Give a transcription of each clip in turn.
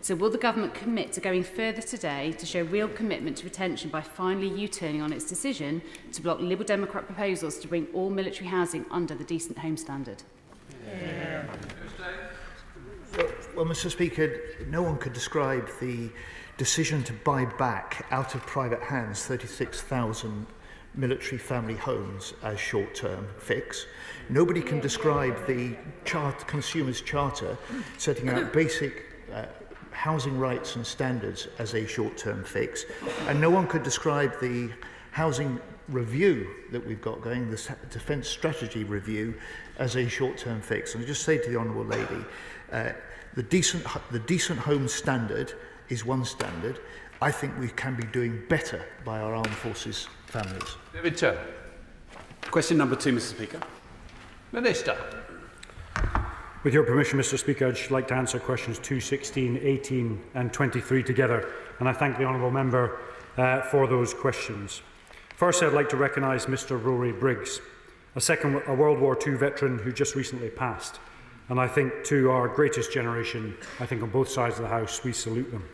So will the government commit to going further today to show real commitment to retention by finally U-turning on its decision to block Liberal Democrat proposals to bring all military housing under the Decent Home Standard? Yeah. Well, Mr. Speaker, no one could describe the decision to buy back out of private hands 36,000 military family homes as short-term fix. Nobody can describe the Consumers' Charter setting out basic housing rights and standards as a short-term fix. And no one could describe the housing review that we've got going, the Defence Strategy Review, as a short-term fix. And I just say to the Honourable Lady, the decent home standard is one standard. I think we can be doing better by our armed forces families. David Chair. Question number 2, Mr. Speaker. Minister. With your permission, Mr. Speaker, I'd like to answer questions 2, 16, 18 and 23 together, and I thank the honourable member for those questions. First, I'd like to recognise Mr. Rory Briggs, a World War II veteran who just recently passed. And I think to our greatest generation, I think on both sides of the House, we salute them.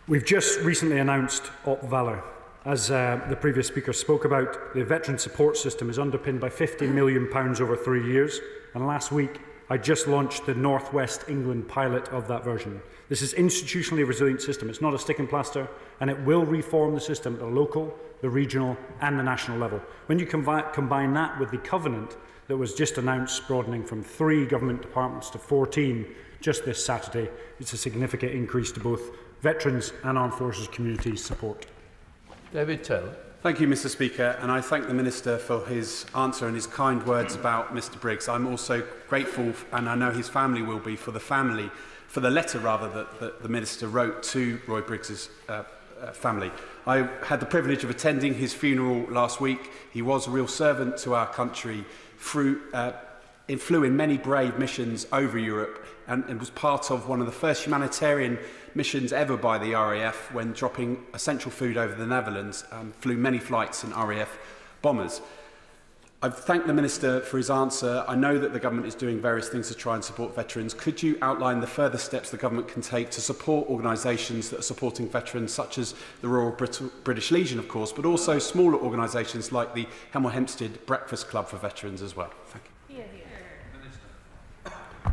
We've just recently announced Op Valour. As the previous speaker spoke about, the veteran support system is underpinned by £50 million over 3 years. And last week, I just launched the North West England pilot of that version. This is institutionally resilient system. It's not a stick and plaster, and it will reform the system at the local, the regional and the national level. When you combine that with the covenant that was just announced, broadening from 3 government departments to 14 just this Saturday, it's a significant increase to both veterans and armed forces communities' support. David Taylor. Thank you, Mr. Speaker, and I thank the Minister for his answer and his kind words about Mr. Briggs. I'm also grateful, and I know his family will be, for the letter that the Minister wrote to Roy Briggs's family. I had the privilege of attending his funeral last week. He was a real servant to our country, flew in many brave missions over Europe, and was part of one of the first humanitarian missions ever by the RAF when dropping essential food over the Netherlands, flew many flights in RAF bombers. I thank the Minister for his answer. I know that the government is doing various things to try and support veterans. Could you outline the further steps the government can take to support organisations that are supporting veterans, such as the Royal British Legion, of course, but also smaller organisations like the Hemel Hempstead Breakfast Club for Veterans as well? Thank you.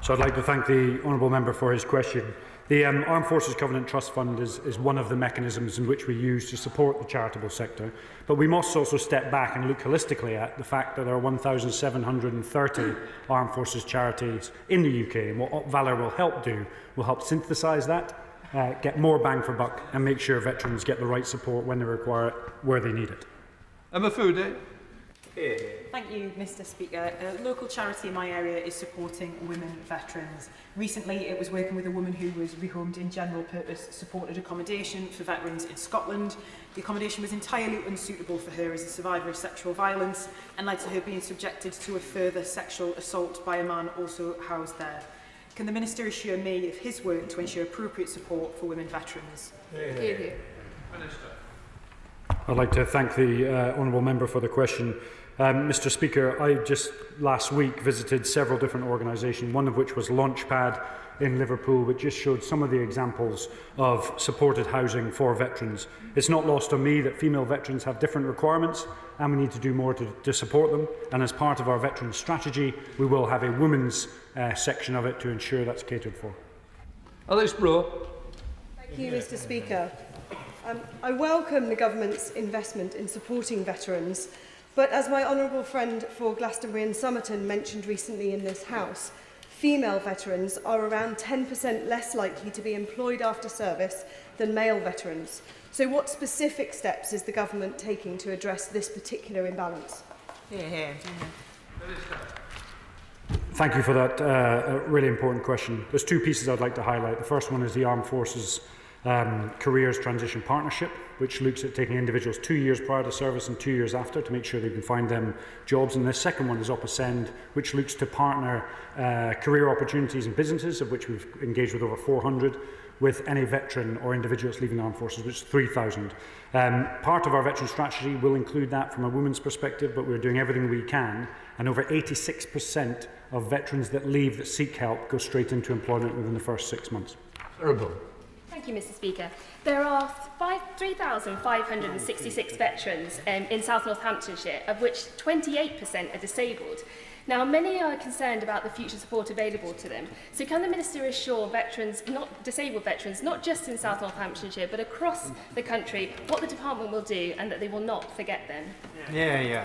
So I'd like to thank the honourable member for his question. The Armed Forces Covenant Trust Fund is one of the mechanisms in which we use to support the charitable sector, but we must also step back and look holistically at the fact that there are 1,730 armed forces charities in the UK, and what Op Valour will help do will help synthesise that, get more bang for buck, and make sure veterans get the right support when they require it, where they need it. Emma Foodie. Thank you, Mr. Speaker. A local charity in my area is supporting women veterans. Recently, it was working with a woman who was rehomed in general purpose supported accommodation for veterans in Scotland. The accommodation was entirely unsuitable for her as a survivor of sexual violence and led to her being subjected to a further sexual assault by a man also housed there. Can the Minister assure me of his work to ensure appropriate support for women veterans? Minister. I'd like to thank the honourable member for the question. Mr. Speaker, I just last week visited several different organisations, one of which was Launchpad in Liverpool, which just showed some of the examples of supported housing for veterans. It's not lost on me that female veterans have different requirements and we need to do more to support them. And as part of our veterans strategy, we will have a women's section of it to ensure that's catered for. Alice Bro. Thank you, Mr. Speaker. I welcome the government's investment in supporting veterans, but as my honourable friend for Glastonbury and Somerton mentioned recently in this House, female veterans are around 10% less likely to be employed after service than male veterans. So what specific steps is the government taking to address this particular imbalance? Thank you for that really important question. There's 2 pieces I'd like to highlight. The first one is the Armed Forces Careers Transition Partnership, which looks at taking individuals 2 years prior to service and 2 years after to make sure they can find them jobs. And the second one is Opascend, which looks to partner career opportunities in businesses, of which we've engaged with over 400, with any veteran or individuals leaving the armed forces, which is 3,000. Part of our veteran strategy will include that from a women's perspective, but we're doing everything we can. And over 86% of veterans that leave that seek help go straight into employment within the first 6 months. Terrible. Thank you, Mr. Speaker. There are 3,566 veterans in South Northamptonshire, of which 28% are disabled. Now, many are concerned about the future support available to them. So can the Minister assure veterans, not disabled veterans, not just in South Northamptonshire, but across the country, what the department will do and that they will not forget them? Yeah.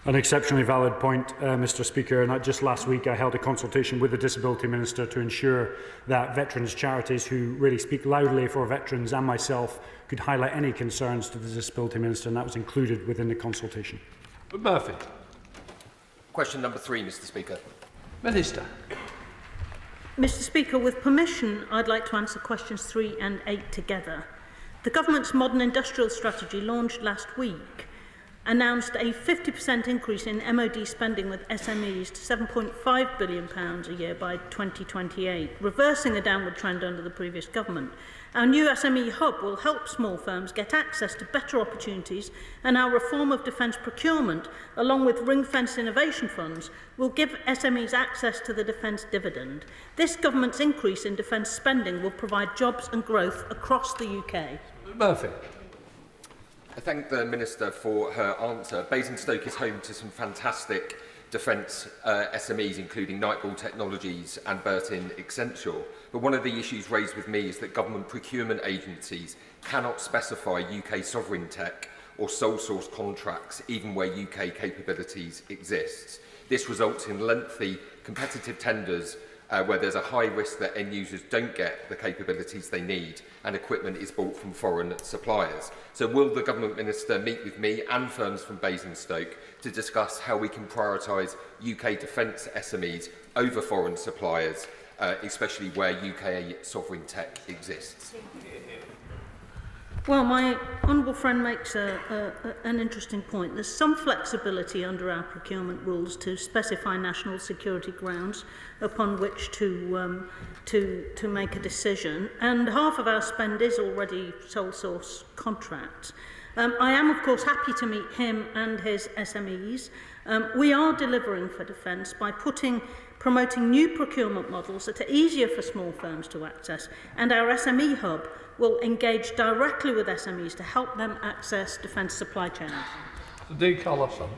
An exceptionally valid point, Mr. Speaker, and just last week I held a consultation with the Disability Minister to ensure that veterans' charities who really speak loudly for veterans and myself could highlight any concerns to the Disability Minister, and that was included within the consultation. Murphy. Question number 3, Mr. Speaker. Minister. Mr. Speaker, with permission, I'd like to answer questions 3 and 8 together. The Government's Modern Industrial Strategy, launched last week, announced a 50% increase in MOD spending with SMEs to £7.5 billion a year by 2028, reversing the downward trend under the previous government. Our new SME hub will help small firms get access to better opportunities, and our reform of defence procurement, along with ring-fenced innovation funds, will give SMEs access to the defence dividend. This government's increase in defence spending will provide jobs and growth across the UK. Murphy. I thank the Minister for her answer. Basingstoke is home to some fantastic defence SMEs, including Nightball Technologies and Burton Accenture. But one of the issues raised with me is that government procurement agencies cannot specify UK sovereign tech or sole source contracts, even where UK capabilities exist. This results in lengthy competitive tenders where there's a high risk that end users don't get the capabilities they need and equipment is bought from foreign suppliers. So will the Government Minister meet with me and firms from Basingstoke to discuss how we can prioritise UK defence SMEs over foreign suppliers, especially where UK sovereign tech exists? Well, my honourable friend makes an interesting point. There's some flexibility under our procurement rules to specify national security grounds upon which to make a decision, and half of our spend is already sole source contracts. I am, of course, happy to meet him and his SMEs. We are delivering for defence by promoting new procurement models that are easier for small firms to access, and our SME hub will engage directly with SMEs to help them access defence supply chains. D. Collison.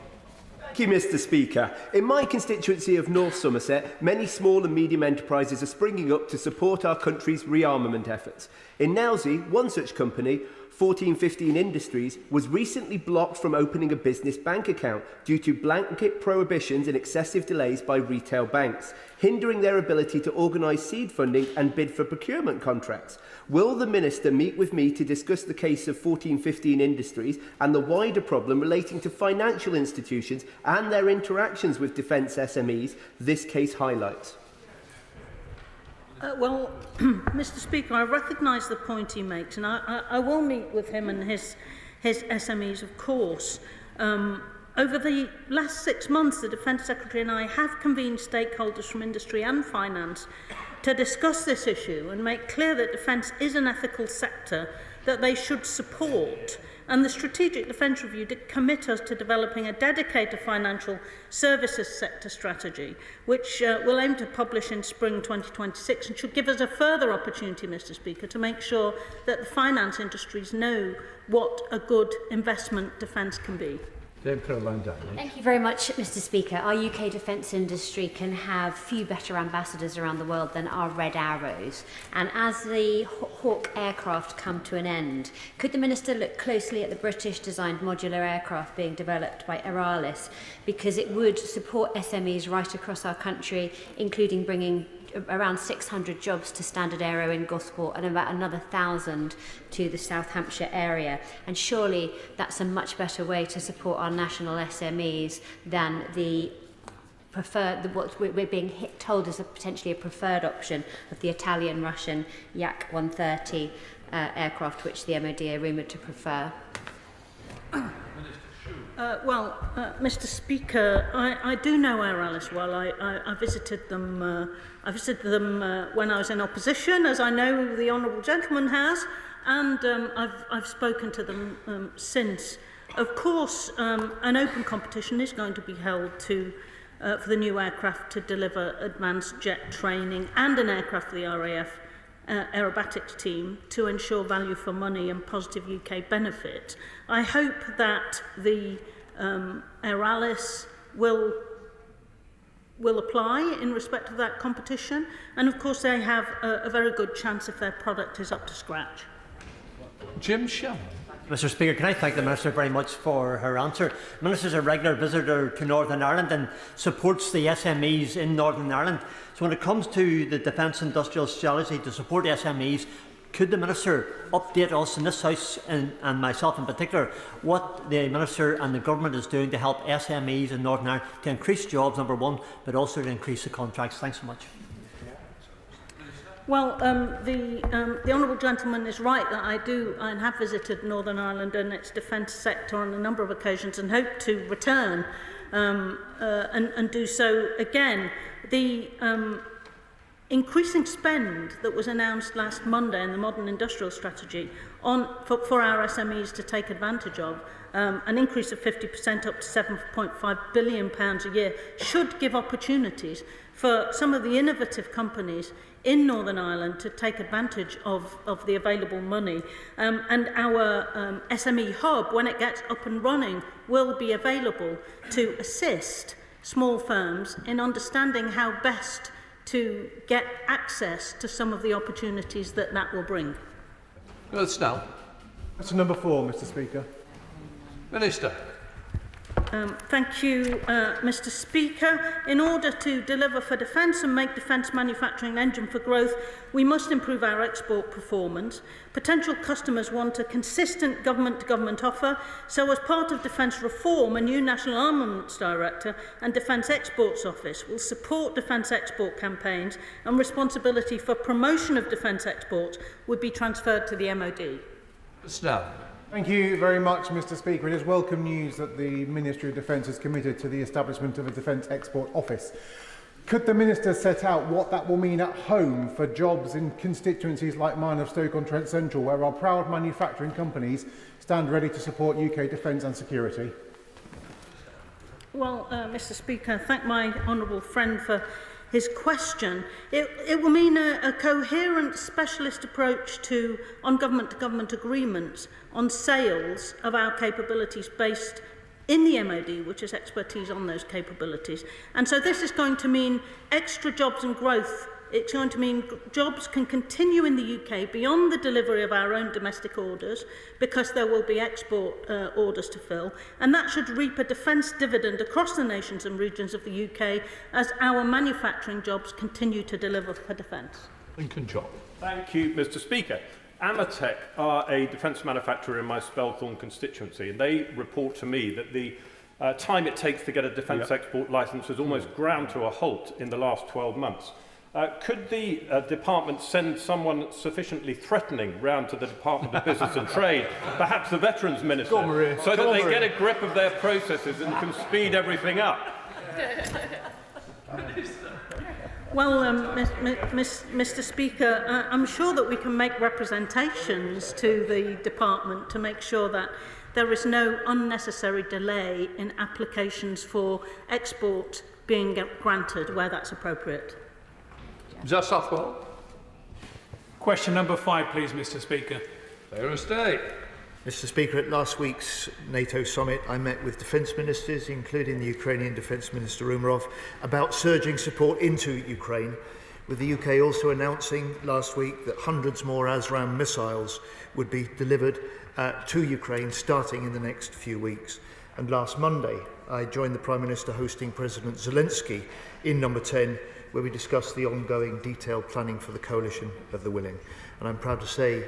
Thank you, Mr. Speaker. In my constituency of North Somerset, many small and medium enterprises are springing up to support our country's rearmament efforts. In Nailsea, one such company, 1415 Industries, was recently blocked from opening a business bank account due to blanket prohibitions and excessive delays by retail banks, hindering their ability to organise seed funding and bid for procurement contracts. Will the Minister meet with me to discuss the case of 1415 Industries and the wider problem relating to financial institutions and their interactions with defence SMEs this case highlights? Well, Mr. Speaker, I recognise the point he makes, and I will meet with him and his SMEs, of course. Over the last 6 months, the Defence Secretary and I have convened stakeholders from industry and finance to discuss this issue and make clear that defence is an ethical sector that they should support. And the Strategic Defence Review did commit us to developing a dedicated financial services sector strategy, which we'll aim to publish in spring 2026 and should give us a further opportunity, Mr. Speaker, to make sure that the finance industries know what a good investment defence can be. Thank you very much, Mr. Speaker. Our UK defence industry can have few better ambassadors around the world than our Red Arrows. And as the Hawk aircraft come to an end, could the Minister look closely at the British-designed modular aircraft being developed by Aralis, because it would support SMEs right across our country, including bringing around 600 jobs to Standard Aero in Gosport and about another 1,000 to the South Hampshire area. And surely that's a much better way to support our national SMEs than the what we're being told is potentially a preferred option of the Italian-Russian Yak 130 aircraft, which the MOD are rumoured to prefer. Mr. Speaker, I do know Air Alice well. I visited them. When I was in opposition, as I know the honourable gentleman has, and I've spoken to them since. Of course, an open competition is going to be held for the new aircraft to deliver advanced jet training and an aircraft for the RAF aerobatics team to ensure value for money and positive UK benefit. I hope that the Air Alice will apply in respect of that competition, and of course they have a very good chance if their product is up to scratch. Jim Shell. Mr. Speaker, can I thank the Minister very much for her answer. The Minister is a regular visitor to Northern Ireland and supports the SMEs in Northern Ireland. So when it comes to the Defence Industrial Strategy to support SMEs, could the Minister update us in this House, and myself in particular, what the Minister and the Government is doing to help SMEs in Northern Ireland to increase jobs, number one, but also to increase the contracts? Thanks so much. Well, the honourable gentleman is right that I have visited Northern Ireland and its defence sector on a number of occasions and hope to return and do so again. The increasing spend that was announced last Monday in the Modern Industrial Strategy for our SMEs to take advantage of, an increase of 50% up to £7.5 billion a year, should give opportunities for some of the innovative companies in Northern Ireland to take advantage of the available money. And our SME hub, when it gets up and running, will be available to assist small firms in understanding how best to get access to some of the opportunities that will bring. Snell. Question number 4, Mr. Speaker. Minister. Thank you, Mr. Speaker. In order to deliver for defence and make defence manufacturing an engine for growth, we must improve our export performance. Potential customers want a consistent government-to-government offer, so as part of defence reform, a new National Armaments Director and Defence Exports Office will support defence export campaigns, and responsibility for promotion of defence exports would be transferred to the MOD. Snell. Thank you very much, Mr. Speaker. It is welcome news that the Ministry of Defence is committed to the establishment of a Defence Export Office. Could the Minister set out what that will mean at home for jobs in constituencies like mine of Stoke-on-Trent Central, where our proud manufacturing companies stand ready to support UK defence and security? Well, Mr. Speaker, I thank my honourable friend for his question. It will mean a coherent specialist approach on government-to-government agreements on sales of our capabilities based in the MOD, which has expertise on those capabilities. And so this is going to mean extra jobs and growth. It's going to mean jobs can continue in the UK beyond the delivery of our own domestic orders, because there will be export orders to fill, and that should reap a defence dividend across the nations and regions of the UK as our manufacturing jobs continue to deliver for defence. Lincoln Job. Thank you, Mr. Speaker. Amatec are a defence manufacturer in my Spelthorne constituency, and they report to me that the time it takes to get a defence export licence has almost ground to a halt in the last 12 months. Could the department send someone sufficiently threatening round to the Department of Business and Trade, perhaps the Veterans Minister, so that they get a grip of their processes and can speed everything up? Well, Mr. Speaker, I'm sure that we can make representations to the department to make sure that there is no unnecessary delay in applications for export being granted where that's appropriate. Just Southwell. Question number 5, please, Mr. Speaker. There and stay. Mr. Speaker, at last week's NATO summit, I met with defence ministers, including the Ukrainian Defence Minister Umarov, about surging support into Ukraine, with the UK also announcing last week that hundreds more ASRAAM missiles would be delivered to Ukraine starting in the next few weeks. And last Monday, I joined the Prime Minister hosting President Zelensky in Number 10, where we discussed the ongoing detailed planning for the coalition of the willing. And I'm proud to say,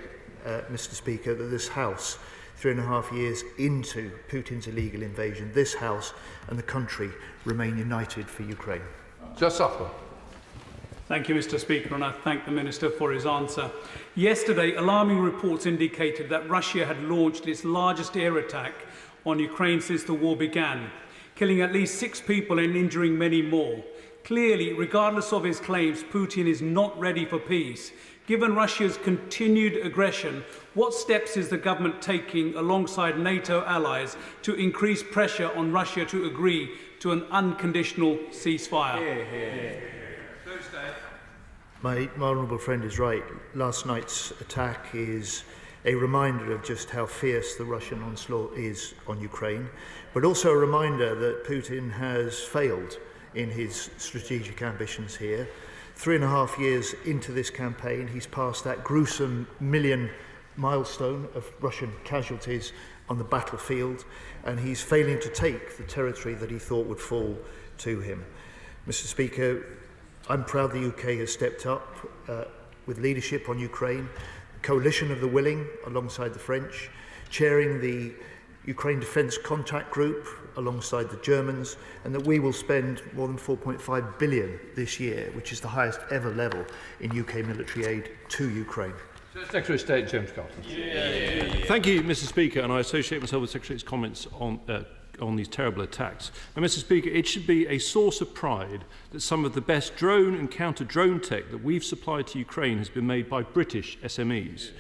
Mr. Speaker, that this House, 3.5 years into Putin's illegal invasion, this House and the country remain united for Ukraine. Just Southwell. Thank you, Mr. Speaker, and I thank the Minister for his answer. Yesterday, alarming reports indicated that Russia had launched its largest air attack on Ukraine since the war began, killing at least 6 people and injuring many more. Clearly, regardless of his claims, Putin is not ready for peace. Given Russia's continued aggression, what steps is the government taking alongside NATO allies to increase pressure on Russia to agree to an unconditional ceasefire? My honourable friend is right. Last night's attack is a reminder of just how fierce the Russian onslaught is on Ukraine, but also a reminder that Putin has failed in his strategic ambitions here. 3.5 years into this campaign, he's passed that gruesome million milestone of Russian casualties on the battlefield, and he's failing to take the territory that he thought would fall to him. Mr. Speaker, I'm proud the UK has stepped up with leadership on Ukraine, coalition of the willing alongside the French, chairing the Ukraine Defence Contact Group alongside the Germans, and that we will spend more than 4.5 billion this year, which is the highest ever level in UK military aid to Ukraine. Secretary of State James Carlton. Thank you, Mr. Speaker, and I associate myself with the Secretary's comments on these terrible attacks. Now, Mr. Speaker, it should be a source of pride that some of the best drone and counter-drone tech that we've supplied to Ukraine has been made by British SMEs.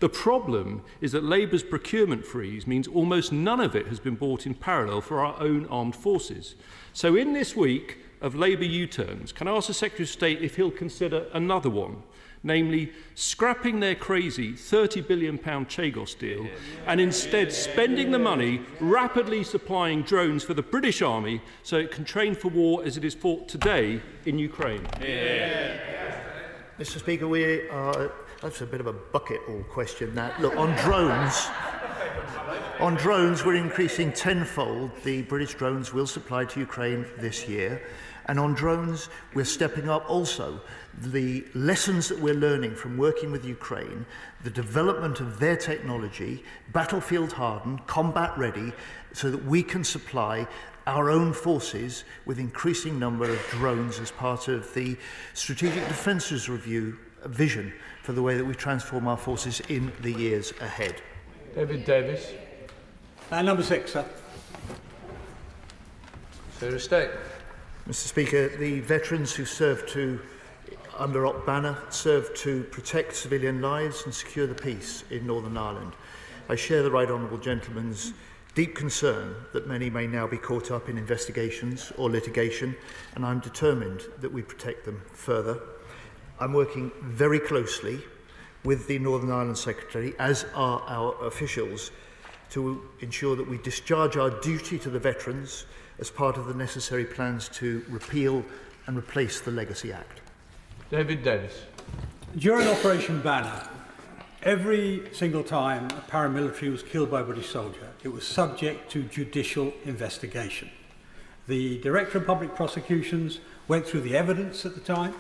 The problem is that Labour's procurement freeze means almost none of it has been bought in parallel for our own armed forces. So in this week of Labour U-turns, can I ask the Secretary of State if he'll consider another one, namely scrapping their crazy £30 billion Chagos deal and instead spending the money rapidly supplying drones for the British Army so it can train for war as it is fought today in Ukraine? Mr. Speaker, that's a bit of a bucket-all question, that. Look, on drones, we're increasing tenfold the British drones we'll supply to Ukraine this year. And on drones, we're stepping up also the lessons that we're learning from working with Ukraine, the development of their technology, battlefield hardened, combat ready, so that we can supply our own forces with increasing number of drones as part of the Strategic Defences Review vision for the way that we transform our forces in the years ahead. David Davis. Number 6, sir. Secretary of State. Mr. Speaker, the veterans who served under Op Banner served to protect civilian lives and secure the peace in Northern Ireland. I share the right honourable gentleman's deep concern that many may now be caught up in investigations or litigation, and I'm determined that we protect them further. I'm working very closely with the Northern Ireland Secretary, as are our officials, to ensure that we discharge our duty to the veterans as part of the necessary plans to repeal and replace the Legacy Act. David Davis. During Operation Banner, every single time a paramilitary was killed by a British soldier, it was subject to judicial investigation. The Director of Public Prosecutions went through the evidence at the time,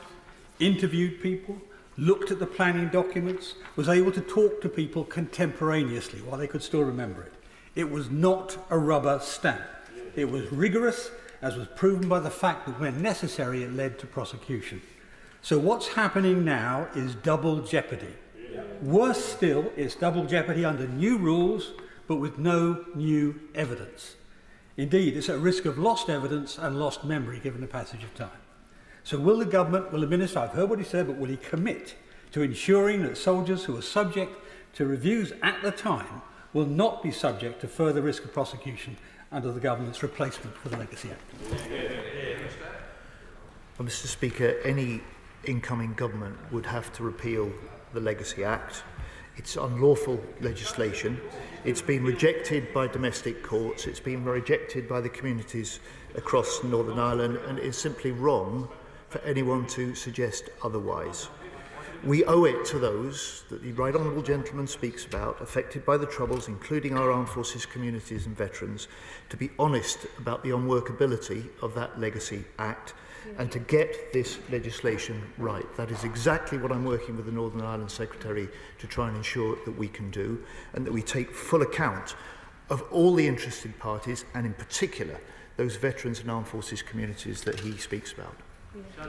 interviewed people, looked at the planning documents, was able to talk to people contemporaneously while they could still remember it. It was not a rubber stamp. It was rigorous, as was proven by the fact that when necessary it led to prosecution. So what's happening now is double jeopardy. Worse still, it's double jeopardy under new rules, but with no new evidence. Indeed, it's at risk of lost evidence and lost memory given the passage of time. So will the Minister, I've heard what he said, but will he commit to ensuring that soldiers who are subject to reviews at the time will not be subject to further risk of prosecution under the government's replacement for the Legacy Act? Well, Mr. Speaker, any incoming government would have to repeal the Legacy Act. It's unlawful legislation. It's been rejected by domestic courts. It's been rejected by the communities across Northern Ireland, and it's simply wrong for anyone to suggest otherwise. We owe it to those that the Right Honourable Gentleman speaks about, affected by the Troubles, including our armed forces communities and veterans, to be honest about the unworkability of that Legacy Act and to get this legislation right. That is exactly what I'm working with the Northern Ireland Secretary to try and ensure that we can do, and that we take full account of all the interested parties, and in particular those veterans and armed forces communities that he speaks about.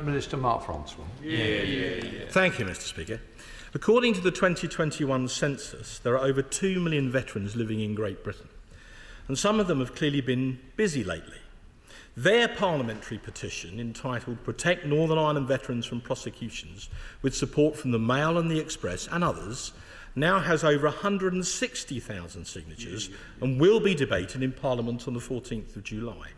Minister Mark Francois. Thank you, Mr. Speaker. According to the 2021 census, there are over 2 million veterans living in Great Britain, and some of them have clearly been busy lately. Their parliamentary petition, entitled Protect Northern Ireland Veterans from Prosecutions, with support from the Mail and the Express and others, now has over 160,000 signatures and will be debated in Parliament on the 14th of July.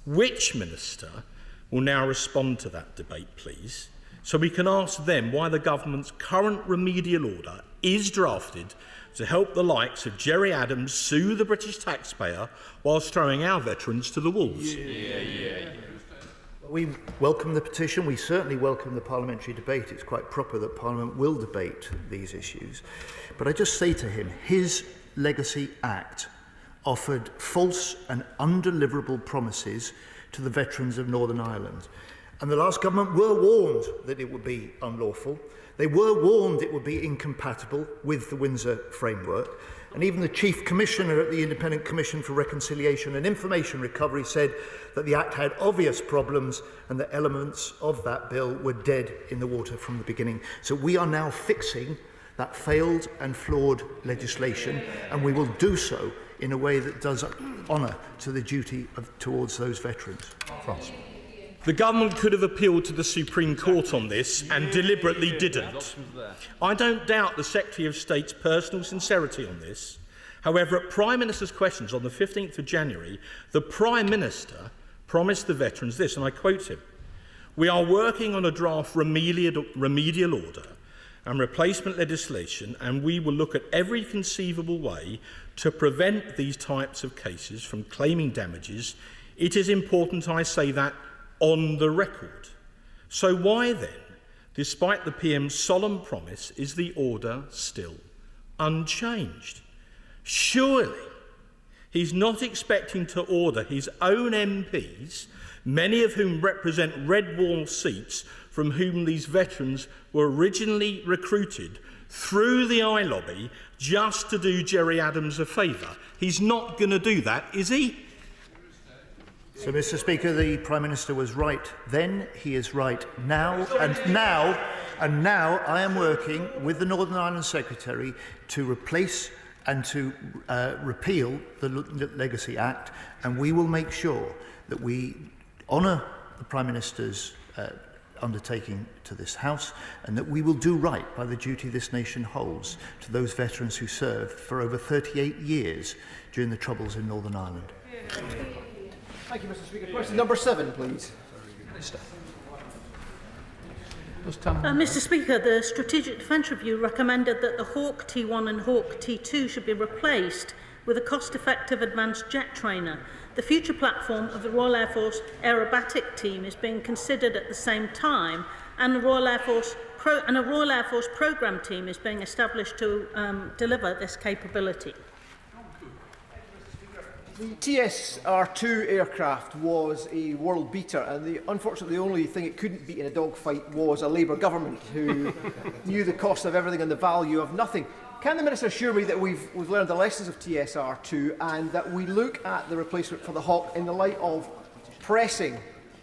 Which minister will now respond to that debate, please, so we can ask them why the government's current remedial order is drafted to help the likes of Jerry Adams sue the British taxpayer whilst throwing our veterans to the wolves? We welcome the petition. We certainly welcome the parliamentary debate. It's quite proper that Parliament will debate these issues. But I just say to him, his Legacy Act offered false and undeliverable promises to the veterans of Northern Ireland. And the last government were warned that it would be unlawful. They were warned it would be incompatible with the Windsor Framework. And even the Chief Commissioner at the Independent Commission for Reconciliation and Information Recovery said that the Act had obvious problems and that elements of that bill were dead in the water from the beginning. So we are now fixing that failed and flawed legislation, and we will do so in a way that does honour to the duty towards those veterans. France. The government could have appealed to the Supreme Court on this and deliberately didn't. I don't doubt the Secretary of State's personal sincerity on this. However, at Prime Minister's questions on the 15th of January, the Prime Minister promised the veterans this, and I quote him, "We are working on a draft remedial order and replacement legislation, and we will look at every conceivable way to prevent these types of cases from claiming damages. It is important I say that on the record." So why then, despite the PM's solemn promise, is the order still unchanged? Surely he's not expecting to order his own MPs, many of whom represent red wall seats from whom these veterans were originally recruited, through the eye lobby just to do Jerry Adams a favour. He's not going to do that, is he? So, Mr. Speaker, the Prime Minister was right then, he is right now, and now I am working with the Northern Ireland Secretary to replace and to repeal the Legacy Act, and we will make sure that we honour the Prime Minister's undertaking to this House, and that we will do right by the duty this nation holds to those veterans who served for over 38 years during the Troubles in Northern Ireland. Thank you, Mr. Speaker. Question number 7, please. Mr. Speaker, the Strategic Defence Review recommended that the Hawk T1 and Hawk T2 should be replaced with a cost-effective advanced jet trainer. The future platform of the Royal Air Force aerobatic team is being considered at the same time, and a Royal Air Force programme team is being established to deliver this capability. The TSR-2 aircraft was a world beater, and unfortunately the only thing it couldn't beat in a dogfight was a Labour government who knew the cost of everything and the value of nothing. Can the Minister assure me that we've learned the lessons of TSR-2 and that we look at the replacement for the Hawk in the light of pressing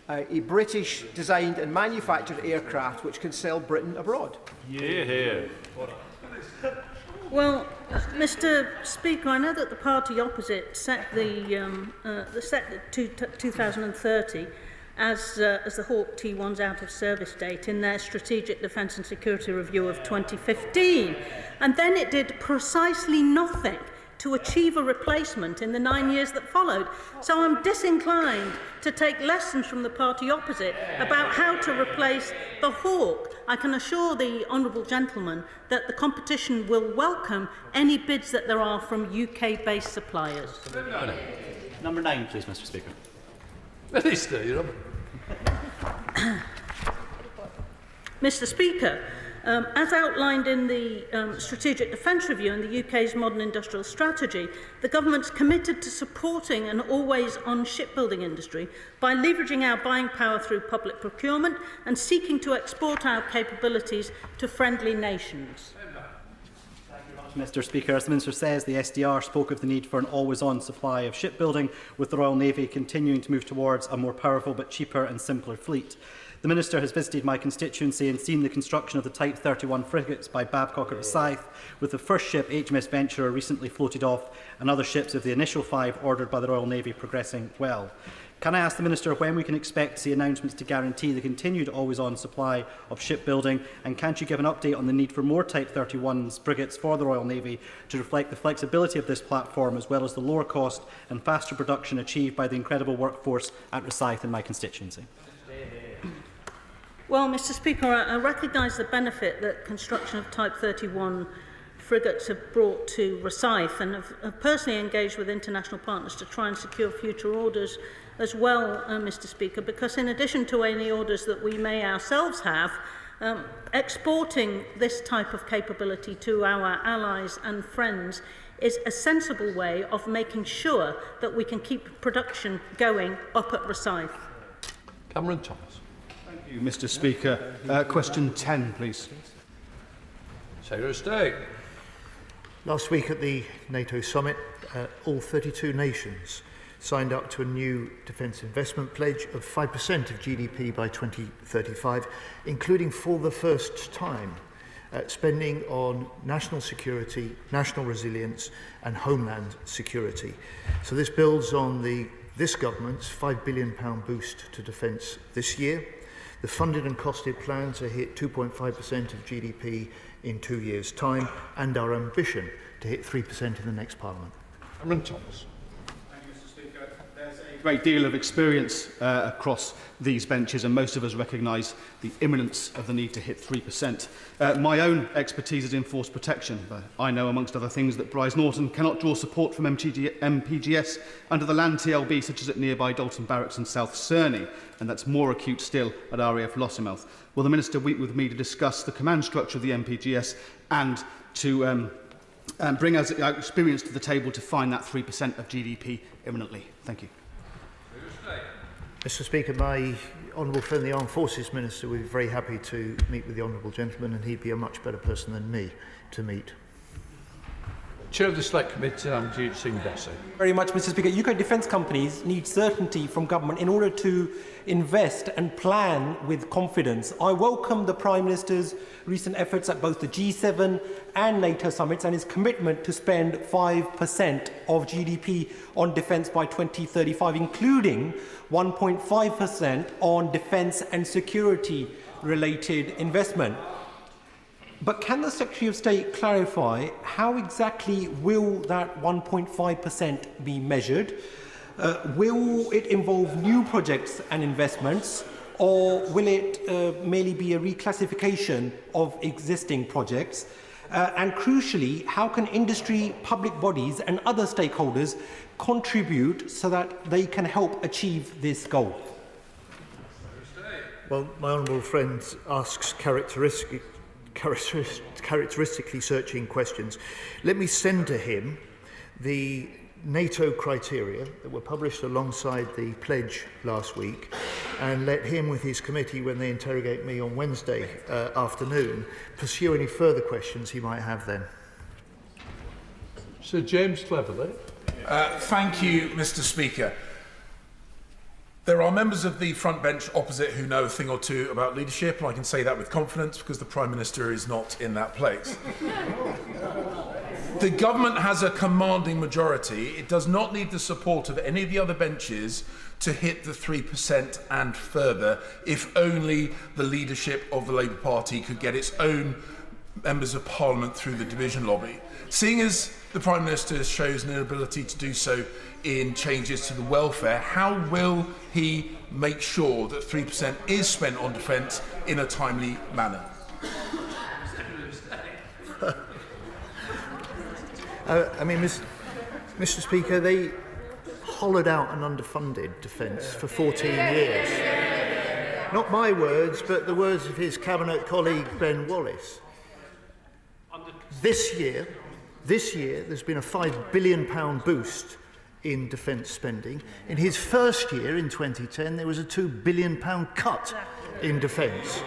a British-designed and manufactured aircraft which can sell Britain abroad? Yeah. Well, Mr. Speaker, I know that the party opposite set the 2030 as the Hawk T1's out-of-service date in their Strategic Defence and Security Review of 2015, and then it did precisely nothing to achieve a replacement in the 9 years that followed. So I'm disinclined to take lessons from the party opposite about how to replace the Hawk. I can assure the honourable gentleman that the competition will welcome any bids that there are from UK-based suppliers. Number 9, please, Mr. Speaker. Minister, you're up. Mr. Speaker, As outlined in the Strategic Defence Review and the UK's Modern Industrial Strategy, the government's committed to supporting an always-on shipbuilding industry by leveraging our buying power through public procurement and seeking to export our capabilities to friendly nations. Mr. Speaker, as the Minister says, the SDR spoke of the need for an always-on supply of shipbuilding, with the Royal Navy continuing to move towards a more powerful but cheaper and simpler fleet. The Minister has visited my constituency and seen the construction of the Type 31 frigates by Babcock at Rosyth, with the first ship, HMS Venturer, recently floated off, and other ships of the initial 5 ordered by the Royal Navy progressing well. Can I ask the Minister when we can expect to see announcements to guarantee the continued always-on supply of shipbuilding, and can't you give an update on the need for more Type 31 frigates for the Royal Navy to reflect the flexibility of this platform, as well as the lower cost and faster production achieved by the incredible workforce at Rosyth in my constituency? Well, Mr. Speaker, I recognise the benefit that construction of Type 31 frigates have brought to Rosyth, and have personally engaged with international partners to try and secure future orders as well, Mr. Speaker, because in addition to any orders that we may ourselves have, exporting this type of capability to our allies and friends is a sensible way of making sure that we can keep production going up at Rosyth. Cameron Thomas. Thank you, Mr. Speaker. Question 10, please. Secretary of State. Last week at the NATO summit, all 32 nations signed up to a new defence investment pledge of 5% of GDP by 2035, including for the first time spending on national security, national resilience and homeland security. So this builds on this government's £5 billion boost to defence this year. The funded and costed plan to hit 2.5% of GDP in 2 years' time, and our ambition to hit 3% in the next Parliament. Cameron Thomas. Thank you, Mr. Speaker. There's a great deal of experience across these benches, and most of us recognise the imminence of the need to hit 3%. My own expertise is in force protection, but I know, amongst other things, that Brize Norton cannot draw support from MPGS under the land TLB, such as at nearby Dalton Barracks and South Cerney, and that's more acute still at RAF Lossiemouth. Will the Minister meet with me to discuss the command structure of the MPGS and to bring us our experience to the table to find that 3% of GDP imminently? Thank you. Mr. Speaker, my honourable friend, the Armed Forces Minister, would be very happy to meet with the honourable gentleman, and he'd be a much better person than me to meet. Chair of the Select Committee, Jeet Singh Desai. Very much, Mr. Speaker. UK defence companies need certainty from government in order to invest and plan with confidence. I welcome the Prime Minister's recent efforts at both the G7 and NATO summits and his commitment to spend 5% of GDP on defence by 2035, including 1.5% on defence and security-related investment. But can the Secretary of State clarify how exactly will that 1.5% be measured? Will it involve new projects and investments, or will it merely be a reclassification of existing projects? And crucially, how can industry, public bodies and other stakeholders contribute so that they can help achieve this goal? Well, my honourable friend asks characteristically searching questions. Let me send to him the NATO criteria that were published alongside the pledge last week, and let him, with his committee, when they interrogate me on Wednesday afternoon, pursue any further questions he might have then. Sir James Cleverly. Thank you, Mr. Speaker. There are members of the front bench opposite who know a thing or two about leadership, and I can say that with confidence because the Prime Minister is not in that place. The government has a commanding majority. It does not need the support of any of the other benches to hit the 3% and further, if only the leadership of the Labour Party could get its own members of Parliament through the division lobby. Seeing as the Prime Minister shows an inability to do so in changes to the welfare, how will he make sure that 3% is spent on defence in a timely manner? I mean, Mr. Speaker, they hollowed out an underfunded defence for 14 years. Not my words, but the words of his Cabinet colleague Ben Wallace. This year, there's been a £5 billion boost in defence spending. In his first year, in 2010, there was a £2 billion cut in defence.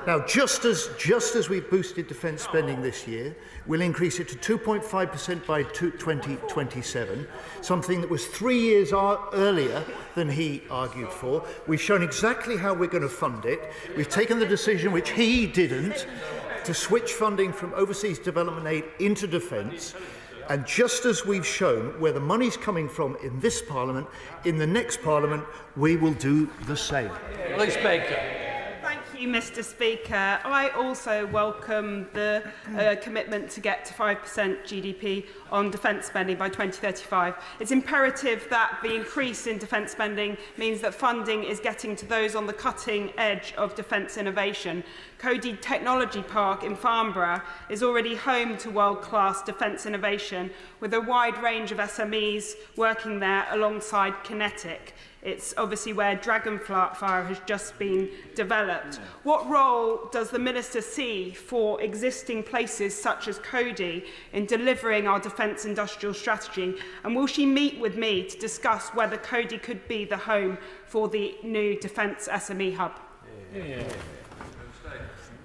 Now, just as we've boosted defence spending this year, we'll increase it to 2.5% by 2027, something that was 3 years earlier than he argued for. We've shown exactly how we're going to fund it. We've taken the decision, which he didn't, to switch funding from overseas development aid into defence. And just as we've shown where the money's coming from in this Parliament, in the next Parliament, we will do the same. Liz Baker. Thank you, Mr. Speaker. I also welcome the commitment to get to 5% GDP on defence spending by 2035. It's imperative that the increase in defence spending means that funding is getting to those on the cutting edge of defence innovation. Cody Technology Park in Farnborough is already home to world-class defence innovation, with a wide range of SMEs working there alongside Kinetic. It's obviously where Dragonfire has just been developed. What role does the Minister see for existing places such as Cody in delivering our defence industrial strategy? And will she meet with me to discuss whether Cody could be the home for the new defence SME hub?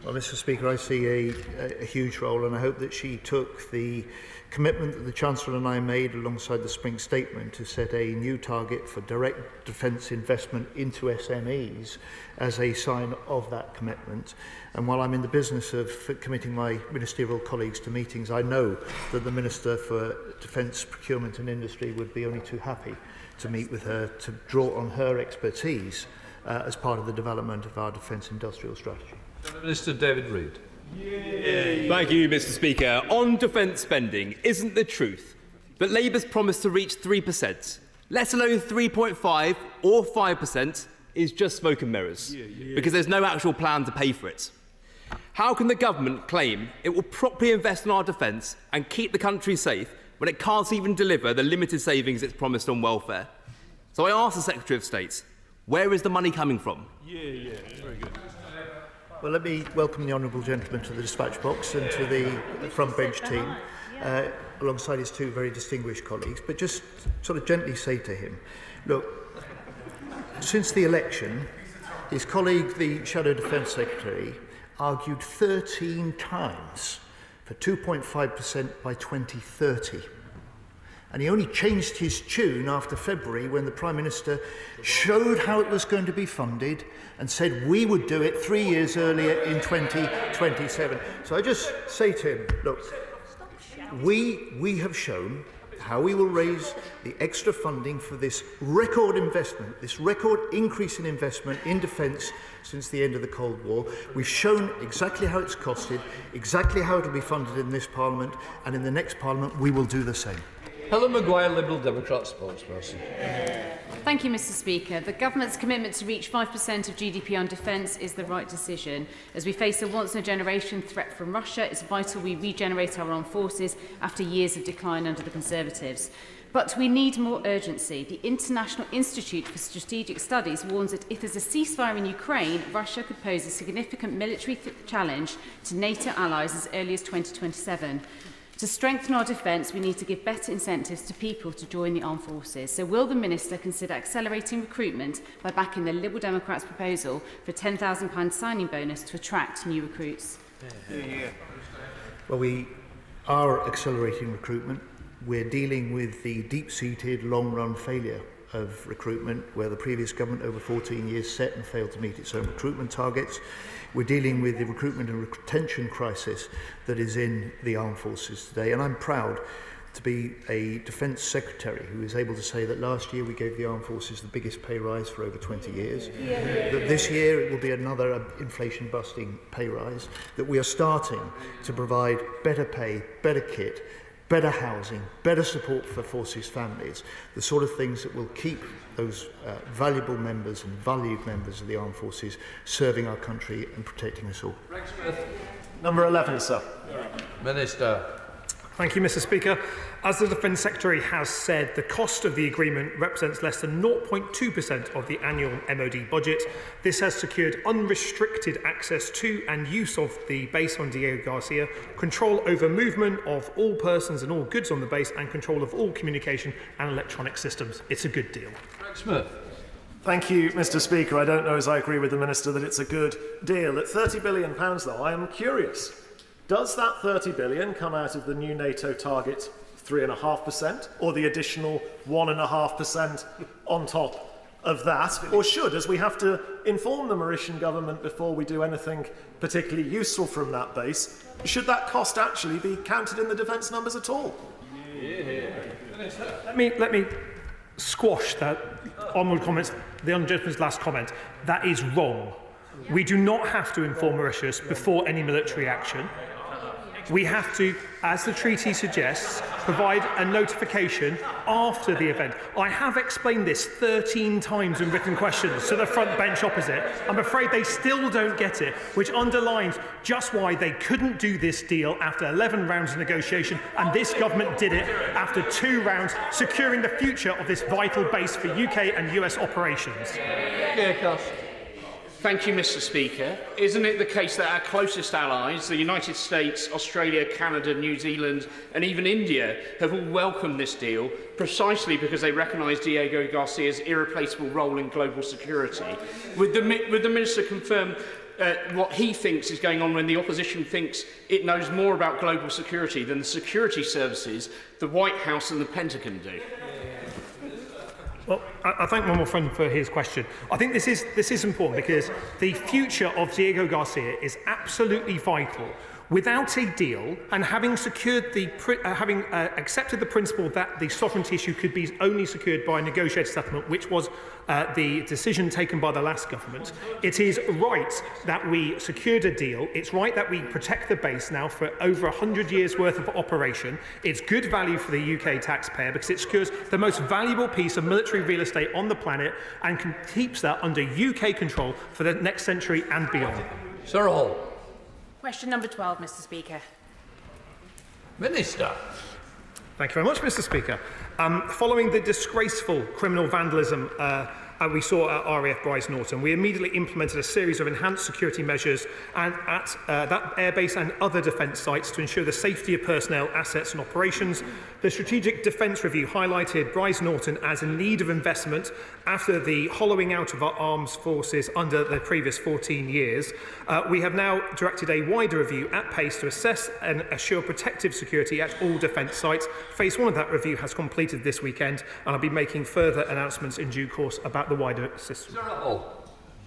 Well, Mr. Speaker, I see a huge role, and I hope that she took the commitment that the Chancellor and I made alongside the Spring Statement to set a new target for direct defence investment into SMEs as a sign of that commitment. And while I'm in the business of committing my ministerial colleagues to meetings, I know that the Minister for Defence, Procurement and Industry would be only too happy to meet with her to draw on her expertise as part of the development of our defence industrial strategy. Minister David Reid. Thank you, Mr. Speaker. On defence spending, isn't the truth that Labour's promise to reach 3%, let alone 3.5 or 5%, is just smoke and mirrors, because there's no actual plan to pay for it? How can the government claim it will properly invest in our defence and keep the country safe when it can't even deliver the limited savings it's promised on welfare? So I asked the Secretary of State, where is the money coming from? Very good. Well, let me welcome the honourable gentleman to the dispatch box and to the front bench team, alongside his two very distinguished colleagues, but just sort of gently say to him, look, since the election, his colleague, the Shadow Defence Secretary, argued 13 times for 2.5% by 2030. And he only changed his tune after February when the Prime Minister showed how it was going to be funded and said we would do it 3 years earlier in 2027. So I just say to him, look, we have shown how we will raise the extra funding for this record investment, this record increase in investment in defence since the end of the Cold War. We've shown exactly how it's costed, exactly how it will be funded in this Parliament, and in the next Parliament we will do the same. Helen Maguire, Liberal Democrat spokesperson. Thank you, Mr. Speaker. The government's commitment to reach 5% of GDP on defence is the right decision. As we face a once-in-a-generation threat from Russia, it's vital we regenerate our armed forces after years of decline under the Conservatives. But we need more urgency. The International Institute for Strategic Studies warns that if there's a ceasefire in Ukraine, Russia could pose a significant military challenge to NATO allies as early as 2027. To strengthen our defence, we need to give better incentives to people to join the armed forces. So will the Minister consider accelerating recruitment by backing the Liberal Democrats' proposal for a £10,000 signing bonus to attract new recruits? Well, we are accelerating recruitment. We're dealing with the deep-seated, long-run failure of recruitment, where the previous government over 14 years set and failed to meet its own recruitment targets. We're dealing with the recruitment and retention crisis that is in the armed forces today, and I'm proud to be a Defence Secretary who is able to say that last year we gave the armed forces the biggest pay rise for over 20 years, that this year it will be another inflation-busting pay rise, that we are starting to provide better pay, better kit, better housing, better support for forces families, the sort of things that will keep those valuable members and valued members of the armed forces serving our country and protecting us all. Rexworth. Number 11, sir. Minister. Thank you, Mr. Speaker. As the Defence Secretary has said, the cost of the agreement represents less than 0.2% of the annual MOD budget. This has secured unrestricted access to and use of the base on Diego Garcia, control over movement of all persons and all goods on the base, and control of all communication and electronic systems. It's a good deal. Smith. Thank you, Mr. Speaker. I don't know as I agree with the Minister that it's a good deal. At £30 billion, though, I am curious. Does that £30 billion come out of the new NATO target 3.5% or the additional 1.5% on top of that? Or should, as we have to inform the Mauritian government before we do anything particularly useful from that base, should that cost actually be counted in the defence numbers at all? Let me squash that onward comments, the honourable gentleman's last comment. That is wrong. We do not have to inform Mauritius before any military action. We have to, as the treaty suggests, provide a notification after the event. I have explained this 13 times in written questions to the front bench opposite. I'm afraid they still don't get it, which underlines just why they couldn't do this deal after 11 rounds of negotiation, and this government did it after 2 rounds, securing the future of this vital base for UK and US operations. Thank you, Mr. Speaker. Isn't it the case that our closest allies, the United States, Australia, Canada, New Zealand and even India, have all welcomed this deal precisely because they recognise Diego Garcia's irreplaceable role in global security? Would the Minister confirm what he thinks is going on when the opposition thinks it knows more about global security than the security services, the White House and the Pentagon do? Well, I thank my more friend for his question. I think this is important because the future of Diego Garcia is absolutely vital. Without a deal and having secured accepted the principle that the sovereignty issue could be only secured by a negotiated settlement, which was the decision taken by the last government, it is right that we secured a deal. It's right that we protect the base now for over 100 years worth of operation. It's good value for the UK taxpayer because it secures the most valuable piece of military real estate on the planet and keeps that under UK control for the next century and beyond. Sir Hall. Question number 12, Mr. Speaker. Minister. Thank you very much, Mr. Speaker. Following the disgraceful criminal vandalism we saw at RAF Bryce Norton, we immediately implemented a series of enhanced security measures at that airbase and other defence sites to ensure the safety of personnel, assets and operations. The Strategic Defence Review highlighted Bryce Norton as in need of investment after the hollowing out of our armed forces under the previous 14 years. We have now directed a wider review at pace to assess and assure protective security at all defence sites. Phase 1 of that review has completed this weekend, and I'll be making further announcements in due course about the wider system.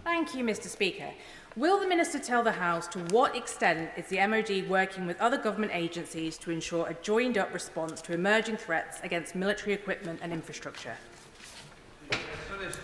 Thank you, Mr. Speaker. Will the Minister tell the House to what extent is the MOD working with other government agencies to ensure a joined-up response to emerging threats against military equipment and infrastructure?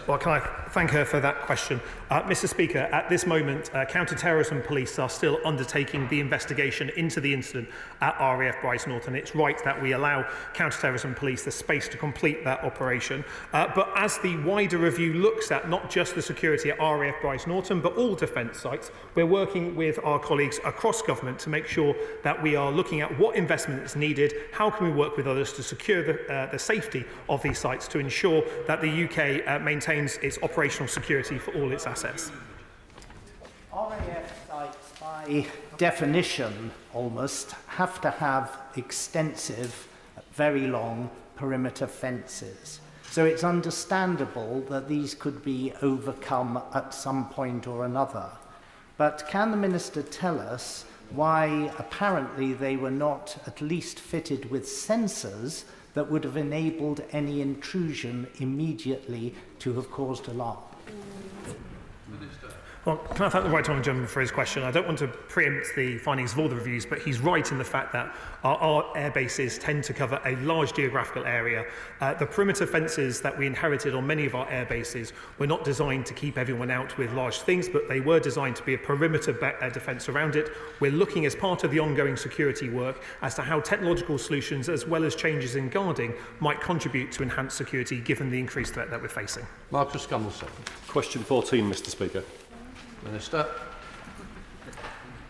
Well, can I thank her for that question? Mr. Speaker, at this moment, counter-terrorism police are still undertaking the investigation into the incident at RAF Bryce Norton. It's right that we allow counter-terrorism police the space to complete that operation. But as the wider review looks at not just the security at RAF Bryce Norton, but all defence sites, we're working with our colleagues across government to make sure that we are looking at what investment is needed, how can we work with others to secure the safety of these sites to ensure that the UK maintains its operational security for all its assets. RAF sites, by definition, almost, have to have extensive, very long perimeter fences. So it's understandable that these could be overcome at some point or another. But can the Minister tell us why apparently they were not at least fitted with sensors that would have enabled any intrusion immediately to have caused alarm? Well, can I thank the right honourable gentleman for his question? I don't want to preempt the findings of all the reviews, but he's right in the fact that our air bases tend to cover a large geographical area. The perimeter fences that we inherited on many of our air bases were not designed to keep everyone out with large things, but they were designed to be a perimeter defence around it. We're looking as part of the ongoing security work as to how technological solutions as well as changes in guarding might contribute to enhanced security given the increased threat that we're facing. Marcus Gunnelson. Question 14, Mr. Speaker. Minister.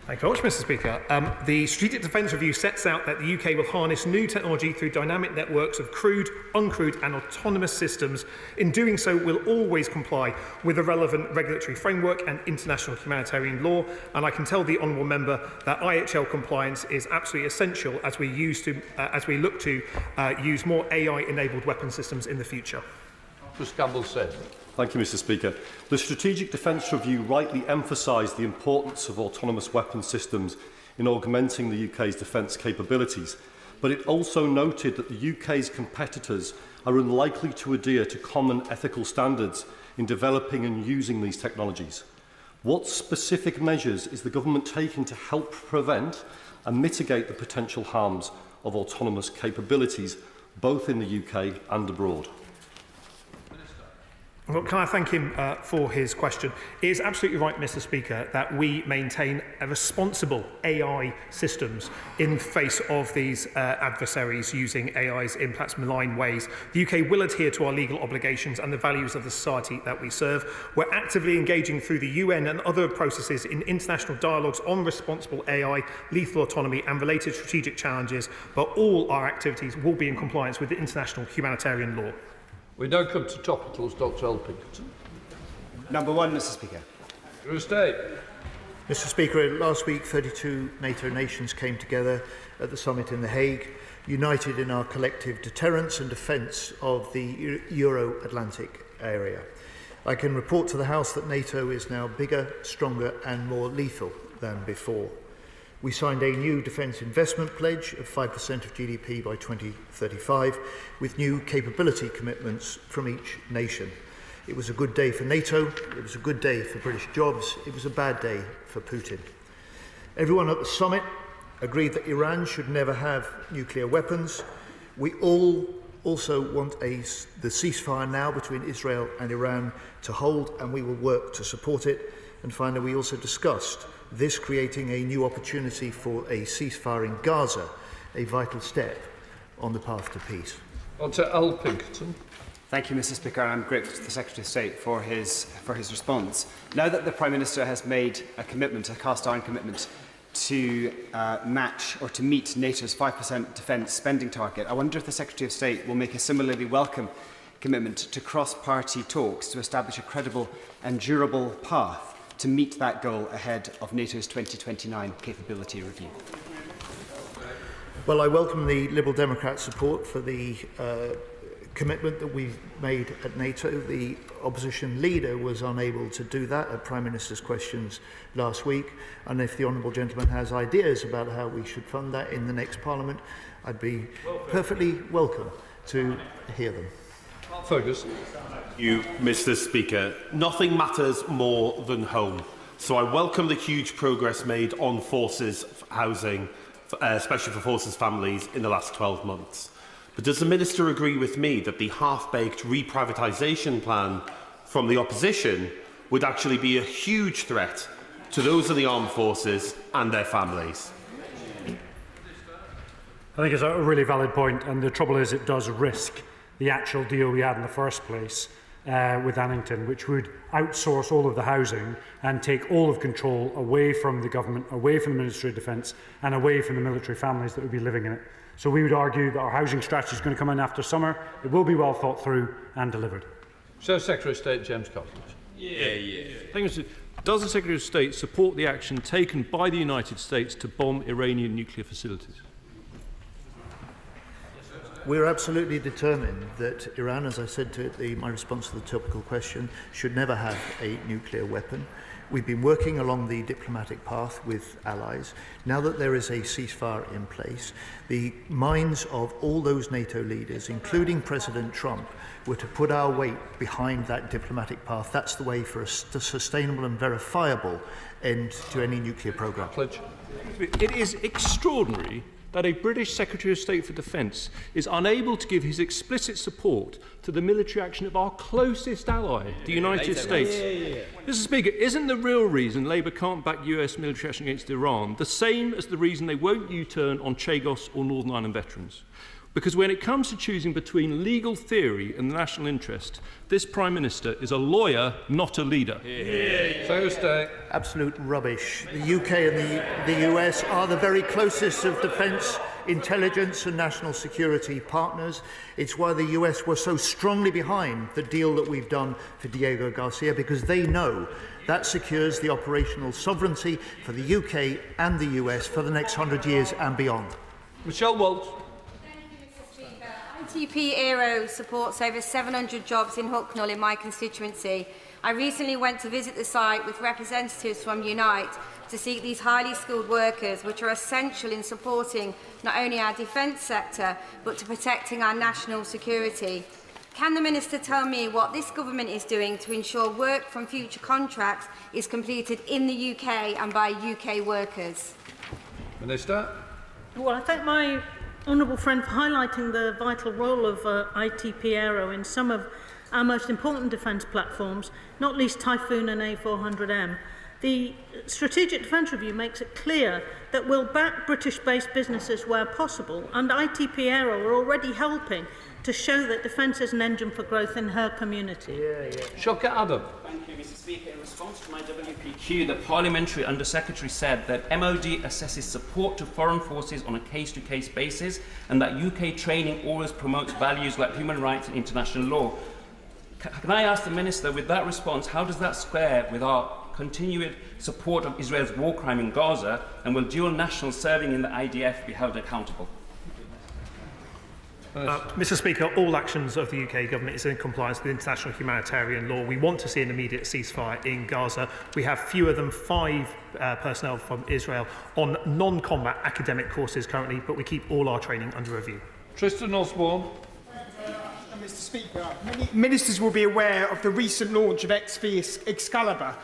Thank you very much, Mr. Speaker. The Strategic Defence Review sets out that the UK will harness new technology through dynamic networks of crewed, uncrewed and autonomous systems. In doing so, we'll always comply with the relevant regulatory framework and international humanitarian law. And I can tell the honourable member that IHL compliance is absolutely essential as we look to use more AI-enabled weapon systems in the future. Mr. Campbell said. Thank you, Mr. Speaker. The Strategic Defence Review rightly emphasised the importance of autonomous weapon systems in augmenting the UK's defence capabilities, but it also noted that the UK's competitors are unlikely to adhere to common ethical standards in developing and using these technologies. What specific measures is the government taking to help prevent and mitigate the potential harms of autonomous capabilities, both in the UK and abroad? Well, can I thank him for his question? It is absolutely right, Mr. Speaker, that we maintain a responsible AI systems in face of these adversaries using AIs in perhaps malign ways. The UK will adhere to our legal obligations and the values of the society that we serve. We're actively engaging through the UN and other processes in international dialogues on responsible AI, lethal autonomy and related strategic challenges, but all our activities will be in compliance with the international humanitarian law. We now come to topicals. Dr. L. Pinkerton. Number one, Mr. Speaker. Mr. Speaker, last week 32 NATO nations came together at the summit in The Hague, united in our collective deterrence and defence of the Euro-Atlantic area. I can report to the House that NATO is now bigger, stronger and more lethal than before. We signed a new defence investment pledge of 5% of GDP by 2035, with new capability commitments from each nation. It was a good day for NATO, it was a good day for British jobs, it was a bad day for Putin. Everyone at the summit agreed that Iran should never have nuclear weapons. We all also want the ceasefire now between Israel and Iran to hold, and we will work to support it. And finally, we also discussed this creating a new opportunity for a ceasefire in Gaza, a vital step on the path to peace. On to L. Pinkerton. Thank you, Mr. Speaker. I'm grateful to the Secretary of State for his response. Now that the Prime Minister has made a commitment, a cast-iron commitment, to match or to meet NATO's 5% defence spending target, I wonder if the Secretary of State will make a similarly welcome commitment to cross-party talks to establish a credible and durable path to meet that goal ahead of NATO's 2029 capability review. Well, I welcome the Liberal Democrat support for the commitment that we've made at NATO. The opposition leader was unable to do that at Prime Minister's questions last week, and if the honourable gentleman has ideas about how we should fund that in the next Parliament, I'd be perfectly welcome to hear them. Fergus. You, Mr. Speaker. Nothing matters more than home. So I welcome the huge progress made on forces housing, especially for forces families, in the last 12 months. But does the Minister agree with me that the half-baked reprivatisation plan from the opposition would actually be a huge threat to those in the armed forces and their families? I think it's a really valid point, and the trouble is it does risk the actual deal we had in the first place with Annington, which would outsource all of the housing and take all of control away from the government, away from the Ministry of Defence and away from the military families that would be living in it. So we would argue that our housing strategy is going to come in after summer. It will be well thought through and delivered. So, Secretary of State James Cottage. Thank you, Mr. Does the Secretary of State support the action taken by the United States to bomb Iranian nuclear facilities? We're absolutely determined that Iran, as I said to my response to the topical question, should never have a nuclear weapon. We've been working along the diplomatic path with allies. Now that there is a ceasefire in place, the minds of all those NATO leaders, including President Trump, were to put our weight behind that diplomatic path. That's the way for a sustainable and verifiable end to any nuclear program. It is extraordinary that a British Secretary of State for Defence is unable to give his explicit support to the military action of our closest ally, the United States. Mr. Speaker, isn't the real reason Labour can't back US military action against Iran the same as the reason they won't U-turn on Chagos or Northern Ireland veterans? Because when it comes to choosing between legal theory and the national interest, this Prime Minister is a lawyer, not a leader. Thursday. Absolute rubbish. The UK and the US are the very closest of defence, intelligence and national security partners. It's why the US were so strongly behind the deal that we've done for Diego Garcia, because they know that secures the operational sovereignty for the UK and the US for the next 100 years and beyond. Michelle Walsh. ITP Aero supports over 700 jobs in Hucknall in my constituency. I recently went to visit the site with representatives from Unite to seek these highly skilled workers, which are essential in supporting not only our defence sector, but to protecting our national security. Can the Minister tell me what this government is doing to ensure work from future contracts is completed in the UK and by UK workers? Minister. Well, I thank my honourable friend for highlighting the vital role of ITP Aero in some of our most important defence platforms, not least Typhoon and A400M. The Strategic Defence Review makes it clear that we'll back British-based businesses where possible, and ITP Aero are already helping to show that defence is an engine for growth in her community. Shocker Adam. Thank you, Mr. Speaker. In response to my WPQ, the Parliamentary Under-Secretary said that MOD assesses support to foreign forces on a case-to-case basis and that UK training always promotes values like human rights and international law. Can I ask the Minister, with that response, how does that square with our continued support of Israel's war crime in Gaza, and will dual nationals serving in the IDF be held accountable? Mr. Speaker, all actions of the UK government is in compliance with international humanitarian law. We want to see an immediate ceasefire in Gaza. We have fewer than 5 personnel from Israel on non-combat academic courses currently, but we keep all our training under review. Tristan Osborne. Mr. Speaker, many ministers will be aware of the recent launch of XV Excalibur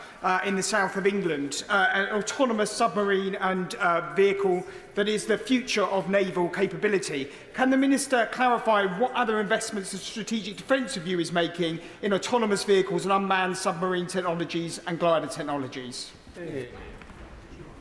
in the south of England, an autonomous submarine and vehicle that is the future of naval capability. Can the Minister clarify what other investments the Strategic Defence Review is making in autonomous vehicles and unmanned submarine technologies and glider technologies?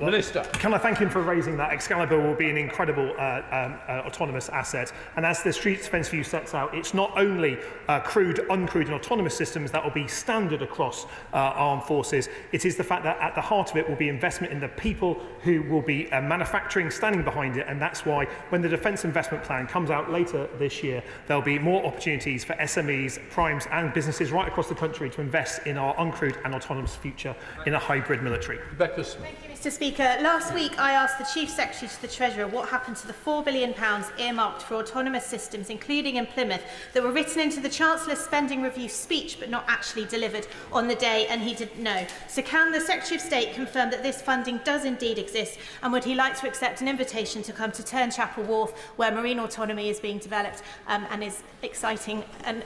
Minister. Can I thank him for raising that? Excalibur will be an incredible autonomous asset. And as the Street Defence View sets out, it's not only crewed, uncrewed and autonomous systems that will be standard across armed forces. It is the fact that at the heart of it will be investment in the people who will be manufacturing, standing behind it. And that's why when the Defence Investment Plan comes out later this year, there'll be more opportunities for SMEs, primes and businesses right across the country to invest in our uncrewed and autonomous future in a hybrid military. Rebecca. Thank you, Mr. Speaker. Last week I asked the Chief Secretary to the Treasurer what happened to the £4 billion earmarked for autonomous systems, including in Plymouth, that were written into the Chancellor's spending review speech but not actually delivered on the day, and he didn't know. So can the Secretary of State confirm that this funding does indeed exist, and would he like to accept an invitation to come to Turnchapel Wharf, where marine autonomy is being developed and is exciting? And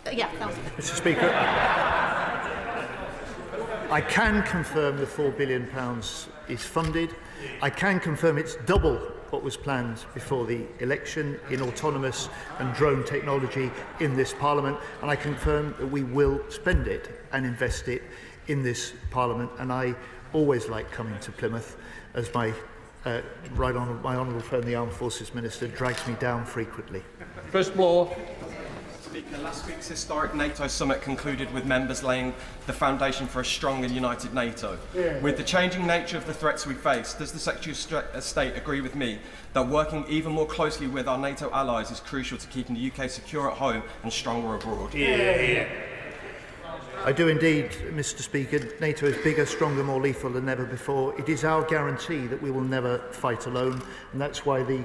Mr. Speaker, I can confirm the £4 billion is funded. I can confirm it's double what was planned before the election in autonomous and drone technology in this Parliament, and I confirm that we will spend it and invest it in this Parliament. And I always like coming to Plymouth, as my honourable friend, the Armed Forces Minister, drags me down frequently. Chris Moore. Speaker, last week's historic NATO summit concluded with members laying the foundation for a strong and united NATO. With the changing nature of the threats we face, does the Secretary of State agree with me that working even more closely with our NATO allies is crucial to keeping the UK secure at home and stronger abroad? I do indeed, Mr. Speaker. NATO is bigger, stronger, more lethal than ever before. It is our guarantee that we will never fight alone, and that's why the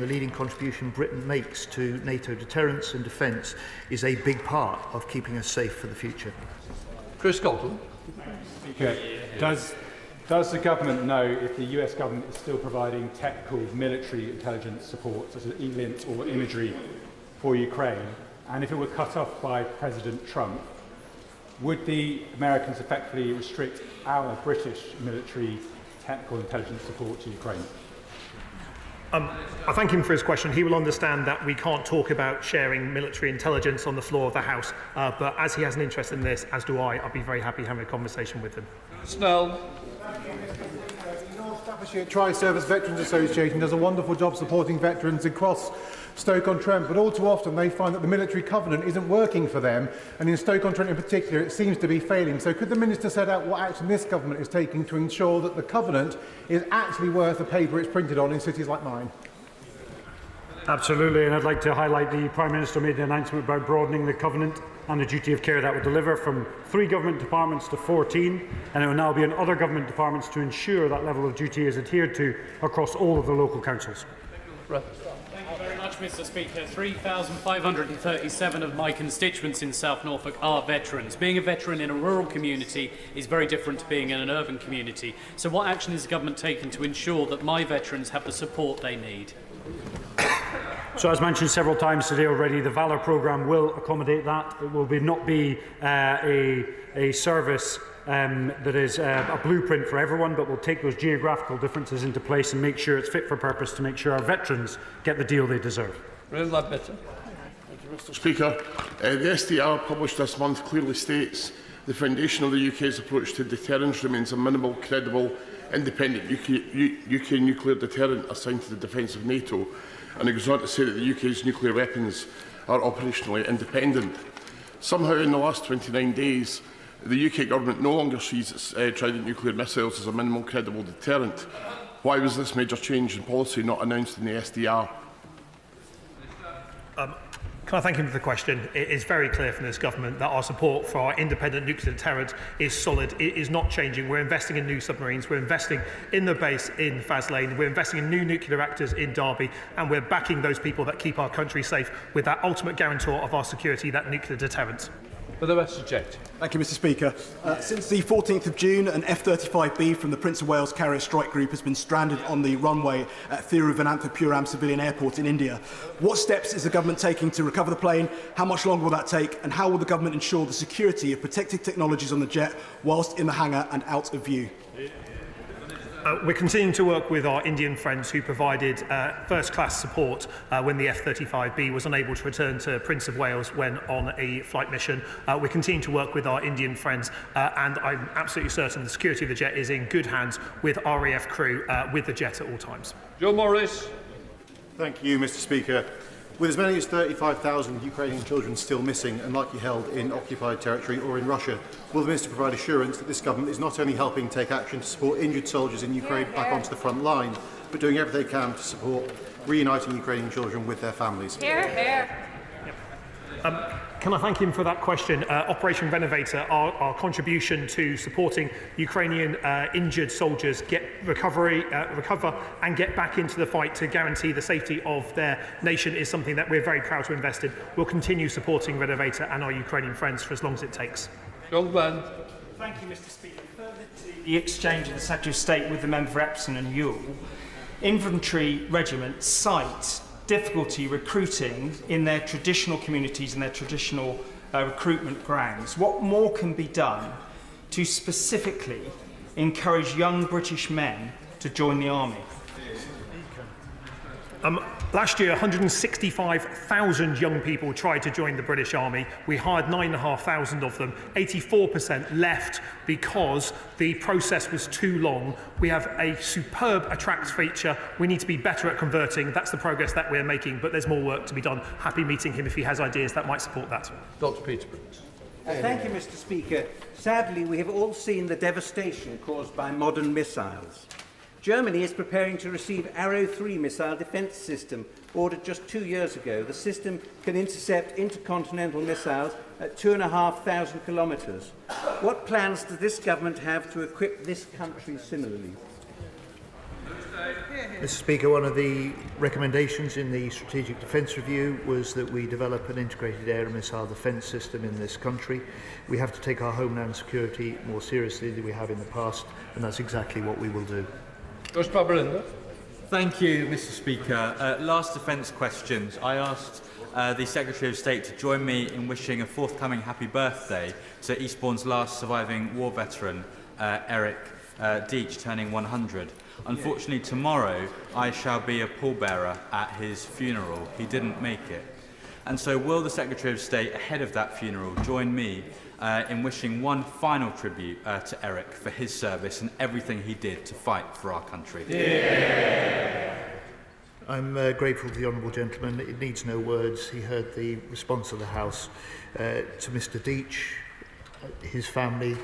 leading contribution Britain makes to NATO deterrence and defence is a big part of keeping us safe for the future. Chris Colton. Speaker, does the government know if the US government is still providing technical military intelligence support, such as ELINT or imagery, for Ukraine? And if it were cut off by President Trump, would the Americans effectively restrict our British military technical intelligence support to Ukraine? I thank him for his question. He will understand that we can't talk about sharing military intelligence on the floor of the House, but as he has an interest in this, as do I, I'll be very happy having a conversation with him. Snell. North Staffordshire Tri-Service Veterans Association does a wonderful job supporting veterans across Stoke-on-Trent, but all too often they find that the military covenant isn't working for them, and in Stoke-on-Trent in particular it seems to be failing. So could the Minister set out what action this government is taking to ensure that the covenant is actually worth the paper it's printed on in cities like mine? Absolutely, and I'd like to highlight the Prime Minister made an announcement about broadening the covenant and the duty of care that would deliver from 3 government departments to 14, and it will now be in other government departments to ensure that level of duty is adhered to across all of the local councils. Thank you very much, Mr. Speaker. 3,537 of my constituents in South Norfolk are veterans. Being a veteran in a rural community is very different to being in an urban community. So what action is the government taking to ensure that my veterans have the support they need? So, as mentioned several times today already, the Valour programme will accommodate that. It will not be a service that is a blueprint for everyone, but we'll take those geographical differences into place and make sure it's fit for purpose to make sure our veterans get the deal they deserve. Thank you, Mr. Speaker. The SDR published this month clearly states the foundation of the UK's approach to deterrence remains a minimal, credible, independent UK nuclear deterrent assigned to the defence of NATO, and it goes on to say that the UK's nuclear weapons are operationally independent. Somehow, in the last 29 days, the UK government no longer sees its Trident nuclear missiles as a minimal, credible deterrent. Why was this major change in policy not announced in the SDR? Can I thank him for the question? It is very clear from this government that our support for our independent nuclear deterrent is solid. It is not changing. We're investing in new submarines. We're investing in the base in Faslane. We're investing in new nuclear reactors in Derby. And we're backing those people that keep our country safe with that ultimate guarantor of our security, that nuclear deterrent. For the rest, object. Thank you, Mr. Speaker. Since the 14th of June, an F-35B from the Prince of Wales Carrier Strike Group has been stranded on the runway at Thiruvananthapuram Civilian Airport in India. What steps is the government taking to recover the plane? How much longer will that take? And how will the government ensure the security of protected technologies on the jet whilst in the hangar and out of view? We're continuing to work with our Indian friends who provided first-class support when the F-35B was unable to return to Prince of Wales when on a flight mission. We're continuing to work with our Indian friends, and I'm absolutely certain the security of the jet is in good hands with RAF crew with the jet at all times. Joe Morris. Thank you, Mr. Speaker. With as many as 35,000 Ukrainian children still missing and likely held in occupied territory or in Russia, will the Minister provide assurance that this government is not only helping take action to support injured soldiers in Ukraine back onto the front line, but doing everything they can to support reuniting Ukrainian children with their families? Hear, hear. Can I thank him for that question? Operation Renovator, our contribution to supporting Ukrainian injured soldiers recover and get back into the fight to guarantee the safety of their nation is something that we're very proud to invest in. We'll continue supporting Renovator and our Ukrainian friends for as long as it takes. Young man. Thank you, Mr. Speaker. Further to the exchange of the Secretary of State with the member for Epsom and Ewell, infantry regiments cite difficulty recruiting in their traditional communities and their traditional recruitment grounds. What more can be done to specifically encourage young British men to join the army? Last year, 165,000 young people tried to join the British Army. We hired 9,500 of them. 84% left because the process was too long. We have a superb attract feature. We need to be better at converting. That's the progress that we're making, but there's more work to be done. Happy meeting him if he has ideas that might support that. Dr. Peterborough. Thank you, Mr. Speaker. Sadly, we have all seen the devastation caused by modern missiles. Germany is preparing to receive Arrow 3 missile defence system, ordered just 2 years ago. The system can intercept intercontinental missiles at 2,500 kilometres. What plans does this government have to equip this country similarly? Mr. Speaker, one of the recommendations in the Strategic Defence Review was that we develop an integrated air and missile defence system in this country. We have to take our homeland security more seriously than we have in the past, and that's exactly what we will do. Thank you, Mr. Speaker. Last defence questions. I asked the Secretary of State to join me in wishing a forthcoming happy birthday to Eastbourne's last surviving war veteran, Eric Deach, turning 100. Unfortunately, tomorrow I shall be a pallbearer at his funeral. He didn't make it. And so will the Secretary of State, ahead of that funeral, join me in wishing one final tribute to Eric for his service and everything he did to fight for our country. Yeah. I'm grateful to the honourable gentleman. It needs no words. He heard the response of the House. To Mr Deach, his family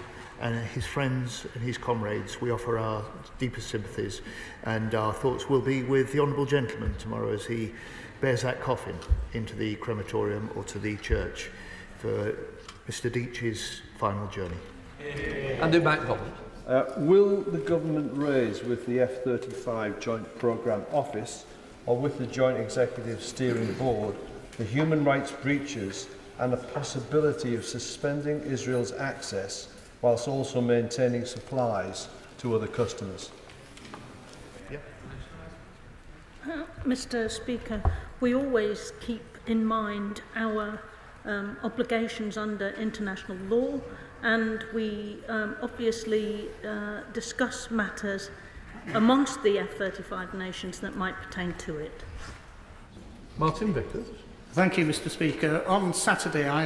and his friends and his comrades, we offer our deepest sympathies, and our thoughts will be with the honourable gentleman tomorrow as he bears that coffin into the crematorium or to the church for Mr Deach's final journey. Andy McDonald. Will the government raise with the F-35 Joint Programme Office or with the Joint Executive Steering Board the human rights breaches and the possibility of suspending Israel's access whilst also maintaining supplies to other customers? Mr Speaker, we always keep in mind our obligations under international law, and we obviously discuss matters amongst the F-35 nations that might pertain to it. Martin Vickers. Thank you, Mr Speaker. On Saturday, I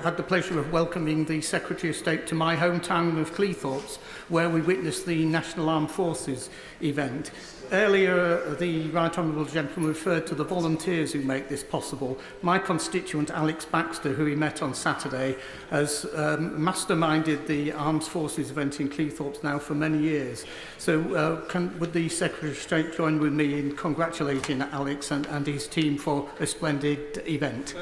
had the pleasure of welcoming the Secretary of State to my hometown of Cleethorpes, where we witnessed the National Armed Forces event. Earlier, the Right Honourable Gentleman referred to the volunteers who make this possible. My constituent, Alex Baxter, who he met on Saturday, has masterminded the Armed Forces event in Cleethorpes now for many years. So would the Secretary of State join with me in congratulating Alex and his team for a splendid event?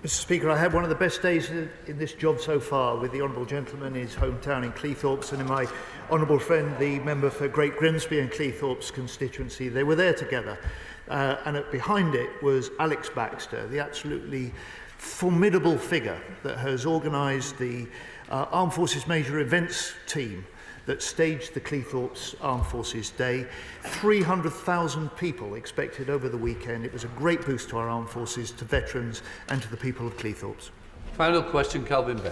Mr Speaker, I had one of the best days in this job so far with the honourable gentleman in his hometown in Cleethorpes and in my honourable friend, the member for Great Grimsby and Cleethorpes constituency. They were there together, and behind it was Alex Baxter, the absolutely formidable figure that has organised the Armed Forces Major Events team that staged the Cleethorpes Armed Forces Day. 300,000 people expected over the weekend. It was a great boost to our armed forces, to veterans and to the people of Cleethorpes. Final question, Calvin Bain.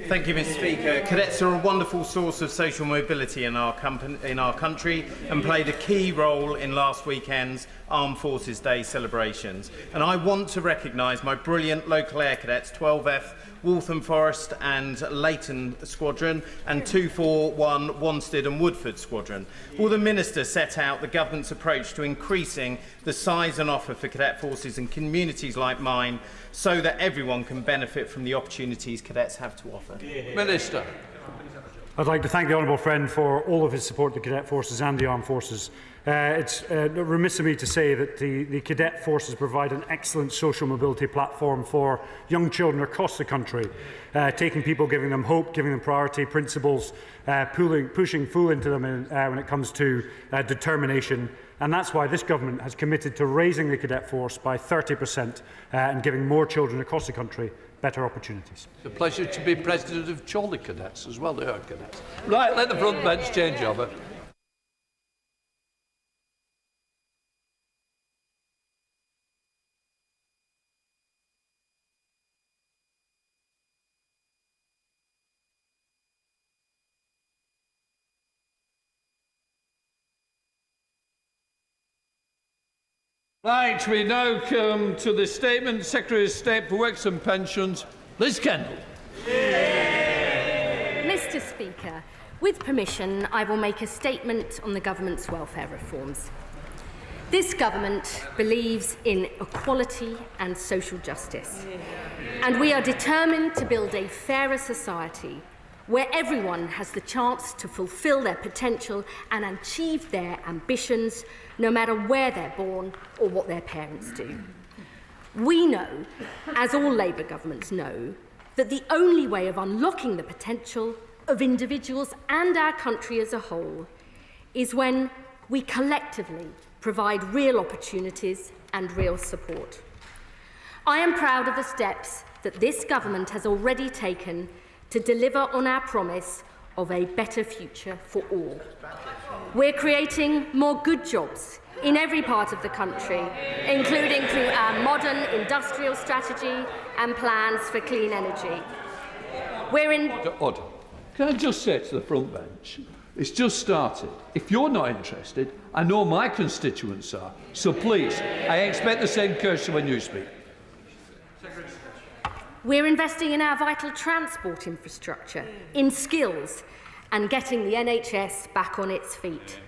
Thank you, Mr Speaker. Cadets are a wonderful source of social mobility in our country and played a key role in last weekend's Armed Forces Day celebrations. And I want to recognise my brilliant local air cadets, 12F, Waltham Forest and Leighton Squadron, and 241 Wanstead and Woodford Squadron. Will the Minister set out the Government's approach to increasing the size and offer for cadet forces in communities like mine so that everyone can benefit from the opportunities cadets have to offer? Minister. I'd like to thank the honourable friend for all of his support to the cadet forces and the armed forces. It's remiss of me to say that the cadet forces provide an excellent social mobility platform for young children across the country, taking people, giving them hope, giving them priority, principles, pushing full into them when it comes to determination. And that's why this government has committed to raising the cadet force by 30% and giving more children across the country better opportunities. It's a pleasure to be President of Chorley Cadets as well. They are cadets. Right, let the front bench change over. Right, we now come to the statement. Secretary of State for Works and Pensions, Liz Kendall. Mr Speaker, with permission, I will make a statement on the government's welfare reforms. This government believes in equality and social justice, and we are determined to build a fairer society where everyone has the chance to fulfil their potential and achieve their ambitions, no matter where they're born or what their parents do. We know, as all Labour governments know, that the only way of unlocking the potential of individuals and our country as a whole is when we collectively provide real opportunities and real support. I am proud of the steps that this government has already taken to deliver on our promise of a better future for all. We're creating more good jobs in every part of the country, including through our modern industrial strategy and plans for clean energy. We're in... Order. Can I just say to the front bench, it's just started. If you're not interested, I know my constituents are, so please, I expect the same courtesy when you speak. We're investing in our vital transport infrastructure, in skills, and getting the NHS back on its feet.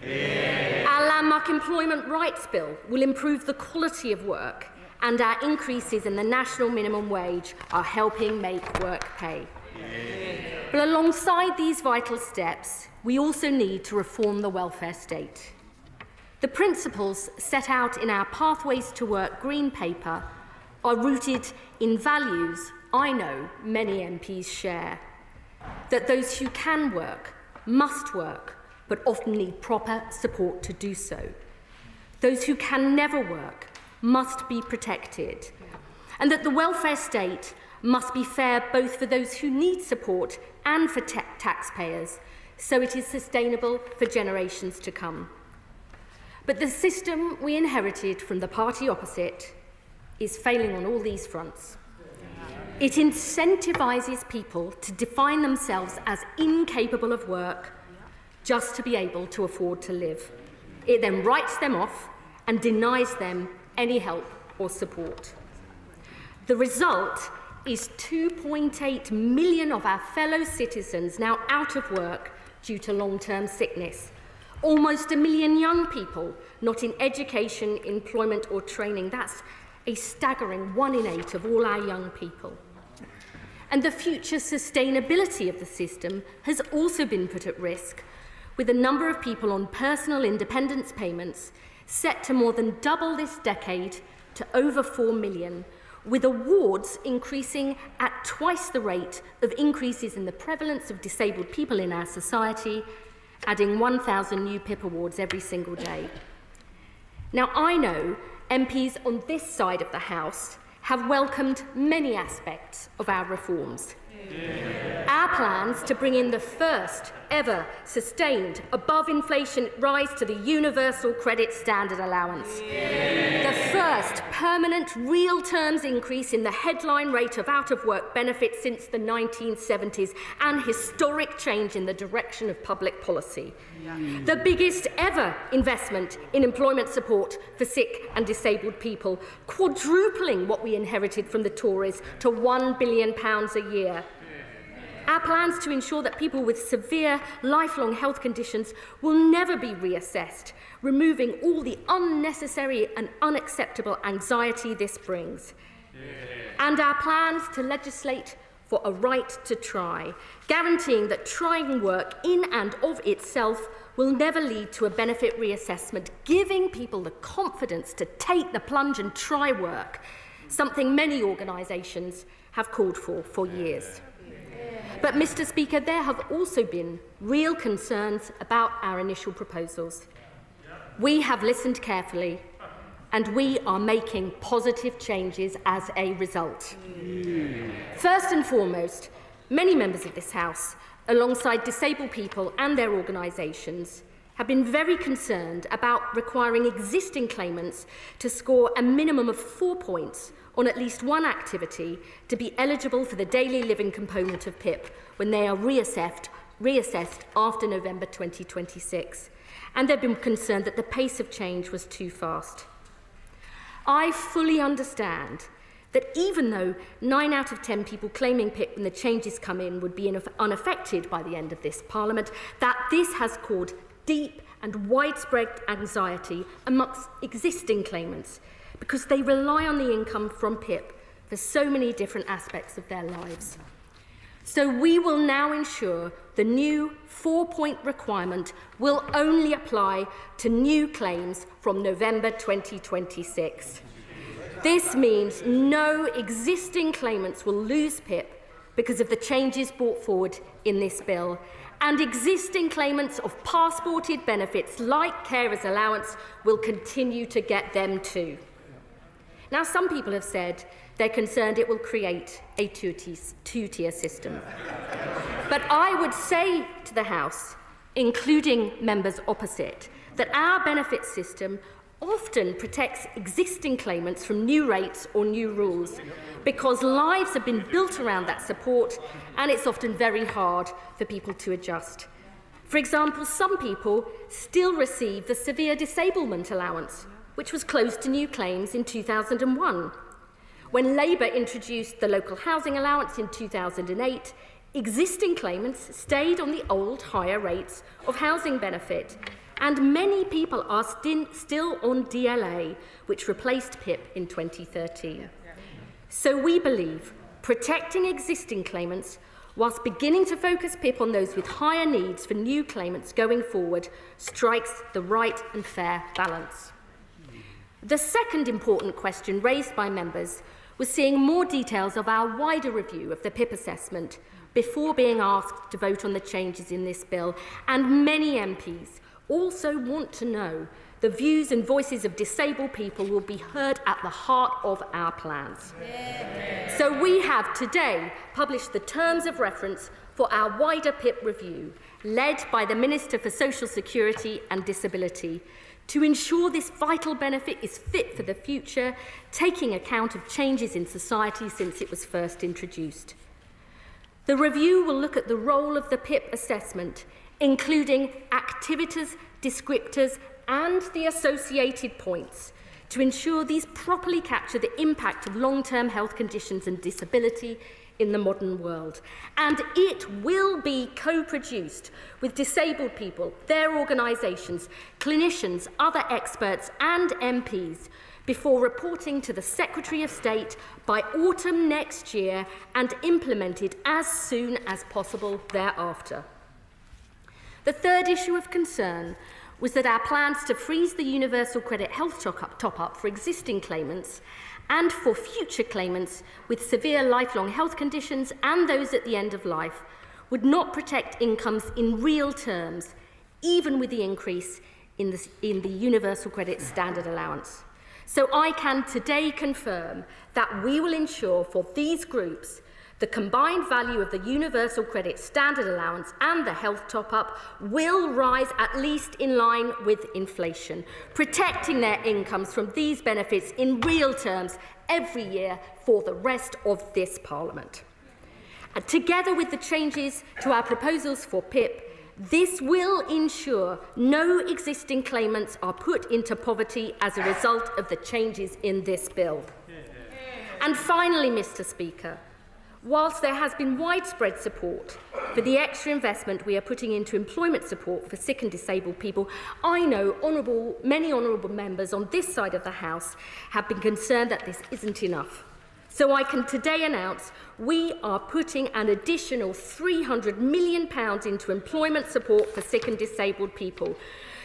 Our landmark employment rights bill will improve the quality of work, and our increases in the national minimum wage are helping make work pay. But alongside these vital steps, we also need to reform the welfare state. The principles set out in our Pathways to Work Green Paper are rooted in values I know many MPs share. That those who can work must work, but often need proper support to do so. Those who can never work must be protected. And that the welfare state must be fair both for those who need support and for taxpayers, so it is sustainable for generations to come. But the system we inherited from the party opposite is failing on all these fronts. It incentivises people to define themselves as incapable of work just to be able to afford to live. It then writes them off and denies them any help or support. The result is 2.8 million of our fellow citizens now out of work due to long-term sickness. Almost 1 million young people not in education, employment or training. That's a staggering 1 in 8 of all our young people. And the future sustainability of the system has also been put at risk, with a number of people on personal independence payments set to more than double this decade to over 4 million, with awards increasing at twice the rate of increases in the prevalence of disabled people in our society, adding 1,000 new PIP awards every single day. Now, I know MPs on this side of the House have welcomed many aspects of our reforms. Our plans to bring in the first ever sustained above-inflation rise to the Universal Credit Standard Allowance. The first permanent real terms increase in the headline rate of out-of-work benefits since the 1970s, and historic change in the direction of public policy. The biggest ever investment in employment support for sick and disabled people, quadrupling what we inherited from the Tories to £1 billion a year. Our plans to ensure that people with severe lifelong health conditions will never be reassessed, removing all the unnecessary and unacceptable anxiety this brings. And our plans to legislate for a right to try, guaranteeing that trying work in and of itself will never lead to a benefit reassessment, giving people the confidence to take the plunge and try work, something many organisations have called for years. But, Mr. Speaker, there have also been real concerns about our initial proposals. We have listened carefully, and we are making positive changes as a result. First and foremost, many members of this House, alongside disabled people and their organisations, have been very concerned about requiring existing claimants to score a minimum of 4 points on at least one activity to be eligible for the daily living component of PIP when they are reassessed after November 2026. And they've been concerned that the pace of change was too fast. I fully understand that even though 9 out of 10 people claiming PIP when the changes come in would be unaffected by the end of this Parliament, that this has caused deep and widespread anxiety amongst existing claimants, because they rely on the income from PIP for so many different aspects of their lives. So we will now ensure the new 4-point requirement will only apply to new claims from November 2026. This means no existing claimants will lose PIP because of the changes brought forward in this bill, and existing claimants of passported benefits like carers allowance will continue to get them too. Now, some people have said they're concerned it will create a two-tier system. But I would say to the House, including members opposite, that our benefit system often protects existing claimants from new rates or new rules, because lives have been built around that support, and it's often very hard for people to adjust. For example, some people still receive the severe disablement allowance, which was closed to new claims in 2001. When Labour introduced the local housing allowance in 2008, existing claimants stayed on the old higher rates of housing benefit, and many people are still on DLA, which replaced PIP in 2013. So we believe protecting existing claimants whilst beginning to focus PIP on those with higher needs for new claimants going forward strikes the right and fair balance. The second important question raised by members was seeing more details of our wider review of the PIP assessment before being asked to vote on the changes in this bill, and many MPs also want to know the views and voices of disabled people will be heard at the heart of our plans. So we have today published the terms of reference for our wider PIP review, led by the Minister for Social Security and Disability, to ensure this vital benefit is fit for the future, taking account of changes in society since it was first introduced. The review will look at the role of the PIP assessment, including activities, descriptors, and the associated points, to ensure these properly capture the impact of long-term health conditions and disability in the modern world. And it will be co-produced with disabled people, their organisations, clinicians, other experts and MPs before reporting to the Secretary of State by autumn next year and implemented as soon as possible thereafter. The third issue of concern was that our plans to freeze the universal credit health top-up for existing claimants and for future claimants with severe lifelong health conditions and those at the end of life would not protect incomes in real terms, even with the increase in the universal credit standard allowance. So I can today confirm that we will ensure for these groups the combined value of the universal credit standard allowance and the health top-up will rise at least in line with inflation, protecting their incomes from these benefits in real terms every year for the rest of this Parliament. And together with the changes to our proposals for PIP, this will ensure no existing claimants are put into poverty as a result of the changes in this bill. And finally, Mr. Speaker, whilst there has been widespread support for the extra investment we are putting into employment support for sick and disabled people, I know many honourable members on this side of the House have been concerned that this isn't enough. So I can today announce we are putting an additional £300 million into employment support for sick and disabled people.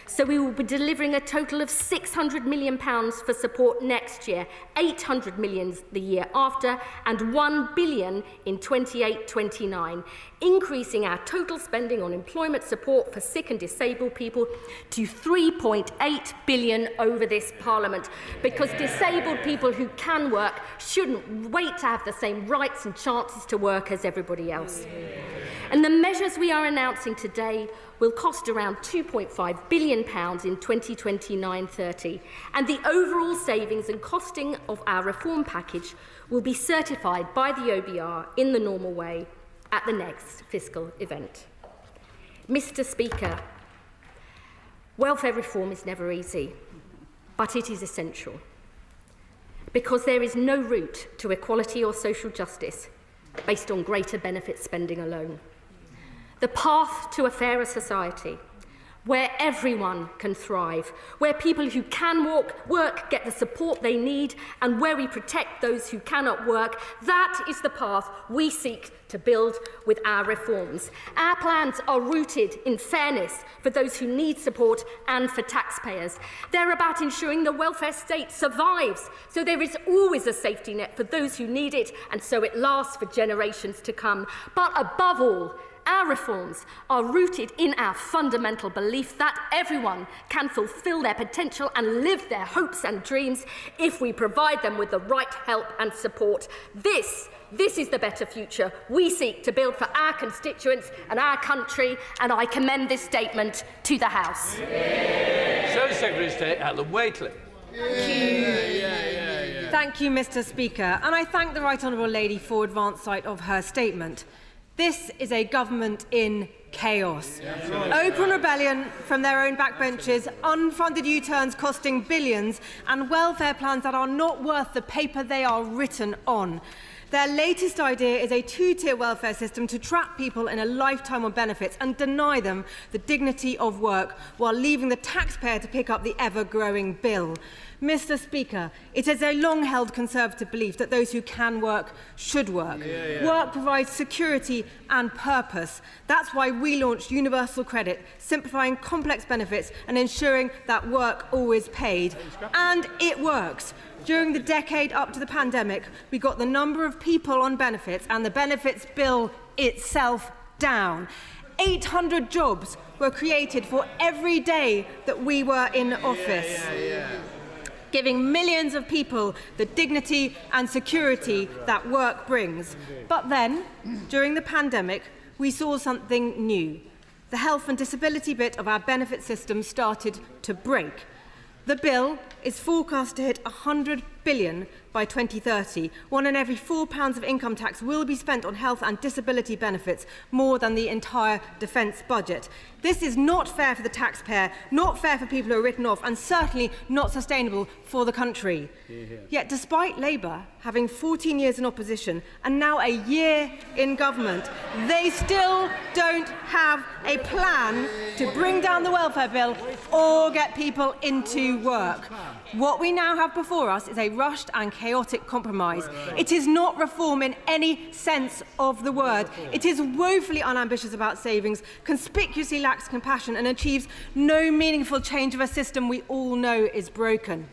So we will be delivering a total of £600 million for support next year, £800 million the year after, and £1 billion in 28-29, increasing our total spending on employment support for sick and disabled people to £3.8 billion over this Parliament, because disabled people who can work shouldn't wait to have the same rights and chances to work as everybody else. And the measures we are announcing today will cost around £2.5 billion in 2029-30, and the overall savings and costing of our reform package will be certified by the OBR in the normal way at the next fiscal event. Mr. Speaker, welfare reform is never easy, but it is essential, because there is no route to equality or social justice based on greater benefit spending alone. The path to a fairer society, where everyone can thrive, where people who can work get the support they need, and where we protect those who cannot work, that is the path we seek to build with our reforms. Our plans are rooted in fairness for those who need support and for taxpayers. They're about ensuring the welfare state survives, so there is always a safety net for those who need it, and so it lasts for generations to come. But above all, our reforms are rooted in our fundamental belief that everyone can fulfil their potential and live their hopes and dreams if we provide them with the right help and support. This is the better future we seek to build for our constituents and our country, and I commend this statement to the House. Service Secretary of State Alan Waitley. Thank you, Mr. Speaker, and I thank the Right Honourable Lady for advance sight of her statement. This is a government in chaos. Open rebellion from their own backbenches, unfunded U-turns costing billions, and welfare plans that are not worth the paper they are written on. Their latest idea is a two-tier welfare system to trap people in a lifetime of benefits and deny them the dignity of work while leaving the taxpayer to pick up the ever-growing bill. Mr. Speaker, it is a long-held Conservative belief that those who can work should work. Work provides security and purpose. That's why we launched universal credit, simplifying complex benefits and ensuring that work always paid. And it works. During the decade up to the pandemic, we got the number of people on benefits and the benefits bill itself down. 800 jobs were created for every day that we were in office, giving millions of people the dignity and security that work brings. But then, during the pandemic, we saw something new. The health and disability bit of our benefit system started to break. The bill is forecast to hit £100 billion by 2030. One in every £4 of income tax will be spent on health and disability benefits, more than the entire defence budget. This is not fair for the taxpayer, not fair for people who are written off, and certainly not sustainable for the country. Yet, despite Labour having 14 years in opposition and now a year in government, they still don't have a plan to bring down the welfare bill or get people into work. What we now have before us is a rushed and chaotic compromise. It is not reform in any sense of the word. It is woefully unambitious about savings, conspicuously lacks compassion, and achieves no meaningful change of a system we all know is broken.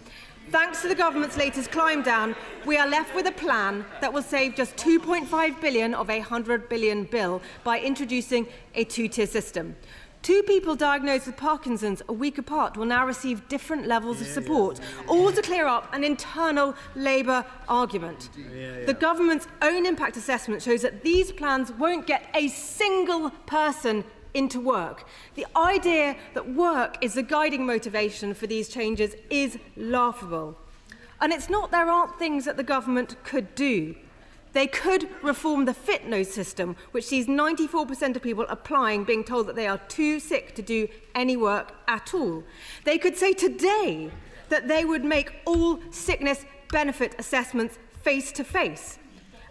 Thanks to the government's latest climb down, we are left with a plan that will save just £2.5 billion of a £100 billion bill by introducing a two-tier system. Two people diagnosed with Parkinson's a week apart will now receive different levels of support, all to clear up an internal Labour argument. The government's own impact assessment shows that these plans won't get a single person into work. The idea that work is the guiding motivation for these changes is laughable. And it's not there aren't things that the government could do. They could reform the fit nose system, which sees 94% of people applying being told that they are too sick to do any work at all. They could say today that they would make all sickness benefit assessments face-to-face.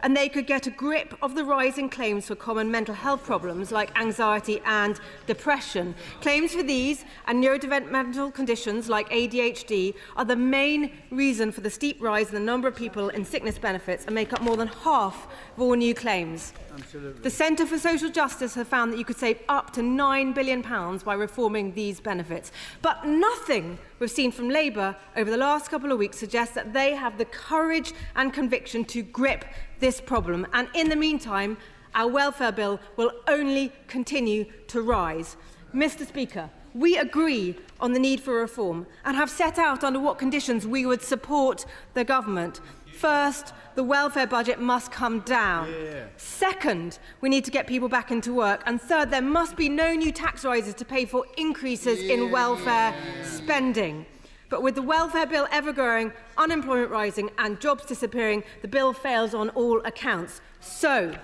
And they could get a grip of the rising claims for common mental health problems like anxiety and depression. Claims for these and neurodevelopmental conditions like ADHD are the main reason for the steep rise in the number of people in sickness benefits and make up more than half of all new claims. Absolutely. The Centre for Social Justice have found that you could save up to £9 billion by reforming these benefits. But nothing we've seen from Labour over the last couple of weeks suggests that they have the courage and conviction to grip this problem. And in the meantime, our welfare bill will only continue to rise. Mr. Speaker, we agree on the need for reform and have set out under what conditions we would support the government. First, the welfare budget must come down. Second, we need to get people back into work. And third, there must be no new tax rises to pay for increases in welfare spending. But with the welfare bill ever growing, unemployment rising and jobs disappearing, the bill fails on all accounts. So,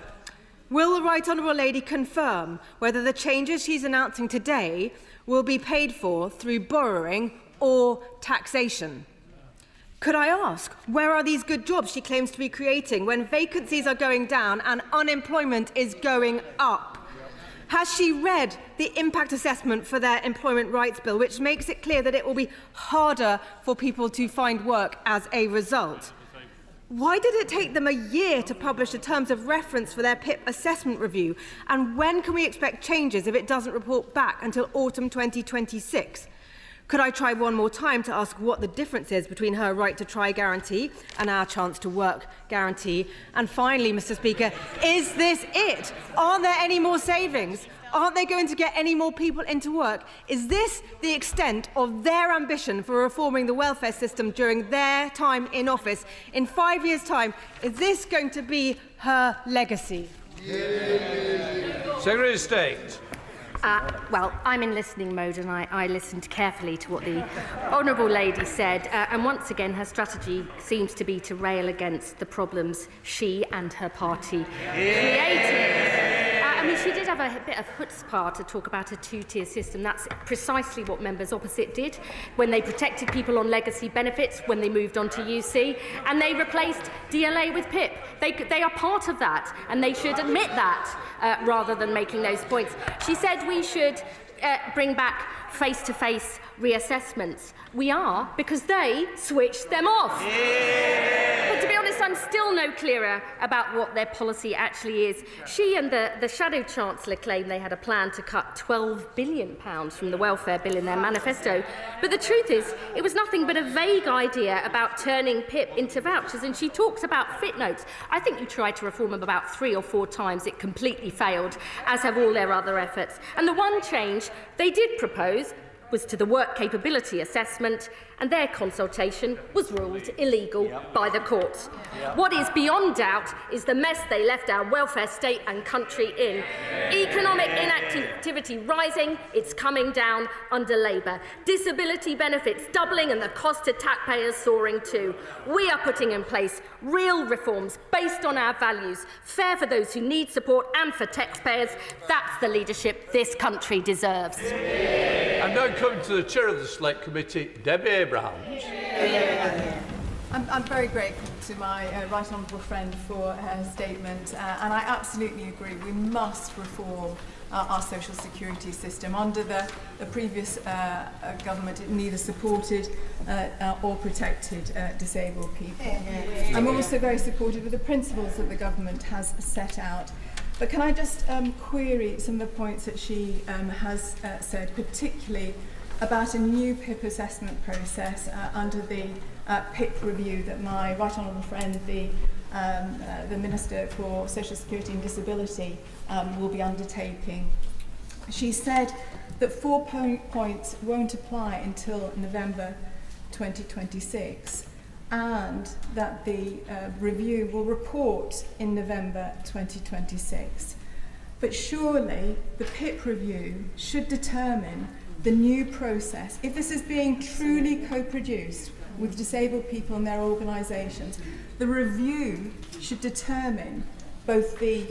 will the Right Honourable Lady confirm whether the changes she's announcing today will be paid for through borrowing or taxation? Could I ask, where are these good jobs she claims to be creating when vacancies are going down and unemployment is going up? Has she read the impact assessment for their employment rights bill, which makes it clear that it will be harder for people to find work as a result? Why did it take them a year to publish the terms of reference for their PIP assessment review? And when can we expect changes if it doesn't report back until autumn 2026? Could I try one more time to ask what the difference is between her right to try guarantee and our chance to work guarantee? And finally, Mr. Speaker, is this it? Aren't there any more savings? Aren't they going to get any more people into work? Is this the extent of their ambition for reforming the welfare system during their time in office? In 5 years' time, is this going to be her legacy? Secretary of State. Well, I'm in listening mode and I listened carefully to what the Honourable Lady said, and once again her strategy seems to be to rail against the problems she and her party created. I mean, she did have a bit of chutzpah to talk about a two-tier system. That's precisely what members opposite did when they protected people on legacy benefits when they moved on to UC, and they replaced DLA with PIP. They are part of that, and they should admit that rather than making those points. She said we should bring back face-to-face reassessments. We are, because they switched them off. But to be honest, I'm still no clearer about what their policy actually is. She and the Shadow Chancellor claim they had a plan to cut £12 billion from the welfare bill in their manifesto. But the truth is, it was nothing but a vague idea about turning PIP into vouchers, and she talks about fit notes. I think you tried to reform them about 3 or 4 times. It completely failed, as have all their other efforts. And the one change they did propose was to the work capability assessment, and their consultation was ruled illegal by the courts. What is beyond doubt is the mess they left our welfare state and country in. Economic inactivity rising, it's coming down under Labour. Disability benefits doubling and the cost to taxpayers soaring too. We are putting in place real reforms based on our values, fair for those who need support and for taxpayers. That's the leadership this country deserves. I'm now coming to the chair of the Select Committee, Debbie Abrahams. I'm very grateful to my right honourable friend for her statement, and I absolutely agree. We must reform our social security system. Under the previous government, it neither supported or protected disabled people. I'm also very supportive of the principles that the government has set out. But can I just query some of the points that she has said, particularly about a new PIP assessment process under the PIP review that my right honourable friend, the Minister for Social Security and Disability, will be undertaking. She said that 4 points won't apply until November 2026, and that the review will report in November 2026. But surely the PIP review should determine the new process. If this is being truly co-produced with disabled people and their organisations, the review should determine both the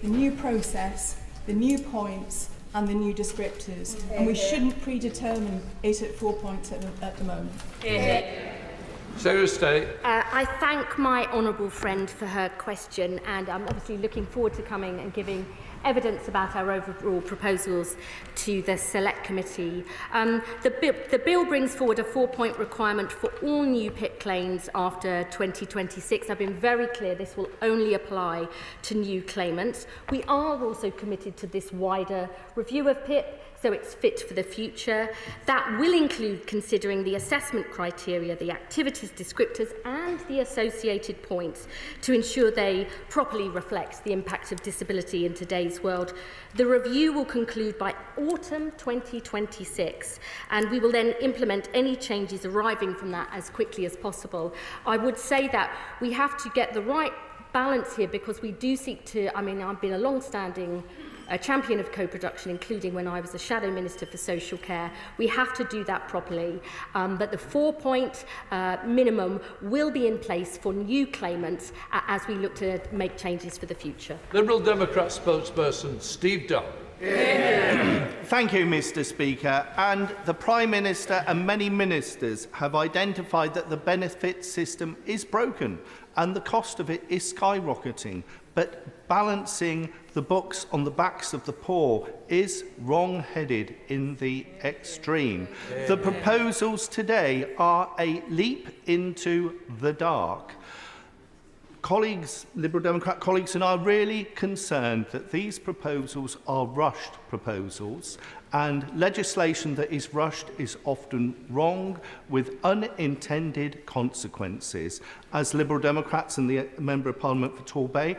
new process, the new points and the new descriptors. And we shouldn't predetermine it at 4 points at the moment. Secretary of State. I thank my honourable friend for her question, and I'm obviously looking forward to coming and giving evidence about our overall proposals to the Select Committee. The bill brings forward a 4-point requirement for all new PIP claims after 2026. I've been very clear this will only apply to new claimants. We are also committed to this wider review of PIP, so it's fit for the future. That will include considering the assessment criteria, the activities descriptors and the associated points to ensure they properly reflect the impact of disability in today's world. The review will conclude by autumn 2026, and we will then implement any changes arriving from that as quickly as possible. I would say that we have to get the right balance here, because we do seek to, I've been a long-standing champion of co-production, including when I was the Shadow Minister for Social Care. We have to do that properly, but the 4-point minimum will be in place for new claimants as we look to make changes for the future. Liberal Democrat spokesperson Steve Dunn. Thank you, Mr. Speaker. And the Prime Minister and many ministers have identified that the benefit system is broken and the cost of it is skyrocketing. But balancing the books on the backs of the poor is wrong-headed in the extreme. The proposals today are a leap into the dark. Colleagues, Liberal Democrat colleagues, and I are really concerned that these proposals are rushed proposals, and legislation that is rushed is often wrong with unintended consequences. As Liberal Democrats and the Member of Parliament for Torbay,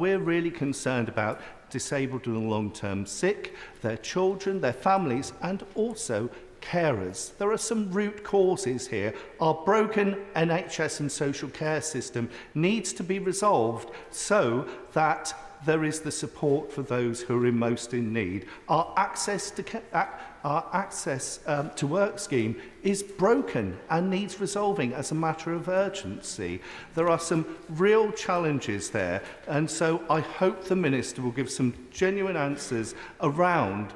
we're really concerned about disabled and long-term sick, their children, their families, and also carers. There are some root causes here. Our broken NHS and social care system needs to be resolved so that there is the support for those who are most in need. Our access to our access to work scheme is broken and needs resolving as a matter of urgency. There are some real challenges there, and so I hope the Minister will give some genuine answers around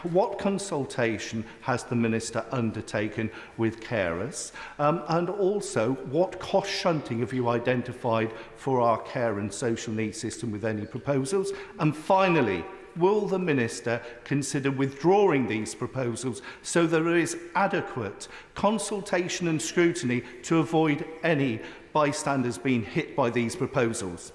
what consultation has the Minister undertaken with carers, and also what cost shunting have you identified for our care and social needs system with any proposals? And finally, will the Minister consider withdrawing these proposals so there is adequate consultation and scrutiny to avoid any bystanders being hit by these proposals?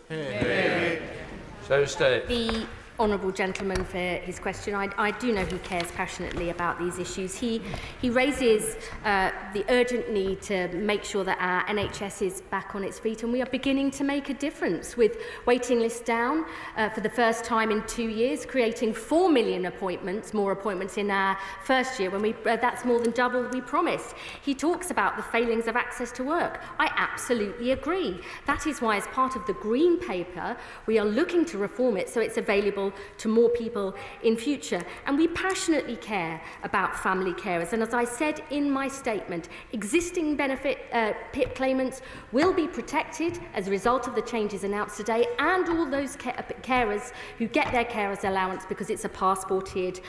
So state. The honourable gentleman for his question. I do know he cares passionately about these issues. He raises the urgent need to make sure that our NHS is back on its feet, and we are beginning to make a difference with waiting lists down for the first time in 2 years, creating 4 million more appointments in our first year, when that's more than double we promised. He talks about the failings of access to work. I absolutely agree. That is why, as part of the Green Paper, we are looking to reform it so it's available to more people in future. And we passionately care about family carers. And as I said in my statement, existing benefit PIP claimants will be protected as a result of the changes announced today, and all those carers who get their carers allowance because it's a passported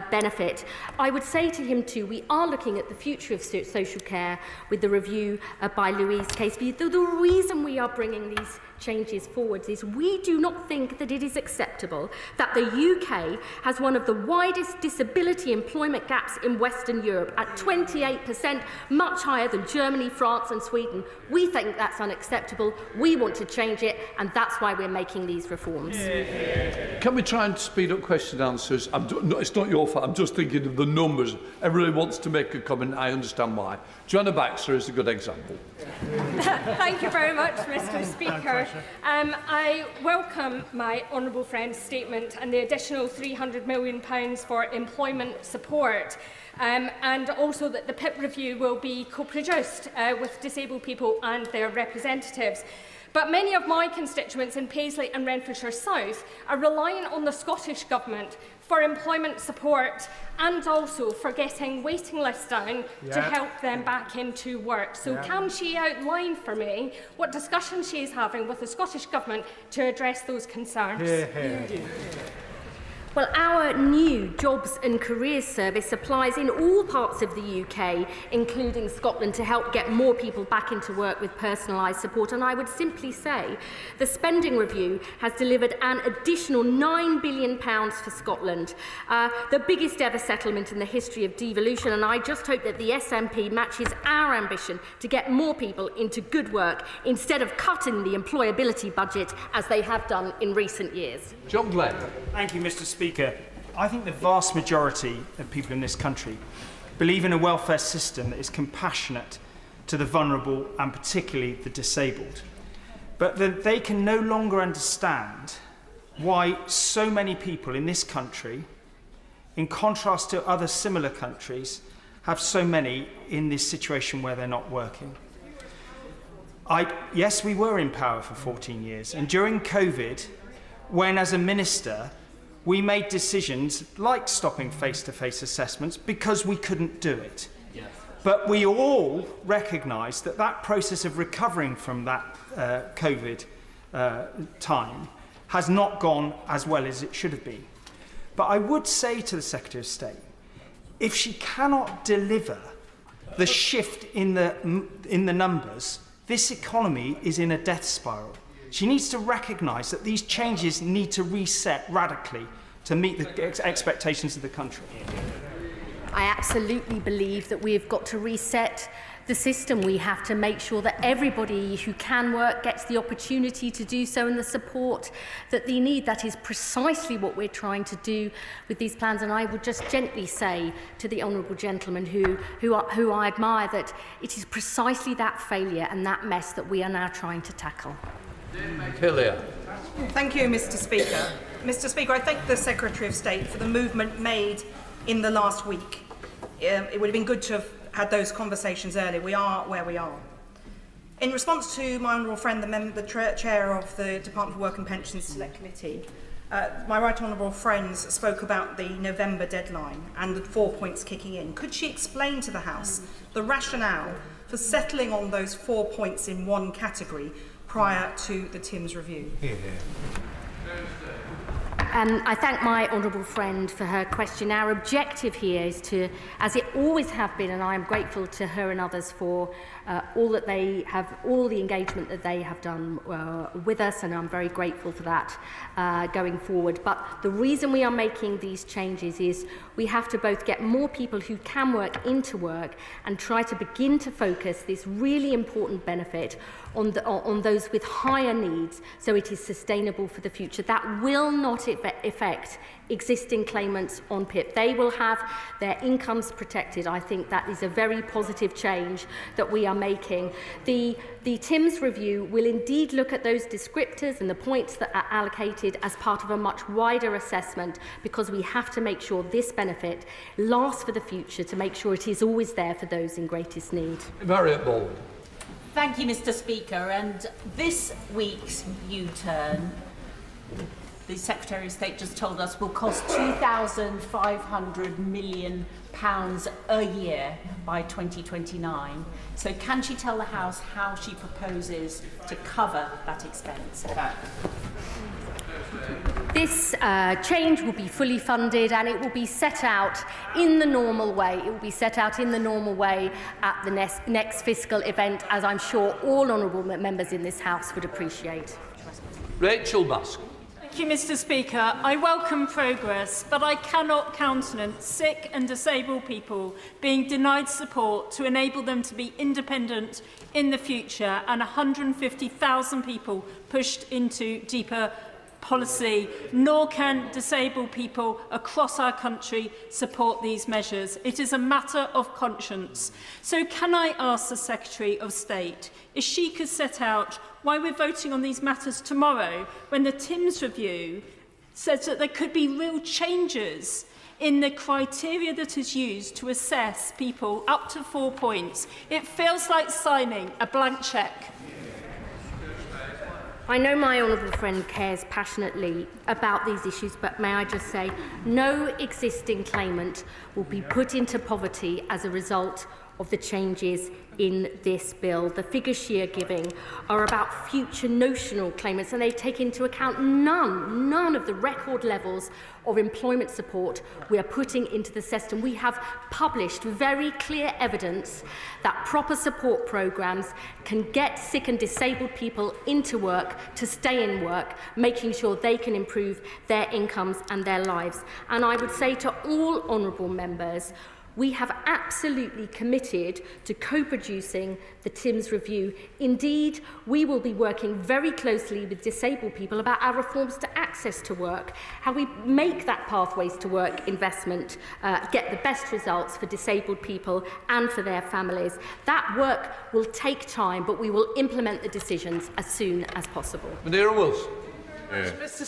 benefit. I would say to him too, we are looking at the future of social care with the review by Louise Caseby. The reason we are bringing these changes forwards is we do not think that it is acceptable that the UK has one of the widest disability employment gaps in Western Europe at 28%, much higher than Germany, France and Sweden. We think that's unacceptable. We want to change it, and that's why we're making these reforms. Can we try and speed up question and answers? It's not your fault. I'm just thinking of the numbers. Everybody wants to make a comment. I understand why. Joanna Baxter is a good example. Thank you very much, Mr. Speaker. I welcome my honourable friend's statement and the additional £300 million for employment support, and also that the PIP review will be co-produced with disabled people and their representatives. But many of my constituents in Paisley and Renfrewshire South are relying on the Scottish Government for employment support and also for getting waiting lists down to help them back into work. So can she outline for me what discussions she is having with the Scottish Government to address those concerns? Well, our new Jobs and Careers Service applies in all parts of the UK, including Scotland, to help get more people back into work with personalised support. And I would simply say the spending review has delivered an additional £9 billion for Scotland, the biggest ever settlement in the history of devolution. And I just hope that the SNP matches our ambition to get more people into good work instead of cutting the employability budget as they have done in recent years. John Glenn. Thank you, Mr. Speaker. I think the vast majority of people in this country believe in a welfare system that is compassionate to the vulnerable and particularly the disabled. But that they can no longer understand why so many people in this country, in contrast to other similar countries, have so many in this situation where they're not working. Yes, we were in power for 14 years, and during COVID, when as a minister we made decisions like stopping face-to-face assessments because we couldn't do it. Yes. But we all recognised that that process of recovering from that COVID time has not gone as well as it should have been. But I would say to the Secretary of State, if she cannot deliver the shift in the numbers, this economy is in a death spiral. She needs to recognise that these changes need to reset radically to meet the expectations of the country. I absolutely believe that we've got to reset the system. We have to make sure that everybody who can work gets the opportunity to do so and the support that they need. That is precisely what we're trying to do with these plans. And I would just gently say to the honourable gentleman who I admire that it is precisely that failure and that mess that we are now trying to tackle. Thank you, Mr. Speaker. Mr. Speaker, I thank the Secretary of State for the movement made in the last week. It would have been good to have had those conversations earlier. We are where we are. In response to my honourable friend, the Chair of the Department for Work and Pensions Select Committee, My right honourable friends spoke about the November deadline and the 4 points kicking in. Could she explain to the House the rationale for settling on those 4 points in one category prior to the Timms review? I thank my honourable friend for her question. Our objective here is to, as it always have been, and I am grateful to her and others for all the engagement that they have done with us, and I'm very grateful for that going forward. But the reason we are making these changes is we have to both get more people who can work into work and try to begin to focus this really important benefit on those with higher needs, so it is sustainable for the future. That will not affect existing claimants on PIP. They will have their incomes protected. I think that is a very positive change that we are making. The Timms review will indeed look at those descriptors and the points that are allocated as part of a much wider assessment, because we have to make sure this benefit lasts for the future, to make sure it is always there for those in greatest need. Marriott Ball. Thank you, Mr. Speaker. And this week's U-turn, the Secretary of State just told us, will cost £2,500 million a year by 2029. So can she tell the House how she proposes to cover that expense? This change will be fully funded, and it will be set out in the normal way. It will be set out in the normal way at the next fiscal event, as I'm sure all honourable members in this House would appreciate. Rachel Busk. Thank you, Mr. Speaker. I welcome progress, but I cannot countenance sick and disabled people being denied support to enable them to be independent in the future, and 150,000 people pushed into deeper policy, nor can disabled people across our country support these measures. It is a matter of conscience. So can I ask the Secretary of State if she could set out why we're voting on these matters tomorrow, when the Timms review says that there could be real changes in the criteria that is used to assess people up to 4 points. It feels like signing a blank cheque. I know my honourable friend cares passionately about these issues, but may I just say, no existing claimant will be put into poverty as a result of the changes in this bill. The figures she are giving are about future notional claimants, and they take into account none of the record levels of employment support we are putting into the system. We have published very clear evidence that proper support programmes can get sick and disabled people into work, to stay in work, making sure they can improve their incomes and their lives. And I would say to all honourable members, we have absolutely committed to co-producing the Timms review. Indeed, we will be working very closely with disabled people about our reforms to access to work, how we make that Pathways to Work investment get the best results for disabled people and for their families. That work will take time, but we will implement the decisions as soon as possible. Madeira Wilson. Mr.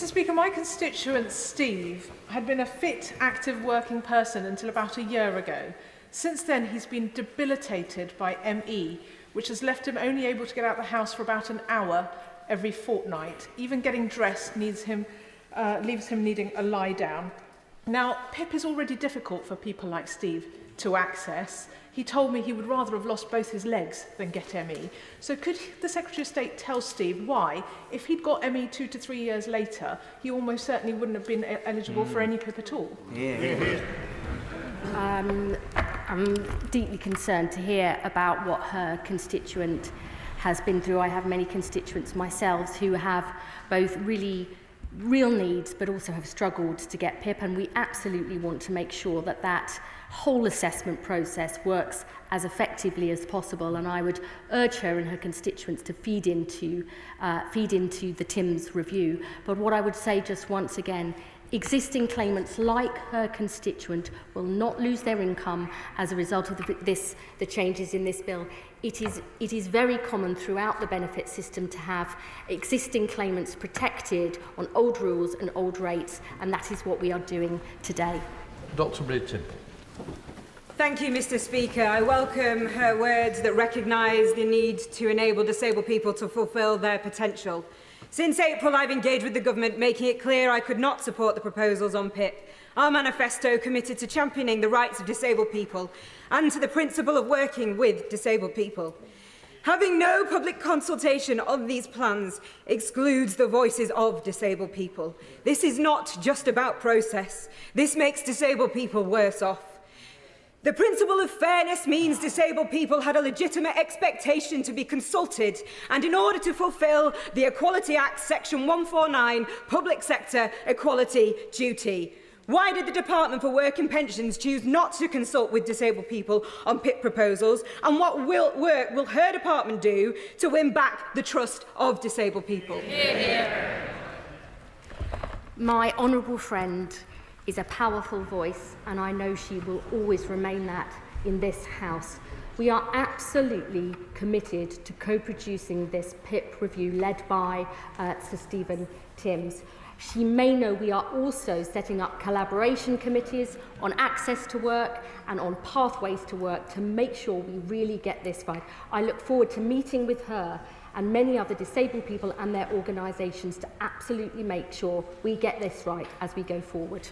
Speaker, my constituent Steve had been a fit, active working person until about a year ago. Since then, he's been debilitated by ME, which has left him only able to get out of the house for about an hour every fortnight. Even getting dressed leaves him needing a lie down. Now, PIP is already difficult for people like Steve to access. He told me he would rather have lost both his legs than get ME. So could the Secretary of State tell Steve why, if he'd got ME 2 to 3 years later, he almost certainly wouldn't have been eligible for any PIP at all? I'm deeply concerned to hear about what her constituent has been through. I have many constituents myself who have both real needs, but also have struggled to get PIP, and we absolutely want to make sure that that whole assessment process works as effectively as possible, and I would urge her and her constituents to feed into the Timms review. But what I would say just once again, existing claimants like her constituent will not lose their income as a result of the changes in this bill. It is very common throughout the benefit system to have existing claimants protected on old rules and old rates, and that is what we are doing today. Dr. Bridton. Thank you, Mr. Speaker. I welcome her words that recognise the need to enable disabled people to fulfil their potential. Since April, I've engaged with the government, making it clear I could not support the proposals on PIP. Our manifesto committed to championing the rights of disabled people and to the principle of working with disabled people. Having no public consultation on these plans excludes the voices of disabled people. This is not just about process. This makes disabled people worse off. The principle of fairness means disabled people had a legitimate expectation to be consulted, and in order to fulfil the Equality Act Section 149 Public Sector Equality Duty. Why did the Department for Work and Pensions choose not to consult with disabled people on PIP proposals, and what work will her department do to win back the trust of disabled people? My honourable friend is a powerful voice, and I know she will always remain that in this House. We are absolutely committed to co-producing this PIP review led by Sir Stephen Timms. She may know we are also setting up collaboration committees on access to work and on pathways to work to make sure we really get this right. I look forward to meeting with her and many other disabled people and their organisations to absolutely make sure we get this right as we go forward.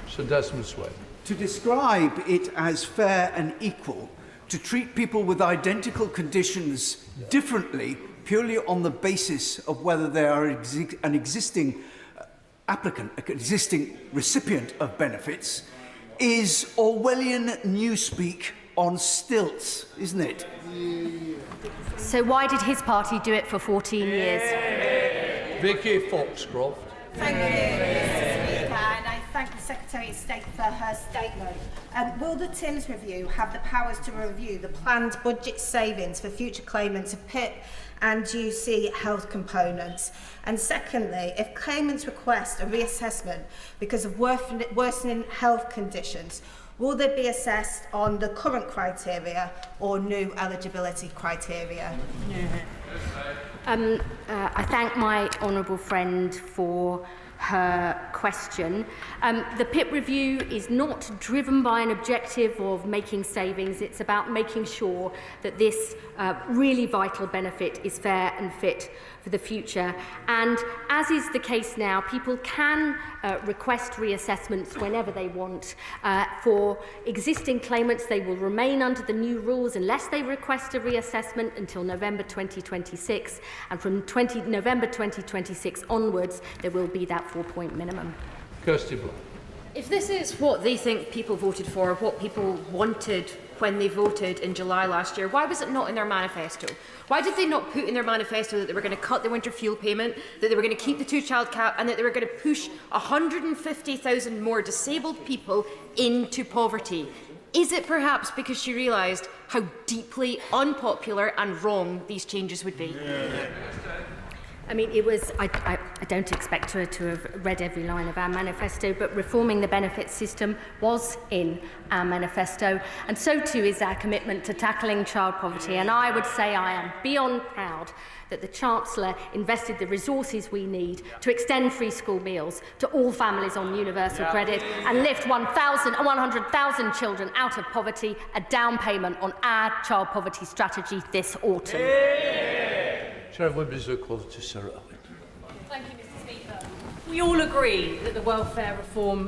Sir Desmond Swade. To describe it as fair and equal, to treat people with identical conditions differently purely on the basis of whether they are an existing applicant, an existing recipient of benefits, is Orwellian newspeak on stilts, isn't it? So why did his party do it for 14 years? Vicky Foxcroft. Thank you, Mr. Speaker, and I thank the Secretary of State for her statement. Will the Timms Review have the powers to review the planned budget savings for future claimants of PIP and UC health components? And secondly, if claimants request a reassessment because of worsening health conditions, will they be assessed on the current criteria or new eligibility criteria? I thank my honourable friend for her question. The PIP review is not driven by an objective of making savings. It's about making sure that this really vital benefit is fair and fit for the future. And as is the case now, people can request reassessments whenever they want. For existing claimants, they will remain under the new rules unless they request a reassessment until November 2026. And from November 2026 onwards, there will be that 4-point minimum. Kirsty Block. If this is what they think people voted for, what people wanted when they voted in July last year, why was it not in their manifesto? Why did they not put in their manifesto that they were going to cut the winter fuel payment, that they were going to keep the two-child cap, and that they were going to push 150,000 more disabled people into poverty? Is it perhaps because she realised how deeply unpopular and wrong these changes would be? I mean, it was, I don't expect her to have read every line of our manifesto, but reforming the benefits system was in our manifesto, and so too is our commitment to tackling child poverty. And I would say I am beyond proud that the Chancellor invested the resources we need to extend free school meals to all families on universal credit and lift 100,000 children out of poverty, a down payment on our child poverty strategy this autumn. Chair of Women's Equality, Sarah Owen. Thank you, Mr. Speaker. We all agree that the welfare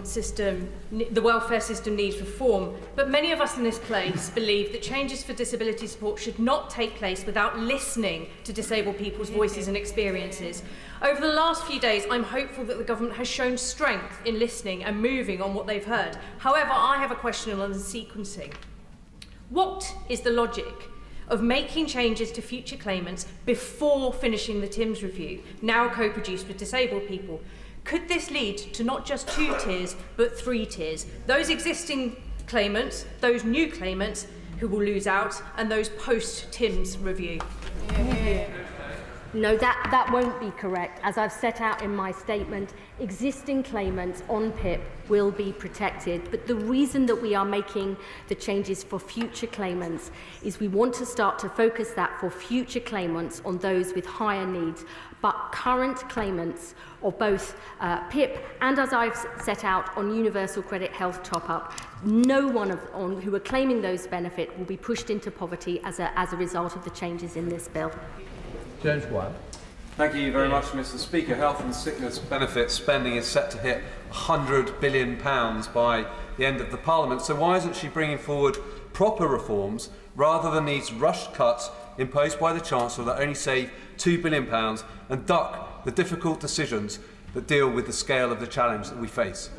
system needs reform, but many of us in this place believe that changes for disability support should not take place without listening to disabled people's voices and experiences. Over the last few days, I'm hopeful that the government has shown strength in listening and moving on what they've heard. However, I have a question on the sequencing. What is the logic of making changes to future claimants before finishing the Timms Review, now co-produced with disabled people? Could this lead to not just 2 tiers, but 3 tiers? Those existing claimants, those new claimants who will lose out, and those post-Timms Review? No, that won't be correct. As I've set out in my statement, existing claimants on PIP will be protected. But the reason that we are making the changes for future claimants is we want to start to focus that for future claimants on those with higher needs. But current claimants of both PIP and, as I've set out, on Universal Credit Health Top-Up, no one who are claiming those benefits will be pushed into poverty as a result of the changes in this bill. James Wyatt. Thank you very much, Mr. Speaker. Health and sickness benefit spending is set to hit £100 billion by the end of the Parliament. So why isn't she bringing forward proper reforms rather than these rushed cuts imposed by the Chancellor that only save £2 billion and duck the difficult decisions that deal with the scale of the challenge that we face?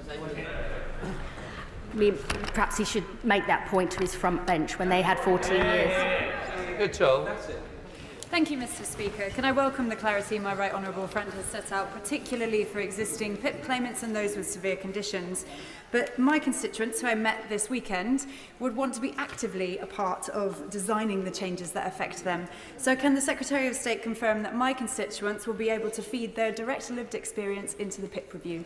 I mean, perhaps he should make that point to his front bench when they had 14 years. Good job. Thank you, Mr. Speaker. Can I welcome the clarity my right honourable friend has set out, particularly for existing PIP claimants and those with severe conditions. But my constituents, who I met this weekend, would want to be actively a part of designing the changes that affect them. So can the Secretary of State confirm that my constituents will be able to feed their direct lived experience into the PIP review?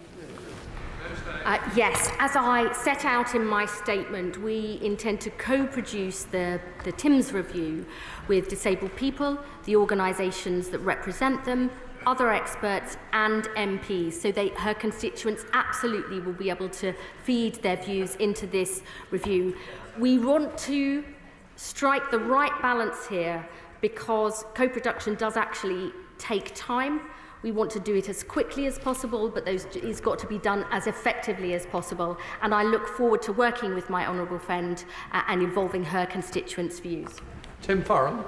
Yes, as I set out in my statement, we intend to co-produce the TIMS review with disabled people, the organisations that represent them, other experts and MPs, so her constituents absolutely will be able to feed their views into this review. We want to strike the right balance here because co-production does actually take time. We want to do it as quickly as possible, but it's got to be done as effectively as possible. And I look forward to working with my honourable friend and involving her constituents' views. Tim Farron.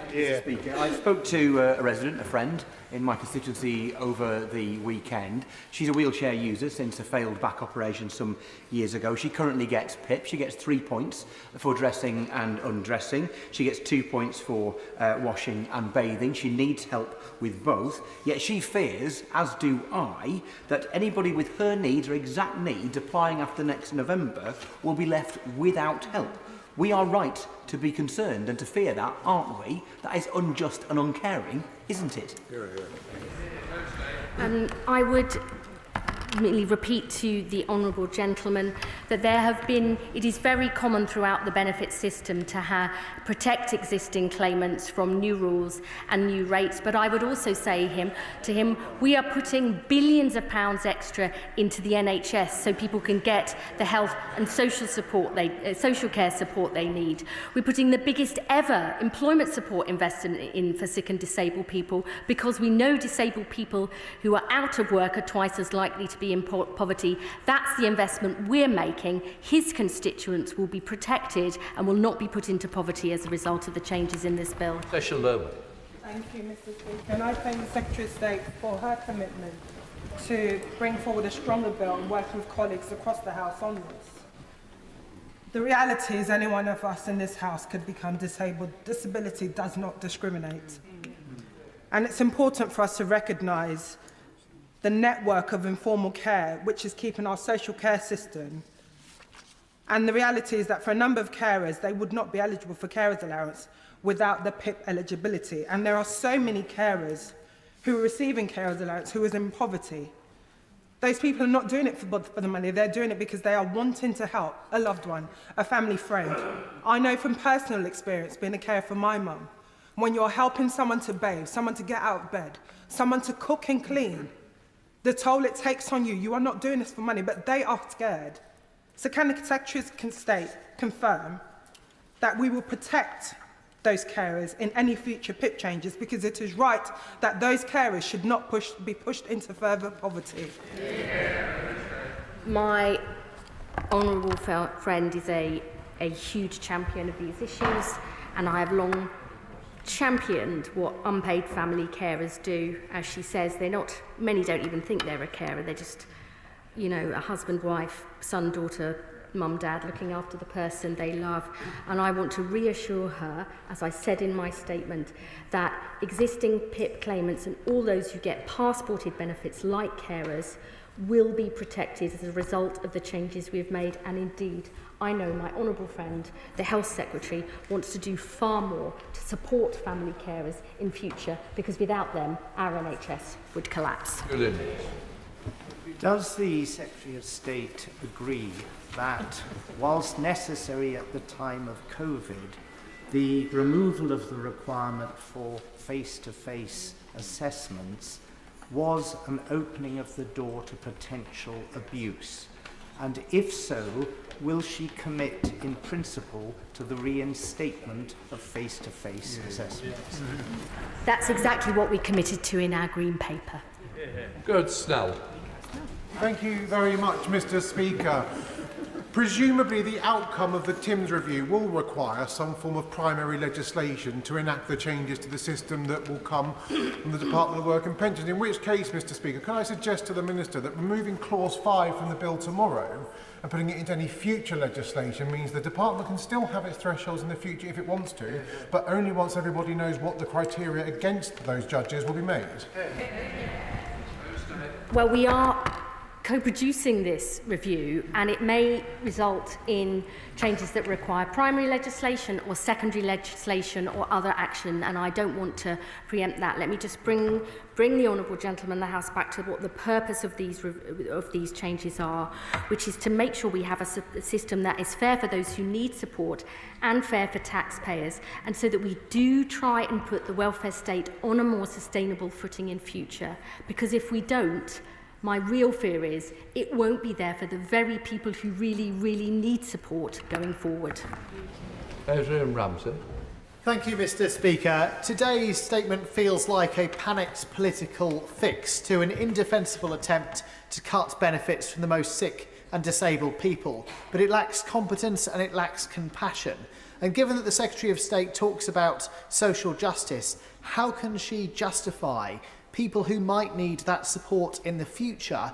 Mr. Speaker, I spoke to a resident, a friend, in my constituency over the weekend. She's a wheelchair user since a failed back operation some years ago. She currently gets PIP. She gets 3 points for dressing and undressing. She gets 2 points for washing and bathing. She needs help with both. Yet she fears, as do I, that anybody with her needs or exact needs applying after next November will be left without help. We are right to be concerned and to fear that, aren't we? That is unjust and uncaring, isn't it? I would merely repeat to the honourable gentleman that it is very common throughout the benefit system to protect existing claimants from new rules and new rates. But I would also say to him, we are putting billions of pounds extra into the NHS so people can get the health and social care support they need. We're putting the biggest ever employment support investment in for sick and disabled people because we know disabled people who are out of work are twice as likely to be in poverty. That's the investment we're making. His constituents will be protected and will not be put into poverty as a result of the changes in this bill. Special Lowe. Thank you, Mr. Speaker. And I thank the Secretary of State for her commitment to bring forward a stronger bill and working with colleagues across the House on this. The reality is any one of us in this House could become disabled. Disability does not discriminate. And it's important for us to recognise the network of informal care, which is keeping our social care system. And the reality is that for a number of carers, they would not be eligible for carers allowance without the PIP eligibility. And there are so many carers who are receiving carers allowance who are in poverty. Those people are not doing it for the money, they're doing it because they are wanting to help a loved one, a family friend. I know from personal experience, being a carer for my mum, when you're helping someone to bathe, someone to get out of bed, someone to cook and clean, the toll it takes on you, you are not doing this for money, but they are scared. So can the Secretary of State confirm that we will protect those carers in any future PIP changes, because it is right that those carers should not be pushed into further poverty? My honourable friend is a huge champion of these issues, and I have long championed what unpaid family carers do. As she says, many don't even think they're a carer, they're just, a husband, wife, son, daughter, mum, dad, looking after the person they love. And I want to reassure her, as I said in my statement, that existing PIP claimants and all those who get passported benefits like carers will be protected as a result of the changes we've made. And indeed, I know my honourable friend, the Health Secretary, wants to do far more to support family carers in future, because without them, our NHS would collapse. Does the Secretary of State agree that, whilst necessary at the time of COVID, the removal of the requirement for face-to-face assessments was an opening of the door to potential abuse? And if so, will she commit in principle to the reinstatement of face-to-face assessments? That's exactly what we committed to in our Green Paper. Good, Snell. Thank you very much, Mr. Speaker. Presumably the outcome of the Timms review will require some form of primary legislation to enact the changes to the system that will come from the Department of Work and Pensions, in which case, Mr. Speaker, can I suggest to the Minister that removing clause 5 from the bill tomorrow and putting it into any future legislation means the Department can still have its thresholds in the future if it wants to, but only once everybody knows what the criteria against those judges will be made? Well, we are co-producing this review, and it may result in changes that require primary legislation or secondary legislation or other action, and I don't want to preempt that. Let me just bring the honourable gentleman in the House back to what the purpose of these changes are, which is to make sure we have a system that is fair for those who need support and fair for taxpayers, and so that we do try and put the welfare state on a more sustainable footing in future. Because if we don't, my real fear is it won't be there for the very people who really, really need support going forward. Adrian Ramsey. Thank you, Mr. Speaker. Today's statement feels like a panicked political fix to an indefensible attempt to cut benefits from the most sick and disabled people, but it lacks competence and it lacks compassion. And given that the Secretary of State talks about social justice, how can she justify people who might need that support in the future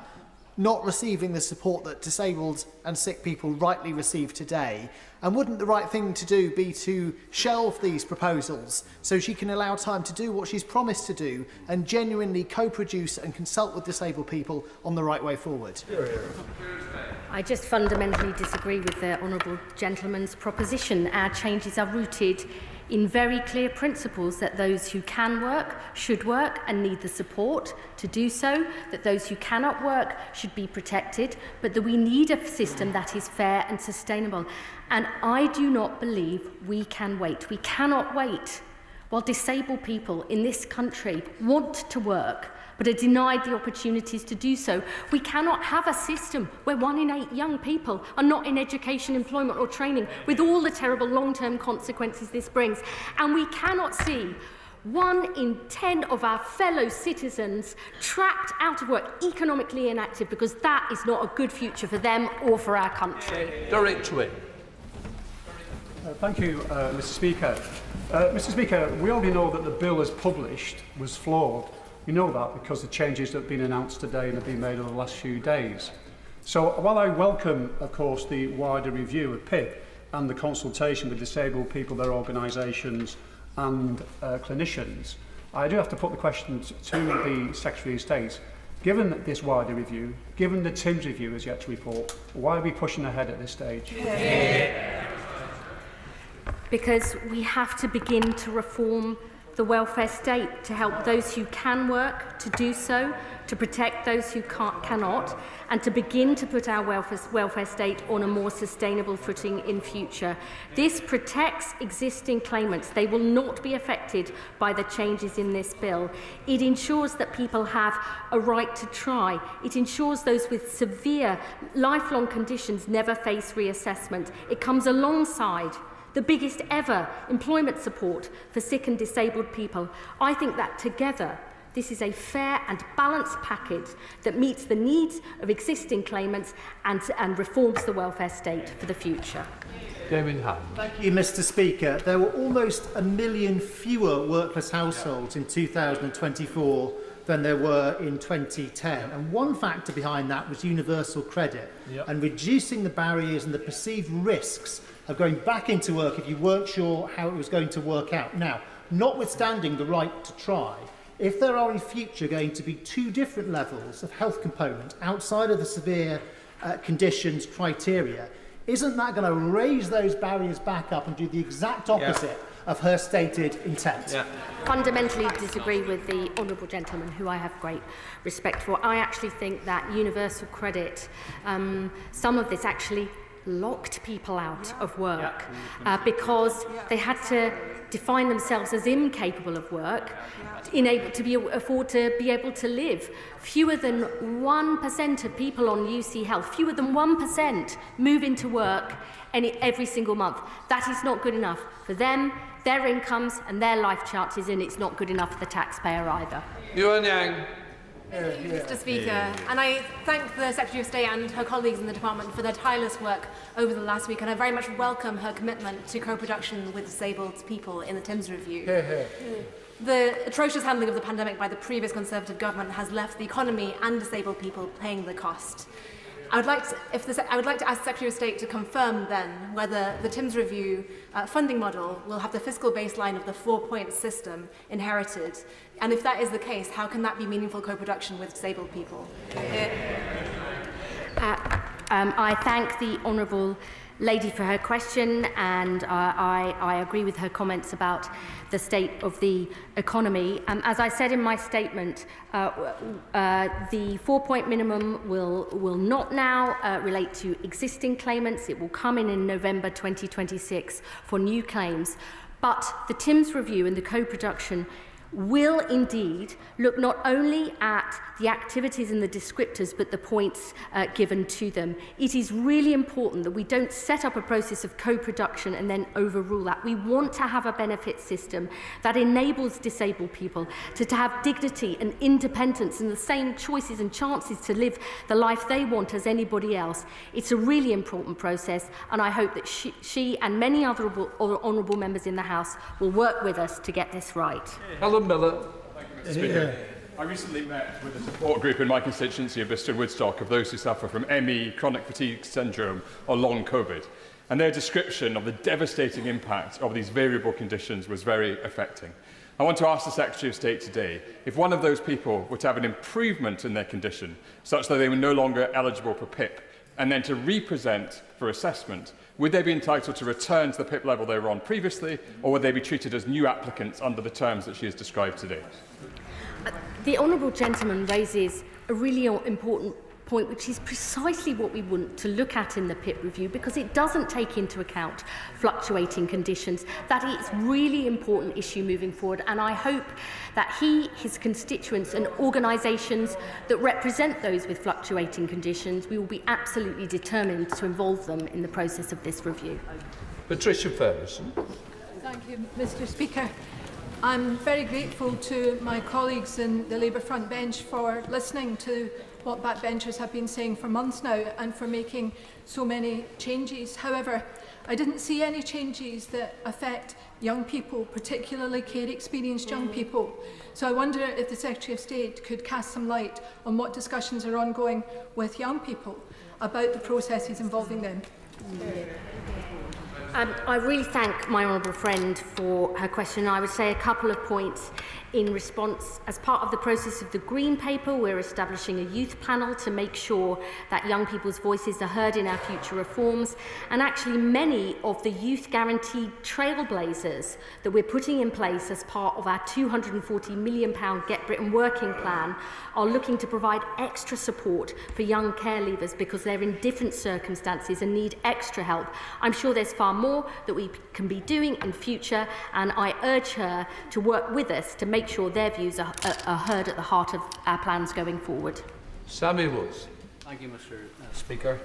not receiving the support that disabled and sick people rightly receive today? And wouldn't the right thing to do be to shelve these proposals so she can allow time to do what she's promised to do and genuinely co-produce and consult with disabled people on the right way forward? I just fundamentally disagree with the honourable gentleman's proposition. Our changes are rooted in very clear principles that those who can work should work and need the support to do so, that those who cannot work should be protected, but that we need a system that is fair and sustainable. And I do not believe we can wait. We cannot wait while disabled people in this country want to work but are denied the opportunities to do so. We cannot have a system where 1 in 8 young people are not in education, employment or training, with all the terrible long-term consequences this brings. And we cannot see 1 in 10 of our fellow citizens trapped out of work, economically inactive, because that is not a good future for them or for our country. Derek Twin. Thank you, Mr. Speaker. Mr. Speaker, we already know that the bill as published was flawed. We know that because the changes that have been announced today and have been made over the last few days. So while I welcome, of course, the wider review of PIP and the consultation with disabled people, their organisations and clinicians, I do have to put the question to the Secretary of State. Given this wider review, given the Timms review is yet to report, why are we pushing ahead at this stage? Because we have to begin to reform the welfare state to help those who can work to do so, to protect those who cannot, and to begin to put our welfare state on a more sustainable footing in future. This protects existing claimants. They will not be affected by the changes in this bill. It ensures that people have a right to try. It ensures those with severe lifelong conditions never face reassessment. It comes alongside the biggest ever employment support for sick and disabled people. I think that together, this is a fair and balanced package that meets the needs of existing claimants and reforms the welfare state for the future. David Hammond. Thank you, Mr. Speaker. There were almost 1 million fewer workless households in 2024 than there were in 2010. And one factor behind that was universal credit and reducing the barriers and the perceived risks of going back into work if you weren't sure how it was going to work out. Now, notwithstanding the right to try, if there are in future going to be 2 different levels of health component outside of the severe conditions criteria, isn't that going to raise those barriers back up and do the exact opposite of her stated intent? Fundamentally disagree with the honourable gentleman, who I have great respect for. I actually think that universal credit, some of this actually locked people out of work because they had to define themselves as incapable of work, unable to afford to be able to live. Fewer than 1% of people on UC Health, fewer than 1% move into work every single month. That is not good enough for them, their incomes and their life chances, and it's not good enough for the taxpayer either. Yuan Yang. Thank you, Mr. Speaker. And I thank the Secretary of State and her colleagues in the department for their tireless work over the last week, and I very much welcome her commitment to co-production with disabled people in the Thames Review. The atrocious handling of the pandemic by the previous Conservative government has left the economy and disabled people paying the cost. I would like to ask the Secretary of State to confirm then whether the Thames Review funding model will have the fiscal baseline of the 4-point system inherited, and if that is the case, how can that be meaningful co-production with disabled people? I thank the Honourable Lady for her question, and I agree with her comments about the state of the economy. As I said in my statement, the 4-point minimum will not now relate to existing claimants. It will come in November 2026 for new claims. But the Thames Review and the co-production will indeed look not only at the activities and the descriptors, but the points given to them. It is really important that we don't set up a process of co-production and then overrule that. We want to have a benefit system that enables disabled people to have dignity and independence and the same choices and chances to live the life they want as anybody else. It's a really important process, and I hope that she and many other honourable members in the House will work with us to get this right. Alan Miller. Mr. Speaker, I recently met with a support group in my constituency of Bristol Woodstock of those who suffer from ME, chronic fatigue syndrome or long COVID, and their description of the devastating impact of these variable conditions was very affecting. I want to ask the Secretary of State today if one of those people were to have an improvement in their condition such that they were no longer eligible for PIP, and then to re-present for assessment, would they be entitled to return to the PIP level they were on previously, or would they be treated as new applicants under the terms that she has described today? The Honourable Gentleman raises a really important point, which is precisely what we want to look at in the PIP review, because it doesn't take into account fluctuating conditions. That is a really important issue moving forward, and I hope that he, his constituents and organisations that represent those with fluctuating conditions, we will be absolutely determined to involve them in the process of this review. Patricia Ferguson. Thank you, Mr. Speaker. I'm very grateful to my colleagues in the Labour front bench for listening to what backbenchers have been saying for months now and for making so many changes. However, I didn't see any changes that affect young people, particularly care-experienced young people. So I wonder if the Secretary of State could cast some light on what discussions are ongoing with young people about the processes involving them. I really thank my honourable friend for her question. I would say a couple of points in response. As part of the process of the Green Paper, we're establishing a youth panel to make sure that young people's voices are heard in our future reforms. And actually, many of the youth guaranteed trailblazers that we're putting in place as part of our £240 million Get Britain Working Plan are looking to provide extra support for young care leavers because they're in different circumstances and need extra help. I'm sure there's far more that we can be doing in future, and I urge her to work with us to make sure their views are heard at the heart of our plans going forward. Sammy Woods. Thank you, Mr. Speaker.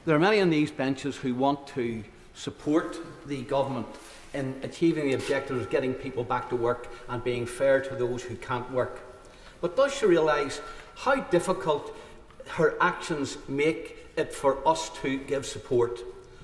There are many on these benches who want to support the government in achieving the objectives of getting people back to work and being fair to those who can't work. But does she realise how difficult her actions make it for us to give support?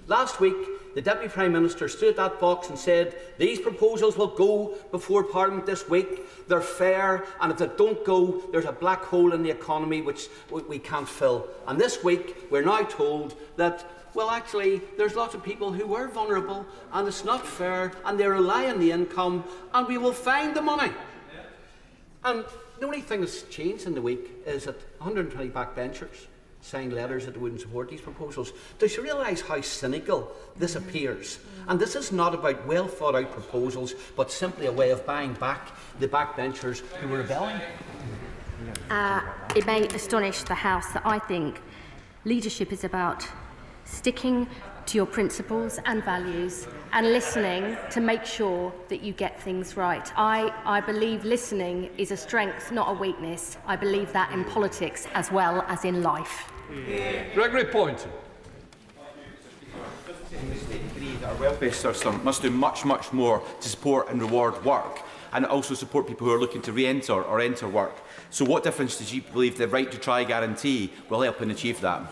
Last week, the Deputy Prime Minister stood at that box and said, these proposals will go before Parliament this week, they're fair, and if they don't go, there's a black hole in the economy which we can't fill. And this week, we're now told that, well, actually, there's lots of people who are vulnerable, and it's not fair, and they rely on the income, and we will find the money. And the only thing that's changed in the week is that 120 backbenchers signed letters that they wouldn't support these proposals. Does she realise how cynical this appears? And this is not about well thought out proposals, but simply a way of buying back the backbenchers who were rebelling. It may astonish the House that I think leadership is about sticking to your principles and values and listening to make sure that you get things right. I believe listening is a strength, not a weakness. I believe that in politics as well as in life. Gregory Poynton. Our welfare system must do much more to support and reward work, and also support people who are looking to re-enter or enter work. So what difference does you believe the right to try guarantee will help and achieve that?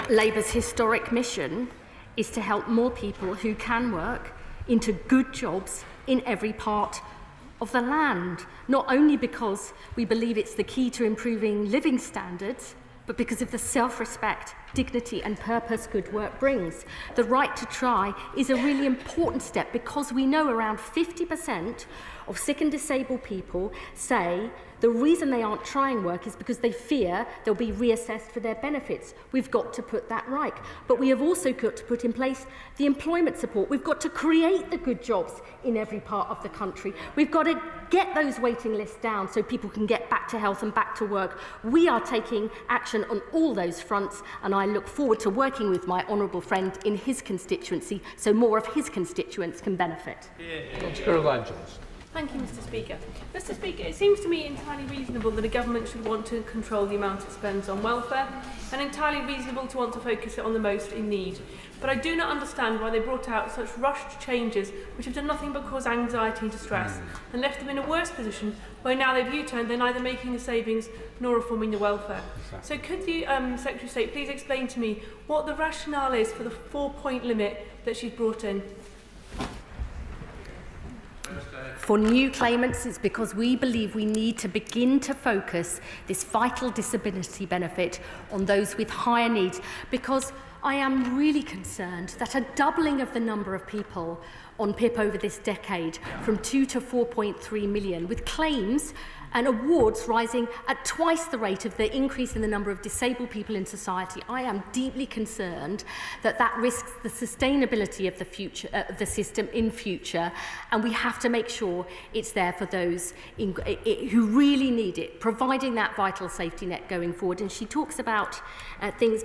Labour's historic mission is to help more people who can work into good jobs in every part of the land, not only because we believe it's the key to improving living standards, but because of the self-respect, dignity and purpose good work brings. The right to try is a really important step because we know around 50% of sick and disabled people say the reason they aren't trying work is because they fear they'll be reassessed for their benefits. We've got to put that right. But we have also got to put in place the employment support. We've got to create the good jobs in every part of the country. We've got to get those waiting lists down so people can get back to health and back to work. We are taking action on all those fronts, and I look forward to working with my honourable friend in his constituency so more of his constituents can benefit. Thank you, Mr. Speaker. Mr. Speaker, it seems to me entirely reasonable that a government should want to control the amount it spends on welfare, and entirely reasonable to want to focus it on the most in need. But I do not understand why they brought out such rushed changes which have done nothing but cause anxiety and distress, and left them in a worse position where now they've U-turned, they're neither making the savings nor reforming the welfare. So could the Secretary of State please explain to me what the rationale is for the 4-point limit that she's brought in? For new claimants, it's because we believe we need to begin to focus this vital disability benefit on those with higher needs, because I am really concerned that a doubling of the number of people on PIP over this decade, from 2 to 4.3 million, with claims and awards rising at twice the rate of the increase in the number of disabled people in society, I am deeply concerned that that risks the sustainability of the future of the system in future, and we have to make sure it's there for those who really need it, providing that vital safety net going forward. And she talks about things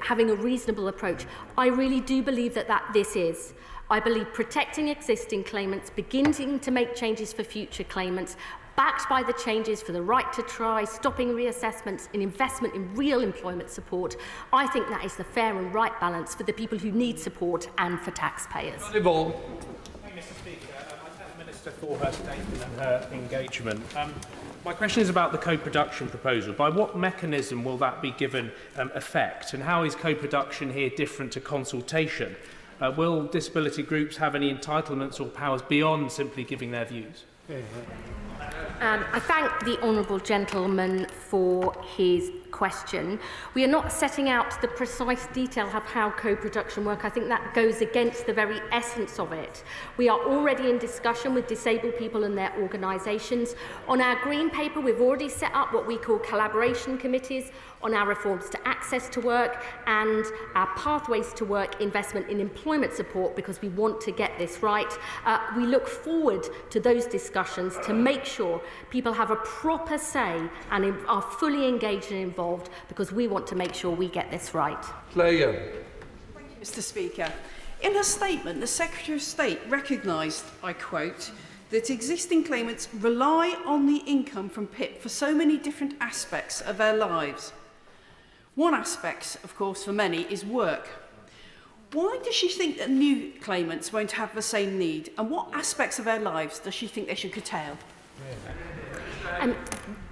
having a reasonable approach. I really do believe that this is. I believe protecting existing claimants, beginning to make changes for future claimants, backed by the changes for the right to try, stopping reassessments and investment in real employment support. I think that is the fair and right balance for the people who need support and for taxpayers. Thank you, Mr. Speaker. I thank the Minister for her statement and her engagement. My question is about the co-production proposal. By what mechanism will that be given effect, and how is co-production here different to consultation? Will disability groups have any entitlements or powers beyond simply giving their views? I thank the honourable gentleman for his question. We are not setting out the precise detail of how co-production work. I think that goes against the very essence of it. We are already in discussion with disabled people and their organisations. On our green paper, we've already set up what we call collaboration committees on our reforms to access to work and our pathways to work investment in employment support, because we want to get this right. We look forward to those discussions to make sure people have a proper say and are fully engaged and involved, because we want to make sure we get this right. Claire Young. Thank you, Mr. Speaker. In her statement, the Secretary of State recognised, I quote, that existing claimants rely on the income from PIP for so many different aspects of their lives. One aspect, of course, for many is work. Why does she think that new claimants won't have the same need, and what aspects of their lives does she think they should curtail?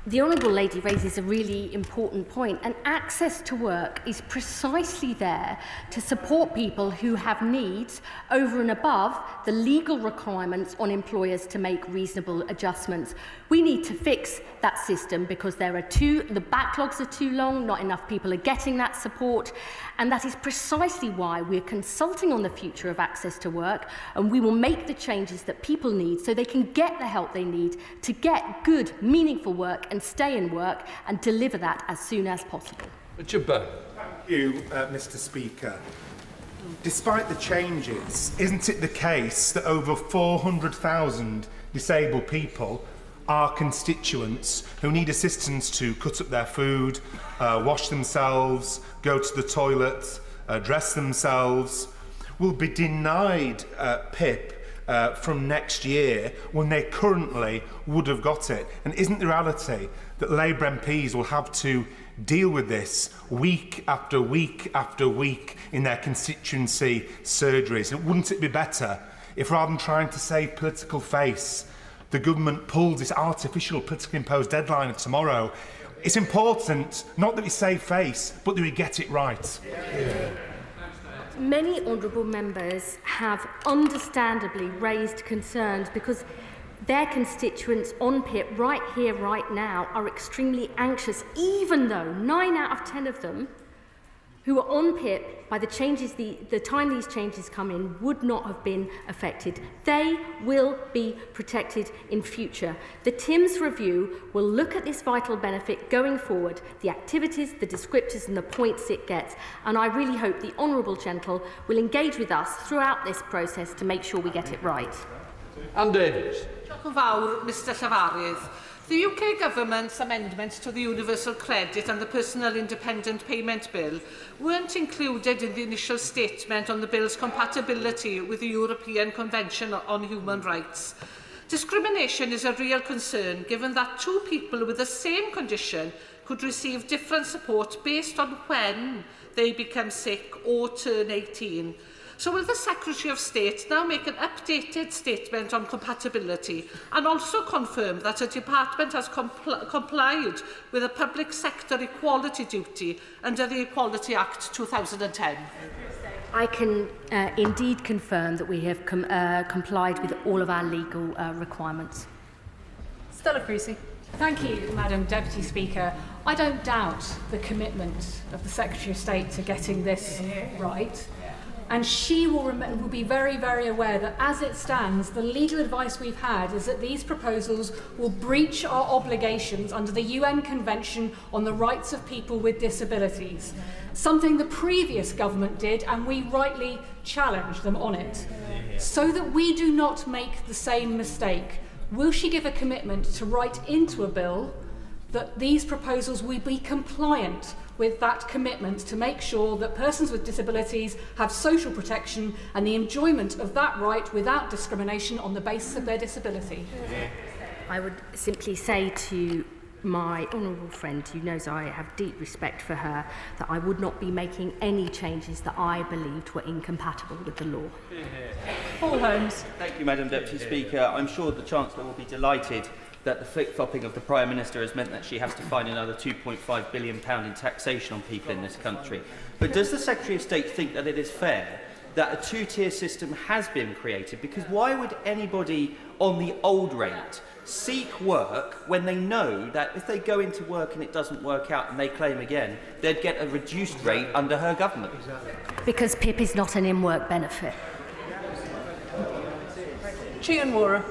The Honourable Lady raises a really important point, and access to work is precisely there to support people who have needs over and above the legal requirements on employers to make reasonable adjustments. We need to fix that system because the backlogs are too long, not enough people are getting that support, and that is precisely why we're consulting on the future of access to work, and we will make the changes that people need so they can get the help they need to get good, meaningful work and stay in work and deliver that as soon as possible. Richard Bell. Thank you, Mr. Speaker. Despite the changes, isn't it the case that over 400,000 disabled people our constituents who need assistance to cut up their food, wash themselves, go to the toilet, dress themselves, will be denied PIP from next year when they currently would have got it? And isn't the reality that Labour MPs will have to deal with this week after week after week in their constituency surgeries? And wouldn't it be better if, rather than trying to save political face, the government pulled this artificial politically imposed deadline of tomorrow? It's important not that we save face, but that we get it right. Many honourable members have understandably raised concerns because their constituents on PIP right here, right now, are extremely anxious, even though 9 out of 10 of them who are on PIP by the time these changes come in would not have been affected. They will be protected in future. The TIMS review will look at this vital benefit going forward, the activities, the descriptors and the points it gets, and I really hope the Honourable Gentle will engage with us throughout this process to make sure we get it right. Anne Davies. Diolch yn fawr, Mr Llafaridd. The UK Government's amendments to the Universal Credit and the Personal Independent Payment Bill weren't included in the initial statement on the bill's compatibility with the European Convention on Human Rights. Discrimination is a real concern, given that two people with the same condition could receive different support based on when they become sick or turn 18. So will the Secretary of State now make an updated statement on compatibility and also confirm that her department has complied with a public sector equality duty under the Equality Act 2010? I can indeed confirm that we have complied with all of our legal requirements. Stella Creasy. Thank you, Madam Deputy Speaker. I don't doubt the commitment of the Secretary of State to getting this right. And she will be very, very aware that as it stands, the legal advice we've had is that these proposals will breach our obligations under the UN Convention on the Rights of People with Disabilities, something the previous government did, and we rightly challenged them on it. So that we do not make the same mistake, will she give a commitment to write into a bill that these proposals will be compliant with that commitment to make sure that persons with disabilities have social protection and the enjoyment of that right without discrimination on the basis of their disability? I would simply say to my honourable friend, who knows I have deep respect for her, that I would not be making any changes that I believed were incompatible with the law. Paul Holmes. Thank you, Madam Deputy Speaker. I'm sure the Chancellor will be delighted that the flip-flopping of the Prime Minister has meant that she has to find another £2.5 billion in taxation on people in this country. But does the Secretary of State think that it is fair that a two-tier system has been created? Because why would anybody on the old rate seek work when they know that if they go into work and it doesn't work out and they claim again, they'd get a reduced rate under her government? Because PIP is not an in-work benefit. Chian Wara.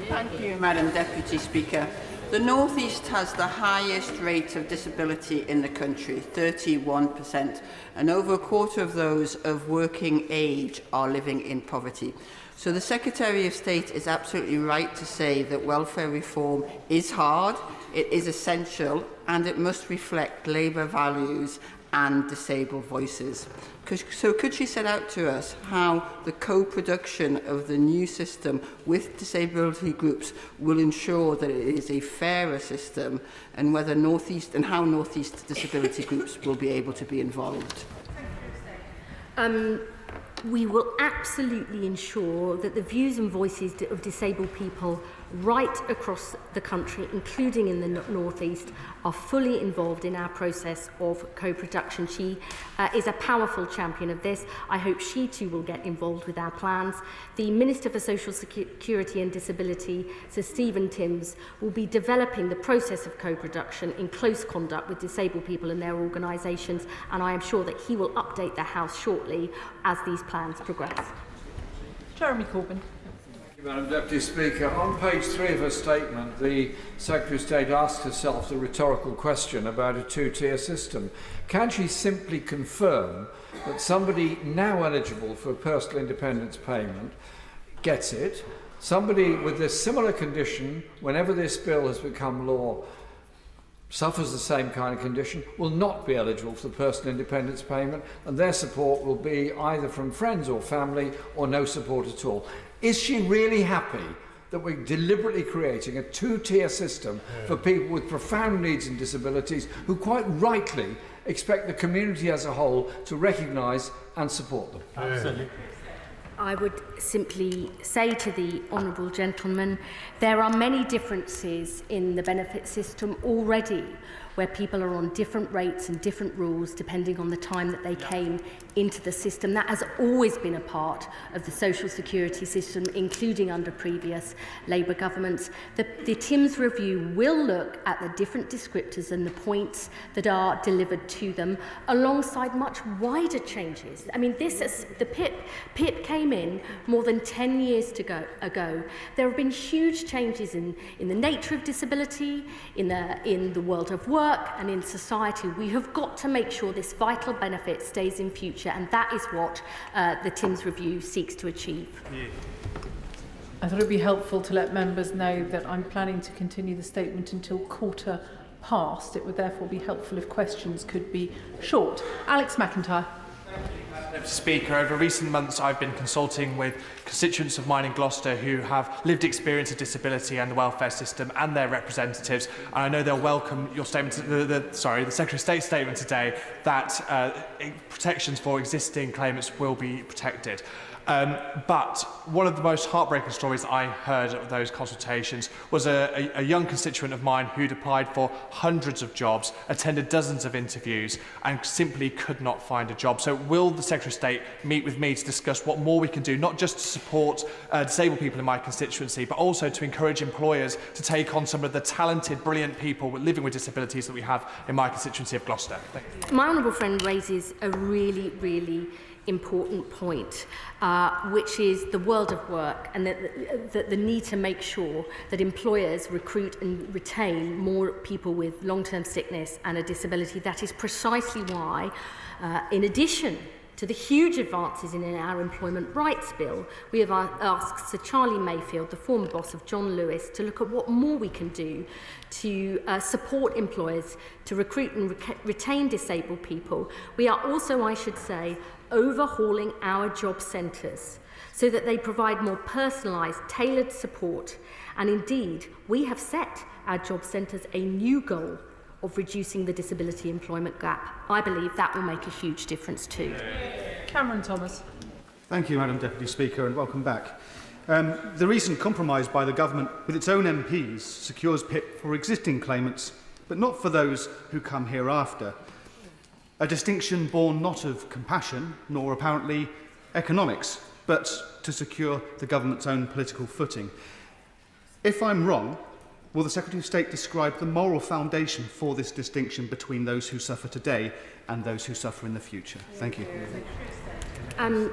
Thank you, Madam Deputy Speaker. The North East has the highest rate of disability in the country, 31%, and over a quarter of those of working age are living in poverty. So the Secretary of State is absolutely right to say that welfare reform is hard, it is essential, and it must reflect Labour values and disabled voices. So could she set out to us how the co-production of the new system with disability groups will ensure that it is a fairer system, and whether how North East disability groups will be able to be involved? We will absolutely ensure that the views and voices of disabled people right across the country, including in the North East, are fully involved in our process of co-production. She is a powerful champion of this. I hope she too will get involved with our plans. The Minister for Social Security and Disability, Sir Stephen Timms, will be developing the process of co-production in close conduct with disabled people and their organisations, and I am sure that he will update the House shortly as these plans progress. Jeremy Corbyn. Madam Deputy Speaker, on page 3 of her statement, the Secretary of State asked herself the rhetorical question about a two-tier system. Can she simply confirm that somebody now eligible for personal independence payment gets it, Somebody with a similar condition, whenever this bill has become law, suffers the same kind of condition, will not be eligible for the personal independence payment, and their support will be either from friends or family or no support at all. Is she really happy that we're deliberately creating a two-tier system for people with profound needs and disabilities who quite rightly expect the community as a whole to recognise and support them? Absolutely. I would simply say to the honourable gentleman, there are many differences in the benefit system already, where people are on different rates and different rules depending on the time that they came into the system. That has always been a part of the social security system, including under previous Labour governments. The TIMS review will look at the different descriptors and the points that are delivered to them, alongside much wider changes. I mean, the PIP came in more than 10 years ago. There have been huge changes in the nature of disability, in the world of work, and in society. We have got to make sure this vital benefit stays in future, and that is what the TIMS review seeks to achieve. I thought it would be helpful to let members know that I'm planning to continue the statement until 1:15. It would therefore be helpful if questions could be short. Alex McIntyre. Mr. Speaker, over recent months I've been consulting with constituents of mine in Gloucester who have lived experience of disability and the welfare system and their representatives, and I know they'll welcome your statement, the Secretary of State's statement today that protections for existing claimants will be protected. But one of the most heartbreaking stories I heard of those consultations was a young constituent of mine who'd applied for hundreds of jobs, attended dozens of interviews, and simply could not find a job. So will the Secretary of State meet with me to discuss what more we can do, not just to support disabled people in my constituency, but also to encourage employers to take on some of the talented, brilliant people living with disabilities that we have in my constituency of Gloucester? My honourable friend raises a really, really important point, which is the world of work, and the need to make sure that employers recruit and retain more people with long-term sickness and a disability. That is precisely why, in addition to the huge advances in our Employment Rights Bill, we have asked Sir Charlie Mayfield, the former boss of John Lewis, to look at what more we can do to support employers to recruit and retain disabled people. We are also, I should say, overhauling our job centres so that they provide more personalised, tailored support. And indeed, we have set our job centres a new goal of reducing the disability employment gap. I believe that will make a huge difference too. Cameron Thomas. Thank you, Madam Deputy Speaker, and welcome back. The recent compromise by the government with its own MPs secures PIP for existing claimants, but not for those who come hereafter. A distinction born not of compassion, nor apparently economics, but to secure the government's own political footing. If I'm wrong, will the Secretary of State describe the moral foundation for this distinction between those who suffer today and those who suffer in the future? Thank you. I'm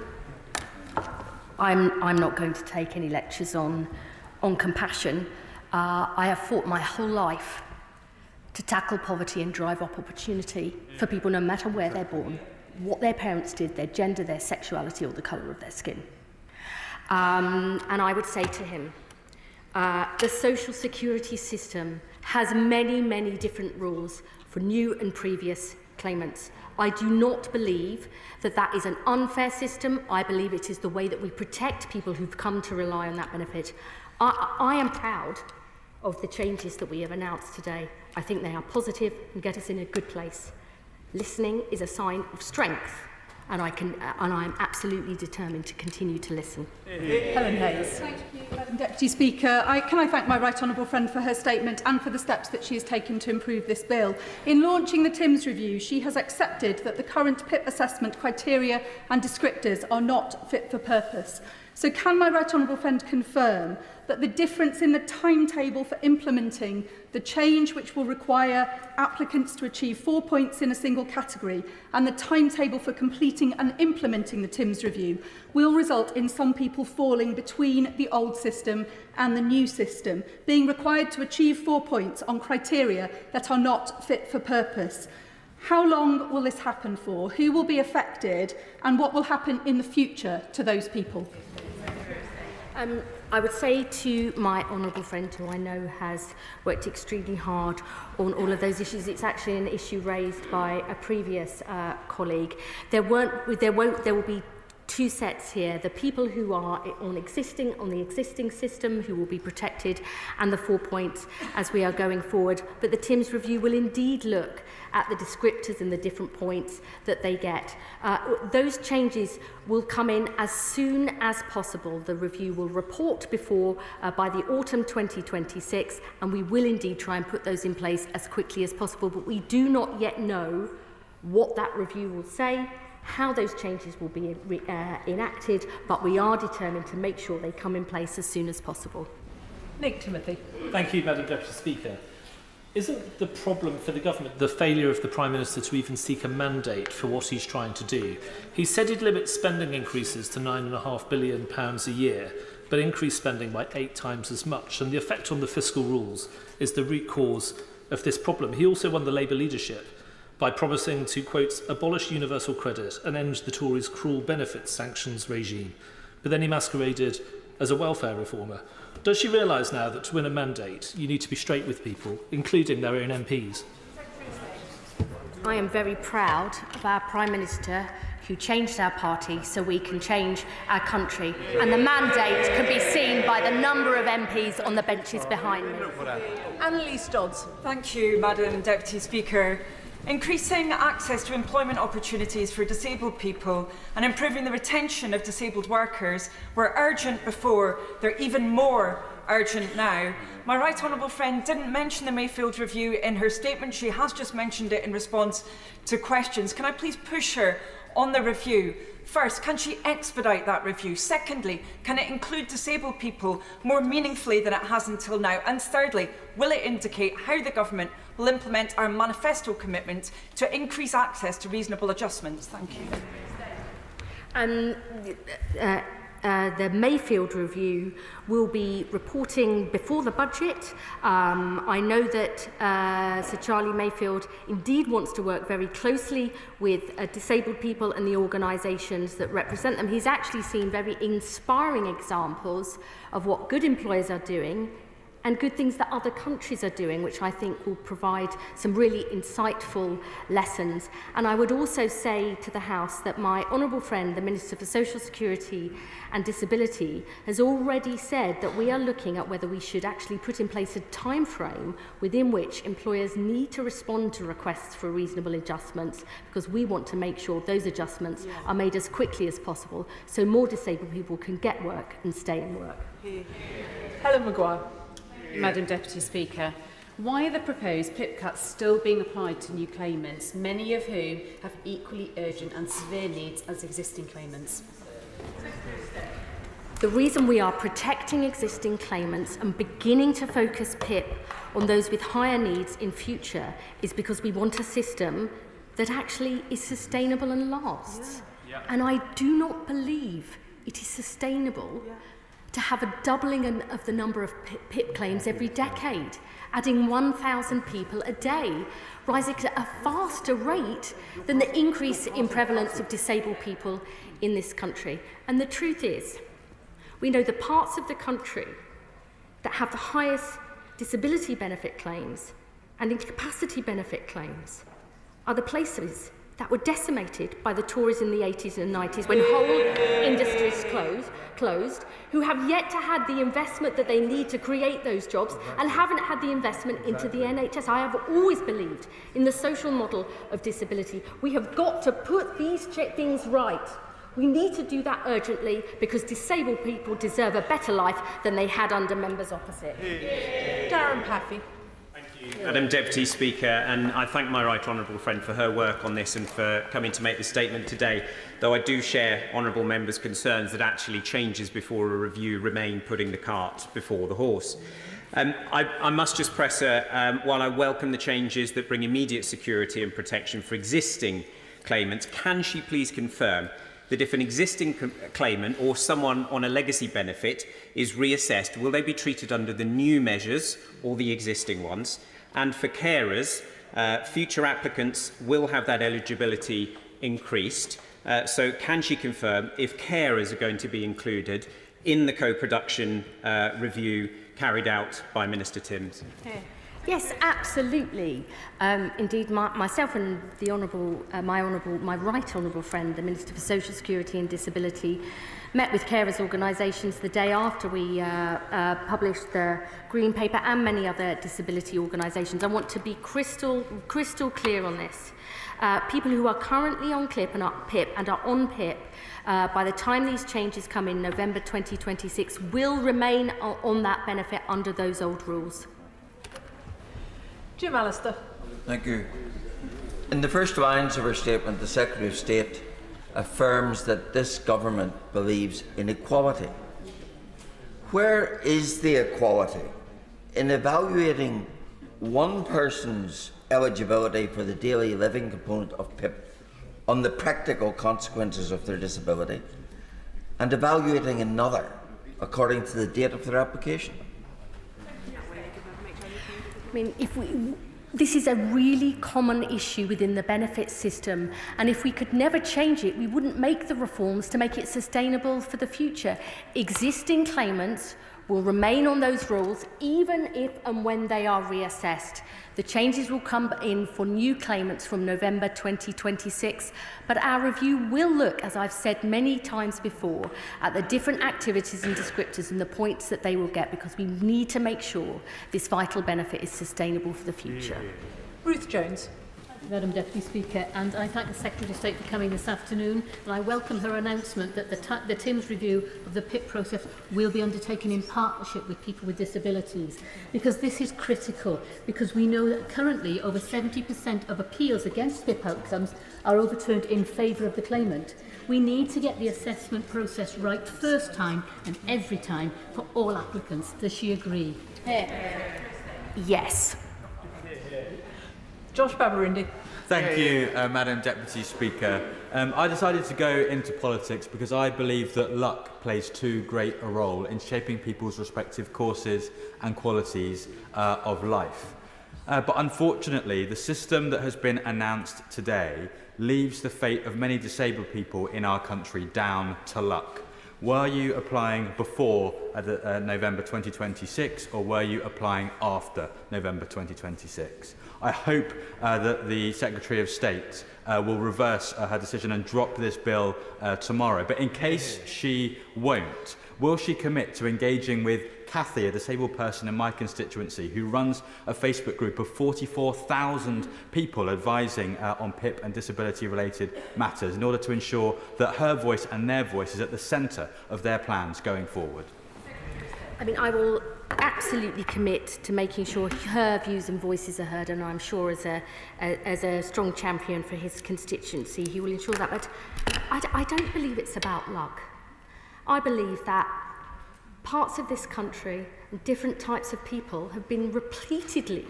not going to take any lectures on compassion. I have fought my whole life to tackle poverty and drive up opportunity for people no matter where they're born, what their parents did, their gender, their sexuality, or the colour of their skin. And I would say to him, the social security system has many, many different rules for new and previous claimants. I do not believe that that is an unfair system. I believe it is the way that we protect people who've come to rely on that benefit. I am proud of the changes that we have announced today. I think they are positive and get us in a good place. Listening is a sign of strength, and I am absolutely determined to continue to listen. Helen Hayes. Thank you, Madam Deputy Speaker. Can I thank my right honourable friend for her statement and for the steps that she has taken to improve this bill. In launching the TIMS review, she has accepted that the current PIP assessment criteria and descriptors are not fit for purpose. So can my right honourable friend confirm that the difference in the timetable for implementing the change which will require applicants to achieve 4 points in a single category and the timetable for completing and implementing the TIMS review will result in some people falling between the old system and the new system, being required to achieve 4 points on criteria that are not fit for purpose? How long will this happen for? Who will be affected? And what will happen in the future to those people? I would say to my honourable friend, who I know has worked extremely hard on all of those issues, it's actually an issue raised by a previous colleague. There will be two sets here: the people who are on the existing system, who will be protected, and the 4 points as we are going forward. But the TIMS review will indeed look at the descriptors and the different points that they get. Those changes will come in as soon as possible. The review will report by the autumn 2026, and we will indeed try and put those in place as quickly as possible. But we do not yet know what that review will say, how those changes will be enacted, but we are determined to make sure they come in place as soon as possible. Nick Timothy. Thank you, Madam Deputy Speaker. Isn't the problem for the government the failure of the Prime Minister to even seek a mandate for what he's trying to do? He said he'd limit spending increases to £9.5 billion a year, but increase spending by 8 times as much, and the effect on the fiscal rules is the root cause of this problem. He also won the Labour leadership by promising to, quote, abolish universal credit and end the Tories' cruel benefits sanctions regime. But then he masqueraded as a welfare reformer. Does she realise now that to win a mandate, you need to be straight with people, including their own MPs? I am very proud of our Prime Minister, who changed our party so we can change our country. And the mandate can be seen by the number of MPs on the benches behind me. Annalise Dodds. Thank you, Madam Deputy Speaker. Increasing access to employment opportunities for disabled people and improving the retention of disabled workers were urgent before. They're even more urgent now. My right honourable friend didn't mention the Mayfield review in her statement. She has just mentioned it in response to questions. Can I please push her on the review? First, can she expedite that review? Secondly, can it include disabled people more meaningfully than it has until now? And thirdly, will it indicate how the government will implement our manifesto commitment to increase access to reasonable adjustments? Thank you. The Mayfield review will be reporting before the budget. I know that Sir Charlie Mayfield indeed wants to work very closely with disabled people and the organisations that represent them. He's actually seen very inspiring examples of what good employers are doing and good things that other countries are doing, which I think will provide some really insightful lessons. And I would also say to the House that my honourable friend, the Minister for Social Security and Disability, has already said that we are looking at whether we should actually put in place a time frame within which employers need to respond to requests for reasonable adjustments, because we want to make sure those adjustments are made as quickly as possible so more disabled people can get work and stay in work. Helen Maguire. Madam Deputy Speaker, why are the proposed PIP cuts still being applied to new claimants, many of whom have equally urgent and severe needs as existing claimants? The reason we are protecting existing claimants and beginning to focus PIP on those with higher needs in future is because we want a system that actually is sustainable and lasts. And I do not believe it is sustainable to have a doubling of the number of PIP claims every decade, adding 1,000 people a day, rising at a faster rate than the increase in prevalence of disabled people in this country. And the truth is, we know the parts of the country that have the highest disability benefit claims and incapacity benefit claims are the places that were decimated by the Tories in the 80s and 90s when whole industries closed, who have yet to have the investment that they need to create those jobs and haven't had the investment into the NHS. I have always believed in the social model of disability. We have got to put these things right. We need to do that urgently because disabled people deserve a better life than they had under members opposite. Darren Paffy. Madam Deputy Speaker, and I thank my right honourable friend for her work on this and for coming to make this statement today, though I do share honourable members' concerns that actually changes before a review remain putting the cart before the horse. I must just press her, while I welcome the changes that bring immediate security and protection for existing claimants, can she please confirm that if an existing claimant or someone on a legacy benefit is reassessed, will they be treated under the new measures or the existing ones? And for carers, future applicants will have that eligibility increased. So can she confirm if carers are going to be included in the co-production review carried out by Minister Timms? Yes, absolutely. Indeed, myself and the my right honourable friend, the Minister for Social Security and Disability, met with carers organisations the day after we published the Green Paper and many other disability organisations. I want to be crystal clear on this. People who are currently on PIP and are on PIP by the time these changes come in November 2026 will remain on that benefit under those old rules. Jim Allister. Thank you. In the first lines of her statement, the Secretary of State affirms that this government believes in equality. Where is the equality in evaluating one person's eligibility for the daily living component of PIP on the practical consequences of their disability and evaluating another according to the date of their application? I mean, this is a really common issue within the benefits system, and if we could never change it, we wouldn't make the reforms to make it sustainable for the future. Existing claimants will remain on those rules even if and when they are reassessed. The changes will come in for new claimants from November 2026, but our review will look, as I've said many times before, at the different activities and descriptors and the points that they will get, because we need to make sure this vital benefit is sustainable for the future. Ruth Jones. Madam Deputy Speaker, and I thank the Secretary of State for coming this afternoon, and I welcome her announcement that the Timms review of the PIP process will be undertaken in partnership with people with disabilities, because this is critical, because we know that currently over 70% of appeals against PIP outcomes are overturned in favour of the claimant. We need to get the assessment process right first time and every time for all applicants. Does she agree? Yes. Josh Babarindi. Thank you, Madam Deputy Speaker. I decided to go into politics because I believe that luck plays too great a role in shaping people's respective courses and qualities of life. But unfortunately, the system that has been announced today leaves the fate of many disabled people in our country down to luck. Were you applying before November 2026, or were you applying after November 2026? I hope that the Secretary of State will reverse her decision and drop this bill tomorrow. But in case she won't, will she commit to engaging with Kathy, a disabled person in my constituency, who runs a Facebook group of 44,000 people advising on PIP and disability-related matters, in order to ensure that her voice and their voice is at the centre of their plans going forward? I mean, I will absolutely commit to making sure her views and voices are heard, and I'm sure as a strong champion for his constituency, he will ensure that. But I don't believe it's about luck. I believe that parts of this country and different types of people have been repeatedly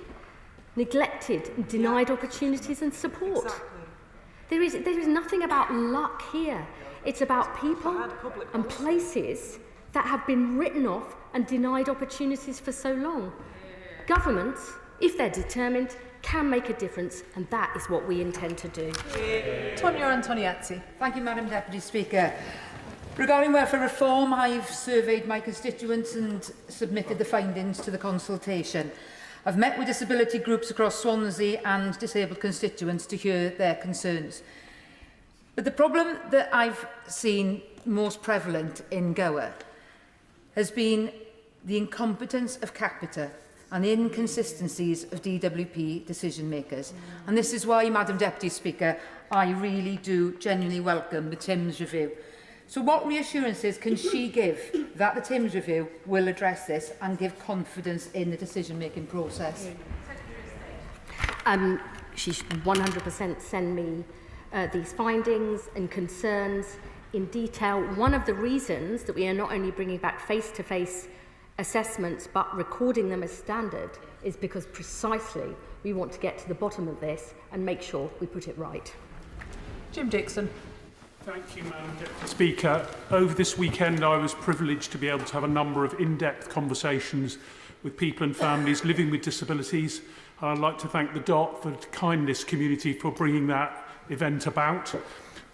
neglected and denied opportunities and support. Exactly. There is nothing about luck here. It's about people and places that have been written off and denied opportunities for so long. Governments, if they're determined, can make a difference, and that is what we intend to do. Tonia Antoniazzi. Thank you, Madam Deputy Speaker. Regarding welfare reform, I've surveyed my constituents and submitted the findings to the consultation. I've met with disability groups across Swansea and disabled constituents to hear their concerns. But the problem that I've seen most prevalent in Gower has been the incompetence of Capita and the inconsistencies of DWP decision makers. And this is why, Madam Deputy Speaker, I really do genuinely welcome the Timms review. So what reassurances can she give that the Timms review will address this and give confidence in the decision-making process? She should 100% send me these findings and concerns in detail. One of the reasons that we are not only bringing back face-to-face assessments but recording them as standard is because precisely we want to get to the bottom of this and make sure we put it right. Jim Dixon. Thank you, Madam Deputy Speaker. Over this weekend, I was privileged to be able to have a number of in-depth conversations with people and families living with disabilities. I'd like to thank the DOT for the kindness community for bringing that event about.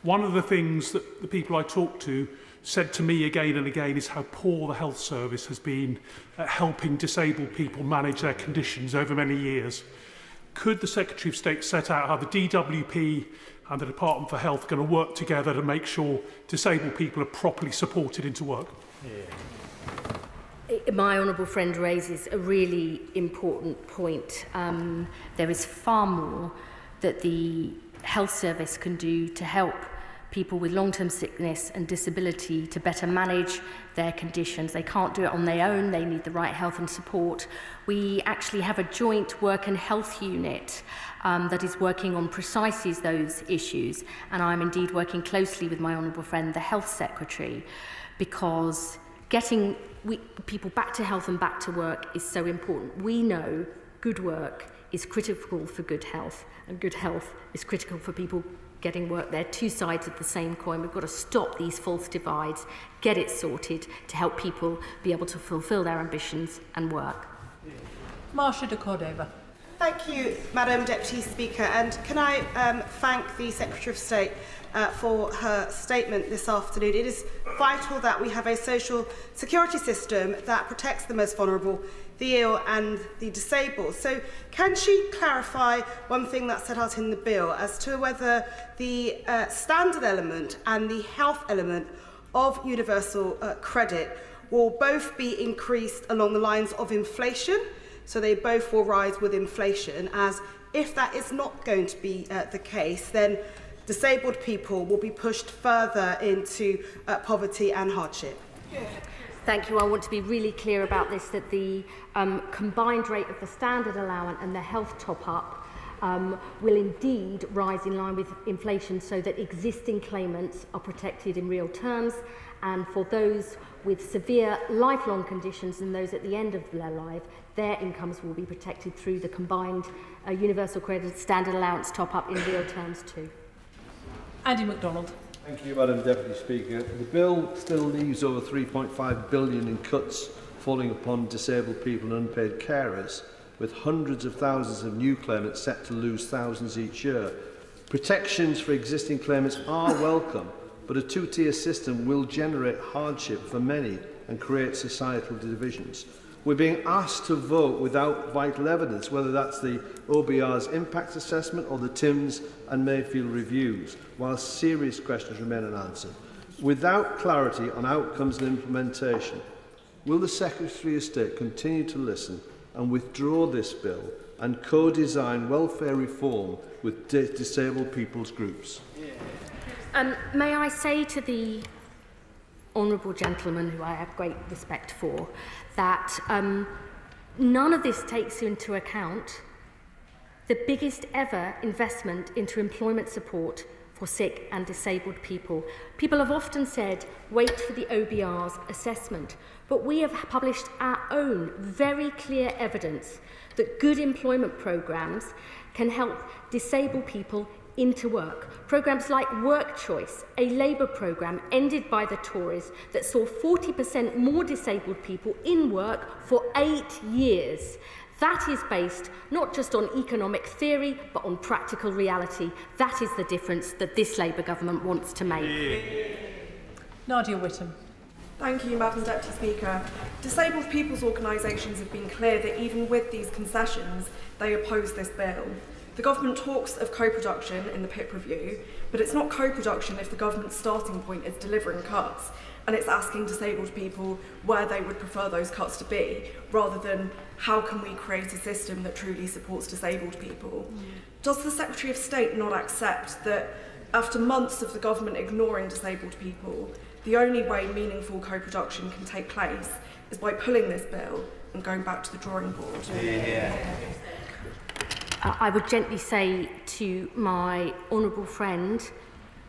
One of the things that the people I talked to said to me again and again is how poor the health service has been at helping disabled people manage their conditions over many years. Could the Secretary of State set out how the DWP and the Department for Health are going to work together to make sure disabled people are properly supported into work? My honourable friend raises a really important point. There is far more that the health service can do to help people with long-term sickness and disability to better manage their conditions. They can't do it on their own. They need the right help and support. We actually have a joint work and health unit that is working on precisely those issues, and I'm indeed working closely with my honourable friend, the Health Secretary, because getting people back to health and back to work is so important. We know good work is critical for good health, and good health is critical for people getting work. They're two sides of the same coin. We've got to stop these false divides, get it sorted to help people be able to fulfil their ambitions and work. Marcia de Cordova. Thank you, Madam Deputy Speaker, and can I thank the Secretary of State for her statement this afternoon. It is vital that we have a social security system that protects the most vulnerable, the ill and the disabled. So can she clarify one thing that's set out in the bill as to whether the standard element and the health element of universal credit will both be increased along the lines of inflation, so they both will rise with inflation, as if that is not going to be the case, then disabled people will be pushed further into poverty and hardship? Thank you. I want to be really clear about this, that the combined rate of the standard allowance and the health top-up will indeed rise in line with inflation, so that existing claimants are protected in real terms, and for those with severe lifelong conditions and those at the end of their life, their incomes will be protected through the combined universal credit standard allowance top-up in real terms too. Andy MacDonald. Thank you, Madam Deputy Speaker. The bill still leaves over £3.5 billion in cuts falling upon disabled people and unpaid carers, with hundreds of thousands of new claimants set to lose thousands each year. Protections for existing claimants are welcome, but a two-tier system will generate hardship for many and create societal divisions. We're being asked to vote without vital evidence, whether that's the OBR's impact assessment or the Timms and Mayfield reviews, while serious questions remain unanswered. Without clarity on outcomes and implementation, will the Secretary of State continue to listen and withdraw this bill and co-design welfare reform with disabled people's groups? May I say to the honourable gentleman, who I have great respect for, that none of this takes into account the biggest ever investment into employment support for sick and disabled people. People have often said, wait for the OBR's assessment, but we have published our own very clear evidence that good employment programmes can help disabled people into work. Programmes like Work Choice, a Labour programme ended by the Tories that saw 40% more disabled people in work for 8 years. That is based not just on economic theory, but on practical reality. That is the difference that this Labour government wants to make. Nadia Whittam. Thank you, Madam Deputy Speaker. Disabled people's organisations have been clear that even with these concessions, they oppose this bill. The government talks of co-production in the PIP review, but it's not co-production if the government's starting point is delivering cuts, and it's asking disabled people where they would prefer those cuts to be, rather than how can we create a system that truly supports disabled people. Does the Secretary of State not accept that after months of the government ignoring disabled people, the only way meaningful co-production can take place is by pulling this bill and going back to the drawing board? I would gently say to my honourable friend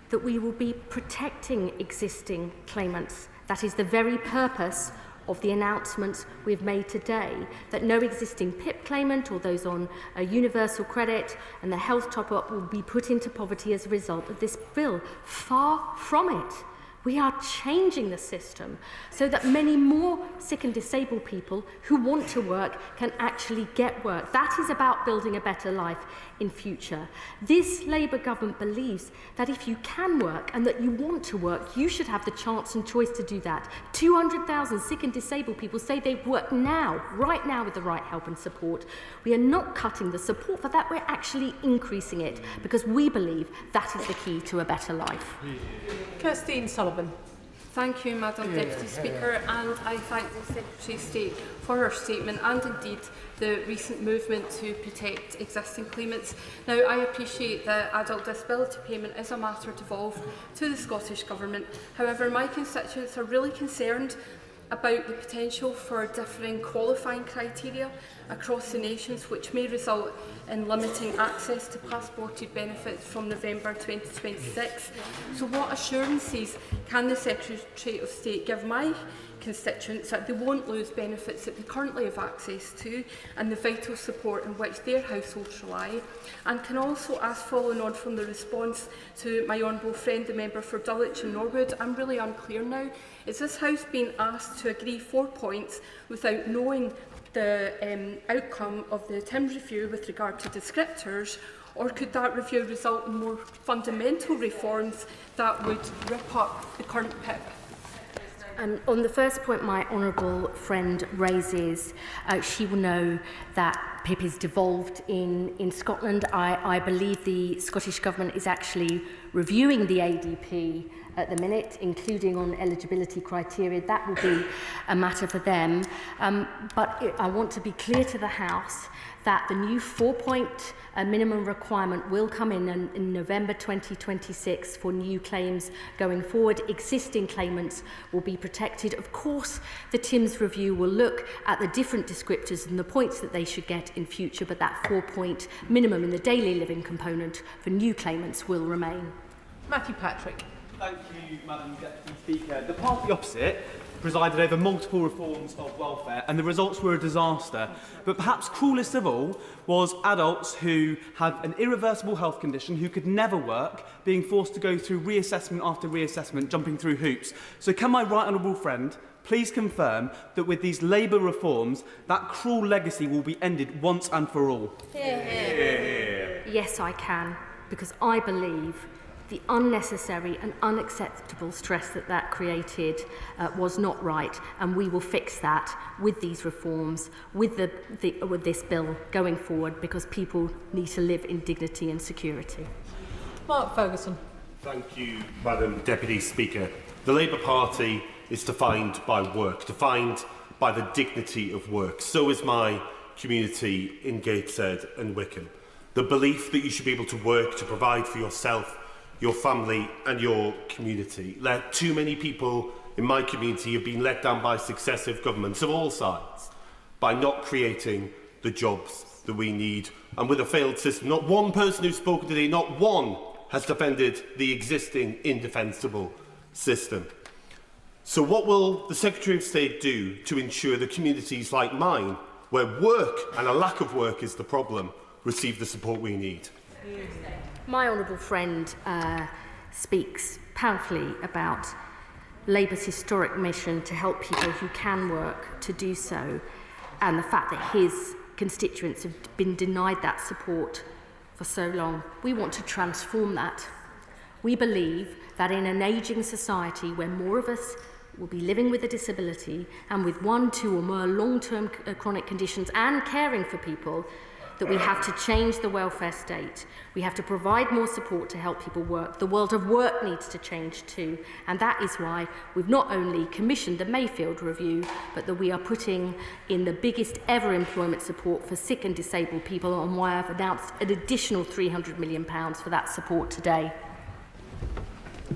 that we will be protecting existing claimants. That is the very purpose of the announcements we've made today, that no existing PIP claimant or those on a universal credit and the health top-up will be put into poverty as a result of this bill. Far from it. We are changing the system so that many more sick and disabled people who want to work can actually get work. That is about building a better life in future. This Labour government believes that if you can work and that you want to work, you should have the chance and choice to do that. 200,000 sick and disabled people say they work now, right now, with the right help and support. We are not cutting the support for that, we're actually increasing it because we believe that is the key to a better life. Kirstine Sullivan. Thank you, Madam Deputy Speaker, and I thank the Secretary of State for her statement and indeed the recent movement to protect existing claimants. Now, I appreciate that adult disability payment is a matter devolved to the Scottish Government. However, my constituents are really concerned about the potential for differing qualifying criteria across the nations, which may result in limiting access to passported benefits from November 2026. So what assurances can the Secretary of State give my constituents that they won't lose benefits that they currently have access to and the vital support in which their households rely? And can also ask, following on from the response to my honourable friend, the member for Dulwich and Norwood, I'm really unclear now. Is this House being asked to agree 4 points without knowing the outcome of the TIMS review with regard to descriptors, or could that review result in more fundamental reforms that would rip up the current PIP? On the first point my honourable friend raises, she will know that PIP is devolved in Scotland. I believe the Scottish Government is actually reviewing the ADP at the minute, including on eligibility criteria. That will be a matter for them. But I want to be clear to the House that the new 4-point minimum requirement will come in November 2026 for new claims going forward. Existing claimants will be protected. Of course, the TIMS review will look at the different descriptors and the points that they should get in future, but that 4-point minimum in the daily living component for new claimants will remain. Matthew Patrick. Thank you, Madam Deputy Speaker. The party opposite presided over multiple reforms of welfare and the results were a disaster. But perhaps cruelest of all was adults who have an irreversible health condition, who could never work, being forced to go through reassessment after reassessment, jumping through hoops. So can my right honourable friend please confirm that with these Labour reforms, that cruel legacy will be ended once and for all? Yes, I can, because I believe the unnecessary and unacceptable stress that created was not right, and we will fix that with these reforms, with this bill going forward, because people need to live in dignity and security. Mark Ferguson. Thank you, Madam Deputy Speaker. The Labour Party is defined by work, defined by the dignity of work. So is my community in Gateshead and Wickham. The belief that you should be able to work to provide for yourself, your family and your community. Too many people in my community have been let down by successive governments of all sides by not creating the jobs that we need. And with a failed system, not one person who's spoken today, not one has defended the existing indefensible system. So what will the Secretary of State do to ensure that communities like mine, where work and a lack of work is the problem, receive the support we need? My honourable friend speaks powerfully about Labour's historic mission to help people who can work to do so, and the fact that his constituents have been denied that support for so long. We want to transform that. We believe that in an ageing society where more of us will be living with a disability and with 1, 2 or more long-term chronic conditions and caring for people, that we have to change the welfare state. We have to provide more support to help people work. The world of work needs to change too, and that is why we've not only commissioned the Mayfield review, but that we are putting in the biggest ever employment support for sick and disabled people, and why I've announced an additional £300 million for that support today.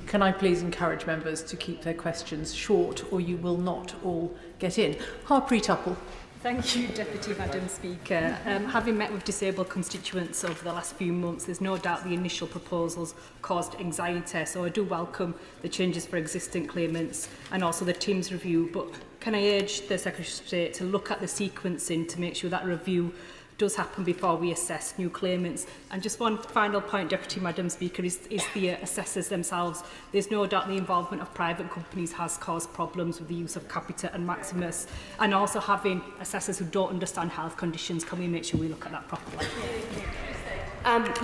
Can I please encourage members to keep their questions short, or you will not all get in? Harpreet Uppal. Thank you, Deputy Madam Speaker. Having met with disabled constituents over the last few months, there's no doubt the initial proposals caused anxiety, so I do welcome the changes for existing claimants and also the TIMS review, but can I urge the Secretary of State to look at the sequencing to make sure that review does happen before we assess new claimants. And just one final point, Deputy Madam Speaker, is the assessors themselves. There's no doubt the involvement of private companies has caused problems with the use of Capita and Maximus, and also having assessors who don't understand health conditions. Can we make sure we look at that properly?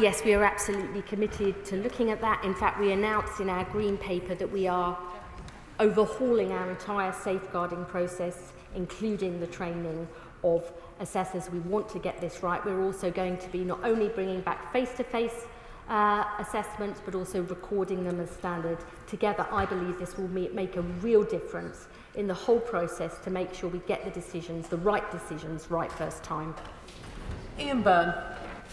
Yes, we are absolutely committed to looking at that. In fact, we announced in our Green Paper that we are overhauling our entire safeguarding process, including the training of assessors. We want to get this right. We're also going to be not only bringing back face-to-face assessments, but also recording them as standard. Together, I believe this will make a real difference in the whole process to make sure we get the decisions, the right decisions, right first time. Ian Byrne.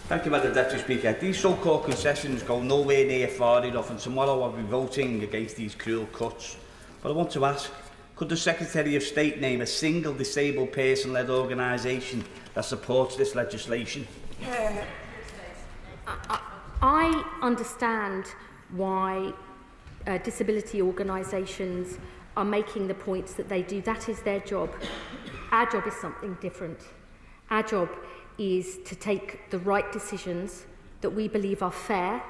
Thank you, Madam Deputy Speaker. These so-called concessions go nowhere near far enough, and tomorrow I'll be voting against these cruel cuts. But I want to ask, could the Secretary of State name a single disabled person-led organisation that supports this legislation? I understand why disability organisations are making the points that they do. That is their job. Our job is something different. Our job is to take the right decisions that we believe are fair,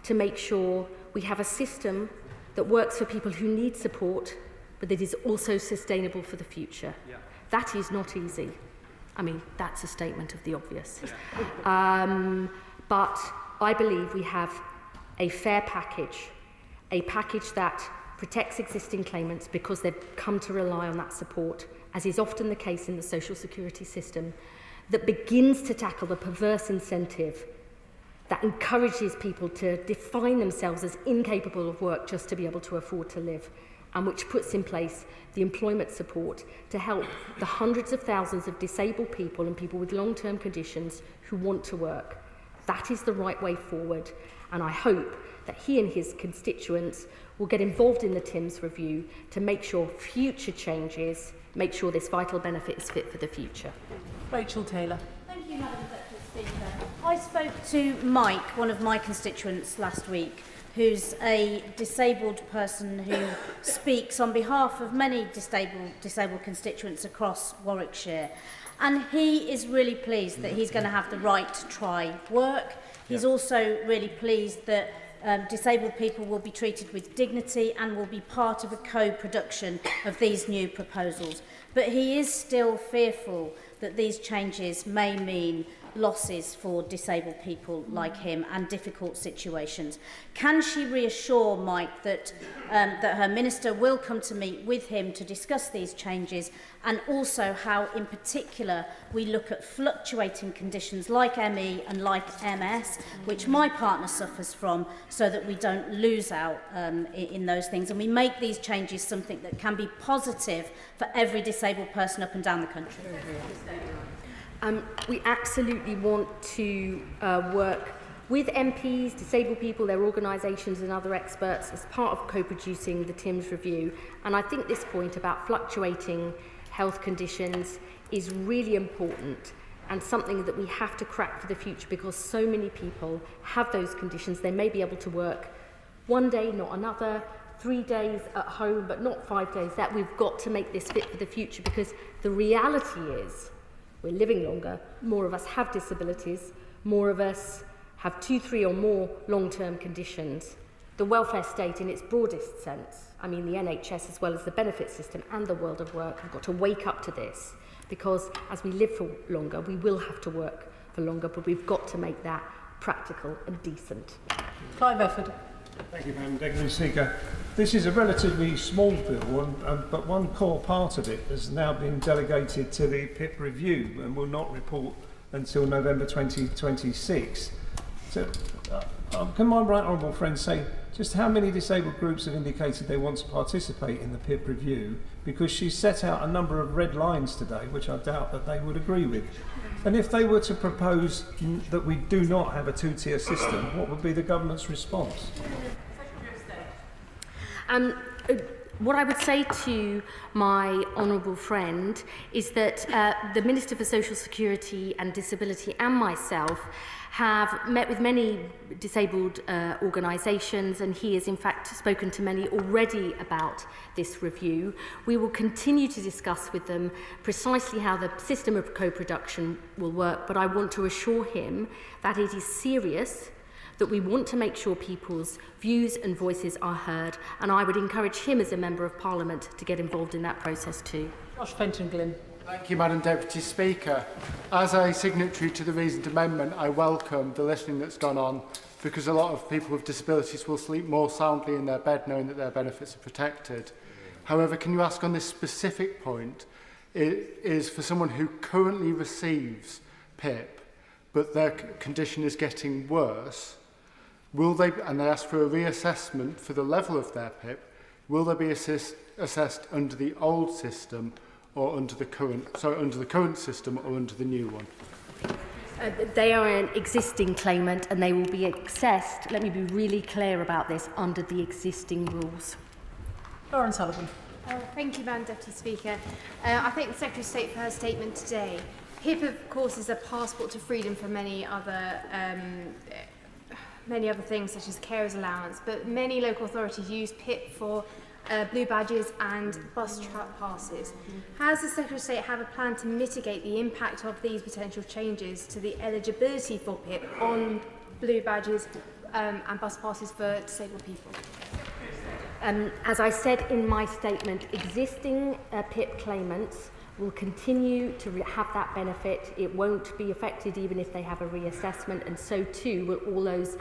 to make sure we have a system that works for people who need support, but that is also sustainable for the future. Yeah. That is not easy. I mean, that's a statement of the obvious. But I believe we have a fair package, a package that protects existing claimants because they've come to rely on that support, as is often the case in the social security system, that begins to tackle the perverse incentive that encourages people to define themselves as incapable of work just to be able to afford to live, and which puts in place the employment support to help the hundreds of thousands of disabled people and people with long-term conditions who want to work. That is the right way forward, and I hope that he and his constituents will get involved in the TIMS review to make sure future changes make sure this vital benefit is fit for the future. Rachel Taylor. Thank you, Madam Deputy Speaker. I spoke to Mike, one of my constituents, last week, who's a disabled person who speaks on behalf of many disabled constituents across Warwickshire. And he is really pleased that he's going to have the right to try work. He's also really pleased that disabled people will be treated with dignity and will be part of a co-production of these new proposals. But he is still fearful that these changes may mean losses for disabled people like him and difficult situations. Can she reassure Mike that her minister will come to meet with him to discuss these changes, and also how in particular we look at fluctuating conditions like ME and like MS, which my partner suffers from, so that we don't lose out in those things, and we make these changes something that can be positive for every disabled person up and down the country? We absolutely want to work with MPs, disabled people, their organisations and other experts as part of co-producing the TIMS review. And I think this point about fluctuating health conditions is really important and something that we have to crack for the future, because so many people have those conditions. They may be able to work one day, not another, 3 days at home, but not 5 days. That we've got to make this fit for the future, because the reality is we're living longer, more of us have disabilities, more of us have 2, 3 or more long-term conditions. The welfare state in its broadest sense, I mean the NHS as well as the benefit system and the world of work, have got to wake up to this, because as we live for longer, we will have to work for longer, but we've got to make that practical and decent. Clive Efford. Thank you, Madam Deputy Speaker. This is a relatively small bill, but one core part of it has now been delegated to the PIP review and will not report until November 2026. So, can my right honourable friend say just how many disabled groups have indicated they want to participate in the PIP review? Because she set out a number of red lines today, which I doubt that they would agree with. And if they were to propose that we do not have a two-tier system, what would be the government's response? What I would say to my honourable friend is that the Minister for Social Security and Disability and myself have met with many disabled organisations, and he has in fact spoken to many already about this review. We will continue to discuss with them precisely how the system of co-production will work, but I want to assure him that it is serious, that we want to make sure people's views and voices are heard, and I would encourage him as a Member of Parliament to get involved in that process too. Josh Fenton-Glynn. Thank you, Madam Deputy Speaker. As a signatory to the reasoned amendment, I welcome the listening that's gone on, because a lot of people with disabilities will sleep more soundly in their bed knowing that their benefits are protected. However, can you ask on this specific point, it is for someone who currently receives PIP, but their condition is getting worse, will they, and they ask for a reassessment for the level of their PIP, will they be assessed under the old system or under the current system or under the new one? They are an existing claimant and they will be assessed, let me be really clear about this, under the existing rules. Lauren Sullivan. Thank you, Madam Deputy Speaker. I thank the Secretary of State for her statement today. PIP, of course, is a passport to freedom for many other things, such as carers allowance, but many local authorities use PIP for blue badges and bus truck passes. Has the Secretary of State have a plan to mitigate the impact of these potential changes to the eligibility for PIP on blue badges and bus passes for disabled people? As I said in my statement, existing PIP claimants will continue to have that benefit. It won't be affected even if they have a reassessment, and so too will all those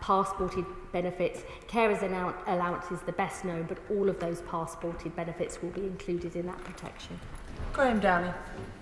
passported benefits. Carers allowance is the best known, but all of those passported benefits will be included in that protection. Graham Downey.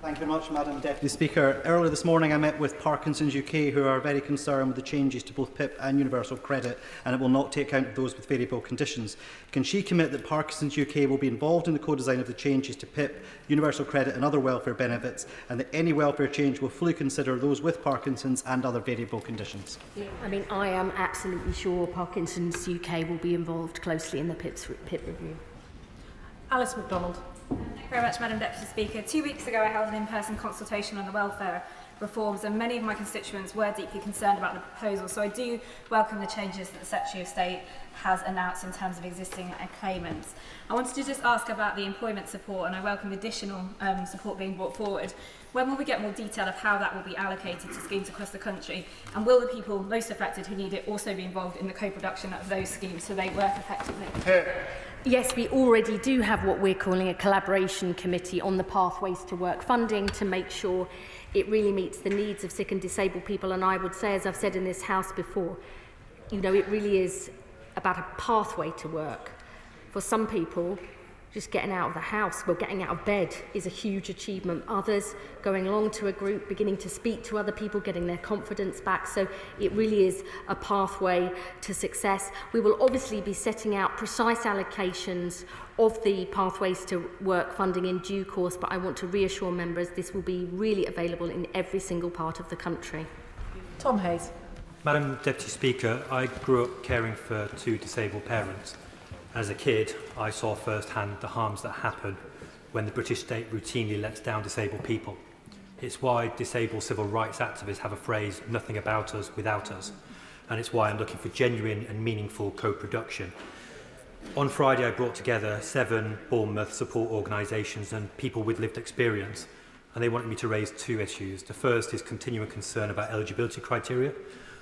Thank you very much, Madam Deputy Speaker. Earlier this morning I met with Parkinson's UK, who are very concerned with the changes to both PIP and universal credit, and it will not take account of those with variable conditions. Can she commit that Parkinson's UK will be involved in the co-design of the changes to PIP, universal credit and other welfare benefits, and that any welfare change will fully consider those with Parkinson's and other variable conditions? I mean, I am absolutely sure Parkinson's UK will be involved closely in the PIP review. Alice MacDonald. Thank you very much, Madam Deputy Speaker. 2 weeks ago I held an in-person consultation on the welfare reforms, and many of my constituents were deeply concerned about the proposal, so I do welcome the changes that the Secretary of State has announced in terms of existing claimants. I wanted to just ask about the employment support, and I welcome the additional support being brought forward. When will we get more detail of how that will be allocated to schemes across the country, and will the people most affected who need it also be involved in the co-production of those schemes so they work effectively? Yes, we already do have what we're calling a collaboration committee on the pathways to work funding to make sure it really meets the needs of sick and disabled people. And I would say, as I've said in this House before, you know, it really is about a pathway to work. For some people, just getting out of the house, well, getting out of bed is a huge achievement. Others, going along to a group, beginning to speak to other people, getting their confidence back. So it really is a pathway to success. We will obviously be setting out precise allocations of the pathways to work funding in due course, but I want to reassure members this will be really available in every single part of the country. Tom Hayes. Madam Deputy Speaker, I grew up caring for 2 disabled parents. As a kid, I saw firsthand the harms that happen when the British state routinely lets down disabled people. It's why disabled civil rights activists have a phrase, nothing about us without us. And it's why I'm looking for genuine and meaningful co-production. On Friday, I brought together 7 Bournemouth support organisations and people with lived experience, and they wanted me to raise 2 issues. The first is continuing concern about eligibility criteria.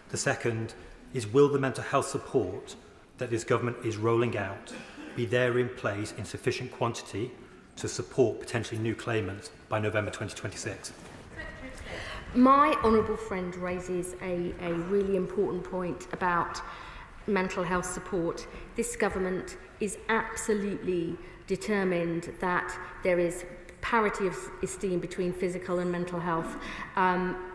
The second is, will the mental health support that this government is rolling out be there in place in sufficient quantity to support potentially new claimants by November 2026? My honourable friend raises a really important point about mental health support. This government is absolutely determined that there is parity of esteem between physical and mental health.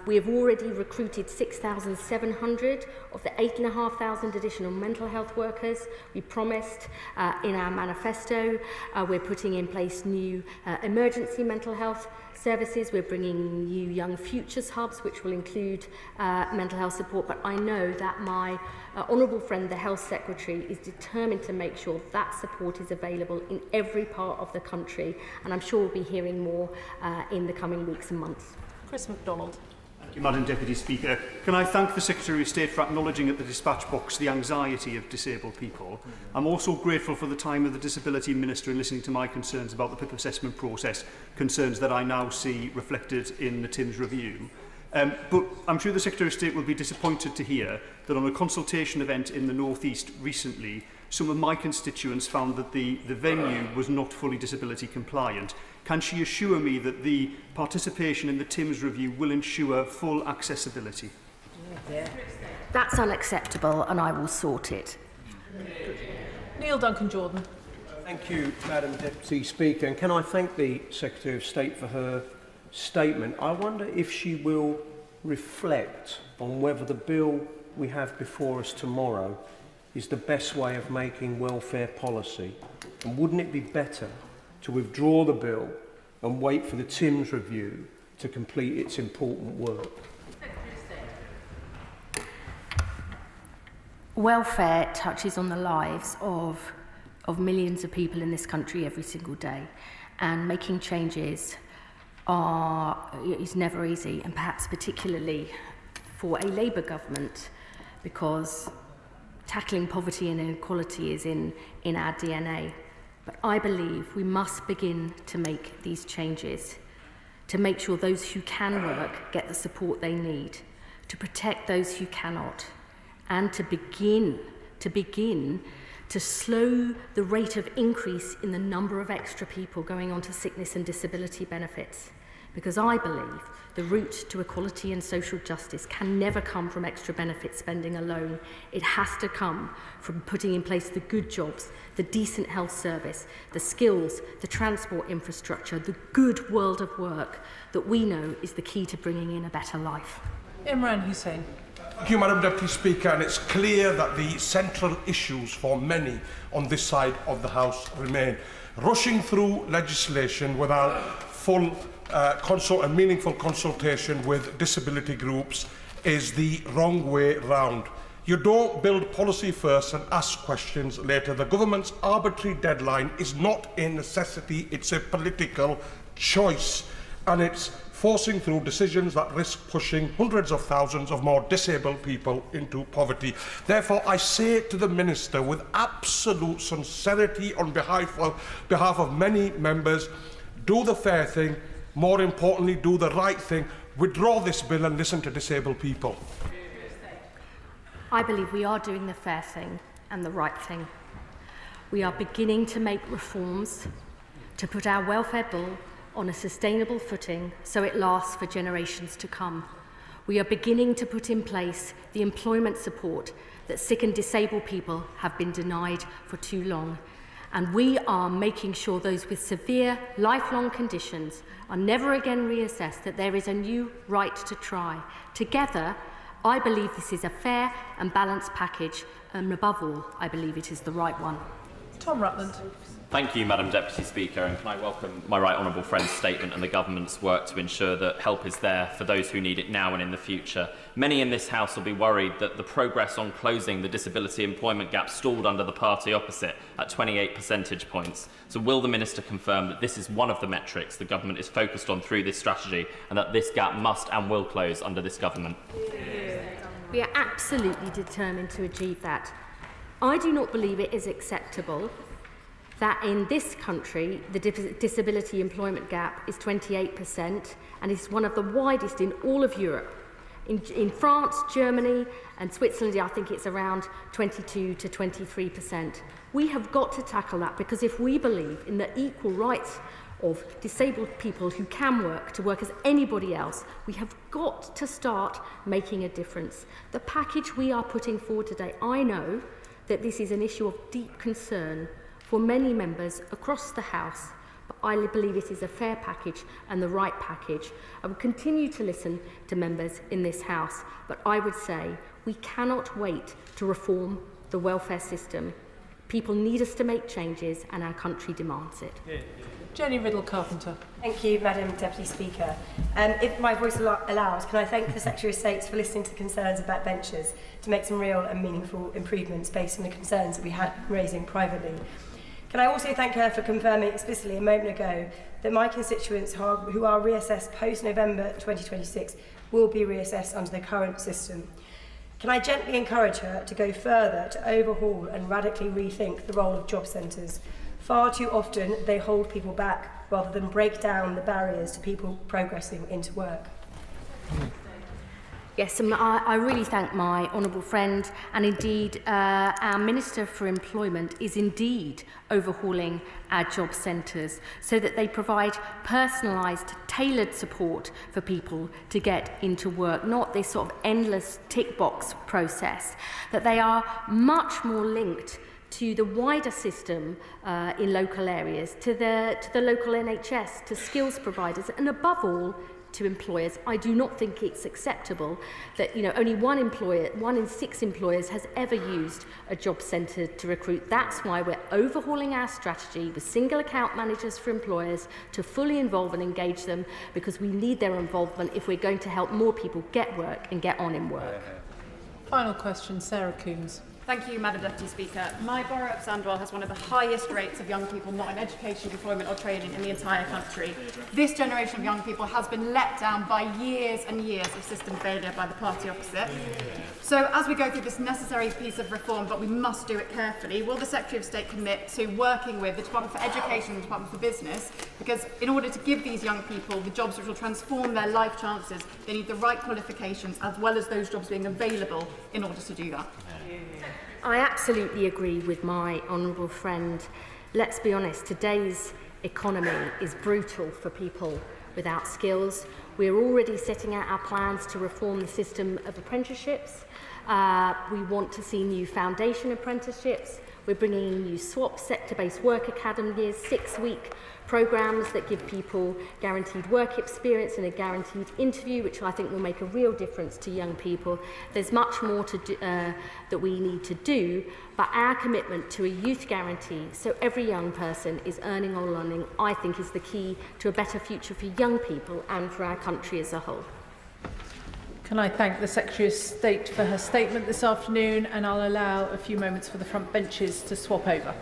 We have already recruited 6,700 of the 8,500 additional mental health workers we promised in our manifesto. We're putting in place new emergency mental health services. We're bringing new Young Futures hubs, which will include mental health support. But I know that my honourable friend, the Health Secretary, is determined to make sure that support is available in every part of the country. And I'm sure we'll be hearing more in the coming weeks and months. Chris MacDonald. Thank you, Madam Deputy Speaker. Can I thank the Secretary of State for acknowledging at the dispatch box the anxiety of disabled people. I'm also grateful for the time of the Disability Minister in listening to my concerns about the PIP assessment process, concerns that I now see reflected in the TIMS review. But I'm sure the Secretary of State will be disappointed to hear that on a consultation event in the North East recently, some of my constituents found that the venue was not fully disability compliant. Can she assure me that the participation in the TIMS review will ensure full accessibility? That's unacceptable, and I will sort it. Neil Duncan-Jordan. Thank you, Madam Deputy Speaker. And can I thank the Secretary of State for her statement? I wonder if she will reflect on whether the bill we have before us tomorrow is the best way of making welfare policy. And wouldn't it be better to withdraw the bill and wait for the TIMS review to complete its important work? Welfare touches on the lives of millions of people in this country every single day, and making changes is never easy, and perhaps particularly for a Labour government, because tackling poverty and inequality is in our DNA. But I believe we must begin to make these changes, to make sure those who can work get the support they need, to protect those who cannot, and to begin to slow the rate of increase in the number of extra people going on to sickness and disability benefits. Because I believe the route to equality and social justice can never come from extra benefit spending alone. It has to come from putting in place the good jobs, the decent health service, the skills, the transport infrastructure, the good world of work that we know is the key to bringing in a better life. Imran Hussain. Thank you, Madam Deputy Speaker, and it's clear that the central issues for many on this side of the House remain. Rushing through legislation without full and meaningful consultation with disability groups is the wrong way round. You don't build policy first and ask questions later. The government's arbitrary deadline is not a necessity, it's a political choice, and it's forcing through decisions that risk pushing hundreds of thousands of more disabled people into poverty. Therefore, I say to the Minister with absolute sincerity on behalf of many members, do the fair thing. More importantly, do the right thing. Withdraw this bill and listen to disabled people. I believe we are doing the fair thing and the right thing. We are beginning to make reforms to put our welfare bill on a sustainable footing so it lasts for generations to come. We are beginning to put in place the employment support that sick and disabled people have been denied for too long. And we are making sure those with severe, lifelong conditions are never again reassessed, that there is a new right to try. Together, I believe this is a fair and balanced package, and above all, I believe it is the right one. Tom Rutland. Thank you, Madam Deputy Speaker, and can I welcome my right honourable friend's statement and the government's work to ensure that help is there for those who need it now and in the future. Many in this House will be worried that the progress on closing the disability employment gap stalled under the party opposite at 28 percentage points. So will the Minister confirm that this is one of the metrics the government is focused on through this strategy, and that this gap must and will close under this government? We are absolutely determined to achieve that. I do not believe it is acceptable that in this country the disability employment gap is 28% and is one of the widest in all of Europe. In France, Germany and Switzerland, I think it's around 22 to 23%. We have got to tackle that, because if we believe in the equal rights of disabled people who can work to work as anybody else, we have got to start making a difference. The package we are putting forward today, I know that this is an issue of deep concern for many members across the House, but I believe it is a fair package and the right package. I will continue to listen to members in this House, but I would say we cannot wait to reform the welfare system. People need us to make changes and our country demands it. Jenny Riddle-Carpenter. Thank you, Madam Deputy Speaker. If my voice allows, can I thank the Secretary of State for listening to concerns about benches to make some real and meaningful improvements based on the concerns that we had raising privately. Can I also thank her for confirming explicitly a moment ago that my constituents who are reassessed post-November 2026 will be reassessed under the current system. Can I gently encourage her to go further to overhaul and radically rethink the role of job centres? Far too often they hold people back rather than break down the barriers to people progressing into work. Yes, and I really thank my honourable friend, and indeed our Minister for Employment is indeed overhauling our job centres so that they provide personalised, tailored support for people to get into work, not this sort of endless tick box process, that they are much more linked to the wider system in local areas, to the local NHS, to skills providers, and above all, to employers. I do not think it's acceptable that only one in 6 employers has ever used a job centre to recruit. That's why we're overhauling our strategy with single account managers for employers to fully involve and engage them, because we need their involvement if we're going to help more people get work and get on in work. Final question, Sarah Coombs. Thank you, Madam Deputy Speaker. My borough of Sandwell has one of the highest rates of young people not in education, employment or training in the entire country. This generation of young people has been let down by years and years of system failure by the party opposite. So as we go through this necessary piece of reform, but we must do it carefully, will the Secretary of State commit to working with the Department for Education and the Department for Business? Because in order to give these young people the jobs which will transform their life chances, they need the right qualifications as well as those jobs being available in order to do that. I absolutely agree with my honourable friend. Let's be honest, today's economy is brutal for people without skills. We're already setting out our plans to reform the system of apprenticeships. We want to see new foundation apprenticeships. We're bringing in new SWAP, sector-based work academies, 6-week programmes that give people guaranteed work experience and a guaranteed interview, which I think will make a real difference to young people. There's much more to do, that we need to do, but our commitment to a youth guarantee, so every young person is earning or learning, I think is the key to a better future for young people and for our country as a whole. Can I thank the Secretary of State for her statement this afternoon, and I'll allow a few moments for the front benches to swap over.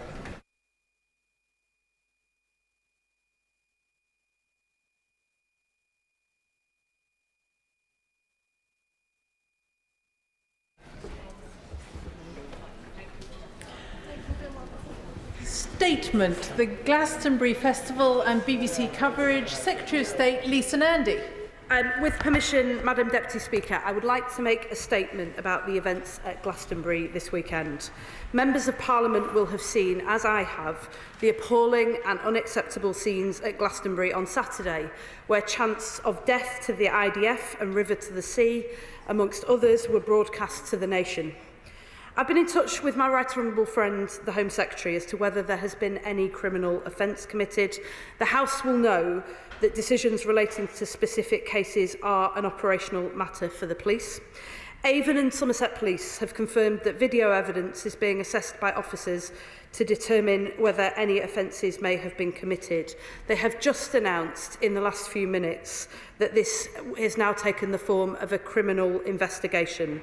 Statement, the Glastonbury Festival and BBC coverage. Secretary of State Lisa Nandy. With permission, Madam Deputy Speaker, I would like to make a statement about the events at Glastonbury this weekend. Members of Parliament will have seen, as I have, the appalling and unacceptable scenes at Glastonbury on Saturday, where chants of death to the IDF and river to the sea, amongst others, were broadcast to the nation. I've been in touch with my right honourable friend, the Home Secretary, as to whether there has been any criminal offence committed. The House will know that decisions relating to specific cases are an operational matter for the police. Avon and Somerset Police have confirmed that video evidence is being assessed by officers to determine whether any offences may have been committed. They have just announced in the last few minutes that this has now taken the form of a criminal investigation.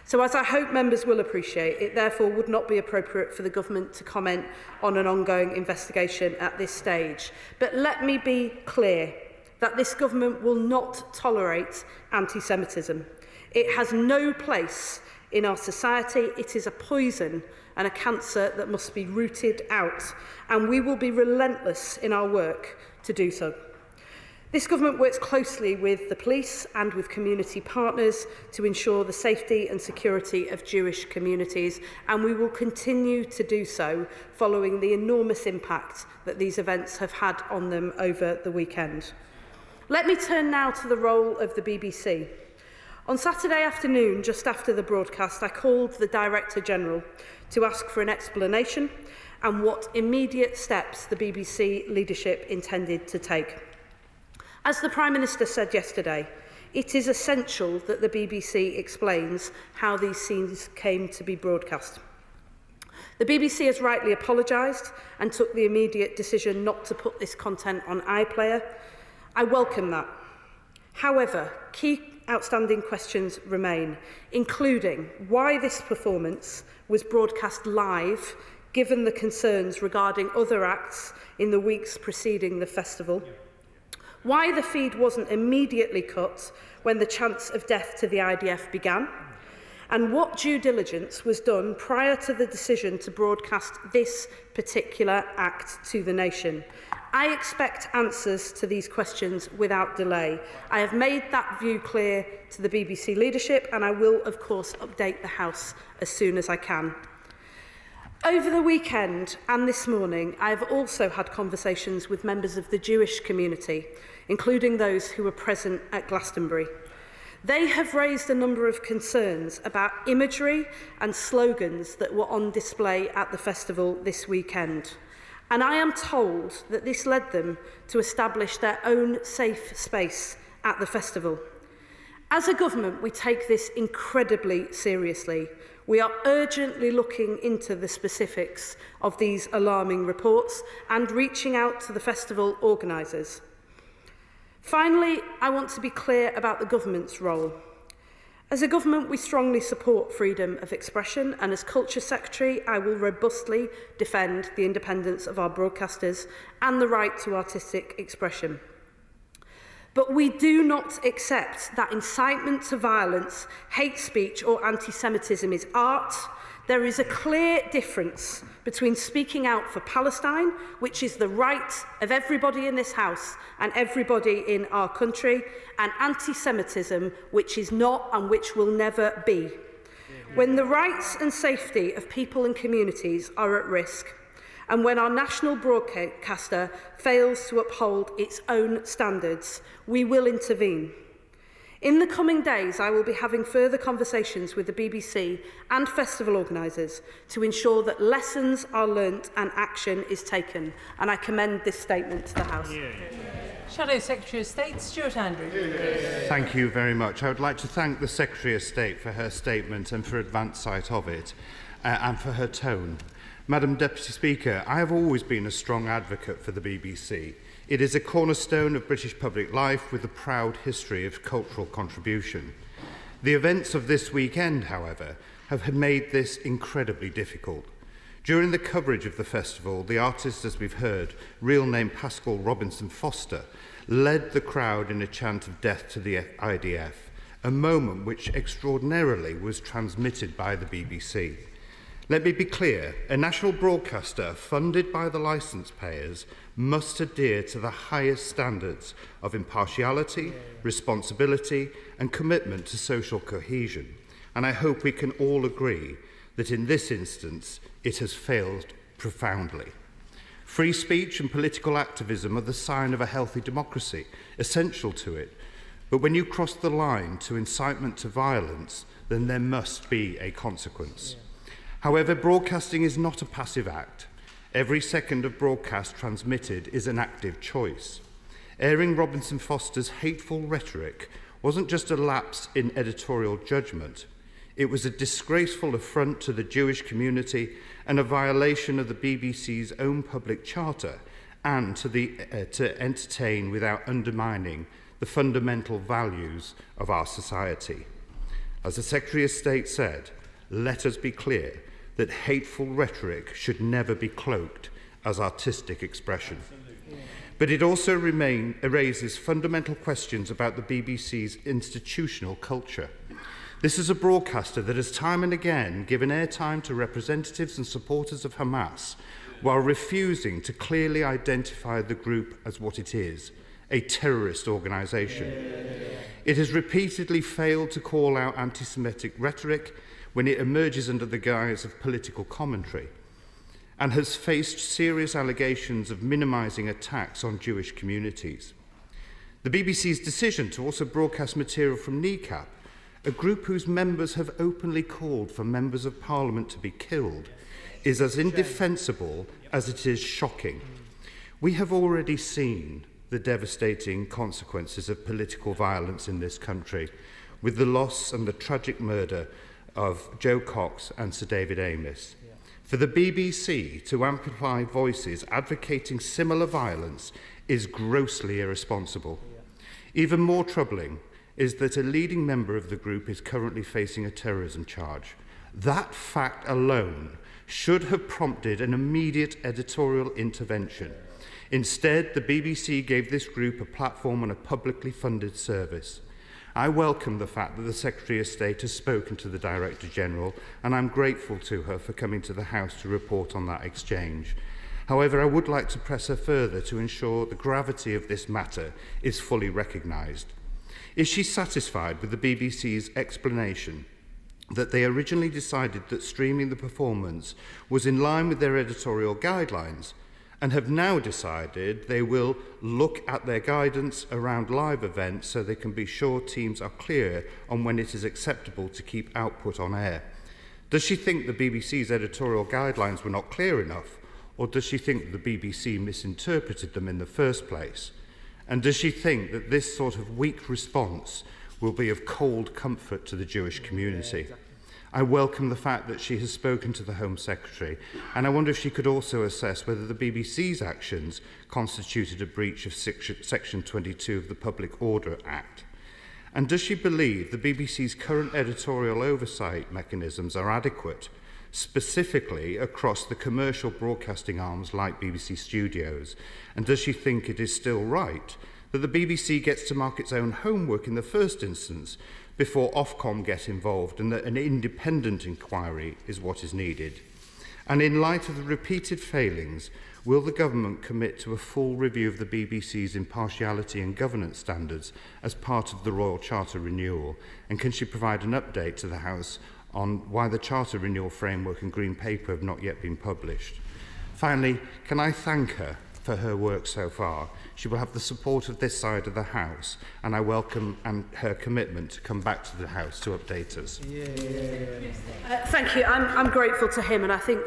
So, as I hope members will appreciate, it therefore would not be appropriate for the government to comment on an ongoing investigation at this stage. But let me be clear that this government will not tolerate anti-Semitism. It has no place in our society. It is a poison and a cancer that must be rooted out, and we will be relentless in our work to do so. This government works closely with the police and with community partners to ensure the safety and security of Jewish communities, and we will continue to do so following the enormous impact that these events have had on them over the weekend. Let me turn now to the role of the BBC. On Saturday afternoon, just after the broadcast, I called the Director General to ask for an explanation and what immediate steps the BBC leadership intended to take. As the Prime Minister said yesterday, it is essential that the BBC explains how these scenes came to be broadcast. The BBC has rightly apologised and took the immediate decision not to put this content on iPlayer. I welcome that. However, key outstanding questions remain, including why this performance was broadcast live, given the concerns regarding other acts in the weeks preceding the festival, why the feed wasn't immediately cut when the chants of death to the IDF began, and what due diligence was done prior to the decision to broadcast this particular act to the nation. I expect answers to these questions without delay. I have made that view clear to the BBC leadership, and I will, of course, update the House as soon as I can. Over the weekend and this morning, I have also had conversations with members of the Jewish community, including those who were present at Glastonbury. They have raised a number of concerns about imagery and slogans that were on display at the festival this weekend. And I am told that this led them to establish their own safe space at the festival. As a government, we take this incredibly seriously. We are urgently looking into the specifics of these alarming reports and reaching out to the festival organisers. Finally, I want to be clear about the government's role. As a government, we strongly support freedom of expression, and as Culture Secretary, I will robustly defend the independence of our broadcasters and the right to artistic expression. But we do not accept that incitement to violence, hate speech or anti-Semitism is art. There is a clear difference between speaking out for Palestine, which is the right of everybody in this House and everybody in our country, and anti-Semitism, which is not and which will never be. When the rights and safety of people and communities are at risk, and when our national broadcaster fails to uphold its own standards, we will intervene. In the coming days, I will be having further conversations with the BBC and festival organisers to ensure that lessons are learnt and action is taken. And I commend this statement to the House. Shadow Secretary of State, Stuart Andrew. Thank you very much. I would like to thank the Secretary of State for her statement and for advance sight of it, and for her tone. Madam Deputy Speaker, I have always been a strong advocate for the BBC. It is a cornerstone of British public life with a proud history of cultural contribution. The events of this weekend, however, have made this incredibly difficult. During the coverage of the festival, the artist, as we've heard, real name Pascal Robinson Foster, led the crowd in a chant of death to the IDF, a moment which extraordinarily was transmitted by the BBC. Let me be clear, a national broadcaster funded by the licence payers must adhere to the highest standards of impartiality, responsibility and commitment to social cohesion. And I hope we can all agree that in this instance it has failed profoundly. Free speech and political activism are the sign of a healthy democracy, essential to it. But when you cross the line to incitement to violence, then there must be a consequence. However, broadcasting is not a passive act. Every second of broadcast transmitted is an active choice. Airing Robinson Foster's hateful rhetoric wasn't just a lapse in editorial judgment. It was a disgraceful affront to the Jewish community and a violation of the BBC's own public charter, and to entertain without undermining the fundamental values of our society. As the Secretary of State said, let us be clear that hateful rhetoric should never be cloaked as artistic expression. But it also raises fundamental questions about the BBC's institutional culture. This is a broadcaster that has time and again given airtime to representatives and supporters of Hamas, while refusing to clearly identify the group as what it is, a terrorist organisation. It has repeatedly failed to call out anti-Semitic rhetoric when it emerges under the guise of political commentary, and has faced serious allegations of minimising attacks on Jewish communities. The BBC's decision to also broadcast material from NECAP, a group whose members have openly called for members of Parliament to be killed, is as indefensible as it is shocking. We have already seen the devastating consequences of political violence in this country, with the loss and the tragic murder of Joe Cox and Sir David Amess. For the BBC to amplify voices advocating similar violence is grossly irresponsible. Even more troubling is that a leading member of the group is currently facing a terrorism charge. That fact alone should have prompted an immediate editorial intervention. Instead, the BBC gave this group a platform on a publicly funded service. I welcome the fact that the Secretary of State has spoken to the Director General, and I'm grateful to her for coming to the House to report on that exchange. However, I would like to press her further to ensure the gravity of this matter is fully recognised. Is she satisfied with the BBC's explanation that they originally decided that streaming the performance was in line with their editorial guidelines, and have now decided they will look at their guidance around live events so they can be sure teams are clear on when it is acceptable to keep output on air? Does she think the BBC's editorial guidelines were not clear enough, or does she think that the BBC misinterpreted them in the first place? And does she think that this sort of weak response will be of cold comfort to the Jewish community? I welcome the fact that she has spoken to the Home Secretary, and I wonder if she could also assess whether the BBC's actions constituted a breach of Section 22 of the Public Order Act. And does she believe the BBC's current editorial oversight mechanisms are adequate, specifically across the commercial broadcasting arms like BBC Studios? And does she think it is still right that the BBC gets to mark its own homework in the first instance before Ofcom get involved, and that an independent inquiry is what is needed? And in light of the repeated failings, will the government commit to a full review of the BBC's impartiality and governance standards as part of the Royal Charter renewal? And can she provide an update to the House on why the Charter renewal framework and Green Paper have not yet been published? Finally, can I thank her for her work so far? She will have the support of this side of the House, and I welcome her commitment to come back to the House to update us. Thank you. I'm grateful to him, and I think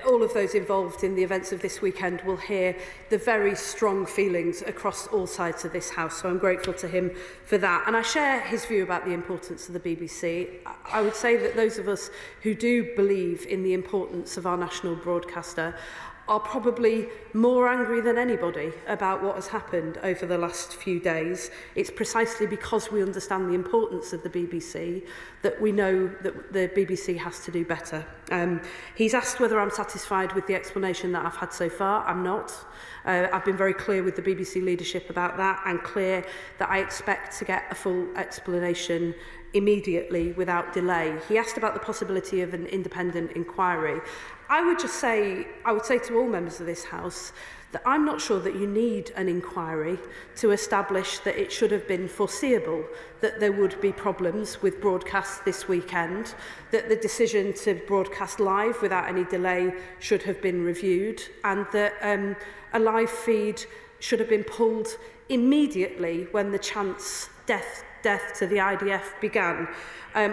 all of those involved in the events of this weekend will hear the very strong feelings across all sides of this House, so I'm grateful to him for that. And I share his view about the importance of the BBC. I would say that those of us who do believe in the importance of our national broadcaster are probably more angry than anybody about what has happened over the last few days. It's precisely because we understand the importance of the BBC that we know that the BBC has to do better. He's asked whether I'm satisfied with the explanation that I've had so far. I'm not. I've been very clear with the BBC leadership about that, and clear that I expect to get a full explanation immediately without delay. He asked about the possibility of an independent inquiry. I would say to all members of this House that I'm not sure that you need an inquiry to establish that it should have been foreseeable that there would be problems with broadcasts this weekend, that the decision to broadcast live without any delay should have been reviewed, and that a live feed should have been pulled immediately when the chance death to the IDF began.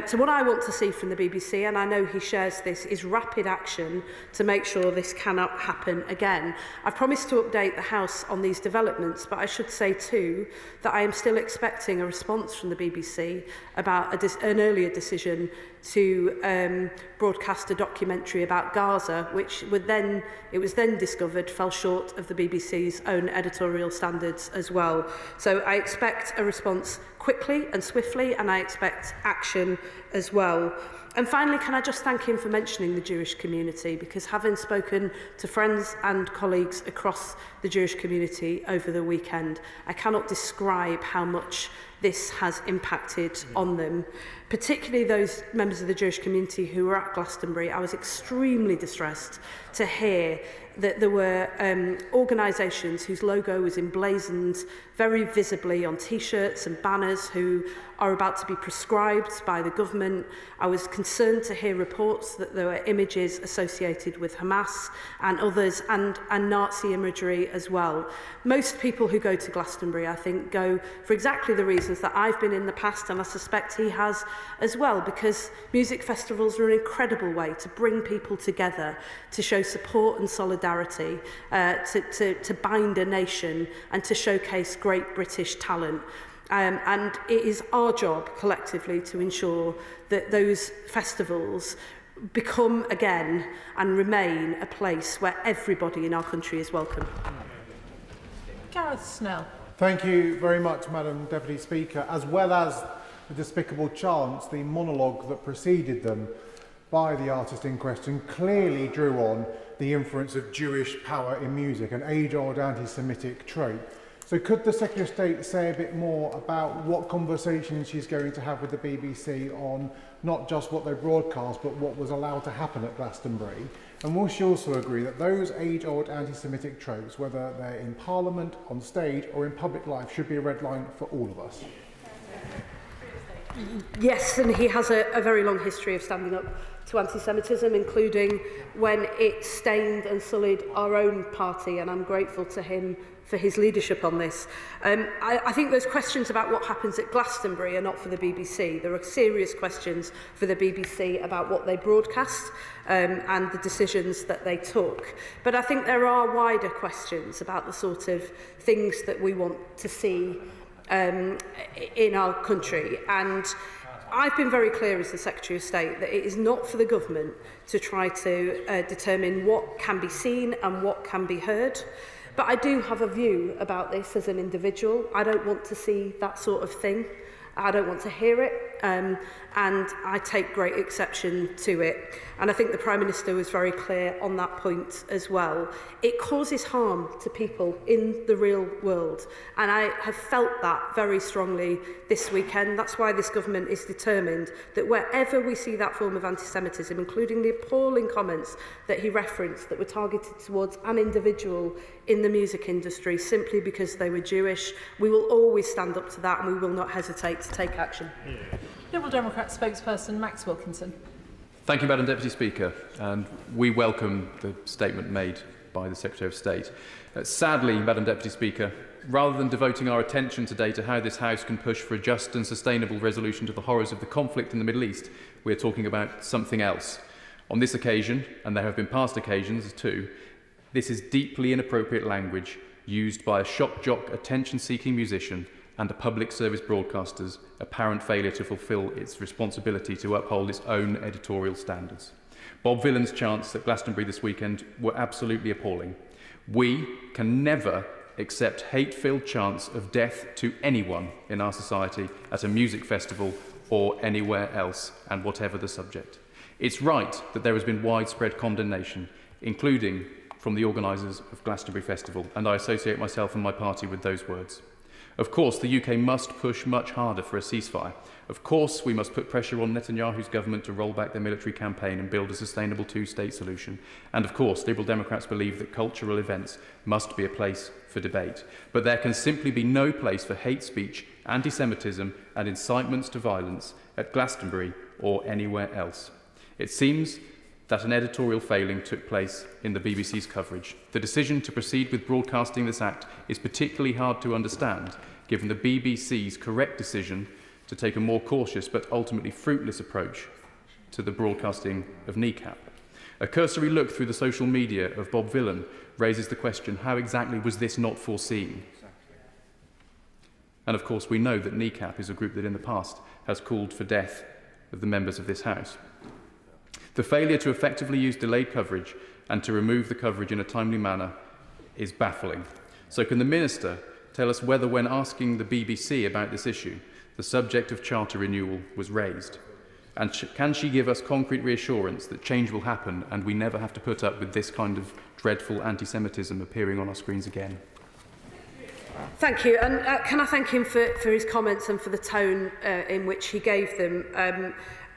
So what I want to see from the BBC, and I know he shares this, is rapid action to make sure this cannot happen again. I've promised to update the House on these developments, but I should say too that I am still expecting a response from the BBC about an earlier decision to broadcast a documentary about Gaza, which it was then discovered fell short of the BBC's own editorial standards as well. So I expect a response quickly and swiftly, and I expect action as well. And finally, can I just thank him for mentioning the Jewish community, because having spoken to friends and colleagues across the Jewish community over the weekend, I cannot describe how much this has impacted on them, particularly those members of the Jewish community who were at Glastonbury. I was extremely distressed to hear that there were organisations whose logo was emblazoned very visibly on T-shirts and banners who are about to be prescribed by the government. I was concerned to hear reports that there were images associated with Hamas and others, and Nazi imagery as well. Most people who go to Glastonbury, I think, go for exactly the reasons that I've been in the past, and I suspect he has as well, because music festivals are an incredible way to bring people together, to show support and solidarity, to bind a nation and to showcase great British talent. And it is our job collectively to ensure that those festivals become again and remain a place where everybody in our country is welcome. Gareth Snell. Thank you very much, Madam Deputy Speaker. As well as the despicable chants, the monologue that preceded them by the artist in question clearly drew on the influence of Jewish power in music, an age-old anti-Semitic trope. So could the Secretary of State say a bit more about what conversations she's going to have with the BBC on not just what they broadcast, but what was allowed to happen at Glastonbury? And will she also agree that those age-old anti-Semitic tropes, whether they're in Parliament, on stage, or in public life, should be a red line for all of us? Yes, and he has a very long history of standing up to anti-Semitism, including when it stained and sullied our own party, and I'm grateful to him for his leadership on this. I think those questions about what happens at Glastonbury are not for the BBC. There are serious questions for the BBC about what they broadcast and the decisions that they took. But I think there are wider questions about the sort of things that we want to see in our country. And I've been very clear as the Secretary of State that it is not for the government to try to determine what can be seen and what can be heard. But I do have a view about this as an individual. I don't want to see that sort of thing. I don't want to hear it, and I take great exception to it. And I think the Prime Minister was very clear on that point as well. It causes harm to people in the real world, and I have felt that very strongly this weekend. That's why this government is determined that wherever we see that form of anti-Semitism, including the appalling comments that he referenced that were targeted towards an individual in the music industry simply because they were Jewish, we will always stand up to that, and we will not hesitate to take action. Liberal Democrat spokesperson Max Wilkinson. Thank you, Madam Deputy Speaker, and we welcome the statement made by the Secretary of State. Sadly, Madam Deputy Speaker, rather than devoting our attention today to how this House can push for a just and sustainable resolution to the horrors of the conflict in the Middle East, we are talking about something else. On this occasion, and there have been past occasions too, this is deeply inappropriate language used by a shock-jock, attention-seeking musician and a public service broadcaster's apparent failure to fulfil its responsibility to uphold its own editorial standards. Bob Vylan's chants at Glastonbury this weekend were absolutely appalling. We can never accept hate-filled chants of death to anyone in our society at a music festival or anywhere else, and whatever the subject. It's right that there has been widespread condemnation, including from the organisers of Glastonbury Festival, and I associate myself and my party with those words. Of course, the UK must push much harder for a ceasefire. Of course, we must put pressure on Netanyahu's government to roll back their military campaign and build a sustainable two-state solution. And of course, Liberal Democrats believe that cultural events must be a place for debate. But there can simply be no place for hate speech, anti-Semitism and incitements to violence at Glastonbury or anywhere else. It seems that an editorial failing took place in the BBC's coverage. The decision to proceed with broadcasting this act is particularly hard to understand, given the BBC's correct decision to take a more cautious but ultimately fruitless approach to the broadcasting of Kneecap. A cursory look through the social media of Bob Vylan raises the question, how exactly was this not foreseen? And of course we know that Kneecap is a group that in the past has called for death of the members of this House. The failure to effectively use delayed coverage and to remove the coverage in a timely manner is baffling. So can the Minister tell us whether, when asking the BBC about this issue, the subject of charter renewal was raised? And can she give us concrete reassurance that change will happen and we never have to put up with this kind of dreadful anti-Semitism appearing on our screens again? Thank you, and can I thank him for his comments and for the tone in which he gave them.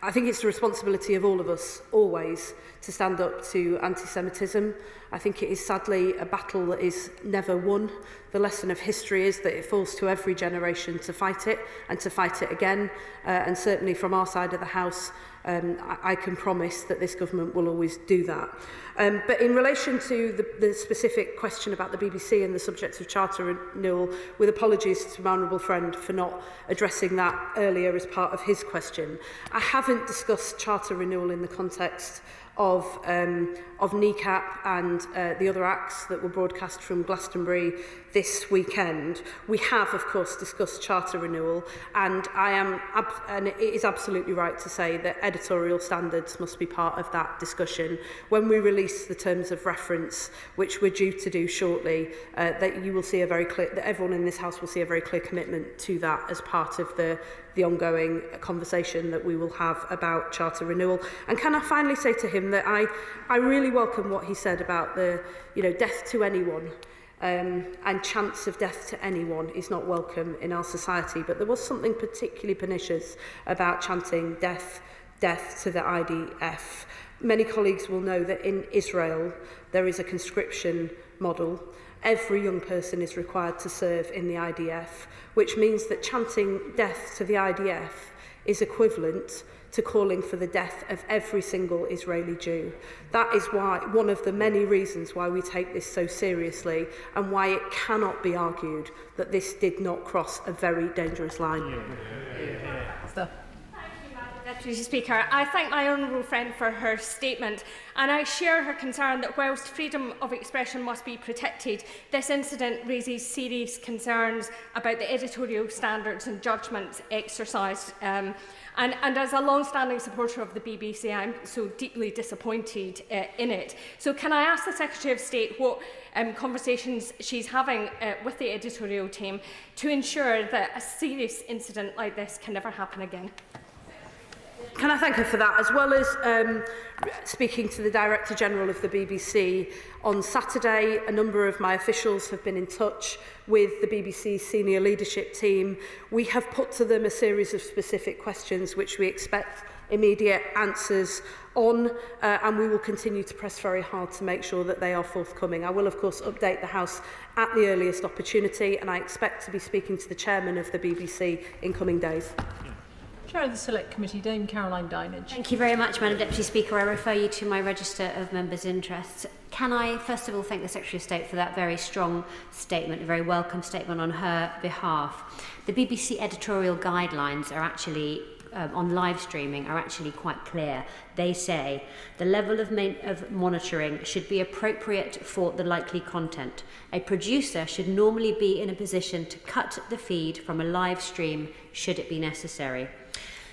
I think it's the responsibility of all of us, always, to stand up to anti-Semitism. I think it is sadly a battle that is never won. The lesson of history is that it falls to every generation to fight it and to fight it again. And certainly from our side of the House, I can promise that this government will always do that. But in relation to the specific question about the BBC and the subject of charter renewal, with apologies to my honourable friend for not addressing that earlier as part of his question, I haven't discussed charter renewal in the context of NECAP and the other acts that were broadcast from Glastonbury this weekend. We have, of course, discussed charter renewal, and and it is absolutely right to say that editorial standards must be part of that discussion. When we release the terms of reference, which we're due to do shortly, that you will see a very clear, that everyone in this House will see a very clear commitment to that as part of the ongoing conversation that we will have about charter renewal. And can I finally say to him that I really welcome what he said about the, death to anyone. And chance of death to anyone is not welcome in our society. But there was something particularly pernicious about chanting death to the IDF. Many colleagues will know that in Israel there is a conscription model. Every young person is required to serve in the IDF, which means that chanting death to the IDF is equivalent to calling for the death of every single Israeli Jew. That is why one of the many reasons why we take this so seriously and why it cannot be argued that this did not cross a very dangerous line. Deputy Speaker, I thank my honourable friend for her statement, and I share her concern that whilst freedom of expression must be protected, this incident raises serious concerns about the editorial standards and judgments exercised. And as a long-standing supporter of the BBC, I'm so deeply disappointed in it. So can I ask the Secretary of State what conversations she's having with the editorial team to ensure that a serious incident like this can never happen again? Can I thank her for that, as well as speaking to the Director General of the BBC. On Saturday, a number of my officials have been in touch with the BBC's senior leadership team. We have put to them a series of specific questions which we expect immediate answers on, and we will continue to press very hard to make sure that they are forthcoming. I will, of course, update the House at the earliest opportunity, and I expect to be speaking to the Chairman of the BBC in coming days. Chair of the Select Committee, Dame Caroline Dinage. Thank you very much, Madam Deputy Speaker. I refer you to my register of members' interests. Can I first of all thank the Secretary of State for that very strong statement, a very welcome statement on her behalf. The BBC editorial guidelines are actually on live streaming are actually quite clear. They say the level of monitoring should be appropriate for the likely content. A producer should normally be in a position to cut the feed from a live stream should it be necessary.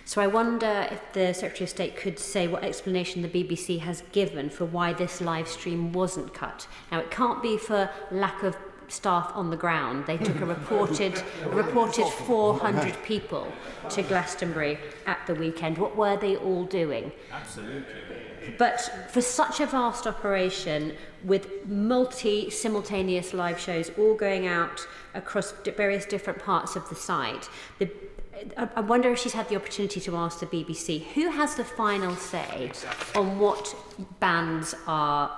So I wonder if the Secretary of State could say what explanation the BBC has given for why this live stream wasn't cut. Now, it can't be for lack of staff on the ground. They took a reported 400 people to Glastonbury at the weekend. What were they all doing? Absolutely. But for such a vast operation with simultaneous live shows all going out across various different parts of the site, I wonder if she's had the opportunity to ask the BBC, who has the final say on what bands are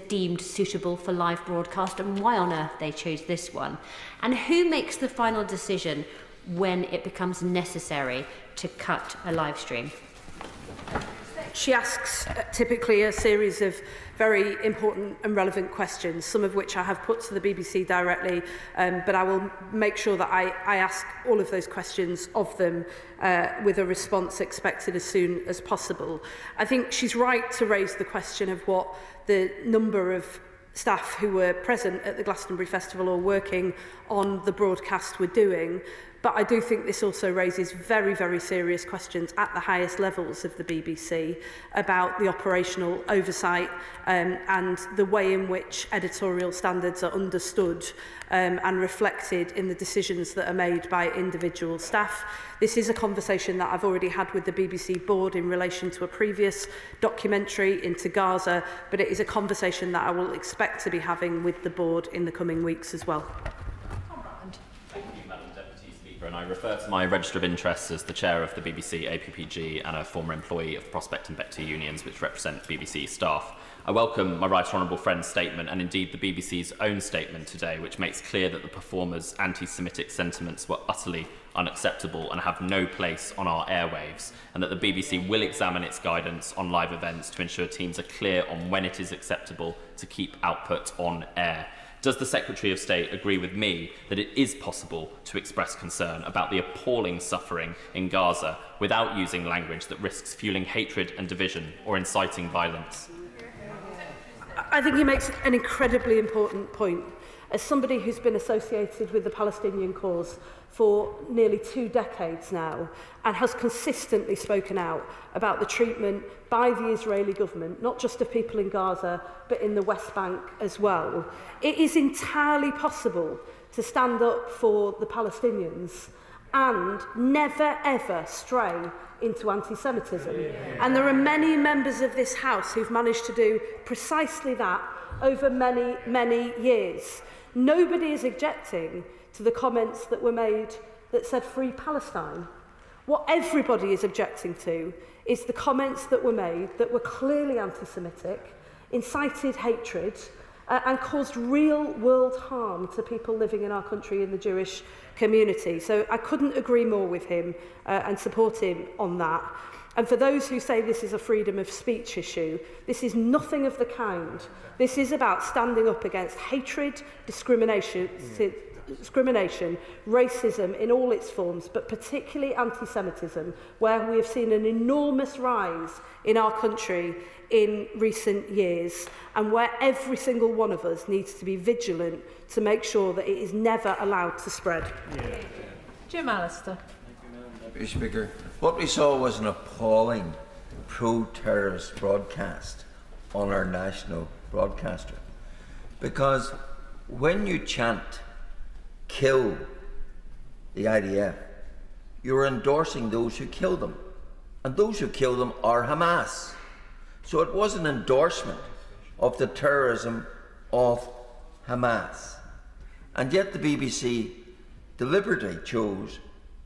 deemed suitable for live broadcast and why on earth they chose this one? And who makes the final decision when it becomes necessary to cut a live stream? She asks typically a series of very important and relevant questions, some of which I have put to the BBC directly, but I will make sure that I ask all of those questions of them with a response expected as soon as possible. I think she's right to raise the question of what the number of staff who were present at the Glastonbury Festival or working on the broadcast were doing. But I do think this also raises very, very serious questions at the highest levels of the BBC about the operational oversight and the way in which editorial standards are understood and reflected in the decisions that are made by individual staff. This is a conversation that I've already had with the BBC board in relation to a previous documentary into Gaza, but it is a conversation that I will expect to be having with the board in the coming weeks as well. and I refer to my register of interests as the chair of the BBC APPG and a former employee of Prospect and Bector unions, which represent BBC staff. I welcome my right honourable friend's statement and indeed the BBC's own statement today, which makes clear that the performers' anti-Semitic sentiments were utterly unacceptable and have no place on our airwaves, and that the BBC will examine its guidance on live events to ensure teams are clear on when it is acceptable to keep output on air. Does the Secretary of State agree with me that it is possible to express concern about the appalling suffering in Gaza without using language that risks fueling hatred and division or inciting violence? I think he makes an incredibly important point. As somebody who's been associated with the Palestinian cause for nearly 2 decades now and has consistently spoken out about the treatment by the Israeli government, not just of people in Gaza, but in the West Bank as well, it is entirely possible to stand up for the Palestinians and never ever stray into anti-Semitism. And there are many members of this House who've managed to do precisely that over many, many years. Nobody is objecting to the comments that were made that said free Palestine. What everybody is objecting to is the comments that were made that were clearly anti-Semitic, incited hatred, and caused real-world harm to people living in our country in the Jewish community. So I couldn't agree more with him and support him on that. And for those who say this is a freedom of speech issue, this is nothing of the kind. This is about standing up against hatred, discrimination, racism in all its forms, but particularly anti-Semitism, where we have seen an enormous rise in our country in recent years, and where every single one of us needs to be vigilant to make sure that it is never allowed to spread. Jim Allister. Deputy Speaker, what we saw was an appalling pro-terrorist broadcast on our national broadcaster. Because when you chant, kill the IDF, you're endorsing those who kill them. And those who kill them are Hamas. So it was an endorsement of the terrorism of Hamas. And yet the BBC deliberately chose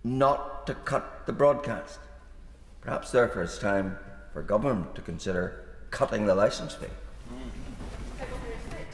not to cut the broadcast. Perhaps therefore it's time for government to consider cutting the licence fee.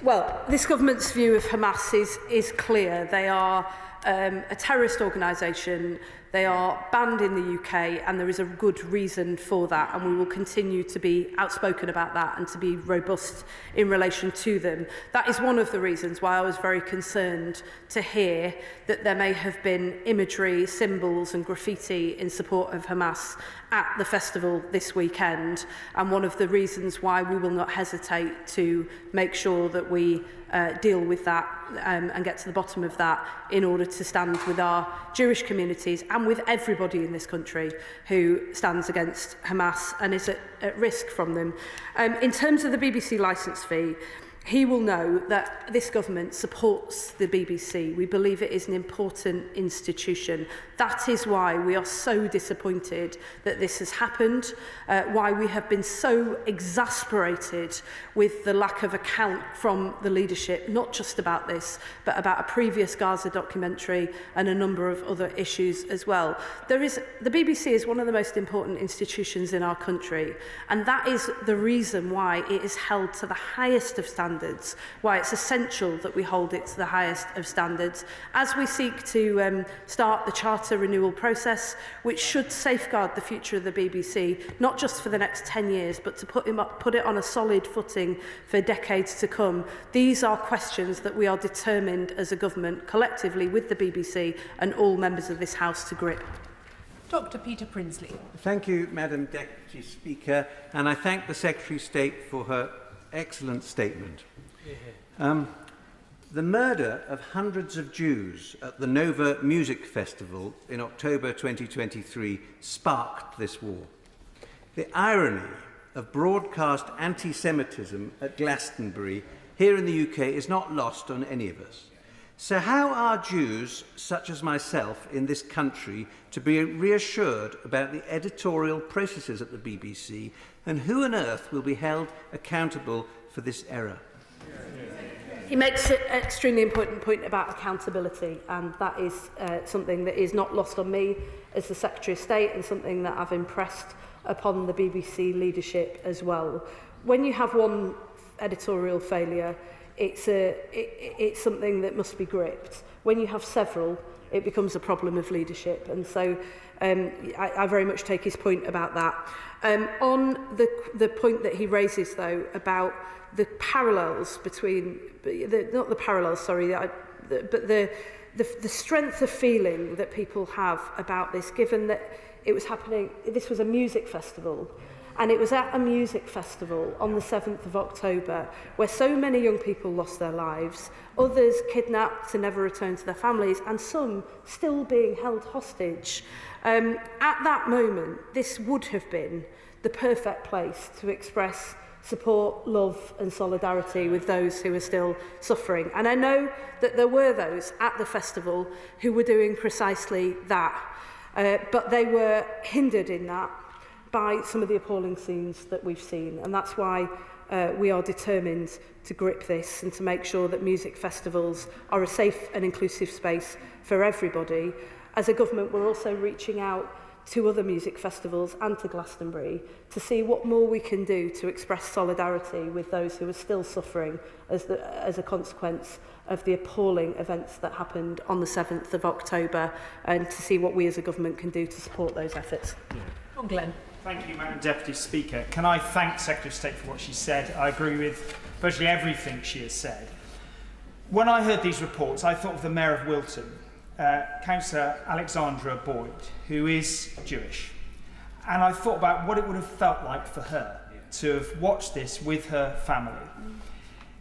Well, this government's view of Hamas is clear. They are a terrorist organisation. They are banned in the UK, and there is a good reason for that, and we will continue to be outspoken about that and to be robust in relation to them. That is one of the reasons why I was very concerned to hear that there may have been imagery, symbols and graffiti in support of Hamas at the festival this weekend, and one of the reasons why we will not hesitate to make sure that we deal with that and get to the bottom of that in order to stand with our Jewish communities and with everybody in this country who stands against Hamas and is at risk from them. In terms of the BBC licence fee, he will know that this government supports the BBC. We believe it is an important institution. That is why we are so disappointed that this has happened, why we have been so exasperated with the lack of account from the leadership, not just about this, but about a previous Gaza documentary and a number of other issues as well. The BBC is one of the most important institutions in our country, and that is the reason why it is held to the highest of standards, why it's essential that we hold it to the highest of standards as we seek to start the charter renewal process, which should safeguard the future of the BBC, not just for the next 10 years, but to put it on a solid footing for decades to come. These are questions that we are determined as a government, collectively with the BBC and all members of this House, to grip. Dr. Peter Prinsley. Thank you, Madam Deputy Speaker, and I thank the Secretary of State for her excellent statement. The murder of hundreds of Jews at the Nova Music Festival in October 2023 sparked this war. The irony of broadcast anti-Semitism at Glastonbury here in the UK is not lost on any of us. So how are Jews, such as myself, in this country to be reassured about the editorial processes at the BBC, and who on earth will be held accountable for this error? He makes an extremely important point about accountability, and that is something that is not lost on me as the Secretary of State, and something that I've impressed upon the BBC leadership as well. When you have one editorial failure, it's something that must be gripped. When you have several, it becomes a problem of leadership, and so I very much take his point about that. On the point that he raises, though, about the parallels between, not the parallels, sorry, but the strength of feeling that people have about this, given that it was happening, this was a music festival, and it was at a music festival on the 7th of October where so many young people lost their lives, others kidnapped to never return to their families, and some still being held hostage. At that moment, this would have been the perfect place to express support, love and solidarity with those who are still suffering. And I know that there were those at the festival who were doing precisely that, but they were hindered in that by some of the appalling scenes that we've seen. And that's why we are determined to grip this and to make sure that music festivals are a safe and inclusive space for everybody. As a government, we're also reaching out to other music festivals and to Glastonbury to see what more we can do to express solidarity with those who are still suffering as a consequence of the appalling events that happened on the 7th of October, and to see what we as a government can do to support those efforts. On Glenn. Thank you, Madam Deputy Speaker. Can I thank Secretary of State for what she said? I agree with virtually everything she has said. When I heard these reports, I thought of the Mayor of Wilton, Councillor Alexandra Boyd, who is Jewish. And I thought about what it would have felt like for her to have watched this with her family.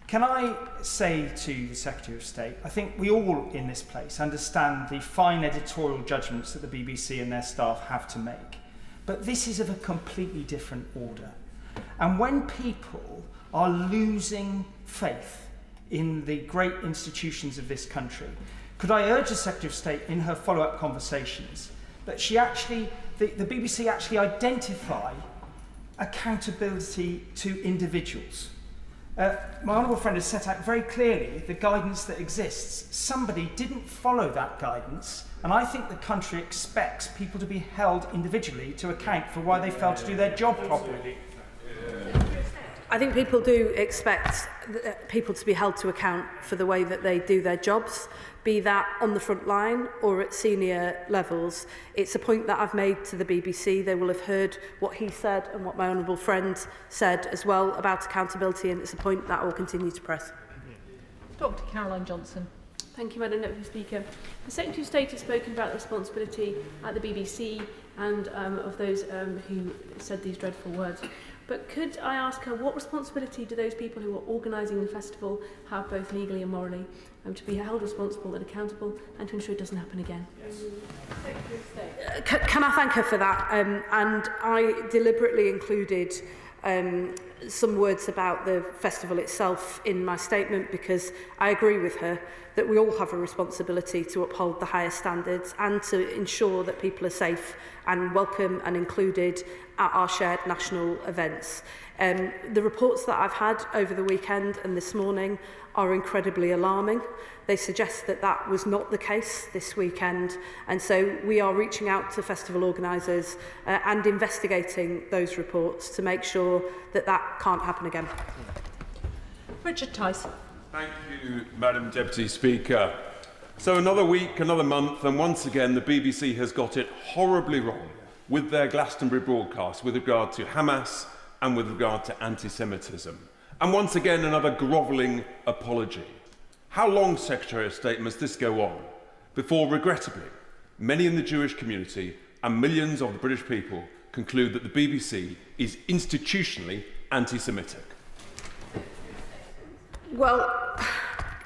Can I say to the Secretary of State, I think we all in this place understand the fine editorial judgments that the BBC and their staff have to make. But this is of a completely different order. And when people are losing faith in the great institutions of this country, could I urge the Secretary of State in her follow-up conversations that she actually, the BBC actually identify accountability to individuals? My honourable friend has set out very clearly the guidance that exists. Somebody didn't follow that guidance, and I think the country expects people to be held individually to account for why they failed to do their job properly. I think people do expect people to be held to account for the way that they do their jobs, be that on the front line or at senior levels. It's a point that I've made to the BBC. They will have heard what he said and what my honourable friend said as well about accountability, and it's a point that I will continue to press. Dr. Caroline Johnson. Thank you, Madam Deputy Speaker. The Secretary of State has spoken about the responsibility at the BBC and of those who said these dreadful words. But could I ask her, what responsibility do those people who are organising the festival have, both legally and morally, to be held responsible and accountable, and to ensure it doesn't happen again? Yes. Can I thank her for that? And I deliberately included some words about the festival itself in my statement, because I agree with her that we all have a responsibility to uphold the highest standards and to ensure that people are safe and welcome and included at our shared national events. The reports that I've had over the weekend and this morning are incredibly alarming. They suggest that that was not the case this weekend, and so we are reaching out to festival organisers and investigating those reports to make sure that that can't happen again. Richard Tice. Thank you, Madam Deputy Speaker. So another week, another month, and once again the BBC has got it horribly wrong with their Glastonbury broadcast with regard to Hamas and with regard to anti-Semitism. And once again, another grovelling apology. How long, Secretary of State, must this go on before, regrettably, many in the Jewish community and millions of the British people conclude that the BBC is institutionally anti-Semitic? Well,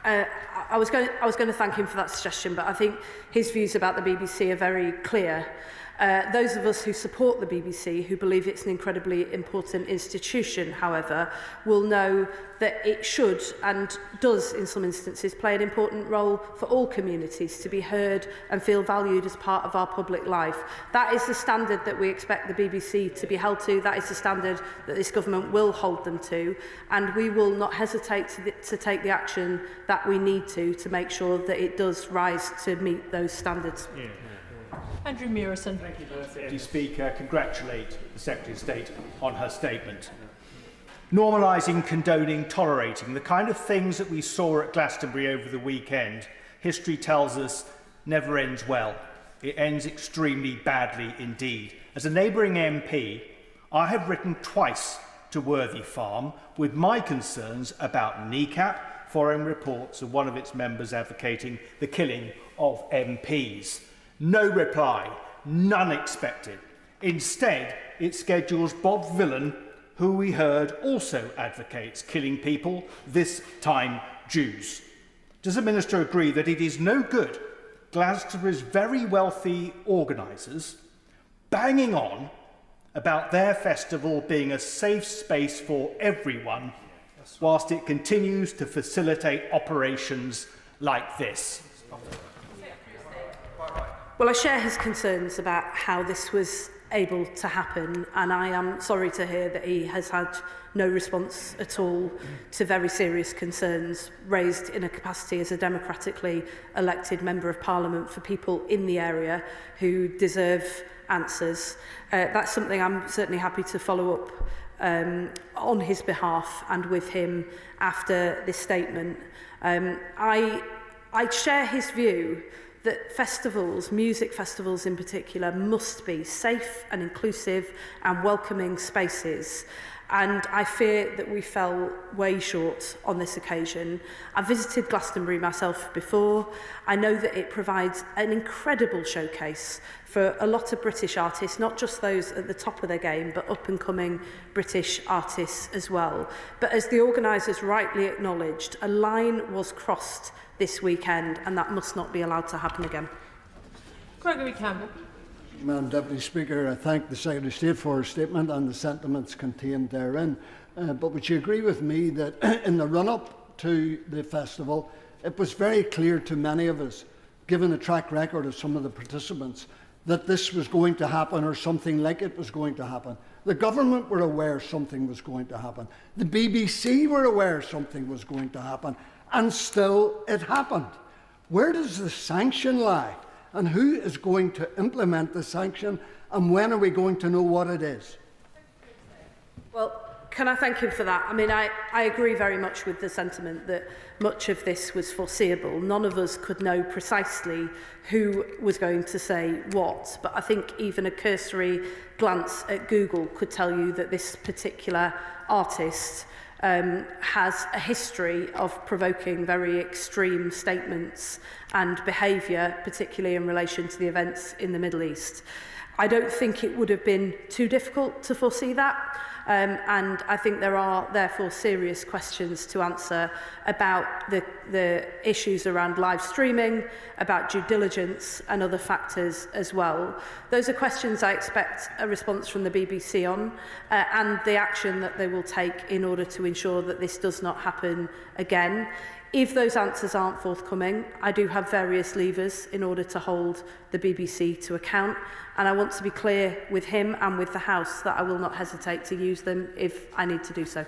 I was going to thank him for that suggestion, but I think his views about the BBC are very clear. Those of us who support the BBC, who believe it's an incredibly important institution, however, will know that it should and does in some instances play an important role for all communities to be heard and feel valued as part of our public life. That is the standard that we expect the BBC to be held to. That is the standard that this government will hold them to, and we will not hesitate to take the action that we need to make sure that it does rise to meet those standards. Yeah. Andrew Murison. Thank you, Deputy Speaker. Congratulate the Secretary of State on her statement. Normalising, condoning, tolerating, the kind of things that we saw at Glastonbury over the weekend, history tells us never ends well. It ends extremely badly indeed. As a neighbouring MP, I have written twice to Worthy Farm with my concerns about kneecap, following reports of one of its members advocating the killing of MPs. No reply, none expected. Instead, it schedules Bob Villan, who we heard also advocates killing people, this time Jews. Does the Minister agree that it is no good Glastonbury's very wealthy organisers banging on about their festival being a safe space for everyone, whilst it continues to facilitate operations like this? Well, I share his concerns about how this was able to happen, and I am sorry to hear that he has had no response at all to very serious concerns raised in a capacity as a democratically elected Member of Parliament for people in the area who deserve answers. That's something I'm certainly happy to follow up on his behalf and with him after this statement. I share his view that festivals, music festivals in particular, must be safe and inclusive and welcoming spaces. And I fear that we fell way short on this occasion. I visited Glastonbury myself before. I know that it provides an incredible showcase for a lot of British artists, not just those at the top of their game, but up-and-coming British artists as well. But as the organisers rightly acknowledged, a line was crossed this weekend, and that must not be allowed to happen again. Gregory Campbell. Madam Deputy Speaker, I thank the Secretary of State for her statement and the sentiments contained therein. But would you agree with me that in the run-up to the festival, it was very clear to many of us, given the track record of some of the participants, that this was going to happen or something like it was going to happen. The government were aware something was going to happen. The BBC were aware something was going to happen. And still it happened. Where does the sanction lie? And who is going to implement the sanction? And when are we going to know what it is? Well, can I thank him for that? I mean, I agree very much with the sentiment that much of this was foreseeable. None of us could know precisely who was going to say what, but I think even a cursory glance at Google could tell you that this particular artist has a history of provoking very extreme statements and behaviour, particularly in relation to the events in the Middle East. I don't think it would have been too difficult to foresee that, and I think there are therefore serious questions to answer about the issues around live streaming, about due diligence and other factors as well. Those are questions I expect a response from the BBC on, and the action that they will take in order to ensure that this does not happen again. If those answers aren't forthcoming, I do have various levers in order to hold the BBC to account, and I want to be clear with him and with the House that I will not hesitate to use them if I need to do so.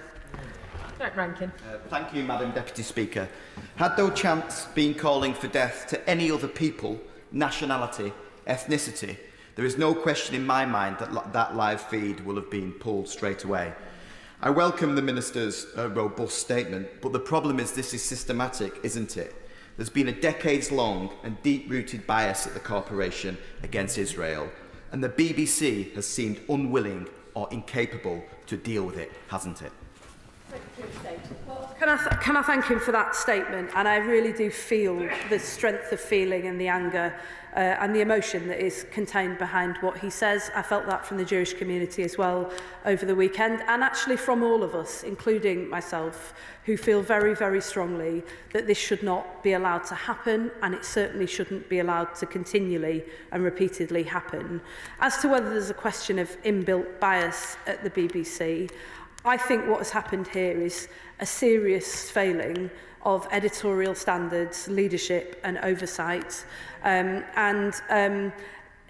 Jack Rankin. Thank you, Madam Deputy Speaker. Had those chants been calling for death to any other people, nationality, ethnicity, there is no question in my mind that that live feed will have been pulled straight away. I welcome the Minister's robust statement, but the problem is this is systematic, isn't it? There's been a decades-long and deep-rooted bias at the corporation against Israel, and the BBC has seemed unwilling or incapable to deal with it, hasn't it? Can I thank him for that statement? And I really do feel the strength of feeling and the anger and the emotion that is contained behind what he says. I felt that from the Jewish community as well over the weekend, and actually from all of us, including myself, who feel very, very strongly that this should not be allowed to happen, and it certainly shouldn't be allowed to continually and repeatedly happen. As to whether there's a question of inbuilt bias at the BBC, I think what has happened here is a serious failing of editorial standards, leadership and oversight.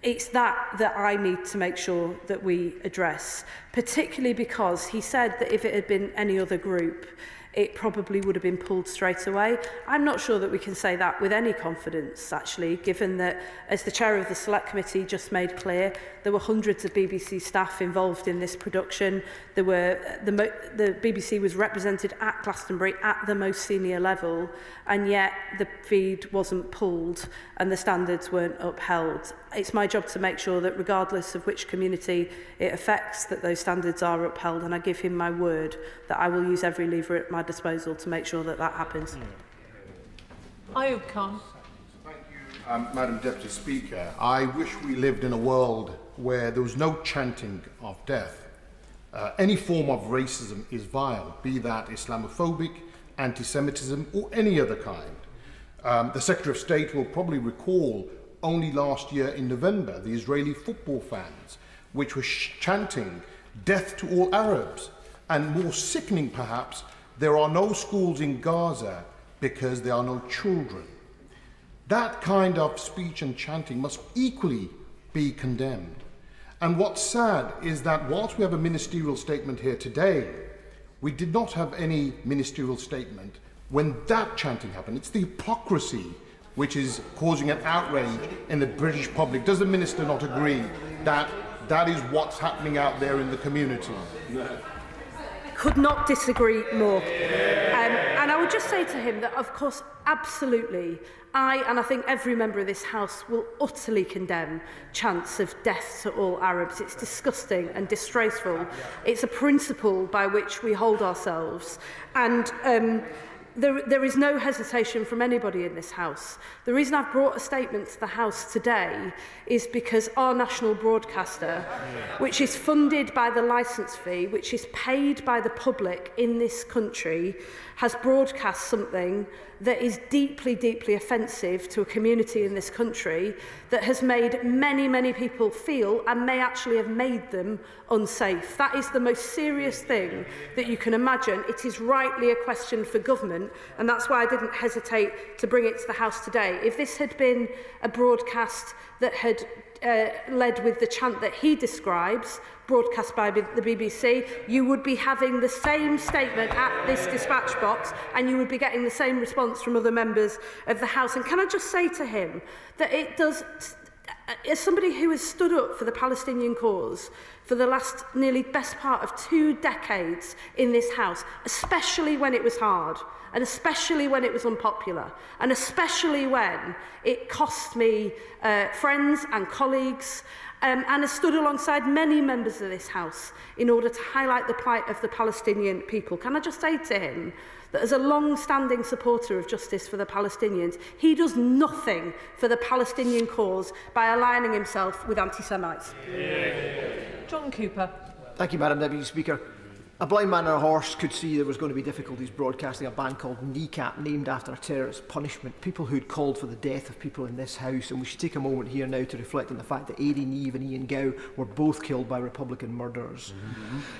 It's that I need to make sure that we address, particularly because he said that if it had been any other group, it probably would have been pulled straight away. I'm not sure that we can say that with any confidence, actually, given that, as the chair of the Select Committee just made clear, there were hundreds of BBC staff involved in this production. The BBC was represented at Glastonbury at the most senior level, and yet the feed wasn't pulled and the standards weren't upheld. It's my job to make sure that regardless of which community it affects, that those standards are upheld, and I give him my word that I will use every lever at my disposal to make sure that that happens. Ayub Khan. Thank you, Madam Deputy Speaker. I wish we lived in a world where there was no chanting of death. Any form of racism is vile, be that Islamophobic, anti-Semitism or any other kind. The Secretary of State will probably recall only last year in November the Israeli football fans which were chanting death to all Arabs, and more sickening perhaps, there are no schools in Gaza because there are no children. That kind of speech and chanting must equally be condemned. And what's sad is that whilst we have a ministerial statement here today, we did not have any ministerial statement when that chanting happened. It's the hypocrisy which is causing an outrage in the British public. Does the Minister not agree that that is what's happening out there in the community? No. Could not disagree more. And I would just say to him that, of course, absolutely, and I think every member of this House will utterly condemn chants of death to all Arabs. It's disgusting and disgraceful. It's a principle by which we hold ourselves. And there is no hesitation from anybody in this House. The reason I've brought a statement to the House today is because our national broadcaster, which is funded by the licence fee, which is paid by the public in this country, has broadcast something that is deeply, deeply offensive to a community in this country, that has made many, many people feel, and may actually have made them, unsafe. That is the most serious thing that you can imagine. It is rightly a question for government, and that's why I didn't hesitate to bring it to the House today. If this had been a broadcast that had led with the chant that he describes, broadcast by the BBC, you would be having the same statement at this dispatch box, and you would be getting the same response from other members of the House. And can I just say to him that it does, as somebody who has stood up for the Palestinian cause for the last nearly best part of 2 decades in this House, especially when it was hard, and especially when it was unpopular, and especially when it cost me friends and colleagues, and has stood alongside many members of this House in order to highlight the plight of the Palestinian people. Can I just say to him that as a long-standing supporter of justice for the Palestinians, he does nothing for the Palestinian cause by aligning himself with anti-Semites. John Cooper. Thank you, Madam Deputy Speaker. A blind man on a horse could see there was going to be difficulties broadcasting a band called Kneecap, named after a terrorist punishment. People who'd called for the death of people in this House, and we should take a moment here now to reflect on the fact that Aidy Neve and Ian Gow were both killed by Republican murderers.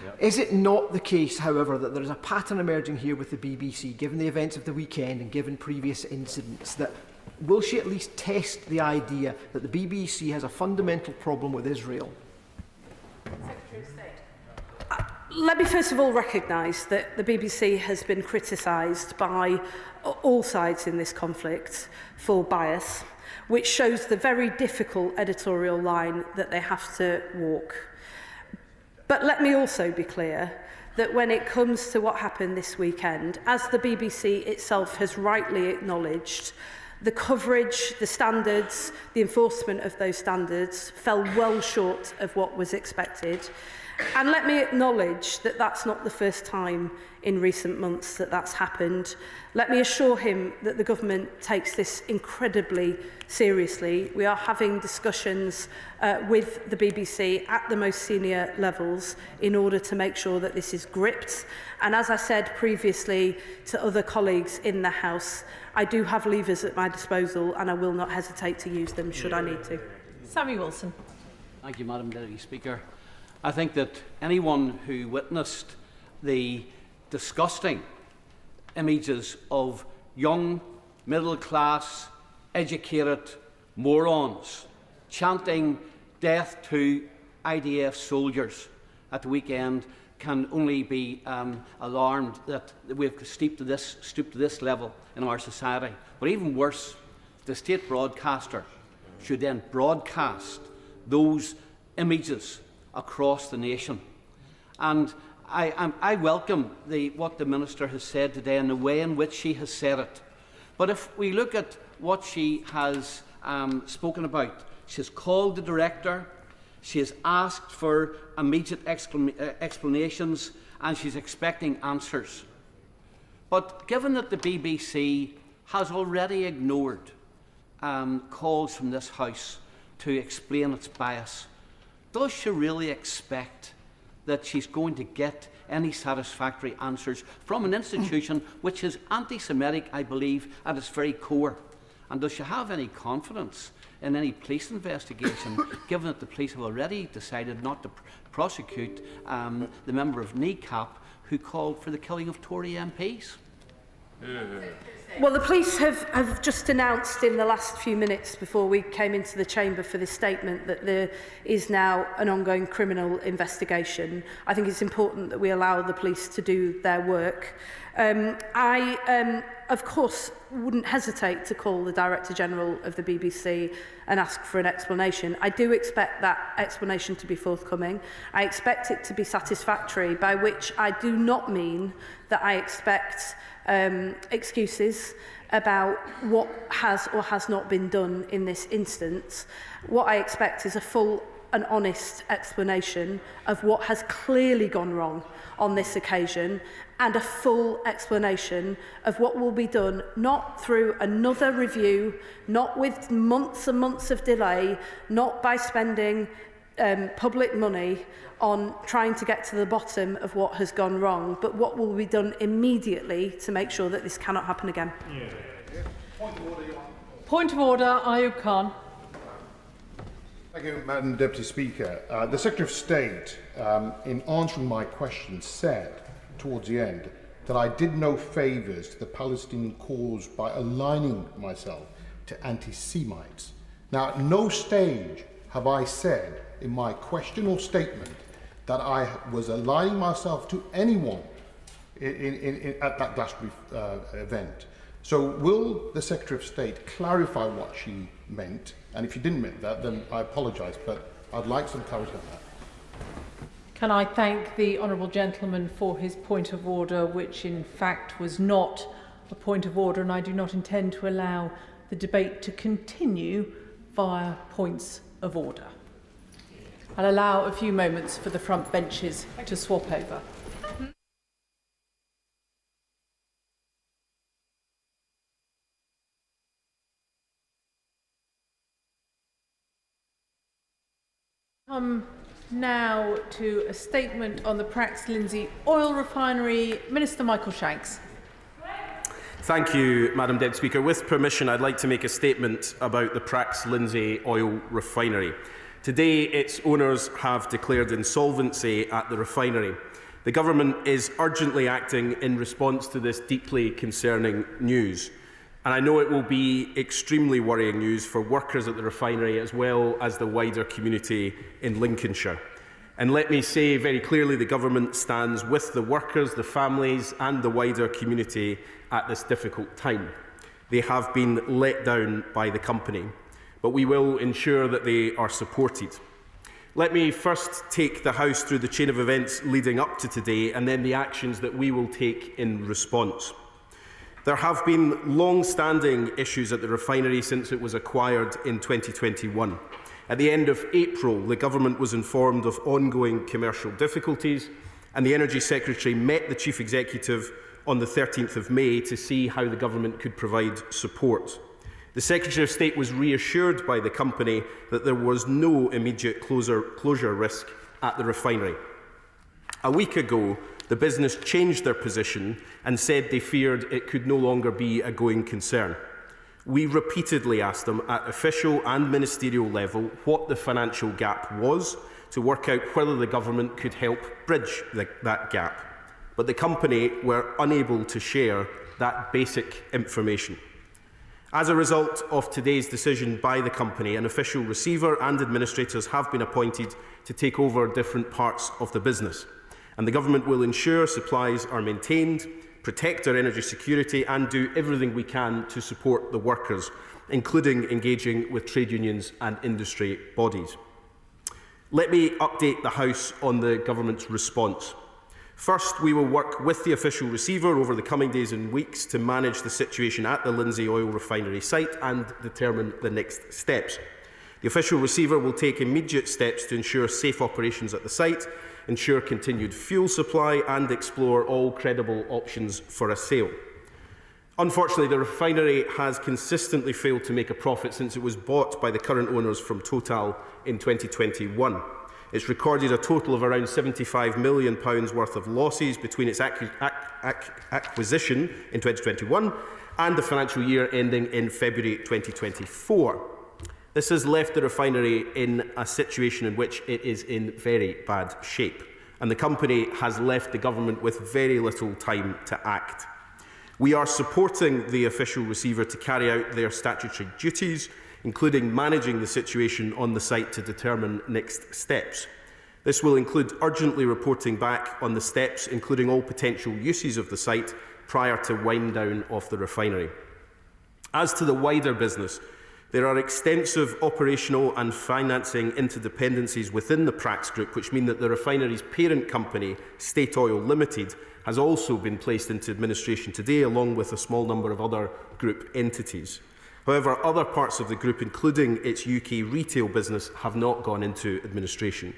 Yep. Is it not the case, however, that there is a pattern emerging here with the BBC, given the events of the weekend and given previous incidents, that will she at least test the idea that the BBC has a fundamental problem with Israel? Secretary of State. Let me first of all recognise that the BBC has been criticised by all sides in this conflict for bias, which shows the very difficult editorial line that they have to walk. But let me also be clear that when it comes to what happened this weekend, as the BBC itself has rightly acknowledged, the coverage, the standards, the enforcement of those standards fell well short of what was expected. And let me acknowledge that that's not the first time in recent months that that's happened. Let me assure him that the government takes this incredibly seriously. We are having discussions with the BBC at the most senior levels in order to make sure that this is gripped. And as I said previously to other colleagues in the House, I do have levers at my disposal and I will not hesitate to use them should I need to. Sammy Wilson. Thank you, Madam Deputy Speaker. I think that anyone who witnessed the disgusting images of young, middle-class, educated morons chanting death to IDF soldiers at the weekend can only be alarmed that we've stooped to this level in our society. But even worse, the state broadcaster should then broadcast those images across the nation. And I welcome what the Minister has said today and the way in which she has said it. But if we look at what she has spoken about, she has called the Director, she has asked for immediate explanations, and she's expecting answers. But given that the BBC has already ignored calls from this House to explain its bias, does she really expect that she's going to get any satisfactory answers from an institution which is anti-Semitic, I believe, at its very core? And does she have any confidence in any police investigation, given that the police have already decided not to prosecute the member of NECAP who called for the killing of Tory MPs? Well, the police have just announced in the last few minutes before we came into the chamber for this statement that there is now an ongoing criminal investigation. I think it's important that we allow the police to do their work. I, of course, wouldn't hesitate to call the Director General of the BBC and ask for an explanation. I do expect that explanation to be forthcoming. I expect it to be satisfactory, by which I do not mean that I expect excuses about what has or has not been done in this instance. What I expect is a full and honest explanation of what has clearly gone wrong on this occasion, and a full explanation of what will be done, not through another review, not with months and months of delay, not by spending public money on trying to get to the bottom of what has gone wrong, but what will be done immediately to make sure that this cannot happen again. Point of order, Ayub Khan. Thank you, Madam Deputy Speaker. The Secretary of State, in answering my question, said towards the end that I did no favours to the Palestinian cause by aligning myself to anti-Semites. Now, at no stage have I said in my question or statement that I was aligning myself to anyone at that Glastonbury event. So will the Secretary of State clarify what she meant? And if you didn't mean that, then I apologise, but I'd like some clarity on that. Can I thank the honourable gentleman for his point of order, which in fact was not a point of order, and I do not intend to allow the debate to continue via points of order. I'll allow a few moments for the front benches to swap over. Come now to a statement on the Prax Lindsay oil refinery. Minister Michael Shanks. Thank you, Madam Deputy Speaker. With permission, I'd like to make a statement about the Prax Lindsay oil refinery. Today, its owners have declared insolvency at the refinery. The Government is urgently acting in response to this deeply concerning news. And I know it will be extremely worrying news for workers at the refinery as well as the wider community in Lincolnshire. And let me say very clearly, the Government stands with the workers, the families and the wider community at this difficult time. They have been let down by the company, but we will ensure that they are supported. Let me first take the House through the chain of events leading up to today and then the actions that we will take in response. There have been long-standing issues at the refinery since it was acquired in 2021. At the end of April, the government was informed of ongoing commercial difficulties, and the Energy Secretary met the Chief Executive on the 13th of May to see how the government could provide support. The Secretary of State was reassured by the company that there was no immediate closure risk at the refinery. A week ago, the business changed their position and said they feared it could no longer be a going concern. We repeatedly asked them at official and ministerial level what the financial gap was to work out whether the government could help bridge that gap. But the company were unable to share that basic information. As a result of today's decision by the company, an official receiver and administrators have been appointed to take over different parts of the business. And the government will ensure supplies are maintained, protect our energy security and do everything we can to support the workers, including engaging with trade unions and industry bodies. Let me update the House on the government's response. First, we will work with the official receiver over the coming days and weeks to manage the situation at the Lindsay Oil Refinery site and determine the next steps. The official receiver will take immediate steps to ensure safe operations at the site, ensure continued fuel supply and explore all credible options for a sale. Unfortunately, the refinery has consistently failed to make a profit since it was bought by the current owners from Total in 2021. It's recorded a total of around £75 million worth of losses between its acquisition in 2021 and the financial year ending in February 2024. This has left the refinery in a situation in which it is in very bad shape, and the company has left the government with very little time to act. We are supporting the official receiver to carry out their statutory duties, including managing the situation on the site to determine next steps. This will include urgently reporting back on the steps, including all potential uses of the site, prior to wind down of the refinery. As to the wider business, there are extensive operational and financing interdependencies within the Prax Group, which mean that the refinery's parent company, State Oil Limited, has also been placed into administration today, along with a small number of other group entities. However, other parts of the group, including its UK retail business, have not gone into administration.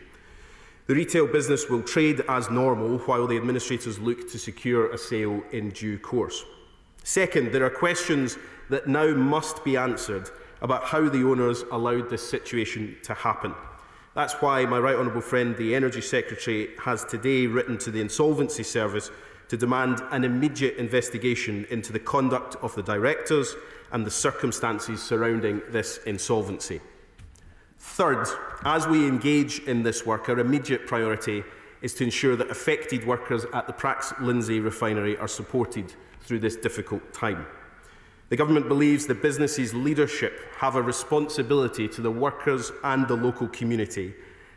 The retail business will trade as normal while the administrators look to secure a sale in due course. Second, there are questions that now must be answered about how the owners allowed this situation to happen. That's why my right honourable friend, the Energy Secretary, has today written to the Insolvency Service to demand an immediate investigation into the conduct of the directors and the circumstances surrounding this insolvency. Third, as we engage in this work, our immediate priority is to ensure that affected workers at the Prax Lindsay refinery are supported through this difficult time. The government believes the business's leadership have a responsibility to the workers and the local community,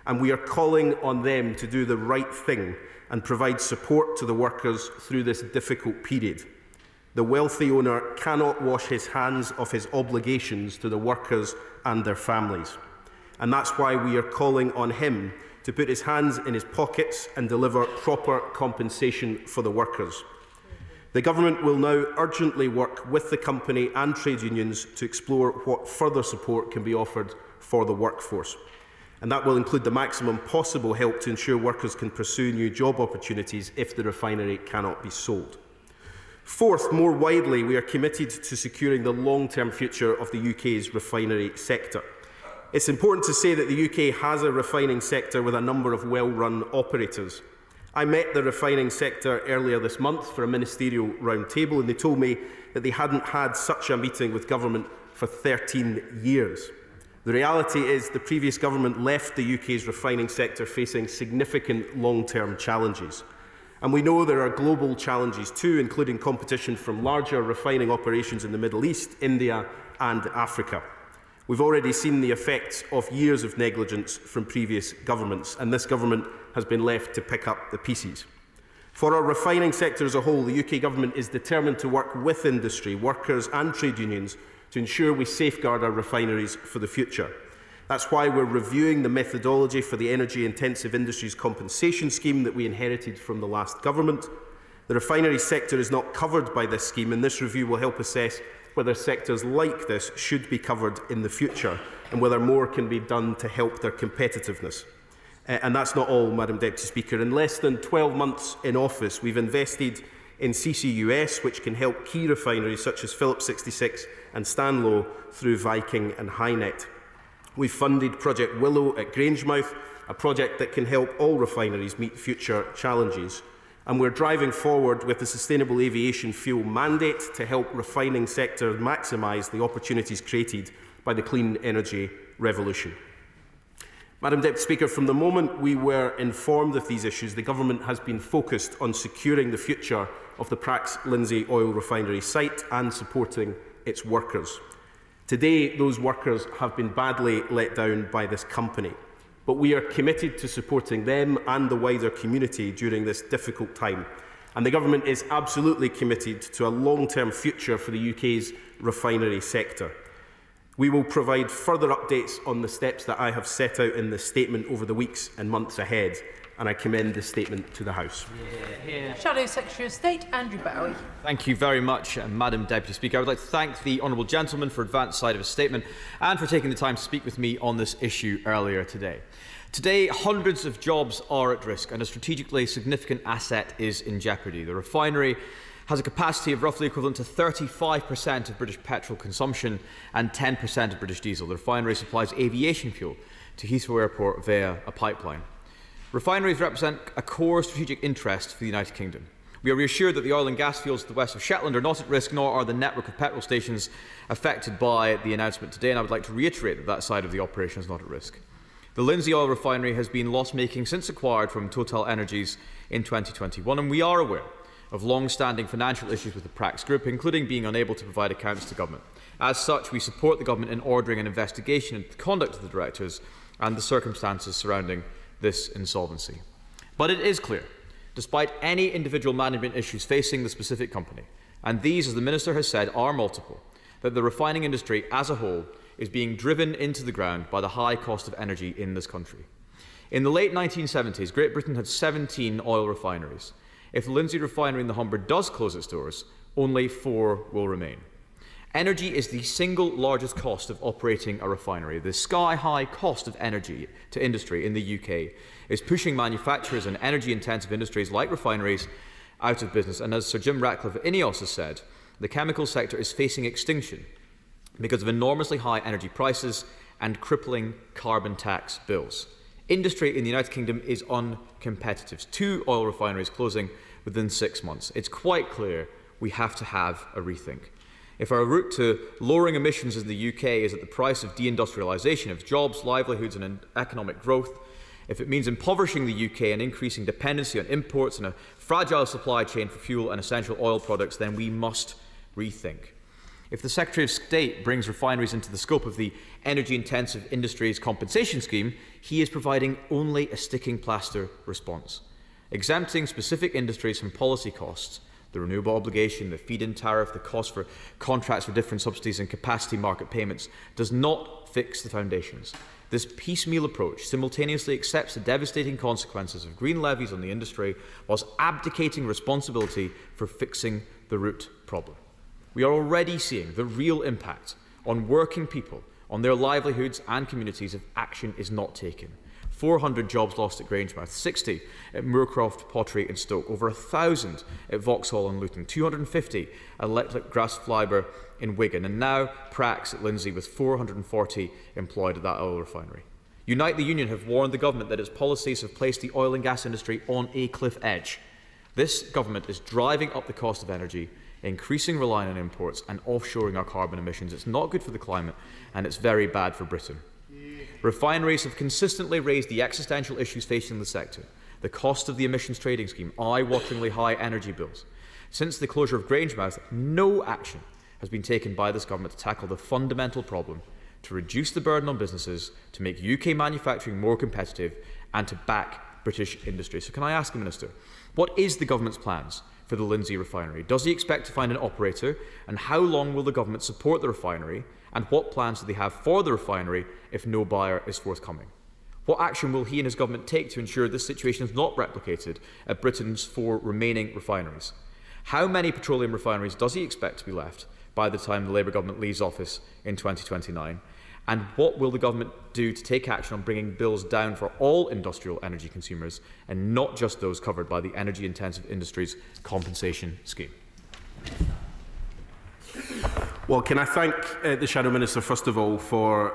and we are calling on them to do the right thing and provide support to the workers through this difficult period. The wealthy owner cannot wash his hands of his obligations to the workers and their families. And that's why we are calling on him to put his hands in his pockets and deliver proper compensation for the workers. The government will now urgently work with the company and trade unions to explore what further support can be offered for the workforce. And that will include the maximum possible help to ensure workers can pursue new job opportunities if the refinery cannot be sold. Fourth, more widely, we are committed to securing the long-term future of the UK's refinery sector. It's important to say that the UK has a refining sector with a number of well-run operators. I met the refining sector earlier this month for a ministerial roundtable, and they told me that they hadn't had such a meeting with government for 13 years. The reality is the previous government left the UK's refining sector facing significant long-term challenges. And we know there are global challenges too, including competition from larger refining operations in the Middle East, India and Africa. We've already seen the effects of years of negligence from previous governments, and this government has been left to pick up the pieces. For our refining sector as a whole, the UK government is determined to work with industry, workers and trade unions to ensure we safeguard our refineries for the future. That's why we're reviewing the methodology for the energy-intensive industries compensation scheme that we inherited from the last government. The refinery sector is not covered by this scheme, and this review will help assess whether sectors like this should be covered in the future. and whether more can be done to help their competitiveness. And that's not all, Madam Deputy Speaker. In less than 12 months in office, we've invested in CCUS, which can help key refineries such as Phillips 66 and Stanlow through Viking and HyNet. We've funded Project Willow at Grangemouth, a project that can help all refineries meet future challenges. And we're driving forward with the Sustainable Aviation Fuel mandate to help refining sectors maximise the opportunities created by the clean energy revolution. Madam Deputy Speaker, from the moment we were informed of these issues, the Government has been focused on securing the future of the Prax Lindsay oil refinery site and supporting its workers. Today, those workers have been badly let down by this company, but we are committed to supporting them and the wider community during this difficult time. And the Government is absolutely committed to a long-term future for the UK's refinery sector. We will provide further updates on the steps that I have set out in this statement over the weeks and months ahead, and I commend this statement to the House. Shadow Secretary of State, Andrew Bowie. Thank you very much, Madam Deputy Speaker. I would like to thank the honourable gentleman for advance side of his statement and for taking the time to speak with me on this issue earlier today. Today, hundreds of jobs are at risk and a strategically significant asset is in jeopardy. The refinery has a capacity of roughly equivalent to 35% of British petrol consumption and 10% of British diesel. The refinery supplies aviation fuel to Heathrow Airport via a pipeline. Refineries represent a core strategic interest for the United Kingdom. We are reassured that the oil and gas fields to the west of Shetland are not at risk, nor are the network of petrol stations affected by the announcement today, and I would like to reiterate that that side of the operation is not at risk. The Lindsay oil refinery has been loss-making since acquired from Total Energies in 2021, and we are aware of long-standing financial issues with the Prax Group, including being unable to provide accounts to government. As such, we support the government in ordering an investigation into the conduct of the directors and the circumstances surrounding this insolvency. But it is clear, despite any individual management issues facing the specific company, and these, as the Minister has said, are multiple, that the refining industry as a whole is being driven into the ground by the high cost of energy in this country. In the late 1970s, Great Britain had 17 oil refineries. If the Lindsay refinery in the Humber does close its doors, only 4 will remain. Energy is the single largest cost of operating a refinery. The sky-high cost of energy to industry in the UK is pushing manufacturers and energy-intensive industries like refineries out of business. And as Sir Jim Ratcliffe of INEOS has said, the chemical sector is facing extinction because of enormously high energy prices and crippling carbon tax bills. Industry in the United Kingdom is uncompetitive. 2 oil refineries closing within 6 months. It's quite clear we have to have a rethink. If our route to lowering emissions in the UK is at the price of deindustrialisation of jobs, livelihoods and economic growth, if it means impoverishing the UK and increasing dependency on imports and a fragile supply chain for fuel and essential oil products, then we must rethink. If the Secretary of State brings refineries into the scope of the Energy-Intensive Industries Compensation Scheme, he is providing only a sticking plaster response. Exempting specific industries from policy costs, the renewable obligation, the feed-in tariff, the cost for contracts for different subsidies and capacity market payments, does not fix the foundations. This piecemeal approach simultaneously accepts the devastating consequences of green levies on the industry whilst abdicating responsibility for fixing the root problem. We are already seeing the real impact on working people, on their livelihoods and communities if action is not taken. 400 jobs lost at Grangemouth, 60 at Moorcroft Pottery in Stoke, over 1,000 at Vauxhall and Luton, 250 at Electric Grass Fibre in Wigan, and now Prax at Lindsay with 440 employed at that oil refinery. Unite the Union have warned the government that its policies have placed the oil and gas industry on a cliff edge. This government is driving up the cost of energy, increasing reliance on imports and offshoring our carbon emissions. It's not good for the climate and it's very bad for Britain. Refineries have consistently raised the existential issues facing the sector. The cost of the emissions trading scheme, eye-wateringly high energy bills. Since the closure of Grangemouth, no action has been taken by this government to tackle the fundamental problem, to reduce the burden on businesses, to make UK manufacturing more competitive and to back British industry. So can I ask the Minister, what is the government's plans for the Lindsay refinery? Does he expect to find an operator? And how long will the government support the refinery? And what plans do they have for the refinery if no buyer is forthcoming? What action will he and his government take to ensure this situation is not replicated at Britain's 4 remaining refineries? How many petroleum refineries does he expect to be left by the time the Labour government leaves office in 2029? And what will the government do to take action on bringing bills down for all industrial energy consumers and not just those covered by the Energy Intensive Industries Compensation Scheme? Well, can I thank the Shadow Minister, first of all, for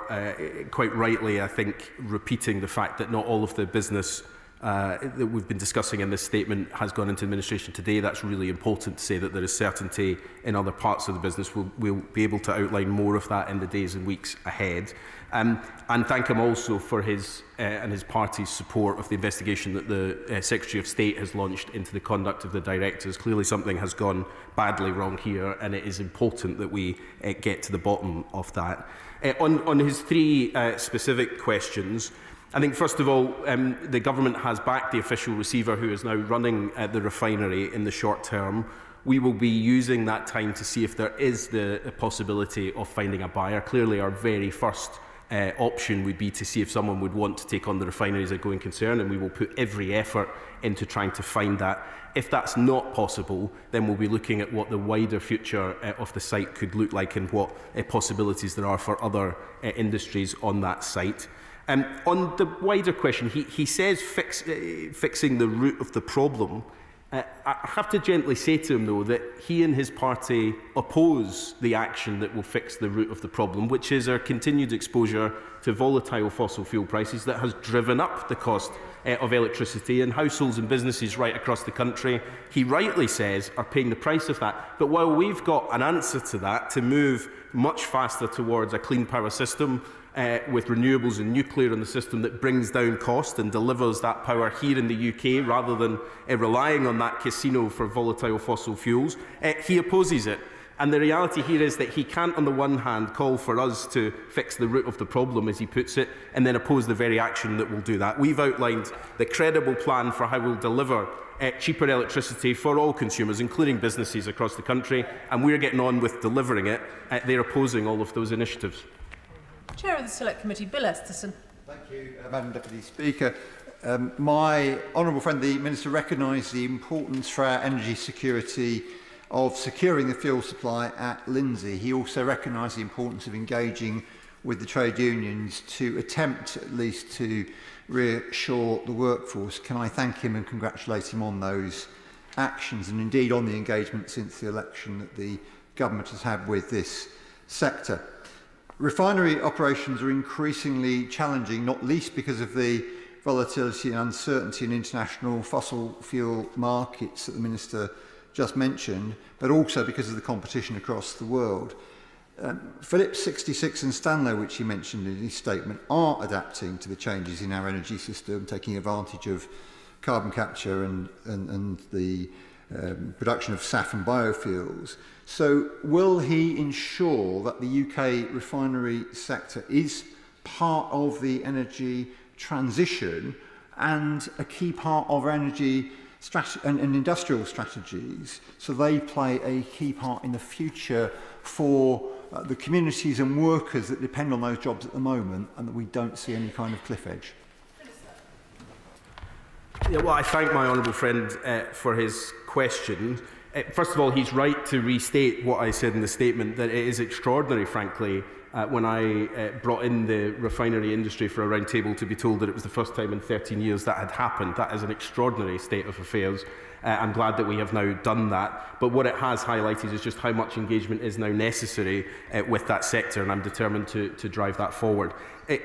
quite rightly, I think, repeating the fact that not all of the business that we've been discussing in this statement has gone into administration today. That's really important to say that there is certainty in other parts of the business. We'll be able to outline more of that in the days and weeks ahead. And thank him also for his and his party's support of the investigation that the Secretary of State has launched into the conduct of the directors. Clearly something has gone badly wrong here, and it is important that we get to the bottom of that. On his three specific questions, I think, first of all, the government has backed the official receiver who is now running the refinery in the short term. We will be using that time to see if there is the possibility of finding a buyer. Clearly, our very first option would be to see if someone would want to take on the refinery as a going concern, and we will put every effort into trying to find that. If that's not possible, then we'll be looking at what the wider future of the site could look like and what possibilities there are for other industries on that site. On the wider question, he says fixing the root of the problem. I have to gently say to him, though, that he and his party oppose the action that will fix the root of the problem, which is our continued exposure to volatile fossil fuel prices that has driven up the cost of electricity, and households and businesses right across the country, he rightly says, are paying the price of that. But while we've got an answer to that, to move much faster towards a clean power system, with renewables and nuclear in the system that brings down cost and delivers that power here in the UK rather than relying on that casino for volatile fossil fuels, he opposes it. And the reality here is that he can't, on the one hand, call for us to fix the root of the problem, as he puts it, and then oppose the very action that will do that. We've outlined the credible plan for how we'll deliver cheaper electricity for all consumers, including businesses across the country, and we're getting on with delivering it. They're opposing all of those initiatives. Chair of the Select Committee, Bill Esterson. Thank you, Madam Deputy Speaker. My honourable friend, the Minister, recognised the importance for our energy security of securing the fuel supply at Lindsey. He also recognised the importance of engaging with the trade unions to attempt at least to reassure the workforce. Can I thank him and congratulate him on those actions and indeed on the engagement since the election that the government has had with this sector. Refinery operations are increasingly challenging, not least because of the volatility and uncertainty in international fossil fuel markets that the Minister just mentioned, but also because of the competition across the world. Phillips 66 and Stanlow, which he mentioned in his statement, are adapting to the changes in our energy system, taking advantage of carbon capture and the production of SAF and biofuels. So will he ensure that the UK refinery sector is part of the energy transition and a key part of our energy and industrial strategies, so they play a key part in the future for the communities and workers that depend on those jobs at the moment, and that we don't see any kind of cliff edge? Yeah, well, I thank my honourable friend for his question. First of all, he's right to restate what I said in the statement, that it is extraordinary, frankly, when I brought in the refinery industry for a round table to be told that it was the first time in 13 years that had happened. That is an extraordinary state of affairs. I'm glad that we have now done that. But what it has highlighted is just how much engagement is now necessary with that sector, and I'm determined to drive that forward.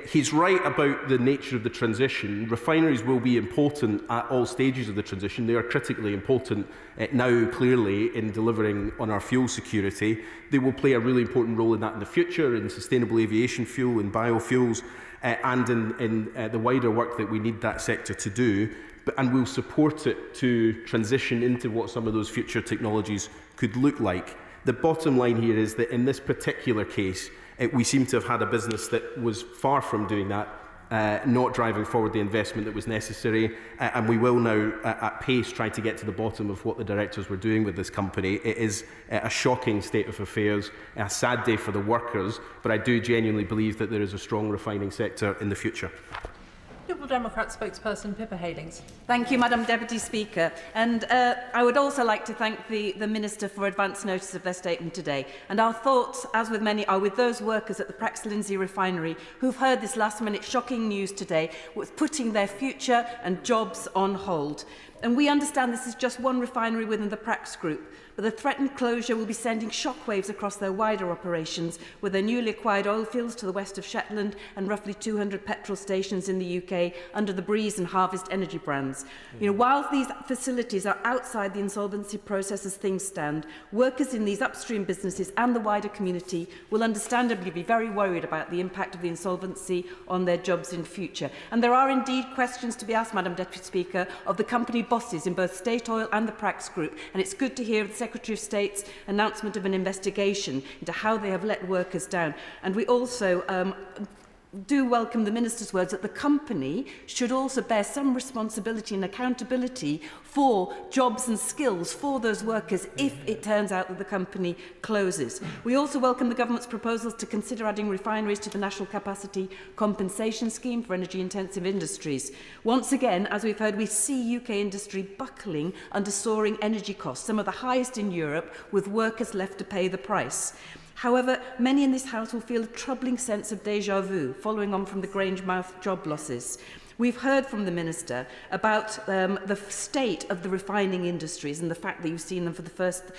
He's right about the nature of the transition. Refineries will be important at all stages of the transition. They are critically important now, clearly, in delivering on our fuel security. They will play a really important role in that in the future, in sustainable aviation fuel, in biofuels, and in the wider work that we need that sector to do. And we'll support it to transition into what some of those future technologies could look like. The bottom line here is that in this particular case, we seem to have had a business that was far from doing that, not driving forward the investment that was necessary, and we will now, at pace, try to get to the bottom of what the directors were doing with this company. It is a shocking state of affairs, a sad day for the workers, but I do genuinely believe that there is a strong refining sector in the future. Liberal Democrat spokesperson Pippa Halings. Thank you, Madam Deputy Speaker. And I would also like to thank the Minister for advance notice of their statement today. And our thoughts, as with many, are with those workers at the Prax Lindsay refinery who've heard this last-minute shocking news today, with putting their future and jobs on hold. And we understand this is just one refinery within the Prax Group, but the threatened closure will be sending shockwaves across their wider operations, with their newly acquired oil fields to the west of Shetland and roughly 200 petrol stations in the UK under the Breeze and Harvest energy brands. While these facilities are outside the insolvency process as things stand, workers in these upstream businesses and the wider community will understandably be very worried about the impact of the insolvency on their jobs in future. And there are indeed questions to be asked, Madam Deputy Speaker, of the company bosses in both State Oil and the Prax Group, and it's good to hear the Secretary of State's announcement of an investigation into how they have let workers down. And we also do welcome the Minister's words that the company should also bear some responsibility and accountability for jobs and skills for those workers if it turns out that the company closes. We also welcome the Government's proposals to consider adding refineries to the National Capacity Compensation Scheme for energy-intensive industries. Once again, as we've heard, we see UK industry buckling under soaring energy costs, some of the highest in Europe, with workers left to pay the price. However, many in this House will feel a troubling sense of déjà vu following on from the Grangemouth job losses. We've heard from the Minister about the state of the refining industries and the fact that you've seen them for the first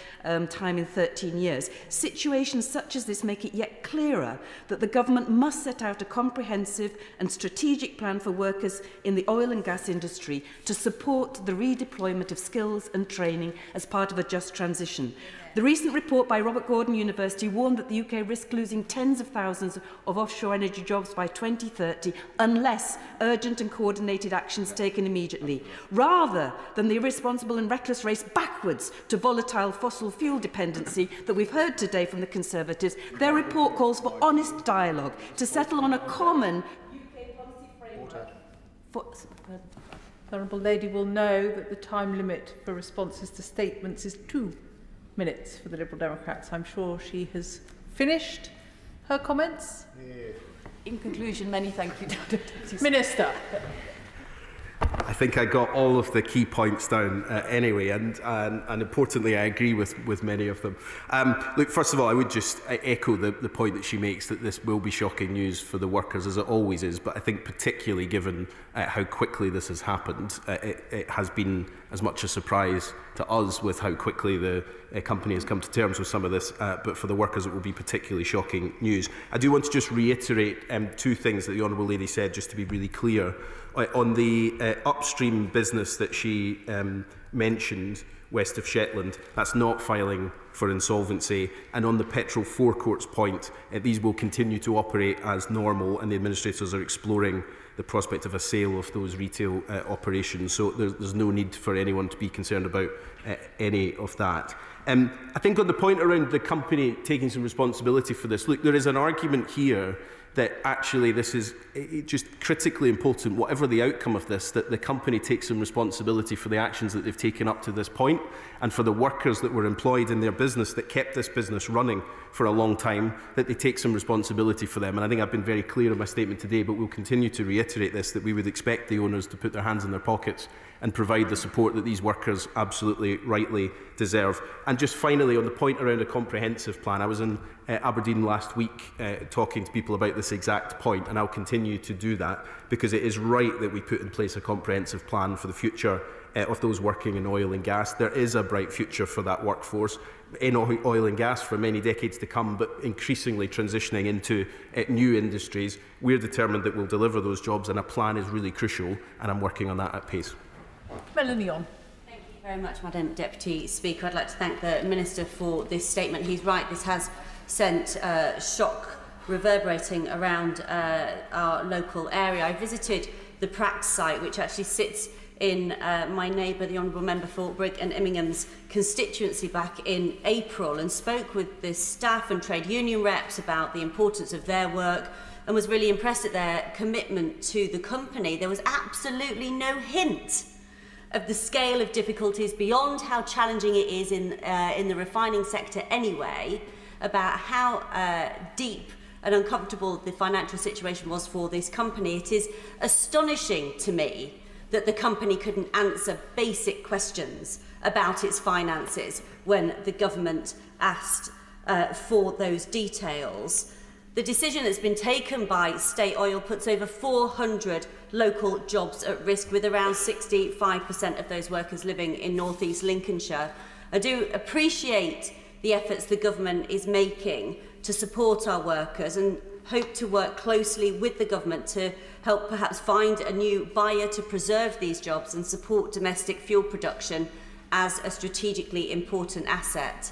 time in 13 years. Situations such as this make it yet clearer that the Government must set out a comprehensive and strategic plan for workers in the oil and gas industry to support the redeployment of skills and training as part of a just transition. The recent report by Robert Gordon University warned that the UK risks losing tens of thousands of offshore energy jobs by 2030 unless urgent and coordinated actions taken immediately, rather than the irresponsible and reckless race backwards to volatile fossil fuel dependency that we've heard today from the Conservatives. Their report calls for honest dialogue to settle on a common UK policy framework. The Honourable Lady will know that the time limit for responses to statements is 2 minutes for the Liberal Democrats. I'm sure she has finished her comments. In conclusion, many thank you, Minister. I think I got all of the key points down anyway, and importantly, I agree with many of them. Look, first of all, I would just echo the point that she makes, that this will be shocking news for the workers, as it always is, but I think particularly given how quickly this has happened, it has been as much a surprise to us with how quickly the company has come to terms with some of this, but for the workers it will be particularly shocking news. I do want to just reiterate two things that the Honourable Lady said, just to be really clear. On the upstream business that she mentioned, west of Shetland, that's not filing for insolvency. And on the petrol forecourts point, these will continue to operate as normal, and the administrators are exploring the prospect of a sale of those retail operations. So there's no need for anyone to be concerned about any of that. I think on the point around the company taking some responsibility for this, look, there is an argument here that actually this is just critically important, whatever the outcome of this, that the company takes some responsibility for the actions that they've taken up to this point, and for the workers that were employed in their business that kept this business running for a long time, that they take some responsibility for them. And I think I've been very clear in my statement today, but we'll continue to reiterate this, that we would expect the owners to put their hands in their pockets and provide the support that these workers absolutely rightly deserve. And just finally, on the point around a comprehensive plan, I was in Aberdeen last week talking to people about this exact point, and I'll continue to do that, because it is right that we put in place a comprehensive plan for the future of those working in oil and gas. There is a bright future for that workforce in oil and gas for many decades to come, but increasingly transitioning into new industries. We're determined that we'll deliver those jobs, and a plan is really crucial, and I'm working on that at pace. Melanie on. Thank you very much, Madam Deputy Speaker. I'd like to thank the Minister for this statement. He's right, this has sent shock reverberating around our local area. I visited the Prax site, which actually sits in my neighbour, the Honourable Member for Brigg and Immingham's constituency, back in April, and spoke with the staff and trade union reps about the importance of their work, and was really impressed at their commitment to the company. There was absolutely no hint of the scale of difficulties, beyond how challenging it is in the refining sector anyway, about how deep and uncomfortable the financial situation was for this company, it is astonishing to me that the company couldn't answer basic questions about its finances when the government asked for those details. The decision that's been taken by State Oil puts over 400 local jobs at risk, with around 65% of those workers living in North East Lincolnshire. I do appreciate the efforts the government is making to support our workers and hope to work closely with the government to help perhaps find a new buyer to preserve these jobs and support domestic fuel production as a strategically important asset.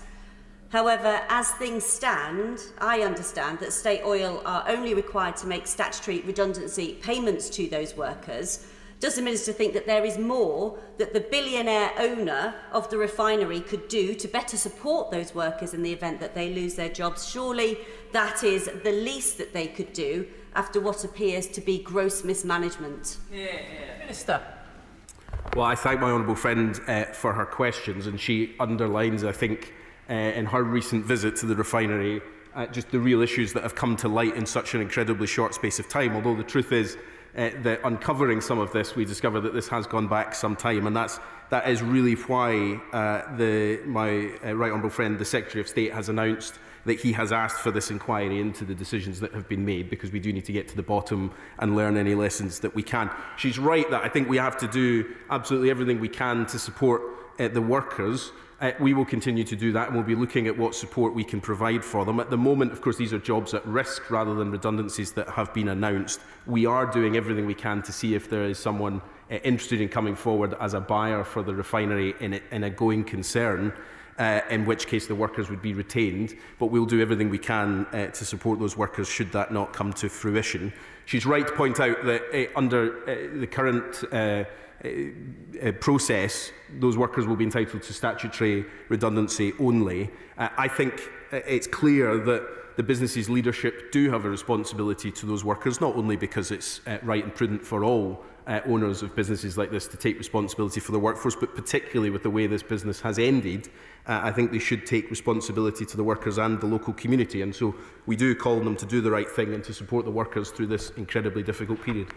However, as things stand, I understand that State Oil are only required to make statutory redundancy payments to those workers. Does the Minister think that there is more that the billionaire owner of the refinery could do to better support those workers in the event that they lose their jobs? Surely that is the least that they could do after what appears to be gross mismanagement. Minister. Well, I thank my honourable friend for her questions, and she underlines, I think, in her recent visit to the refinery, just the real issues that have come to light in such an incredibly short space of time. Although the truth is that uncovering some of this, we discover that this has gone back some time, and that is really why my right honourable friend, the Secretary of State, has announced that he has asked for this inquiry into the decisions that have been made, because we do need to get to the bottom and learn any lessons that we can. She's right that I think we have to do absolutely everything we can to support the workers. We will continue to do that, and we'll be looking at what support we can provide for them. At the moment, of course, these are jobs at risk rather than redundancies that have been announced. We are doing everything we can to see if there is someone interested in coming forward as a buyer for the refinery in a going concern, in which case the workers would be retained. But we'll do everything we can to support those workers should that not come to fruition. She's right to point out that under the current process, those workers will be entitled to statutory redundancy only. I think it's clear that the business's leadership do have a responsibility to those workers, not only because it's right and prudent for all owners of businesses like this to take responsibility for the workforce, but particularly with the way this business has ended, I think they should take responsibility to the workers and the local community. And so we do call on them to do the right thing and to support the workers through this incredibly difficult period.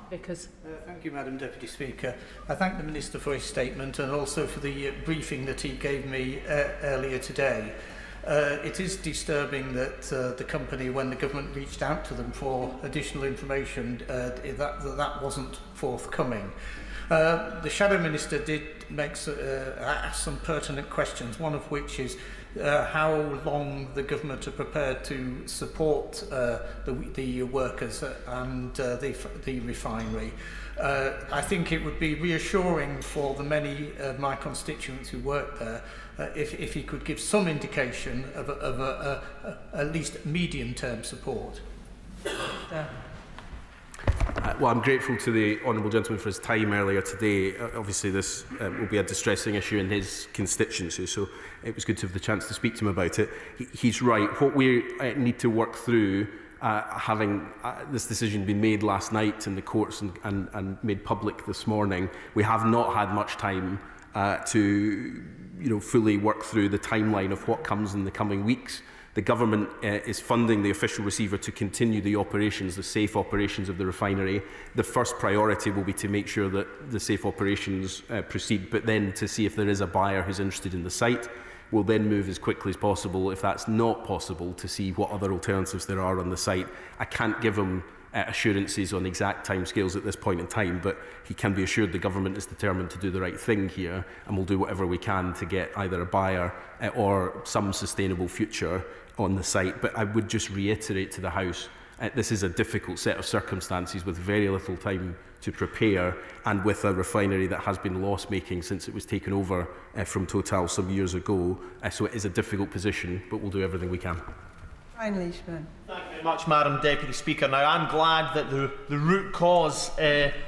Thank you, Madam Deputy Speaker. I thank the Minister for his statement and also for the briefing that he gave me earlier today. It is disturbing that the company, when the government reached out to them for additional information, that wasn't forthcoming. The Shadow Minister did ask some pertinent questions, one of which is how long the government are prepared to support the workers and the refinery. I think it would be reassuring for the many of my constituents who work there if he could give some indication of at least medium-term support. Well, I'm grateful to the honourable gentleman for his time earlier today. Obviously, this will be a distressing issue in his constituency, so it was good to have the chance to speak to him about it. He's right. What we need to work through, having this decision been made last night in the courts and made public this morning, we have not had much time to fully work through the timeline of what comes in the coming weeks. The government is funding the official receiver to continue the operations, the safe operations of the refinery. The first priority will be to make sure that the safe operations proceed, but then to see if there is a buyer who's interested in the site. We'll then move as quickly as possible, if that's not possible, to see what other alternatives there are on the site. I can't give him assurances on exact timescales at this point in time, but he can be assured the government is determined to do the right thing here, and we'll do whatever we can to get either a buyer or some sustainable future on the site. But I would just reiterate to the House, this is a difficult set of circumstances with very little time to prepare, and with a refinery that has been loss-making since it was taken over from Total some years ago. So it is a difficult position, but we'll do everything we can. Brian Leishman. Thank you very much, Madam Deputy Speaker. Now, I'm glad that the root cause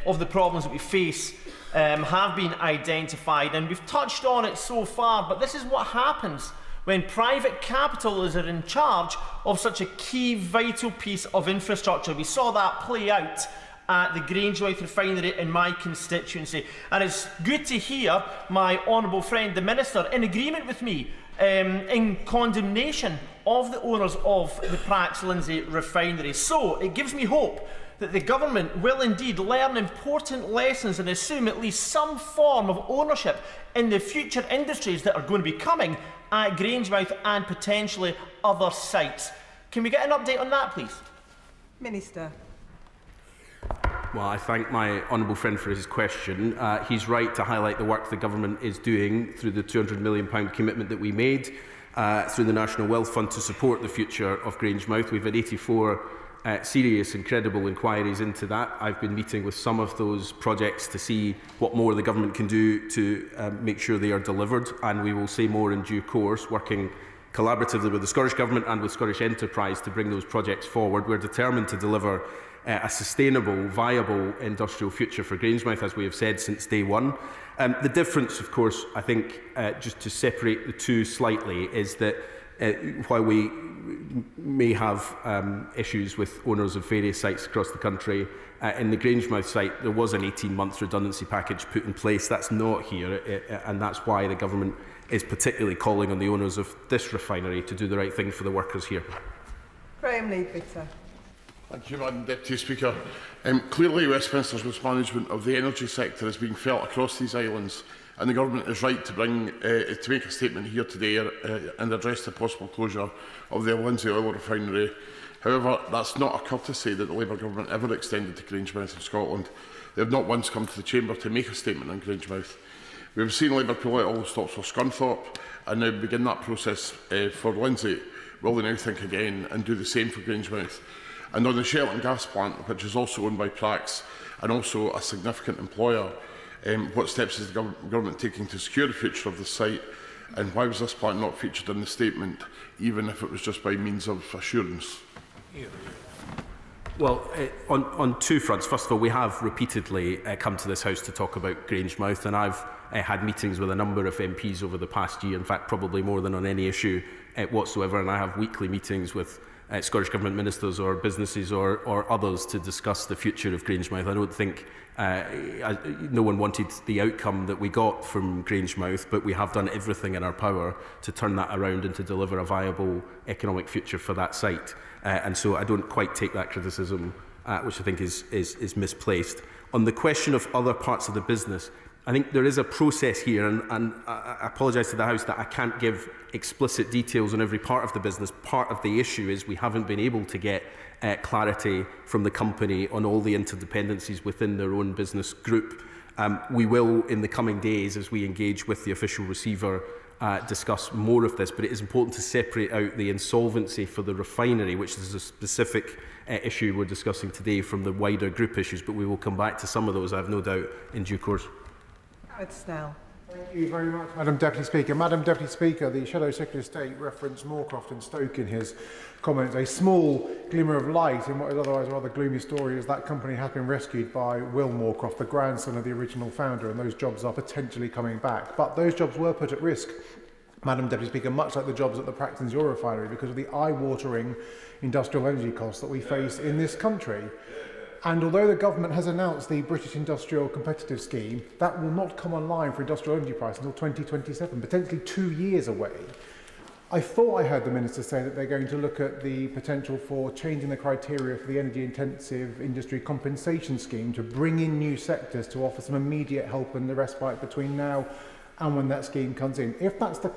of the problems that we face have been identified, and we've touched on it so far, but this is what happens when private capital is in charge of such a key, vital piece of infrastructure. We saw that play out at the Grangeworth refinery in my constituency, and it's good to hear my honourable friend, the Minister, in agreement with me in condemnation of the owners of the Prax Lindsay refinery. So it gives me hope that the government will indeed learn important lessons and assume at least some form of ownership in the future industries that are going to be coming at Grangemouth and potentially other sites. Can we get an update on that, please? Minister. Well, I thank my honourable friend for his question. He's right to highlight the work the government is doing through the £200 million commitment that we made through the National Wealth Fund to support the future of Grangemouth. We've had 84 serious and credible inquiries into that. I've been meeting with some of those projects to see what more the government can do to make sure they are delivered, and we will say more in due course, working collaboratively with the Scottish Government and with Scottish Enterprise to bring those projects forward. We're determined to deliver a sustainable, viable industrial future for Grangemouth, as we have said since day one. The difference, of course, I think, just to separate the two slightly, is that while we may have issues with owners of various sites across the country, in the Grangemouth site there was an 18-month redundancy package put in place. That's not here, and that's why the government is particularly calling on the owners of this refinery to do the right thing for the workers here. Graham Leadbitter. Thank you, Madam Deputy Speaker. Clearly, Westminster's mismanagement of the energy sector is being felt across these islands, and the Government is right to make a statement here today and address the possible closure of the Lindsay oil refinery. However, that's not a courtesy that the Labour Government ever extended to Grangemouth in Scotland. They have not once come to the Chamber to make a statement on Grangemouth. We have seen Labour pull out all the stops for Scunthorpe and now begin that process for Lindsay. Will they now think again and do the same for Grangemouth? And on the Shetland gas plant, which is also owned by Prax and also a significant employer, what steps is the government taking to secure the future of the site, and why was this plant not featured in the statement, even if it was just by means of assurance? Well, on two fronts. First of all, we have repeatedly come to this House to talk about Grangemouth, and I've had meetings with a number of MPs over the past year, in fact probably more than on any issue whatsoever, and I have weekly meetings with Scottish Government ministers or businesses or others to discuss the future of Grangemouth. I don't think no one wanted the outcome that we got from Grangemouth, but we have done everything in our power to turn that around and to deliver a viable economic future for that site. And so I don't quite take that criticism, which I think is misplaced. On the question of other parts of the business, I think there is a process here, and I apologise to the House that I can't give explicit details on every part of the business. Part of the issue is we haven't been able to get clarity from the company on all the interdependencies within their own business group. We will, in the coming days, as we engage with the official receiver, discuss more of this, but it is important to separate out the insolvency for the refinery, which is a specific issue we're discussing today, from the wider group issues, but we will come back to some of those, I have no doubt, in due course. Snell. Thank you very much, Madam Deputy Speaker. Madam Deputy Speaker, the Shadow Secretary of State referenced Moorcroft and Stoke in his comments. A small glimmer of light in what is otherwise a rather gloomy story is that company has been rescued by Will Moorcroft, the grandson of the original founder, and those jobs are potentially coming back. But those jobs were put at risk, Madam Deputy Speaker, much like the jobs at the Prax Lindsay oil refinery, because of the eye-watering industrial energy costs that we face in this country. And although the government has announced the British Industrial Competitive Scheme, that will not come online for industrial energy price until 2027, potentially 2 years away. I thought I heard the Minister say that they're going to look at the potential for changing the criteria for the energy-intensive industry compensation scheme to bring in new sectors to offer some immediate help and the respite between now and when that scheme comes in. If that's the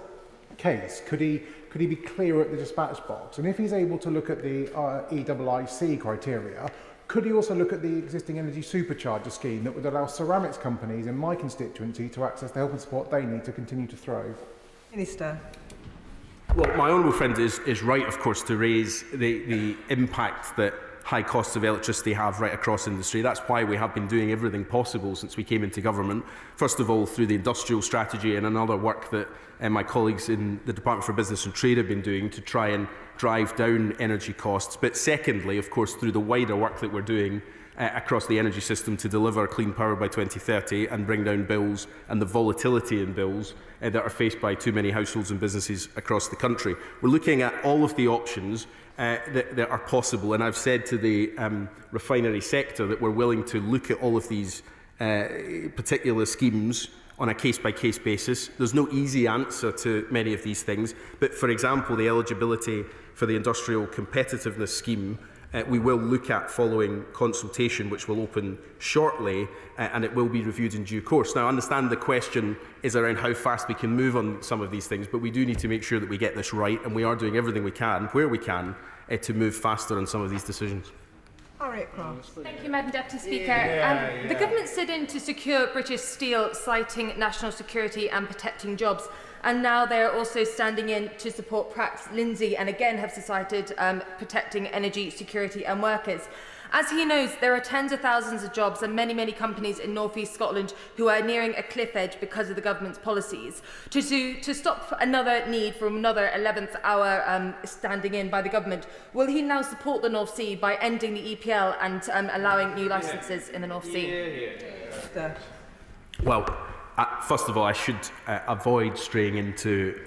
case, could he be clearer at the dispatch box? And if he's able to look at the EIIC criteria, could he also look at the existing energy supercharger scheme that would allow ceramics companies in my constituency to access the help and support they need to continue to thrive? Minister. Well, my honourable friend is right, of course, to raise the impact that high costs of electricity have right across industry. That's why we have been doing everything possible since we came into government. First of all, through the industrial strategy and another work that my colleagues in the Department for Business and Trade have been doing to try and drive down energy costs. But secondly, of course, through the wider work that we're doing across the energy system to deliver clean power by 2030 and bring down bills and the volatility in bills that are faced by too many households and businesses across the country. We're looking at all of the options that are possible, and I've said to the refinery sector that we're willing to look at all of these particular schemes on a case-by-case basis. There's no easy answer to many of these things, but for example, the eligibility for the Industrial Competitiveness Scheme we will look at following consultation, which will open shortly, and it will be reviewed in due course. Now, I understand the question is around how fast we can move on some of these things, but we do need to make sure that we get this right, and we are doing everything we can, where we can, to move faster on some of these decisions. Thank you, Madam Deputy Speaker. The government stood in to secure British Steel, citing national security and protecting jobs. And now they are also standing in to support Prax Lindsay and again have cited protecting energy security and workers. As he knows, there are tens of thousands of jobs and many companies in North East Scotland who are nearing a cliff edge because of the government's policies. To stop another need for another 11th hour standing in by the government, will he now support the North Sea by ending the EPL and allowing new licences in the North Sea? Well, first of all, I should avoid straying into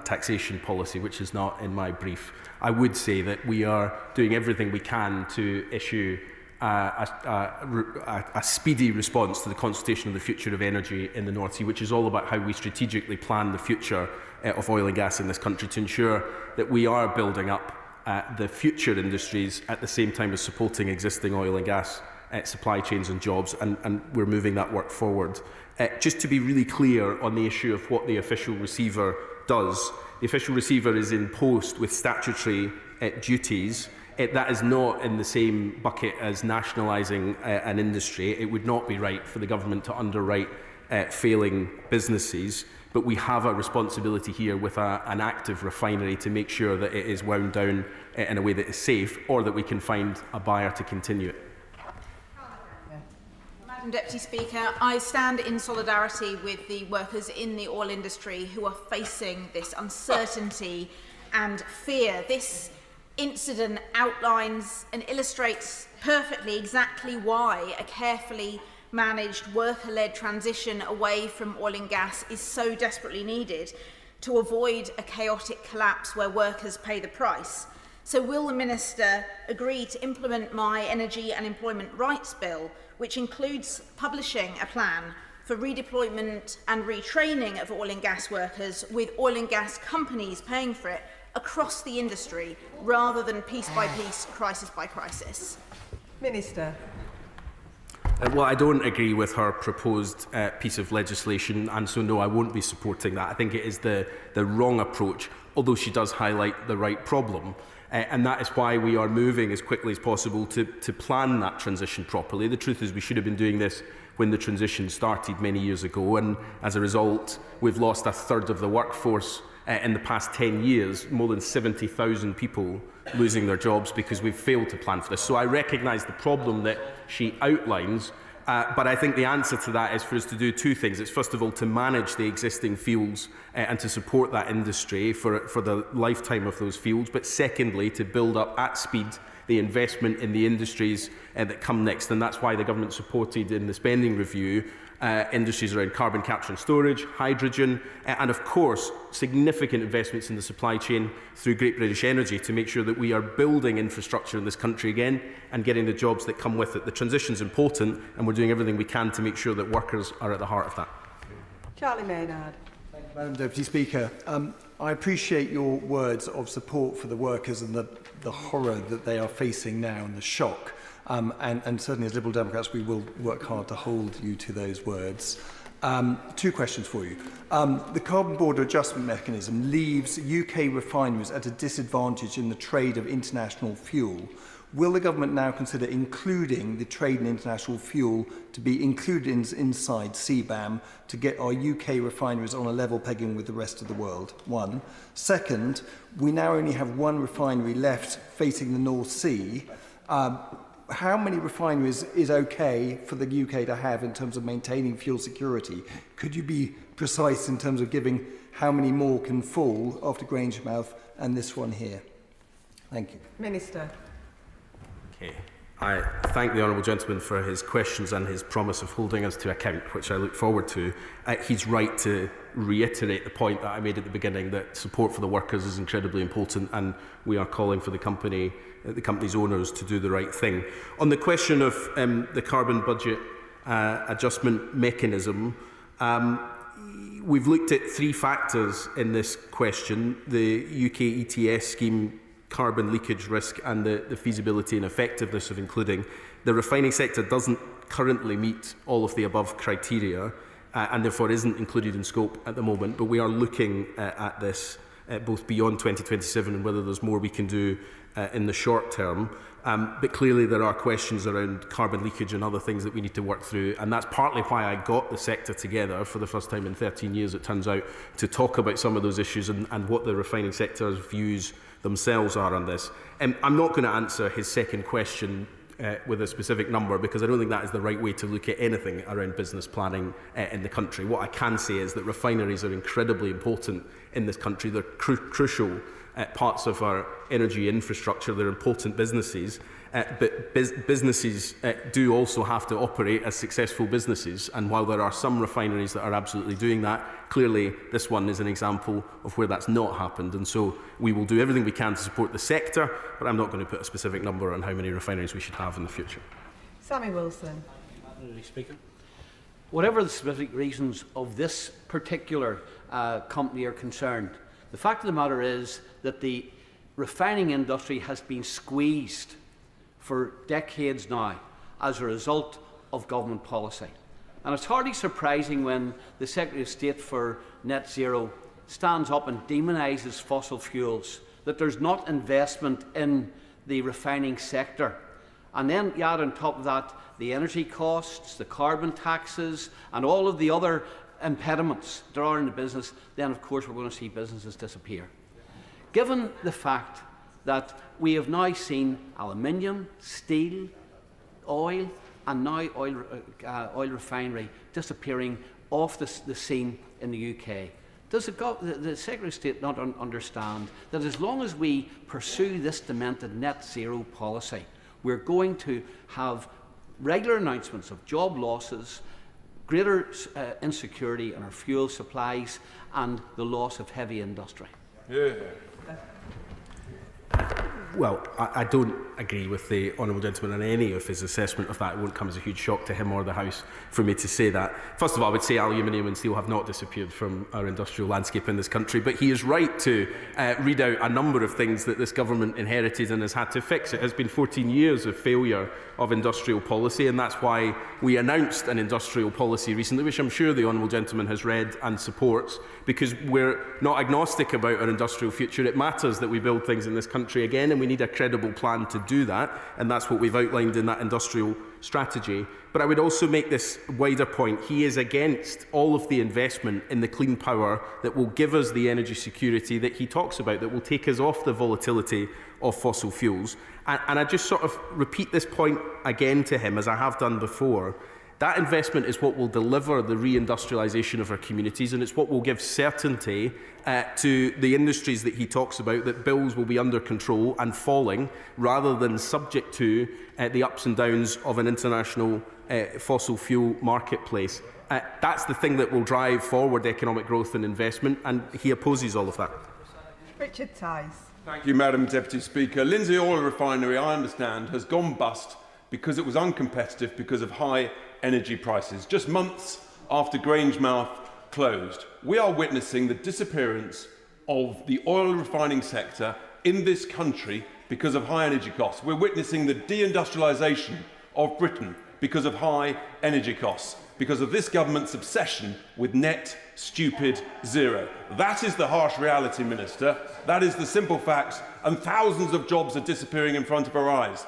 taxation policy, which is not in my brief. I would say that we are doing everything we can to issue a speedy response to the consultation of the future of energy in the North Sea, which is all about how we strategically plan the future of oil and gas in this country to ensure that we are building up the future industries at the same time as supporting existing oil and gas supply chains and jobs, and we're moving that work forward. Just to be really clear on the issue of what the official receiver does, the official receiver is in post with statutory duties. That is not in the same bucket as nationalising an industry. It would not be right for the government to underwrite failing businesses, but we have a responsibility here with an active refinery to make sure that it is wound down in a way that is safe, or that we can find a buyer to continue it. Madam Deputy Speaker, I stand in solidarity with the workers in the oil industry who are facing this uncertainty and fear. This incident outlines and illustrates perfectly exactly why a carefully managed worker-led transition away from oil and gas is so desperately needed to avoid a chaotic collapse where workers pay the price. So will the Minister agree to implement my Energy and Employment Rights Bill, which includes publishing a plan for redeployment and retraining of oil and gas workers, with oil and gas companies paying for it across the industry, rather than piece by piece, crisis by crisis? Minister. Well, I don't agree with her proposed piece of legislation, and so no, I won't be supporting that. I think it is the wrong approach, although she does highlight the right problem. And that is why we are moving as quickly as possible to plan that transition properly. The truth is we should have been doing this when the transition started many years ago, and as a result we've lost a third of the workforce in the past 10 years, more than 70,000 people losing their jobs because we've failed to plan for this. So I recognise the problem that she outlines, but I think the answer to that is for us to do two things. It's first of all to manage the existing fields and to support that industry for the lifetime of those fields, but secondly to build up at speed the investment in the industries that come next, and that's why the government supported in the spending review industries around carbon capture and storage, hydrogen, and of course significant investments in the supply chain through Great British Energy to make sure that we are building infrastructure in this country again and getting the jobs that come with it. The transition is important, and we're doing everything we can to make sure that workers are at the heart of that. Charlie Maynard. Thank you, Madam Deputy Speaker. I appreciate your words of support for the workers and the horror that they are facing now and the shock. And certainly as Liberal Democrats, we will work hard to hold you to those words. Two questions for you. The Carbon Border Adjustment Mechanism leaves UK refineries at a disadvantage in the trade of international fuel. Will the government now consider including the trade in international fuel to be included inside CBAM to get our UK refineries on a level pegging with the rest of the world? One. Second, we now only have one refinery left facing the North Sea. How many refineries is okay for the UK to have in terms of maintaining fuel security? Could you be precise in terms of giving how many more can fall after Grangemouth and this one here? Thank you. Minister. Okay. I thank the honourable gentleman for his questions and his promise of holding us to account, which I look forward to. He's right to reiterate the point that I made at the beginning, that support for the workers is incredibly important, and we are calling for the company's owners to do the right thing. On the question of the carbon budget adjustment mechanism, we've looked at three factors in this question: the UK ETS scheme, carbon leakage risk, and the feasibility and effectiveness of including. The refining sector doesn't currently meet all of the above criteria and therefore isn't included in scope at the moment, but we are looking at this both beyond 2027 and whether there's more we can do in the short term. But clearly there are questions around carbon leakage and other things that we need to work through, and that's partly why I got the sector together for the first time in 13 years, it turns out, to talk about some of those issues and what the refining sector's views themselves are on this. I'm not going to answer his second question with a specific number, because I don't think that is the right way to look at anything around business planning in the country. What I can say is that refineries are incredibly important in this country. They're crucial parts of our energy infrastructure. They're important businesses, but businesses do also have to operate as successful businesses, and while there are some refineries that are absolutely doing that, clearly this one is an example of where that's not happened, and so we will do everything we can to support the sector, but I'm not going to put a specific number on how many refineries we should have in the future. Sammy Wilson. Speaker. Whatever the specific reasons of this particular company are concerned, the fact of the matter is that the refining industry has been squeezed for decades now as a result of government policy. And it's hardly surprising when the Secretary of State for Net Zero stands up and demonises fossil fuels, that there's not investment in the refining sector. And then you add on top of that the energy costs, the carbon taxes, and all of the other impediments there are in the business, then of course we're going to see businesses disappear. Given the fact that we have now seen aluminium, steel, oil, and now oil refinery disappearing off the scene in the UK, does the Secretary of State not understand that as long as we pursue this demented net zero policy, we're going to have regular announcements of job losses, greater insecurity in our fuel supplies, and the loss of heavy industry? Yeah. Well, I don't agree with the Honourable Gentleman on any of his assessment of that. It won't come as a huge shock to him or the House for me to say that. First of all, I would say aluminium and steel have not disappeared from our industrial landscape in this country, but he is right to read out a number of things that this government inherited and has had to fix. It has been 14 years of failure of industrial policy, and that's why we announced an industrial policy recently, which I'm sure the Honourable Gentleman has read and supports, because we're not agnostic about our industrial future. It matters that we build things in this country again, and we need a credible plan to do that, and that's what we've outlined in that industrial strategy. But I would also make this wider point. He is against all of the investment in the clean power that will give us the energy security that he talks about, that will take us off the volatility of fossil fuels. And I just sort of repeat this point again to him, as I have done before. That investment is what will deliver the reindustrialisation of our communities, and it's what will give certainty to the industries that he talks about, that bills will be under control and falling, rather than subject to the ups and downs of an international fossil fuel marketplace. That's the thing that will drive forward economic growth and investment, and he opposes all of that. Richard Tice. Thank you, Madam Deputy Speaker. Lindsay Oil Refinery, I understand, has gone bust because it was uncompetitive because of high energy prices, just months after Grangemouth closed. We are witnessing the disappearance of the oil refining sector in this country because of high energy costs. We're witnessing the deindustrialisation of Britain because of high energy costs, because of this government's obsession with net stupid zero. That is the harsh reality, Minister. That is the simple facts, and thousands of jobs are disappearing in front of our eyes.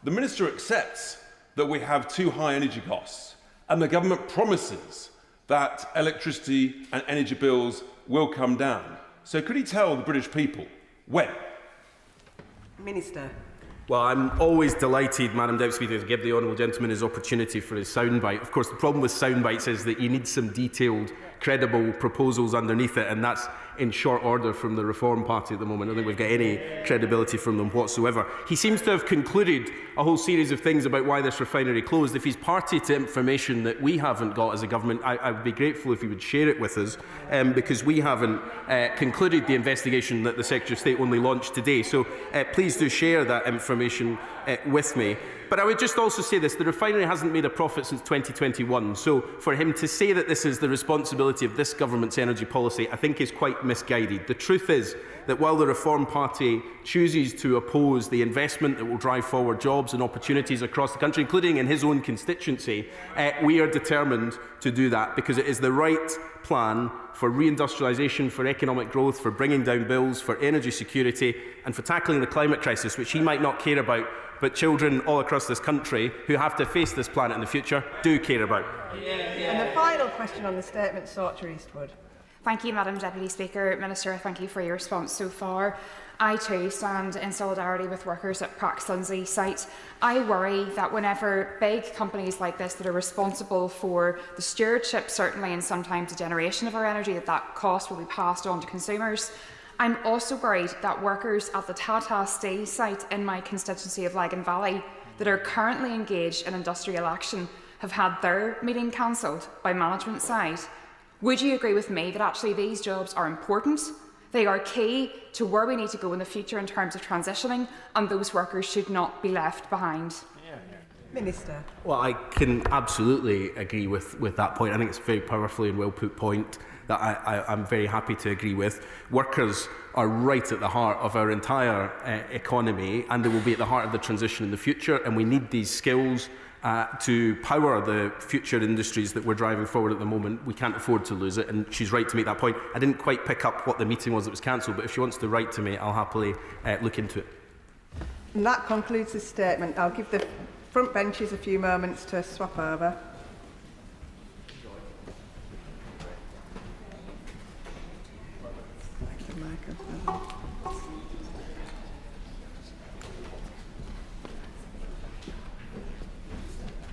The Minister accepts that we have too high energy costs, and the government promises that electricity and energy bills will come down. So could he tell the British people when? Minister. Well, I'm always delighted, Madam Deputy Speaker, to give the Honourable Gentleman his opportunity for his soundbite. Of course, the problem with soundbites is that you need some detailed, credible proposals underneath it, and that's in short order from the Reform Party at the moment. I don't think we've got any credibility from them whatsoever. He seems to have concluded a whole series of things about why this refinery closed. If he's party to information that we haven't got as a government, I would be grateful if he would share it with us, because we haven't concluded the investigation that the Secretary of State only launched today. So please do share that information with me. But I would just also say this, the refinery hasn't made a profit since 2021, so for him to say that this is the responsibility of this government's energy policy, I think is quite misguided. The truth is that while the Reform Party chooses to oppose the investment that will drive forward jobs and opportunities across the country, including in his own constituency, we are determined to do that because it is the right plan for reindustrialisation, for economic growth, for bringing down bills, for energy security and for tackling the climate crisis, which he might not care about, but children all across this country who have to face this planet in the future do care about. And the final question on the statement, Sorcher Eastwood. Thank you, Madam Deputy Speaker. Minister, thank you for your response so far. I too stand in solidarity with workers at Prax Lindsay site. I worry that whenever big companies like this that are responsible for the stewardship, certainly and sometimes the generation of our energy, that cost will be passed on to consumers. I'm also worried that workers at the Tata Steel site in my constituency of Lagan Valley that are currently engaged in industrial action have had their meeting cancelled by management side. Would you agree with me that actually these jobs are important? They are key to where we need to go in the future in terms of transitioning, and those workers should not be left behind. Minister. Well, I can absolutely agree with that point. I think it's a very powerfully and well put point that I'm very happy to agree with. Workers are right at the heart of our entire economy, and they will be at the heart of the transition in the future, and we need these skills to power the future industries that we're driving forward at the moment. We can't afford to lose it, and she's right to make that point. I didn't quite pick up what the meeting was that was cancelled, but if she wants to write to me, I'll happily look into it. And that concludes the statement. I'll give the front benches a few moments to swap over.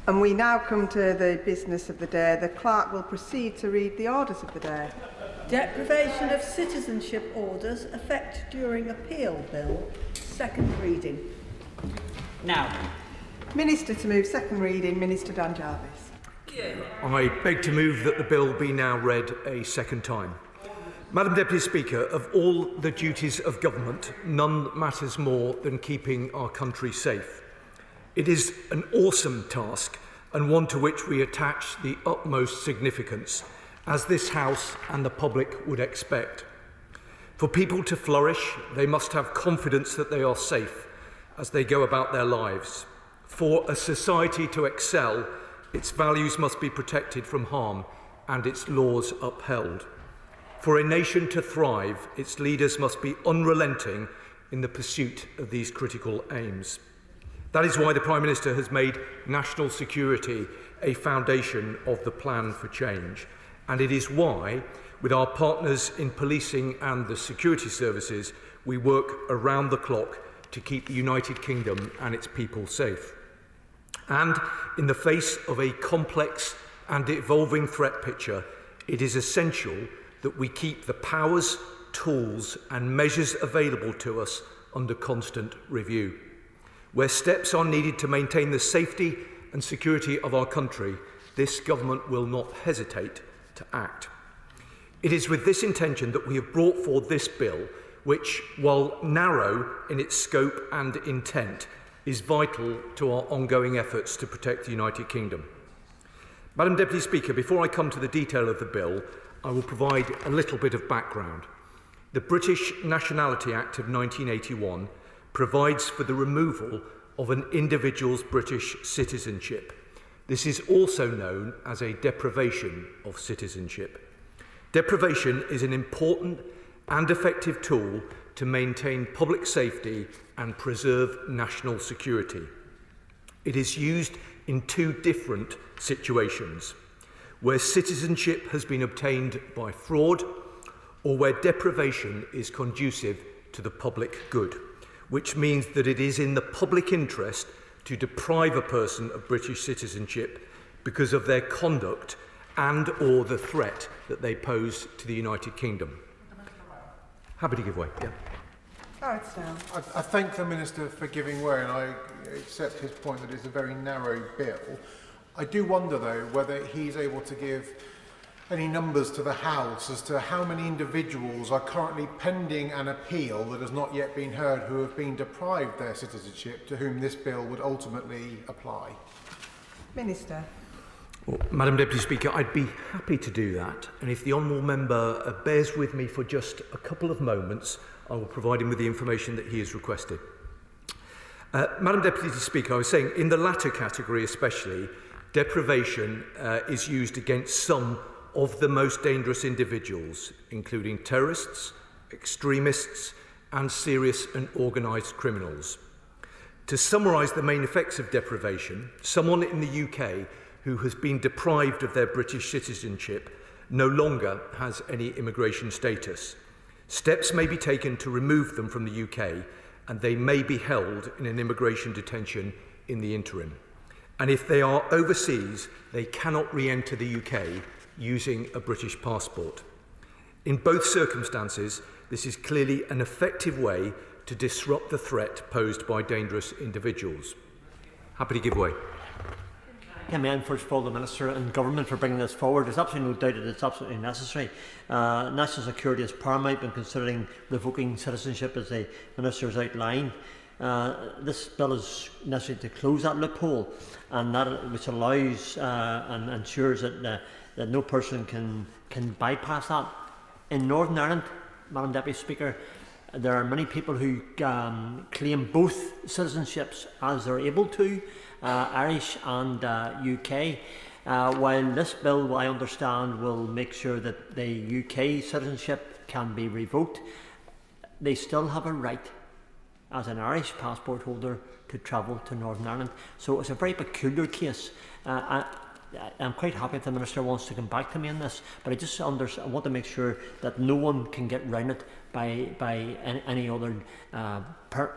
And we now come to the business of the day. The clerk will proceed to read the orders of the day. Deprivation of citizenship orders effect during appeal bill. Second reading. Now. Minister to move second reading, Minister Dan Jarvis. I beg to move that the bill be now read a second time. Madam Deputy Speaker, of all the duties of government, none matters more than keeping our country safe. It is an awesome task and one to which we attach the utmost significance, as this House and the public would expect. For people to flourish, they must have confidence that they are safe as they go about their lives. For a society to excel, its values must be protected from harm and its laws upheld. For a nation to thrive, its leaders must be unrelenting in the pursuit of these critical aims. That is why the Prime Minister has made national security a foundation of the plan for change. And it is why, with our partners in policing and the security services, we work around the clock to keep the United Kingdom and its people safe. And in the face of a complex and evolving threat picture, it is essential that we keep the powers, tools and measures available to us under constant review. Where steps are needed to maintain the safety and security of our country, this government will not hesitate to act. It is with this intention that we have brought forward this bill, which, while narrow in its scope and intent, is vital to our ongoing efforts to protect the United Kingdom. Madam Deputy Speaker, before I come to the detail of the bill, I will provide a little bit of background. The British Nationality Act of 1981 provides for the removal of an individual's British citizenship. This is also known as a deprivation of citizenship. Deprivation is an important and effective tool to maintain public safety and preserve national security. It is used in two different situations: where citizenship has been obtained by fraud, or where deprivation is conducive to the public good, which means that it is in the public interest to deprive a person of British citizenship because of their conduct and or the threat that they pose to the United Kingdom. Happy to give way. Yeah. I thank the Minister for giving way, and I accept his point that it's a very narrow bill. I do wonder, though, whether he's able to give any numbers to the House as to how many individuals are currently pending an appeal that has not yet been heard who have been deprived their citizenship, to whom this bill would ultimately apply? Minister. Well, Madam Deputy Speaker, I'd be happy to do that, and if the honourable member bears with me for just a couple of moments, I will provide him with the information that he has requested. Madam Deputy Speaker, I was saying, in the latter category especially, deprivation is used against some of the most dangerous individuals, including terrorists, extremists, and serious and organised criminals. To summarise the main effects of deprivation, someone in the UK who has been deprived of their British citizenship no longer has any immigration status. Steps may be taken to remove them from the UK, and they may be held in an immigration detention in the interim. And if they are overseas, they cannot re-enter the UK using a British passport. In both circumstances, this is clearly an effective way to disrupt the threat posed by dangerous individuals. Happy to give way. I commend first of all the Minister and Government for bringing this forward. There's absolutely no doubt that it's absolutely necessary. National security is paramount when considering revoking citizenship, as the Minister has outlined. This bill is necessary to close that loophole, and that which allows and ensures that that no person can bypass that. In Northern Ireland, Madam Deputy Speaker, there are many people who claim both citizenships as they're able to, Irish and UK. While this bill, I understand, will make sure that the UK citizenship can be revoked, they still have a right as an Irish passport holder to travel to Northern Ireland. So it's a very peculiar case. I'm quite happy if the Minister wants to come back to me on this, but I want to make sure that no one can get round it by any other,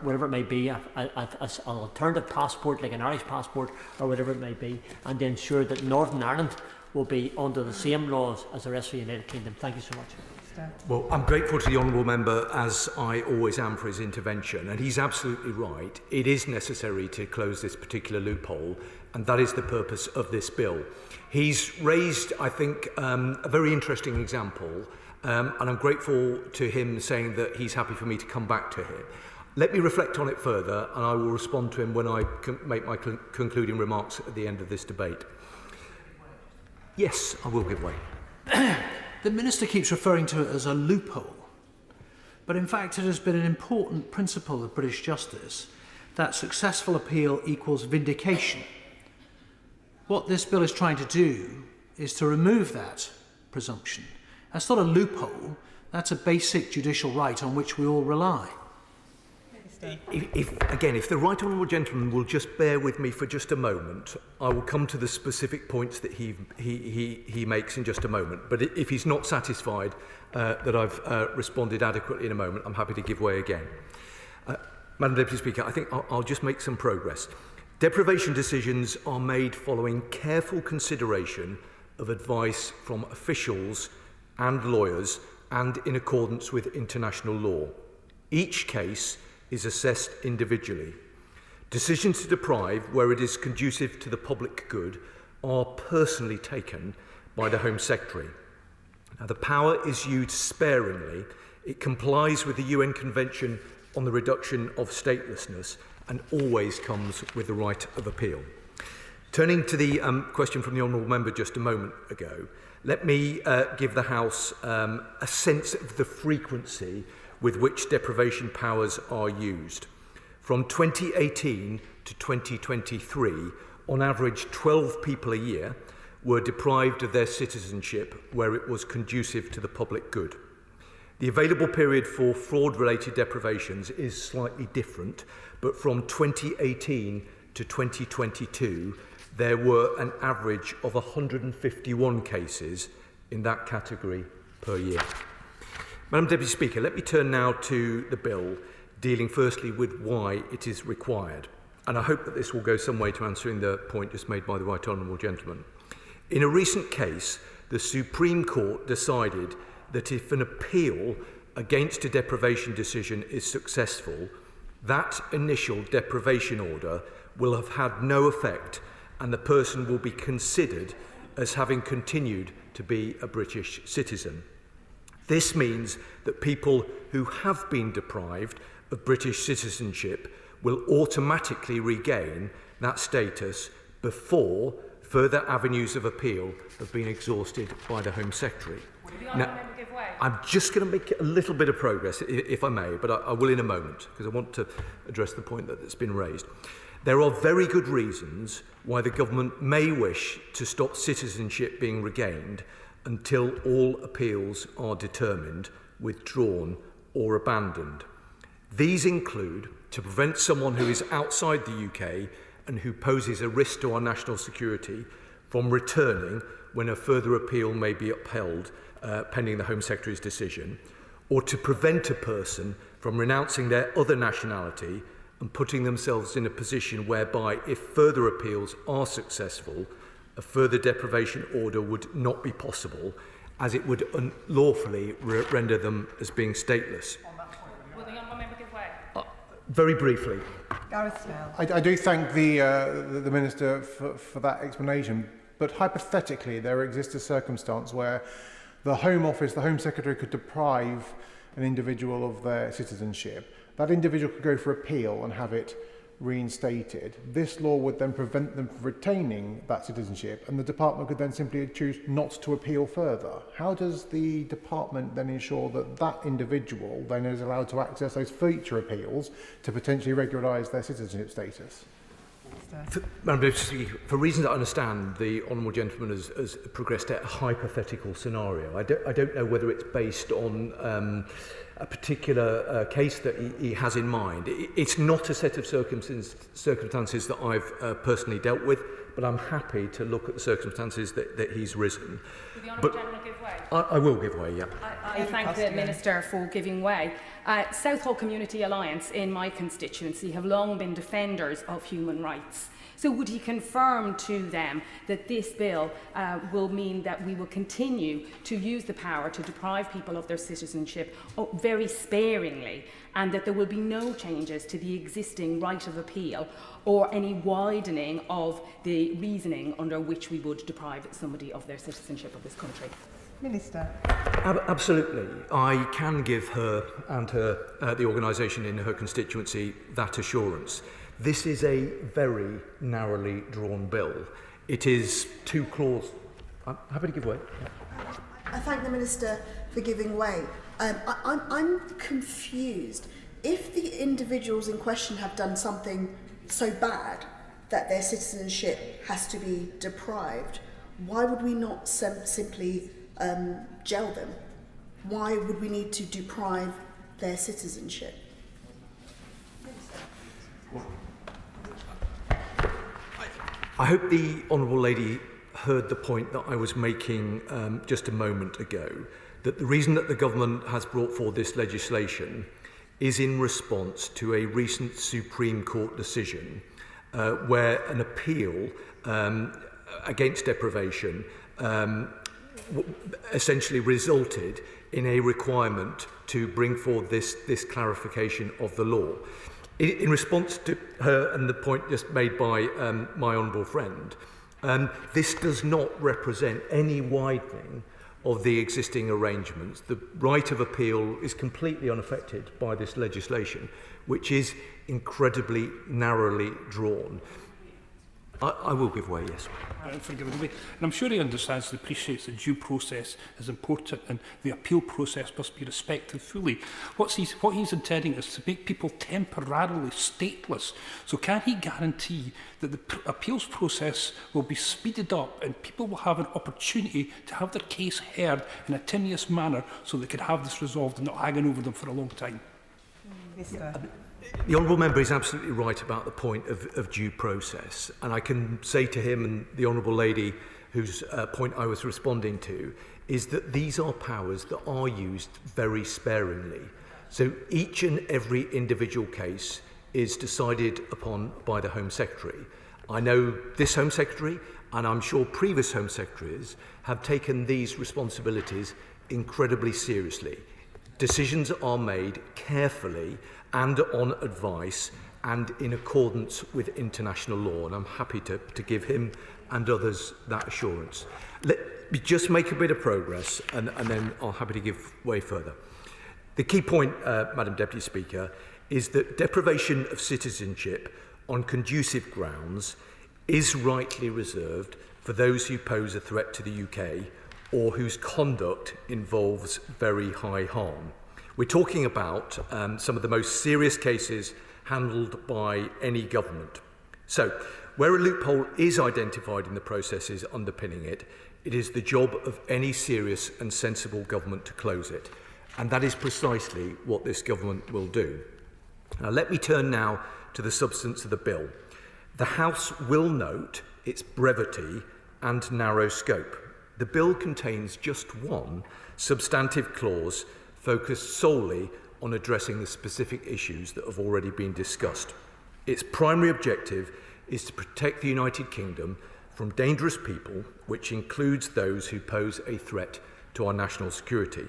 whatever it may be, an alternative passport like an Irish passport or whatever it may be, and to ensure that Northern Ireland will be under the same laws as the rest of the United Kingdom. Thank you so much. Well, I'm grateful to the Honourable Member, as I always am, for his intervention, and he's absolutely right. It is necessary to close this particular loophole, and that is the purpose of this bill. He's raised, I think, a very interesting example, and I'm grateful to him saying that he's happy for me to come back to him. Let me reflect on it further, and I will respond to him when I make my concluding remarks at the end of this debate. Yes, I will give way. The Minister keeps referring to it as a loophole, but in fact it has been an important principle of British justice that successful appeal equals vindication. What this bill is trying to do is to remove that presumption. That's not a loophole, that's a basic judicial right on which we all rely. If the Right Honourable Gentleman will just bear with me for just a moment, I will come to the specific points that he makes in just a moment. But if he's not satisfied that I've responded adequately in a moment, I'm happy to give way again. Madam Deputy Speaker, I think I'll just make some progress. Deprivation decisions are made following careful consideration of advice from officials and lawyers and in accordance with international law. Each case is assessed individually. Decisions to deprive where it is conducive to the public good are personally taken by the Home Secretary. Now, the power is used sparingly. It complies with the UN Convention on the Reduction of Statelessness and always comes with the right of appeal. Turning to the question from the Honourable Member just a moment ago, let me give the House a sense of the frequency with which deprivation powers are used. From 2018 to 2023, on average 12 people a year were deprived of their citizenship where it was conducive to the public good. The available period for fraud-related deprivations is slightly different, but from 2018 to 2022, there were an average of 151 cases in that category per year. Madam Deputy Speaker, let me turn now to the bill, dealing firstly with why it is required. And I hope that this will go some way to answering the point just made by the Right Honourable Gentleman. In a recent case, the Supreme Court decided that if an appeal against a deprivation decision is successful, that initial deprivation order will have had no effect and the person will be considered as having continued to be a British citizen. This means that people who have been deprived of British citizenship will automatically regain that status before further avenues of appeal have been exhausted by the Home Secretary. Now, I'm just going to make a little bit of progress, if I may, but I will in a moment, because I want to address the point that's been raised. There are very good reasons why the government may wish to stop citizenship being regained until all appeals are determined, withdrawn or abandoned. These include to prevent someone who is outside the UK and who poses a risk to our national security from returning when a further appeal may be upheld pending the Home Secretary's decision, or to prevent a person from renouncing their other nationality and putting themselves in a position whereby, if further appeals are successful, a further deprivation order would not be possible, as it would unlawfully render them as being stateless. Will the honourable member give way? Very briefly. Gareth Snell. I do thank the Minister for that explanation, but hypothetically there exists a circumstance where the Home Office, the Home Secretary, could deprive an individual of their citizenship. That individual could go for appeal and have it reinstated. This law would then prevent them from retaining that citizenship, and the department could then simply choose not to appeal further. How does the department then ensure that that individual then is allowed to access those future appeals to potentially regularise their citizenship status? For reasons I understand, the honourable gentleman has progressed a hypothetical scenario. I don't know whether it's based on a particular case that he has in mind. It's not a set of circumstances that I've personally dealt with, but I'm happy to look at the circumstances that he's risen. Will the honourable gentleman give way? I will give way, yeah. I thank the Minister for giving way. Southall Community Alliance in my constituency have long been defenders of human rights. So would he confirm to them that this bill will mean that we will continue to use the power to deprive people of their citizenship very sparingly, and that there will be no changes to the existing right of appeal or any widening of the reasoning under which we would deprive somebody of their citizenship of this country? Minister. Absolutely. I can give her and the organisation in her constituency that assurance. This is a very narrowly drawn bill. It is two clauses. I'm happy to give way. I thank the Minister for giving way. I'm confused. If the individuals in question have done something so bad that their citizenship has to be deprived, why would we not simply jail them? Why would we need to deprive their citizenship? I hope the Honourable Lady heard the point that I was making just a moment ago, that the reason that the government has brought forward this legislation is in response to a recent Supreme Court decision where an appeal against deprivation essentially resulted in a requirement to bring forward this clarification of the law. In response to her and the point just made by my honourable friend, this does not represent any widening of the existing arrangements. The right of appeal is completely unaffected by this legislation, which is incredibly narrowly drawn. I will give way, yes. And I'm sure he understands and appreciates that due process is important and the appeal process must be respected fully. What he's intending is to make people temporarily stateless. So can he guarantee that the appeals process will be speeded up and people will have an opportunity to have their case heard in a timely manner so they can have this resolved and not hanging over them for a long time? The Honourable Member is absolutely right about the point of due process, and I can say to him and the Honourable Lady whose point I was responding to is that these are powers that are used very sparingly. So each and every individual case is decided upon by the Home Secretary. I know this Home Secretary, and I'm sure previous Home Secretaries, have taken these responsibilities incredibly seriously. Decisions are made carefully and on advice and in accordance with international law. And I'm happy to give him and others that assurance. Let me just make a bit of progress, and then I'm happy to give way further. The key point, Madam Deputy Speaker, is that deprivation of citizenship on conducive grounds is rightly reserved for those who pose a threat to the UK or whose conduct involves very high harm. We're talking about some of the most serious cases handled by any government. So, where a loophole is identified in the processes underpinning it, it is the job of any serious and sensible government to close it. And that is precisely what this government will do. Now, let me turn now to the substance of the bill. The House will note its brevity and narrow scope. The bill contains just one substantive clause focused solely on addressing the specific issues that have already been discussed. Its primary objective is to protect the United Kingdom from dangerous people, which includes those who pose a threat to our national security.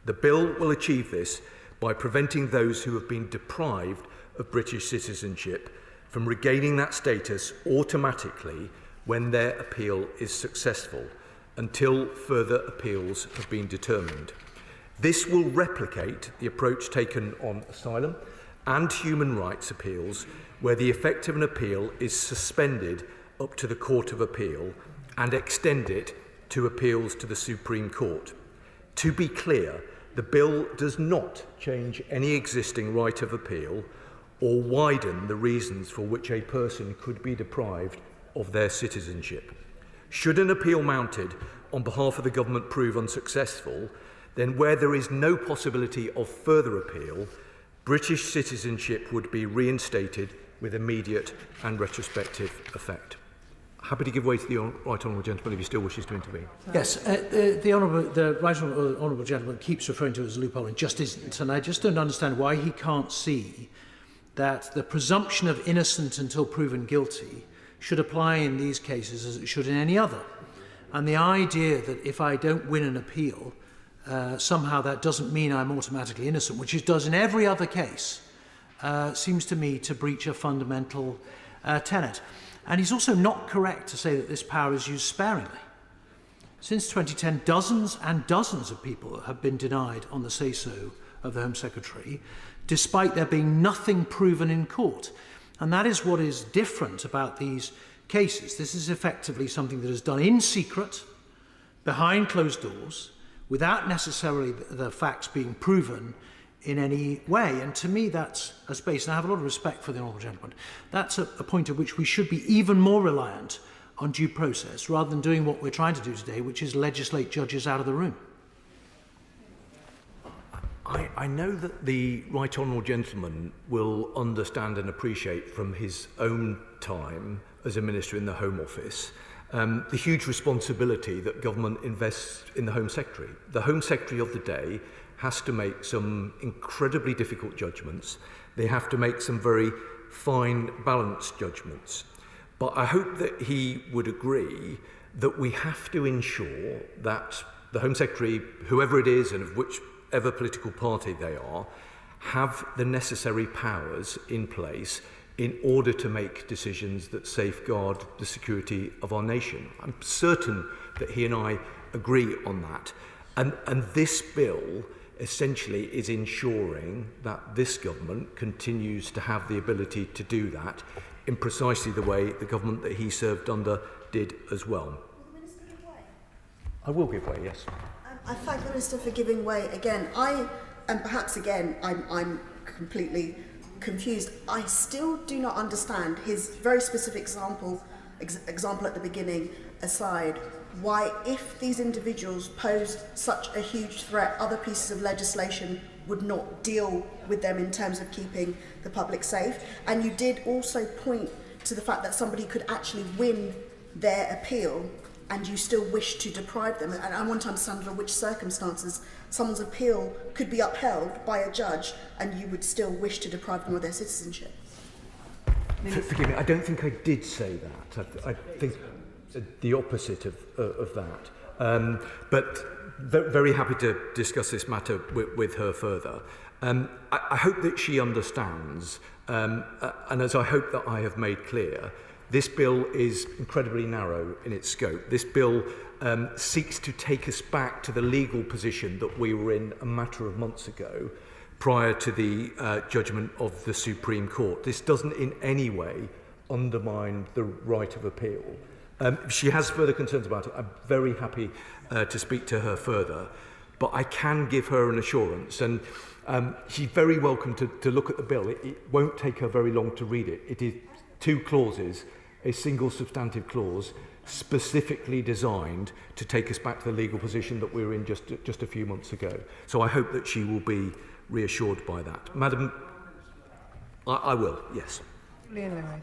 The bill will achieve this by preventing those who have been deprived of British citizenship from regaining that status automatically when their appeal is successful, until further appeals have been determined. This will replicate the approach taken on asylum and human rights appeals, where the effect of an appeal is suspended up to the Court of Appeal, and extend it to appeals to the Supreme Court. To be clear, the bill does not change any existing right of appeal or widen the reasons for which a person could be deprived of their citizenship. Should an appeal mounted on behalf of the government prove unsuccessful, then where there is no possibility of further appeal, British citizenship would be reinstated with immediate and retrospective effect. Happy to give way to the right honourable gentleman if he still wishes to intervene. Yes, the right honourable gentleman keeps referring to it as a loophole and just isn't, and I just don't understand why he can't see that the presumption of innocent until proven guilty should apply in these cases as it should in any other. And the idea that if I don't win an appeal, somehow that doesn't mean I'm automatically innocent, which it does in every other case, seems to me to breach a fundamental tenet. And he's also not correct to say that this power is used sparingly. Since 2010, dozens and dozens of people have been denied on the say-so of the Home Secretary, despite there being nothing proven in court. And that is what is different about these cases. This is effectively something that is done in secret, behind closed doors, without necessarily the facts being proven in any way. And to me, that's a space, and I have a lot of respect for the honourable gentleman, that's a point at which we should be even more reliant on due process, rather than doing what we're trying to do today, which is legislate judges out of the room. I know that the right honourable gentleman will understand and appreciate from his own time as a minister in the Home Office the huge responsibility that government invests in the Home Secretary. The Home Secretary of the day has to make some incredibly difficult judgments. They have to make some very fine, balanced judgments. But I hope that he would agree that we have to ensure that the Home Secretary, whoever it is and of whichever political party they are, have the necessary powers in place in order to make decisions that safeguard the security of our nation. I'm certain that he and I agree on that. And this bill essentially is ensuring that this government continues to have the ability to do that in precisely the way the government that he served under did as well. Will the Minister give way? I will give way, yes. I thank the Minister for giving way again. Perhaps again, I'm completely confused. I still do not understand his very specific example at the beginning aside, why if these individuals posed such a huge threat, other pieces of legislation would not deal with them in terms of keeping the public safe. And you did also point to the fact that somebody could actually win their appeal and you still wish to deprive them. And I want to understand under which circumstances someone's appeal could be upheld by a judge and you would still wish to deprive them of their citizenship. Forgive me, I don't think I did say that. I think the opposite of that. But very happy to discuss this matter with her further. I hope that she understands, and as I hope that I have made clear, this bill is incredibly narrow in its scope. This bill seeks to take us back to the legal position that we were in a matter of months ago, prior to the judgment of the Supreme Court. This doesn't in any way undermine the right of appeal. If she has further concerns about it, I'm very happy to speak to her further, but I can give her an assurance, and she's very welcome to look at the bill. It won't take her very long to read it. It is 2 clauses, a single substantive clause, specifically designed to take us back to the legal position that we were in just a few months ago. So I hope that she will be reassured by that. Madam, I will, yes.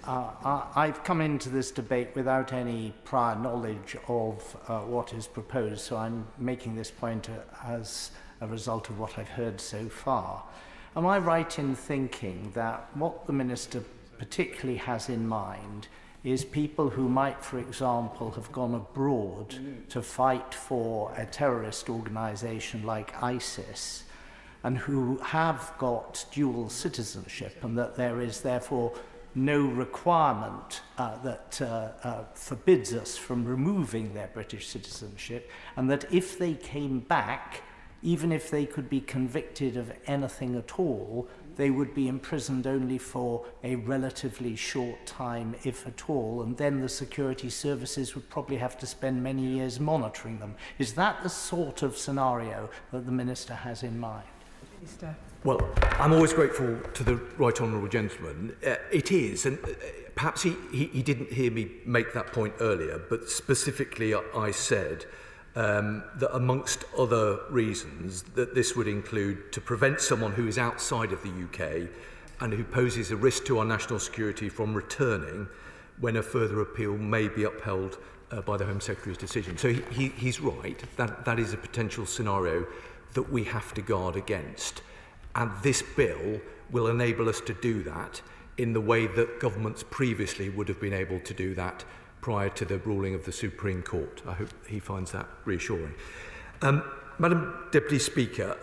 I've come into this debate without any prior knowledge of what is proposed, so I'm making this point as a result of what I've heard so far. Am I right in thinking that what the Minister particularly has in mind is people who might, for example, have gone abroad to fight for a terrorist organisation like ISIS, and who have got dual citizenship, and that there is therefore no requirement that forbids us from removing their British citizenship, and that if they came back, even if they could be convicted of anything at all, they would be imprisoned only for a relatively short time, if at all, and then the security services would probably have to spend many years monitoring them. Is that the sort of scenario that the Minister has in mind? Minister. Well, I'm always grateful to the right honourable gentleman. It is, and perhaps he didn't hear me make that point earlier, but specifically I said that amongst other reasons that this would include to prevent someone who is outside of the UK and who poses a risk to our national security from returning when a further appeal may be upheld by the Home Secretary's decision. So he's right, that is a potential scenario that we have to guard against. And this bill will enable us to do that in the way that governments previously would have been able to do that prior to the ruling of the Supreme Court. I hope he finds that reassuring. Madam Deputy Speaker,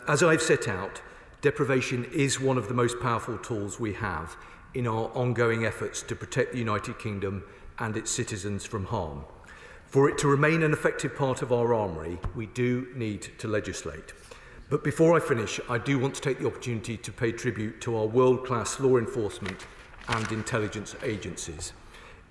as I've set out, deprivation is one of the most powerful tools we have in our ongoing efforts to protect the United Kingdom and its citizens from harm. For it to remain an effective part of our armoury, we do need to legislate. But before I finish, I do want to take the opportunity to pay tribute to our world-class law enforcement and intelligence agencies.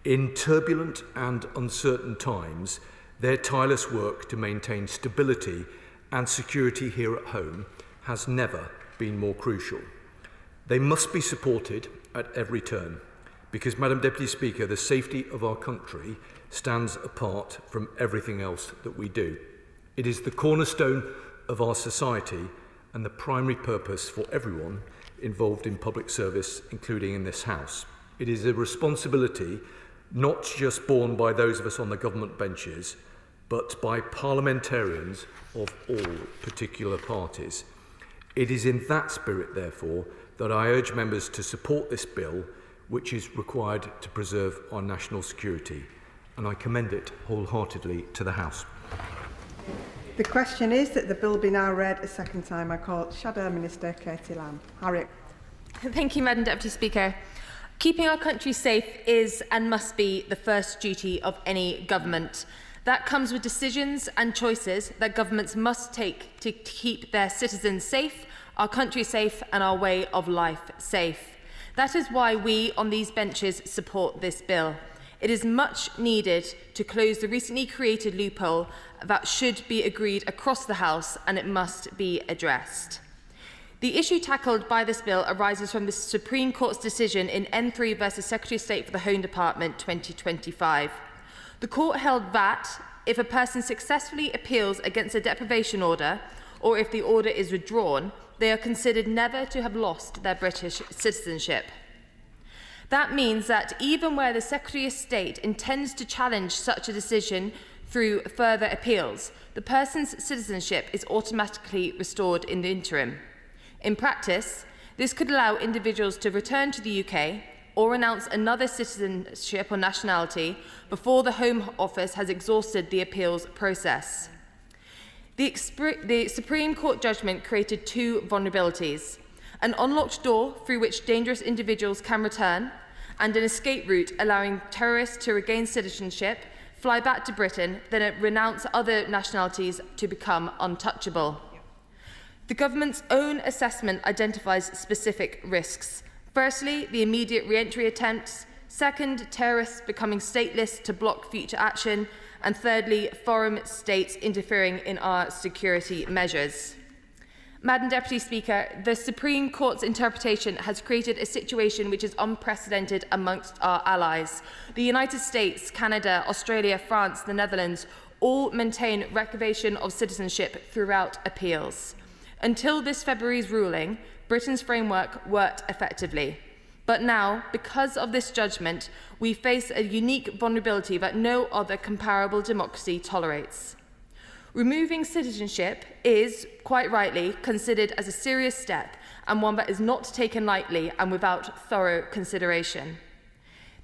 In turbulent and uncertain times, their tireless work to maintain stability and security here at home has never been more crucial. They must be supported at every turn, because, Madam Deputy Speaker, the safety of our country stands apart from everything else that we do. It is the cornerstone of our society and the primary purpose for everyone involved in public service, including in this House. It is a responsibility not just borne by those of us on the government benches, but by parliamentarians of all particular parties. It is in that spirit, therefore, that I urge members to support this bill, which is required to preserve our national security, and I commend it wholeheartedly to the House. The question is that the bill be now read a second time. I call Shadow Minister Katie Lamb. Harriet. Thank you, Madam Deputy Speaker. Keeping our country safe is and must be the first duty of any government. That comes with decisions and choices that governments must take to keep their citizens safe, our country safe, and our way of life safe. That is why we on these benches support this bill. It is much needed to close the recently created loophole that should be agreed across the House, and it must be addressed. The issue tackled by this bill arises from the Supreme Court's decision in N3 versus Secretary of State for the Home Department 2025. The court held that if a person successfully appeals against a deprivation order, or if the order is withdrawn, they are considered never to have lost their British citizenship. That means that even where the Secretary of State intends to challenge such a decision through further appeals, the person's citizenship is automatically restored in the interim. In practice, this could allow individuals to return to the UK or announce another citizenship or nationality before the Home Office has exhausted the appeals process. The Supreme Court judgment created two vulnerabilities: an unlocked door through which dangerous individuals can return, and an escape route allowing terrorists to regain citizenship, fly back to Britain, then renounce other nationalities to become untouchable. The government's own assessment identifies specific risks. Firstly, the immediate re-entry attempts. Second, terrorists becoming stateless to block future action. And thirdly, foreign states interfering in our security measures. Madam Deputy Speaker, the Supreme Court's interpretation has created a situation which is unprecedented amongst our allies. The United States, Canada, Australia, France, the Netherlands all maintain revocation of citizenship throughout appeals. Until this February's ruling, Britain's framework worked effectively. But now, because of this judgment, we face a unique vulnerability that no other comparable democracy tolerates. Removing citizenship is, quite rightly, considered as a serious step and one that is not taken lightly and without thorough consideration.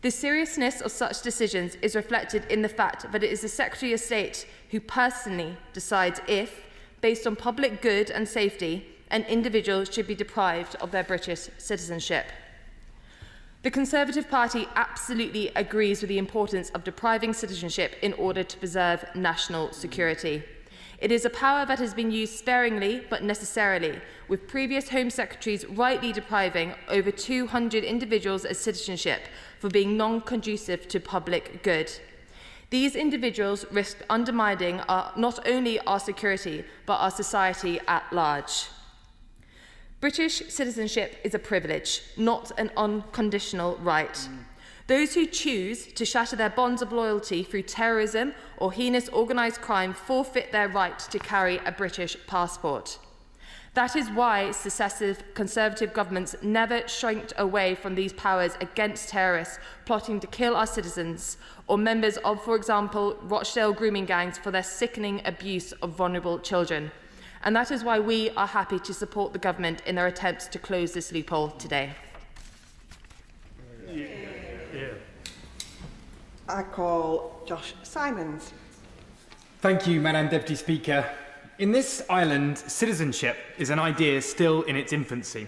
The seriousness of such decisions is reflected in the fact that it is the Secretary of State who personally decides if, based on public good and safety, an individual should be deprived of their British citizenship. The Conservative Party absolutely agrees with the importance of depriving citizenship in order to preserve national security. It is a power that has been used sparingly but necessarily, with previous Home Secretaries rightly depriving over 200 individuals of citizenship for being non-conducive to public good. These individuals risk undermining not only our security but our society at large. British citizenship is a privilege, not an unconditional right. Those who choose to shatter their bonds of loyalty through terrorism or heinous organised crime forfeit their right to carry a British passport. That is why successive Conservative governments never shrank away from these powers against terrorists plotting to kill our citizens, or members of, for example, Rochdale grooming gangs for their sickening abuse of vulnerable children. And that is why we are happy to support the government in their attempts to close this loophole today. I call Josh Simons. Thank you, Madam Deputy Speaker. In this island, citizenship is an idea still in its infancy.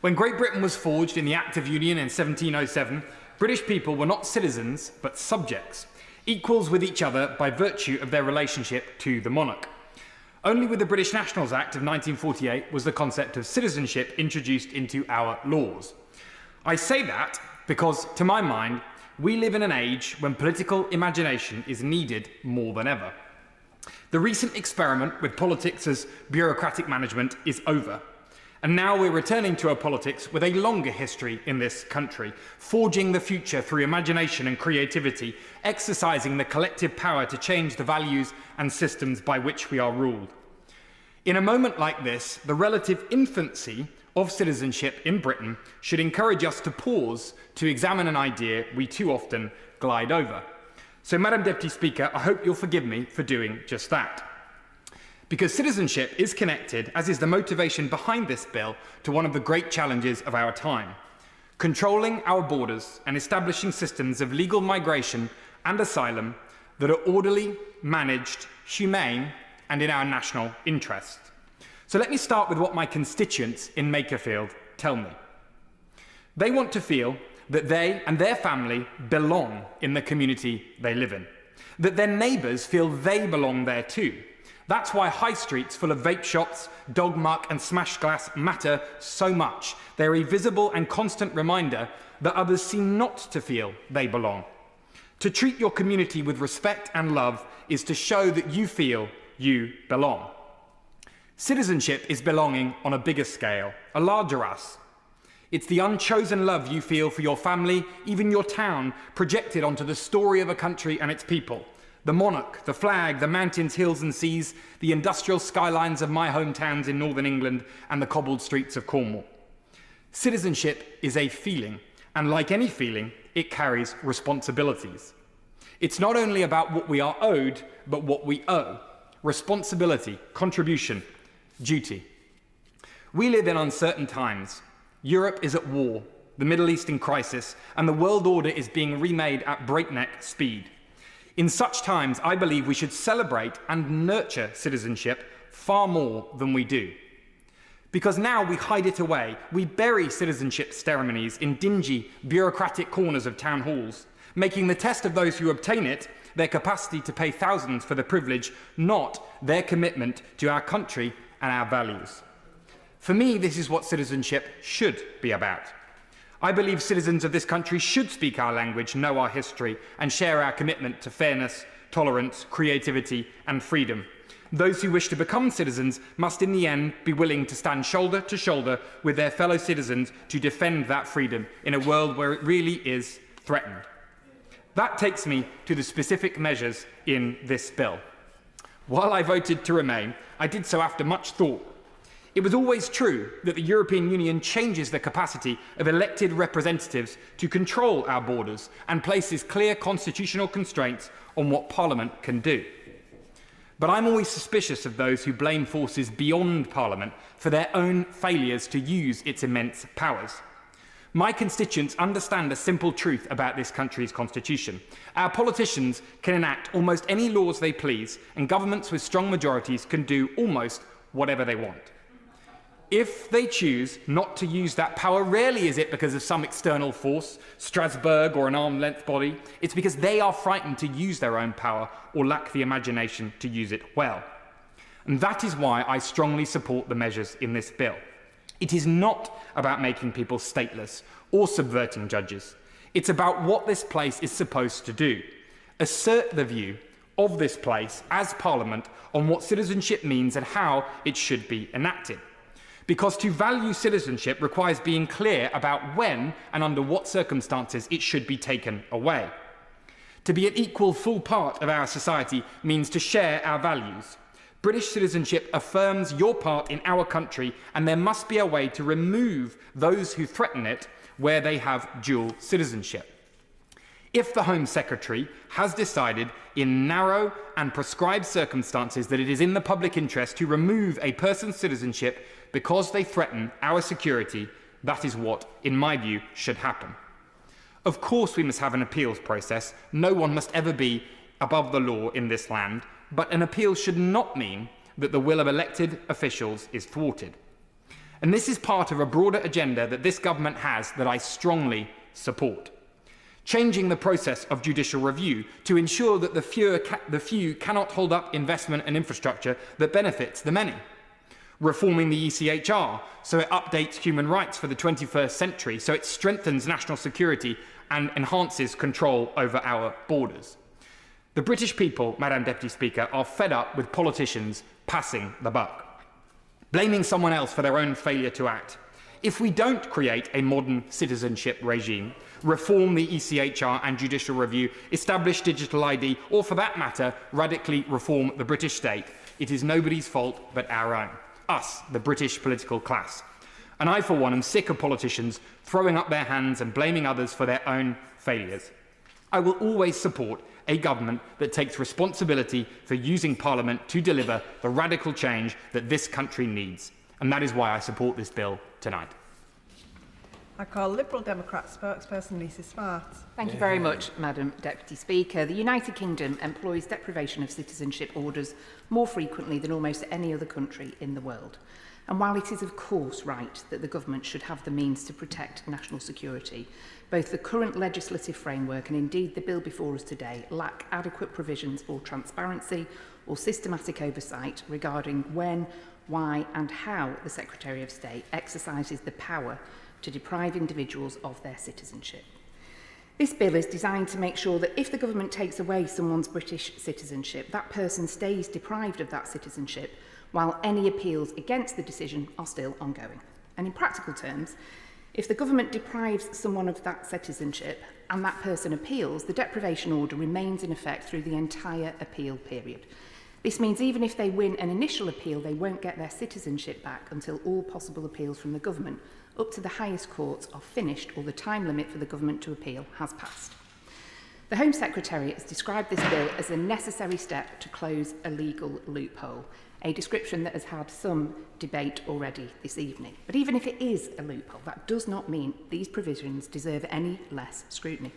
When Great Britain was forged in the Act of Union in 1707, British people were not citizens, but subjects, equals with each other by virtue of their relationship to the monarch. Only with the British Nationals Act of 1948 was the concept of citizenship introduced into our laws. I say that because, to my mind, we live in an age when political imagination is needed more than ever. The recent experiment with politics as bureaucratic management is over, and now we're returning to a politics with a longer history in this country, forging the future through imagination and creativity, exercising the collective power to change the values and systems by which we are ruled. In a moment like this, the relative infancy of citizenship in Britain should encourage us to pause to examine an idea we too often glide over. So, Madam Deputy Speaker, I hope you'll forgive me for doing just that. Because citizenship is connected, as is the motivation behind this bill, to one of the great challenges of our time: controlling our borders and establishing systems of legal migration and asylum that are orderly, managed, humane, and in our national interest. So let me start with what my constituents in Makerfield tell me. They want to feel that they and their family belong in the community they live in, that their neighbours feel they belong there too. That's why high streets full of vape shops, dog muck and smashed glass matter so much. They're a visible and constant reminder that others seem not to feel they belong. To treat your community with respect and love is to show that you feel you belong. Citizenship is belonging on a bigger scale, a larger us. It's the unchosen love you feel for your family, even your town, projected onto the story of a country and its people. The monarch, the flag, the mountains, hills and seas, the industrial skylines of my hometowns in northern England and the cobbled streets of Cornwall. Citizenship is a feeling, and like any feeling, it carries responsibilities. It's not only about what we are owed, but what we owe. Responsibility, contribution, duty. We live in uncertain times. Europe is at war, the Middle East in crisis, and the world order is being remade at breakneck speed. In such times, I believe we should celebrate and nurture citizenship far more than we do. Because now we hide it away. We bury citizenship ceremonies in dingy, bureaucratic corners of town halls, making the test of those who obtain it their capacity to pay thousands for the privilege, not their commitment to our country and our values. For me, this is what citizenship should be about. I believe citizens of this country should speak our language, know our history, and share our commitment to fairness, tolerance, creativity, and freedom. Those who wish to become citizens must in the end be willing to stand shoulder to shoulder with their fellow citizens to defend that freedom in a world where it really is threatened. That takes me to the specific measures in this bill. While I voted to remain, I did so after much thought. It was always true that the European Union changes the capacity of elected representatives to control our borders and places clear constitutional constraints on what Parliament can do. But I'm always suspicious of those who blame forces beyond Parliament for their own failures to use its immense powers. My constituents understand a simple truth about this country's constitution. Our politicians can enact almost any laws they please, and governments with strong majorities can do almost whatever they want. If they choose not to use that power, rarely is it because of some external force, Strasbourg or an arm's-length body. It's because they are frightened to use their own power or lack the imagination to use it well. And that is why I strongly support the measures in this bill. It is not about making people stateless or subverting judges. It's about what this place is supposed to do. Assert the view of this place as Parliament on what citizenship means and how it should be enacted. Because to value citizenship requires being clear about when and under what circumstances it should be taken away. To be an equal, full part of our society means to share our values. British citizenship affirms your part in our country, and there must be a way to remove those who threaten it where they have dual citizenship. If the Home Secretary has decided in narrow and prescribed circumstances that it is in the public interest to remove a person's citizenship because they threaten our security, that is what, in my view, should happen. Of course we must have an appeals process. No one must ever be above the law in this land, but an appeal should not mean that the will of elected officials is thwarted. And this is part of a broader agenda that this government has that I strongly support. Changing the process of judicial review to ensure that the few cannot hold up investment and infrastructure that benefits the many. Reforming the ECHR so it updates human rights for the 21st century, so it strengthens national security and enhances control over our borders. The British people, Madam Deputy Speaker, are fed up with politicians passing the buck, blaming someone else for their own failure to act. If we don't create a modern citizenship regime, reform the ECHR and judicial review, establish digital ID, or for that matter, radically reform the British state, it is nobody's fault but our own. Us, the British political class. And I, for one, am sick of politicians throwing up their hands and blaming others for their own failures. I will always support a government that takes responsibility for using Parliament to deliver the radical change that this country needs. And that is why I support this bill tonight. I call Liberal Democrat spokesperson Lisa Smart. Thank you very much, Madam Deputy Speaker. The United Kingdom employs deprivation of citizenship orders more frequently than almost any other country in the world. And while it is of course right that the government should have the means to protect national security, both the current legislative framework and indeed the bill before us today lack adequate provisions for transparency or systematic oversight regarding when, why and how the Secretary of State exercises the power to deprive individuals of their citizenship. This bill is designed to make sure that if the government takes away someone's British citizenship, that person stays deprived of that citizenship while any appeals against the decision are still ongoing. And in practical terms, if the government deprives someone of that citizenship and that person appeals, the deprivation order remains in effect through the entire appeal period. This means even if they win an initial appeal, they won't get their citizenship back until all possible appeals from the government up to the highest courts are finished or the time limit for the government to appeal has passed. The Home Secretary has described this bill as a necessary step to close a legal loophole, a description that has had some debate already this evening. But even if it is a loophole, that does not mean these provisions deserve any less scrutiny.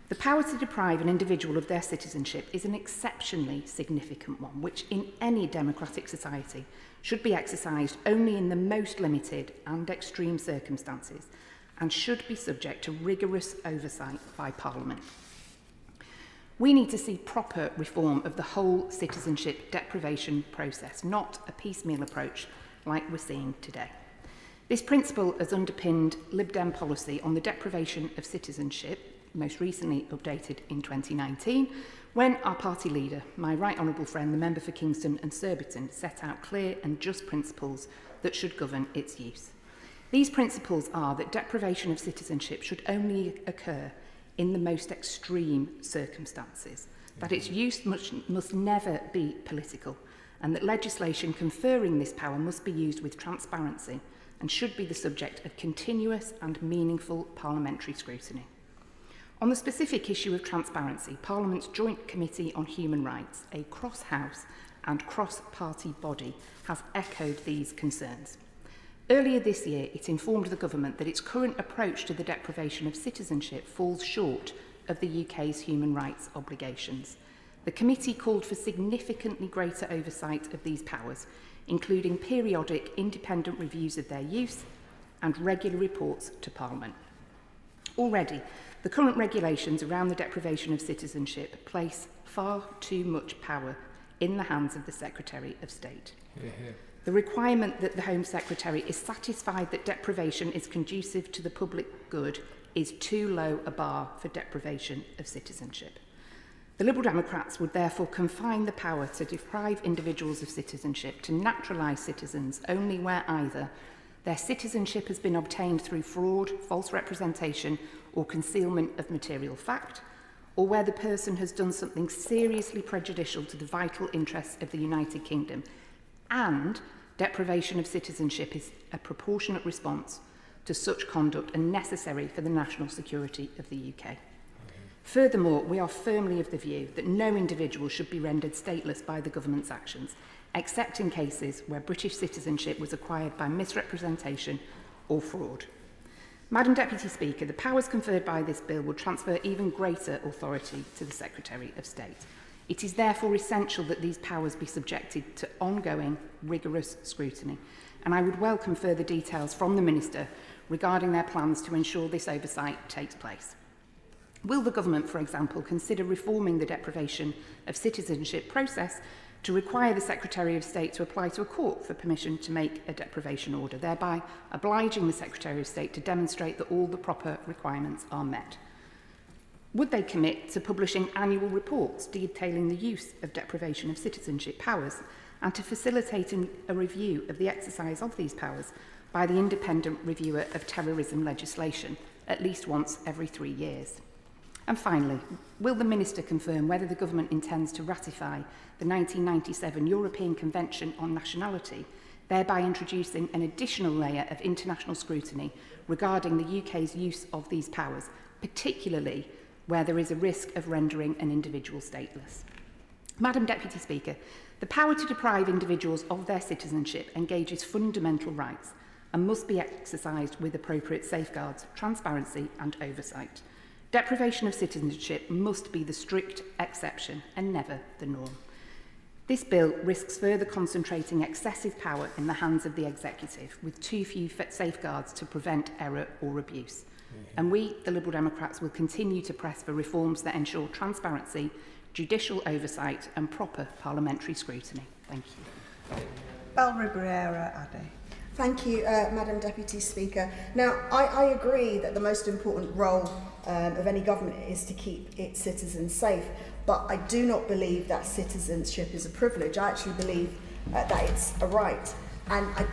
The power to deprive an individual of their citizenship is an exceptionally significant one, which in any democratic society should be exercised only in the most limited and extreme circumstances and should be subject to rigorous oversight by Parliament. We need to see proper reform of the whole citizenship deprivation process, not a piecemeal approach like we're seeing today. This principle has underpinned Lib Dem policy on the deprivation of citizenship, most recently updated in 2019, when our party leader, my right honourable friend, the member for Kingston and Surbiton, set out clear and just principles that should govern its use. These principles are that deprivation of citizenship should only occur in the most extreme circumstances, that its use must never be political, and that legislation conferring this power must be used with transparency and should be the subject of continuous and meaningful parliamentary scrutiny. On the specific issue of transparency, Parliament's Joint Committee on Human Rights, a cross-house and cross-party body, has echoed these concerns. Earlier this year, it informed the government that its current approach to the deprivation of citizenship falls short of the UK's human rights obligations. The committee called for significantly greater oversight of these powers, including periodic independent reviews of their use and regular reports to Parliament. Already, the current regulations around the deprivation of citizenship place far too much power in the hands of the Secretary of State. The requirement that the Home Secretary is satisfied that deprivation is conducive to the public good is too low a bar for deprivation of citizenship. The Liberal Democrats would therefore confine the power to deprive individuals of citizenship to naturalised citizens only where either their citizenship has been obtained through fraud, false representation or concealment of material fact, or where the person has done something seriously prejudicial to the vital interests of the United Kingdom, and deprivation of citizenship is a proportionate response to such conduct and necessary for the national security of the UK. Furthermore, we are firmly of the view that no individual should be rendered stateless by the government's actions, except in cases where British citizenship was acquired by misrepresentation or fraud. Madam Deputy Speaker, the powers conferred by this bill will transfer even greater authority to the Secretary of State. It is therefore essential that these powers be subjected to ongoing, rigorous scrutiny, and I would welcome further details from the Minister regarding their plans to ensure this oversight takes place. Will the Government, for example, consider reforming the deprivation of citizenship process to require the Secretary of State to apply to a court for permission to make a deprivation order, thereby obliging the Secretary of State to demonstrate that all the proper requirements are met? Would they commit to publishing annual reports detailing the use of deprivation of citizenship powers and to facilitating a review of the exercise of these powers by the independent reviewer of terrorism legislation at least once every 3 years? And finally, will the Minister confirm whether the Government intends to ratify the 1997 European Convention on Nationality, thereby introducing an additional layer of international scrutiny regarding the UK's use of these powers, particularly where there is a risk of rendering an individual stateless? Madam Deputy Speaker, the power to deprive individuals of their citizenship engages fundamental rights and must be exercised with appropriate safeguards, transparency and oversight. Deprivation of citizenship must be the strict exception and never the norm. This bill risks further concentrating excessive power in the hands of the executive with too few safeguards to prevent error or abuse. And we, the Liberal Democrats, will continue to press for reforms that ensure transparency, judicial oversight and proper parliamentary scrutiny. Thank you. Thank you, Madam Deputy Speaker. Now, I agree that the most important role of any government is to keep its citizens safe, but I do not believe that citizenship is a privilege. I actually believe that it's a right. And I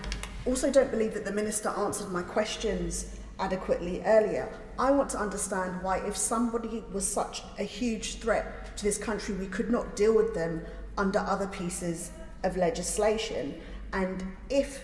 also don't believe that the Minister answered my questions adequately earlier. I want to understand why, if somebody was such a huge threat to this country, we could not deal with them under other pieces of legislation. And if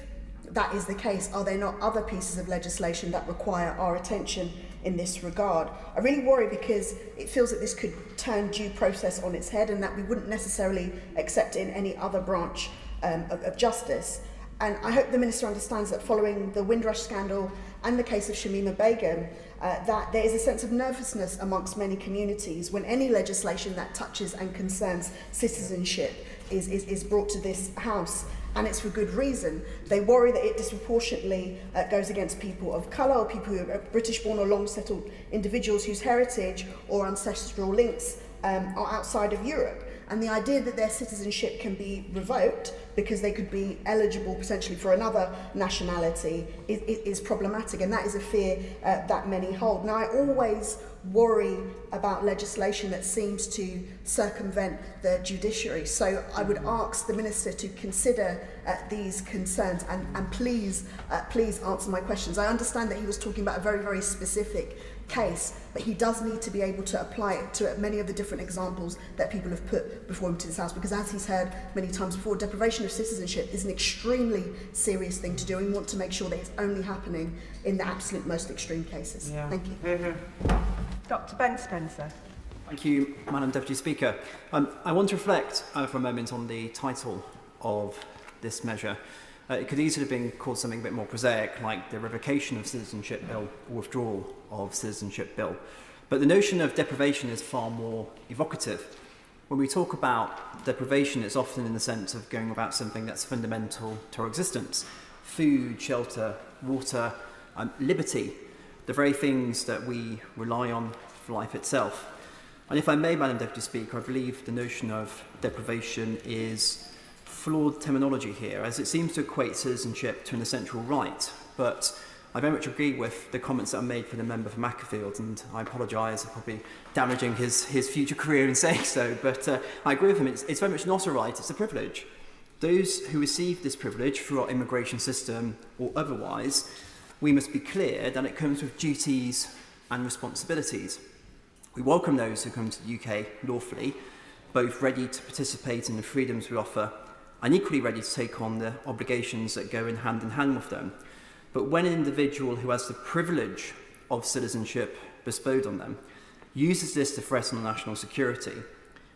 that is the case, are there not other pieces of legislation that require our attention in this regard? I really worry because it feels that this could turn due process on its head and that we wouldn't necessarily accept it in any other branch of justice. And I hope the Minister understands that following the Windrush scandal and the case of Shamima Begum, that there is a sense of nervousness amongst many communities when any legislation that touches and concerns citizenship is brought to this House. And it's for good reason. They worry that it disproportionately goes against people of colour or people who are British-born or long-settled individuals whose heritage or ancestral links are outside of Europe. And the idea that their citizenship can be revoked because they could be eligible potentially for another nationality is problematic, and that is a fear that many hold. Now, I always worry about legislation that seems to circumvent the judiciary, so I would ask the Minister to consider these concerns and please answer my questions. I understand that he was talking about a very, very specific case, but he does need to be able to apply it to many of the different examples that people have put before him to this House, because as he's heard many times before, deprivation of citizenship is an extremely serious thing to do, and we want to make sure that it's only happening in the absolute most extreme cases. Yeah. Thank you. Dr. Ben Spencer. Thank you, Madam Deputy Speaker. I want to reflect for a moment on the title of this measure. It could easily have been called something a bit more prosaic, like the Revocation of Citizenship Bill or Withdrawal of Citizenship Bill. But the notion of deprivation is far more evocative. When we talk about deprivation, it's often in the sense of going about something that's fundamental to our existence. Food, shelter, water, liberty, the very things that we rely on for life itself. And if I may, Madam Deputy Speaker, I believe the notion of deprivation is flawed terminology here, as it seems to equate citizenship to an essential right. But I very much agree with the comments that are made for the member for Macclesfield, and I apologise for probably damaging his future career in saying so, but I agree with him. It's very much not a right, it's a privilege. Those who receive this privilege through our immigration system or otherwise, we must be clear that it comes with duties and responsibilities. We welcome those who come to the UK lawfully, both ready to participate in the freedoms we offer and equally ready to take on the obligations that go in hand with them. But when an individual who has the privilege of citizenship bestowed on them uses this to threaten our national security,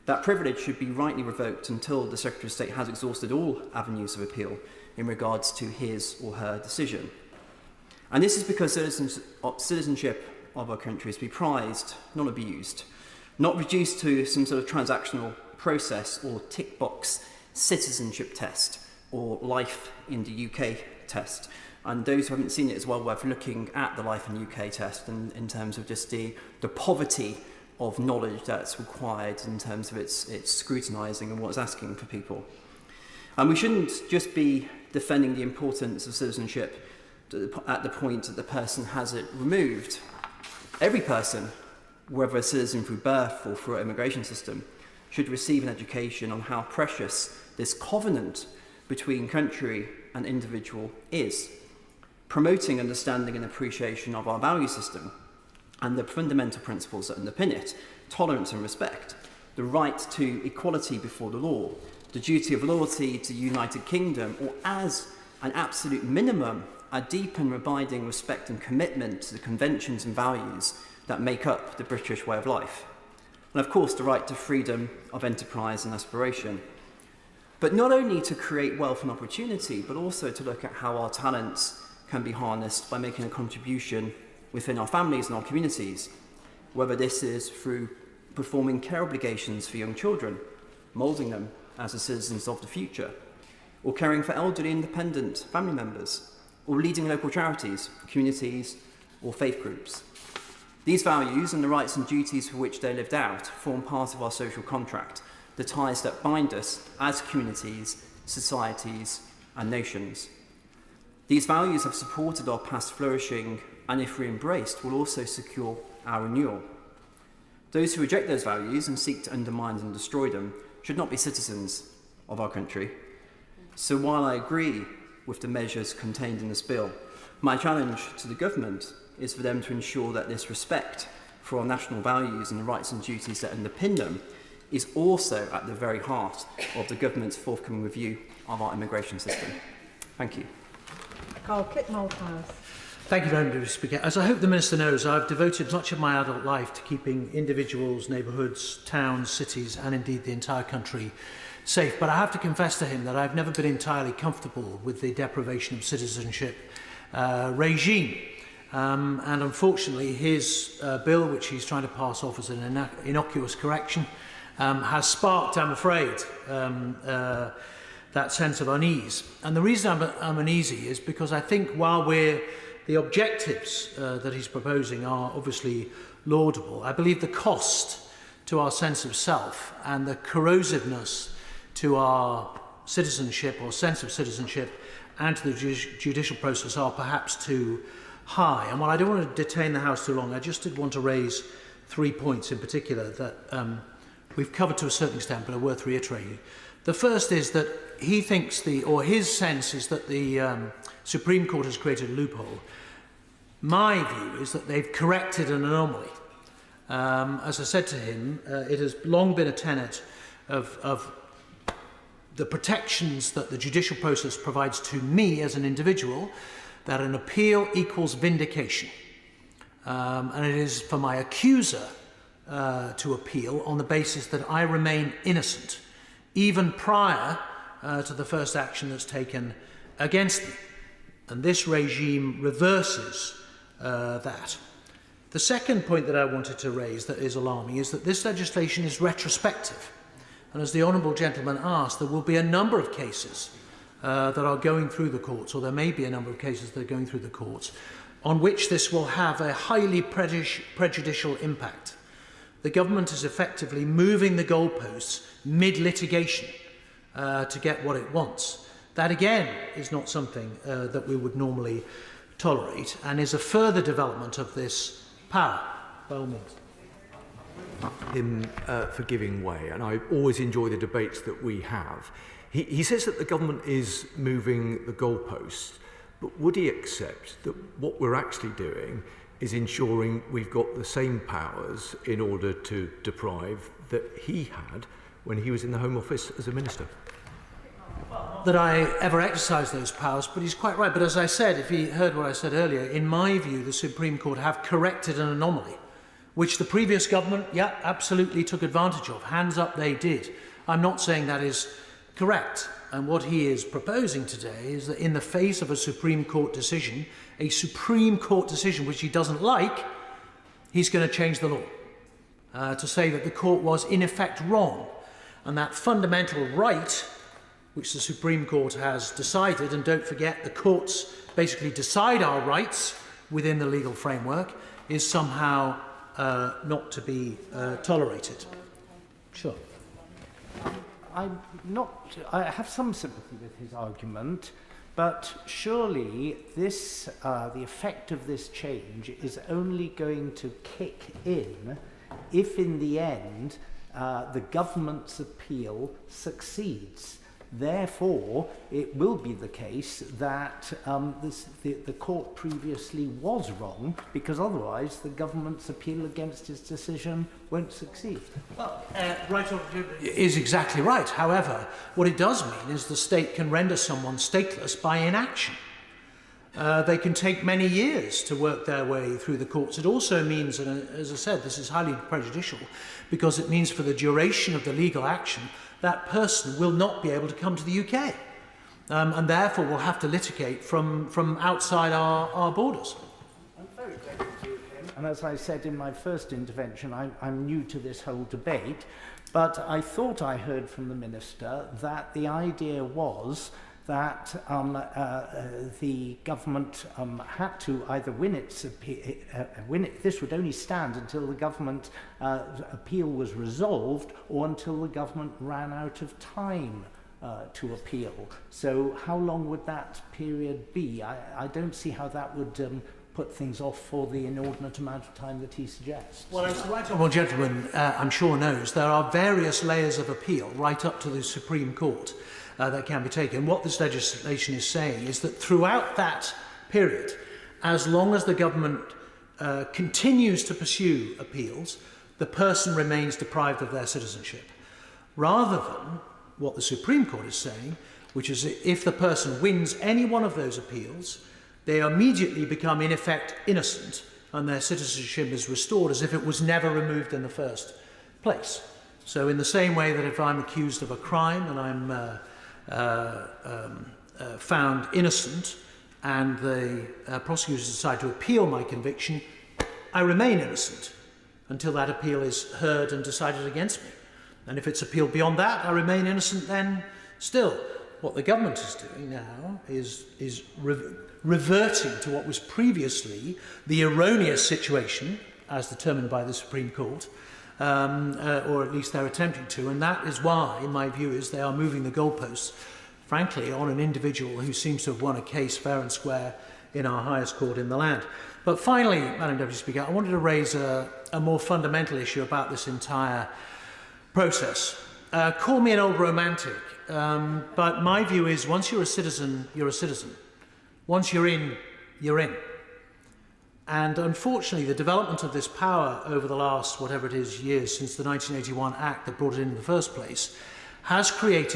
that privilege should be rightly revoked until the Secretary of State has exhausted all avenues of appeal in regards to his or her decision. And this is because citizenship of our country is to be prized, not abused, not reduced to some sort of transactional process or tick box citizenship test or life in the UK test. And those who haven't seen it, it's well worth looking at the life in the UK test and in terms of just the poverty of knowledge that's required in terms of its scrutinising and what it's asking for people. And we shouldn't just be defending the importance of citizenship at the point that the person has it removed. Every person, whether a citizen through birth or through our immigration system, should receive an education on how precious this covenant between country and individual is, promoting understanding and appreciation of our value system and the fundamental principles that underpin it: tolerance and respect, the right to equality before the law, the duty of loyalty to the United Kingdom, or as an absolute minimum, a deep and abiding respect and commitment to the conventions and values that make up the British way of life. And of course, the right to freedom of enterprise and aspiration. But not only to create wealth and opportunity, but also to look at how our talents can be harnessed by making a contribution within our families and our communities, whether this is through performing care obligations for young children, moulding them as the citizens of the future, or caring for elderly independent family members, or leading local charities, communities, or faith groups. These values and the rights and duties for which they're lived out form part of our social contract, the ties that bind us as communities, societies, and nations. These values have supported our past flourishing, and if re-embraced, will also secure our renewal. Those who reject those values and seek to undermine and destroy them should not be citizens of our country. So while I agree with the measures contained in this bill, my challenge to the government is for them to ensure that this respect for our national values and the rights and duties that underpin them is also at the very heart of the government's forthcoming review of our immigration system. Thank you. Carl Kit Malthouse. Thank you, Madam Deputy Speaker. As I hope the Minister knows, I've devoted much of my adult life to keeping individuals, neighbourhoods, towns, cities and indeed the entire country safe. But I have to confess to him that I've never been entirely comfortable with the deprivation of citizenship regime. And unfortunately, his bill, which he's trying to pass off as an innocuous correction, has sparked, I'm afraid, that sense of unease. And the reason I'm uneasy is because I think while the objectives that he's proposing are obviously laudable, I believe the cost to our sense of self and the corrosiveness to our citizenship or sense of citizenship and to the judicial process are perhaps too high. And while I don't want to detain the House too long, I just did want to raise 3 points in particular that we've covered to a certain extent but are worth reiterating. The first is that he thinks his sense is that the Supreme Court has created a loophole. My view is that they've corrected an anomaly. As I said to him, it has long been a tenet of the protections that the judicial process provides to me as an individual, that an appeal equals vindication. And it is for my accuser to appeal on the basis that I remain innocent, even prior to the first action that's taken against me. And this regime reverses that. The second point that I wanted to raise that is alarming is that this legislation is retrospective. And as the Honourable Gentleman asked, there will be a number of cases that are going through the courts, or there may be a number of cases that are going through the courts, on which this will have a highly prejudicial impact. The government is effectively moving the goalposts mid-litigation to get what it wants. That again is not something that we would normally tolerate and is a further development of this power, by all means. Him for giving way, and I always enjoy the debates that we have. He says that the government is moving the goalposts, but would he accept that what we're actually doing is ensuring we've got the same powers in order to deprive that he had when he was in the Home Office as a minister? That I ever exercise those powers, but he's quite right. But as I said, if he heard what I said earlier, in my view, the Supreme Court have corrected an anomaly, which the previous government, absolutely took advantage of. Hands up, they did. I'm not saying that is correct. And what he is proposing today is that in the face of a Supreme Court decision which he doesn't like, he's going to change the law to say that the court was in effect wrong. And that fundamental right, which the Supreme Court has decided, and don't forget the courts basically decide our rights within the legal framework, is somehow not to be tolerated. Sure. I have some sympathy with his argument, but surely this, the effect of this change is only going to kick in if in the end the government's appeal succeeds. Therefore, it will be the case that the court previously was wrong, because otherwise the government's appeal against his decision won't succeed. Well, is exactly right. However, what it does mean is the state can render someone stateless by inaction. They can take many years to work their way through the courts. It also means, and as I said, this is highly prejudicial, because it means for the duration of the legal action, that person will not be able to come to the UK, and therefore will have to litigate from outside our borders. I'm very grateful to him, and as I said in my first intervention, I'm new to this whole debate, but I thought I heard from the Minister that the idea was that the government had to either win it. This would only stand until the government appeal was resolved, or until the government ran out of time to appeal. So how long would that period be? I don't see how that would put things off for the inordinate amount of time that he suggests. Well, as the right honourable gentleman I'm sure knows, there are various layers of appeal right up to the Supreme Court that can be taken. What this legislation is saying is that throughout that period, as long as the government continues to pursue appeals, the person remains deprived of their citizenship. Rather than what the Supreme Court is saying, which is if the person wins any one of those appeals, they immediately become in effect innocent and their citizenship is restored as if it was never removed in the first place. So in the same way that if I'm accused of a crime and I'm found innocent and the prosecutors decide to appeal my conviction, I remain innocent until that appeal is heard and decided against me. And if it's appealed beyond that, I remain innocent then still. What the government is doing now is reverting to what was previously the erroneous situation, as determined by the Supreme Court, or at least they're attempting to, and that is why, in my view, is they are moving the goalposts, frankly, on an individual who seems to have won a case fair and square in our highest court in the land. But finally, Madam Deputy Speaker, I wanted to raise a more fundamental issue about this entire process. Call me an old romantic, but my view is once you're a citizen, you're a citizen. Once you're in, you're in. And unfortunately, the development of this power over the last, whatever it is, years since the 1981 Act that brought it in the first place, has created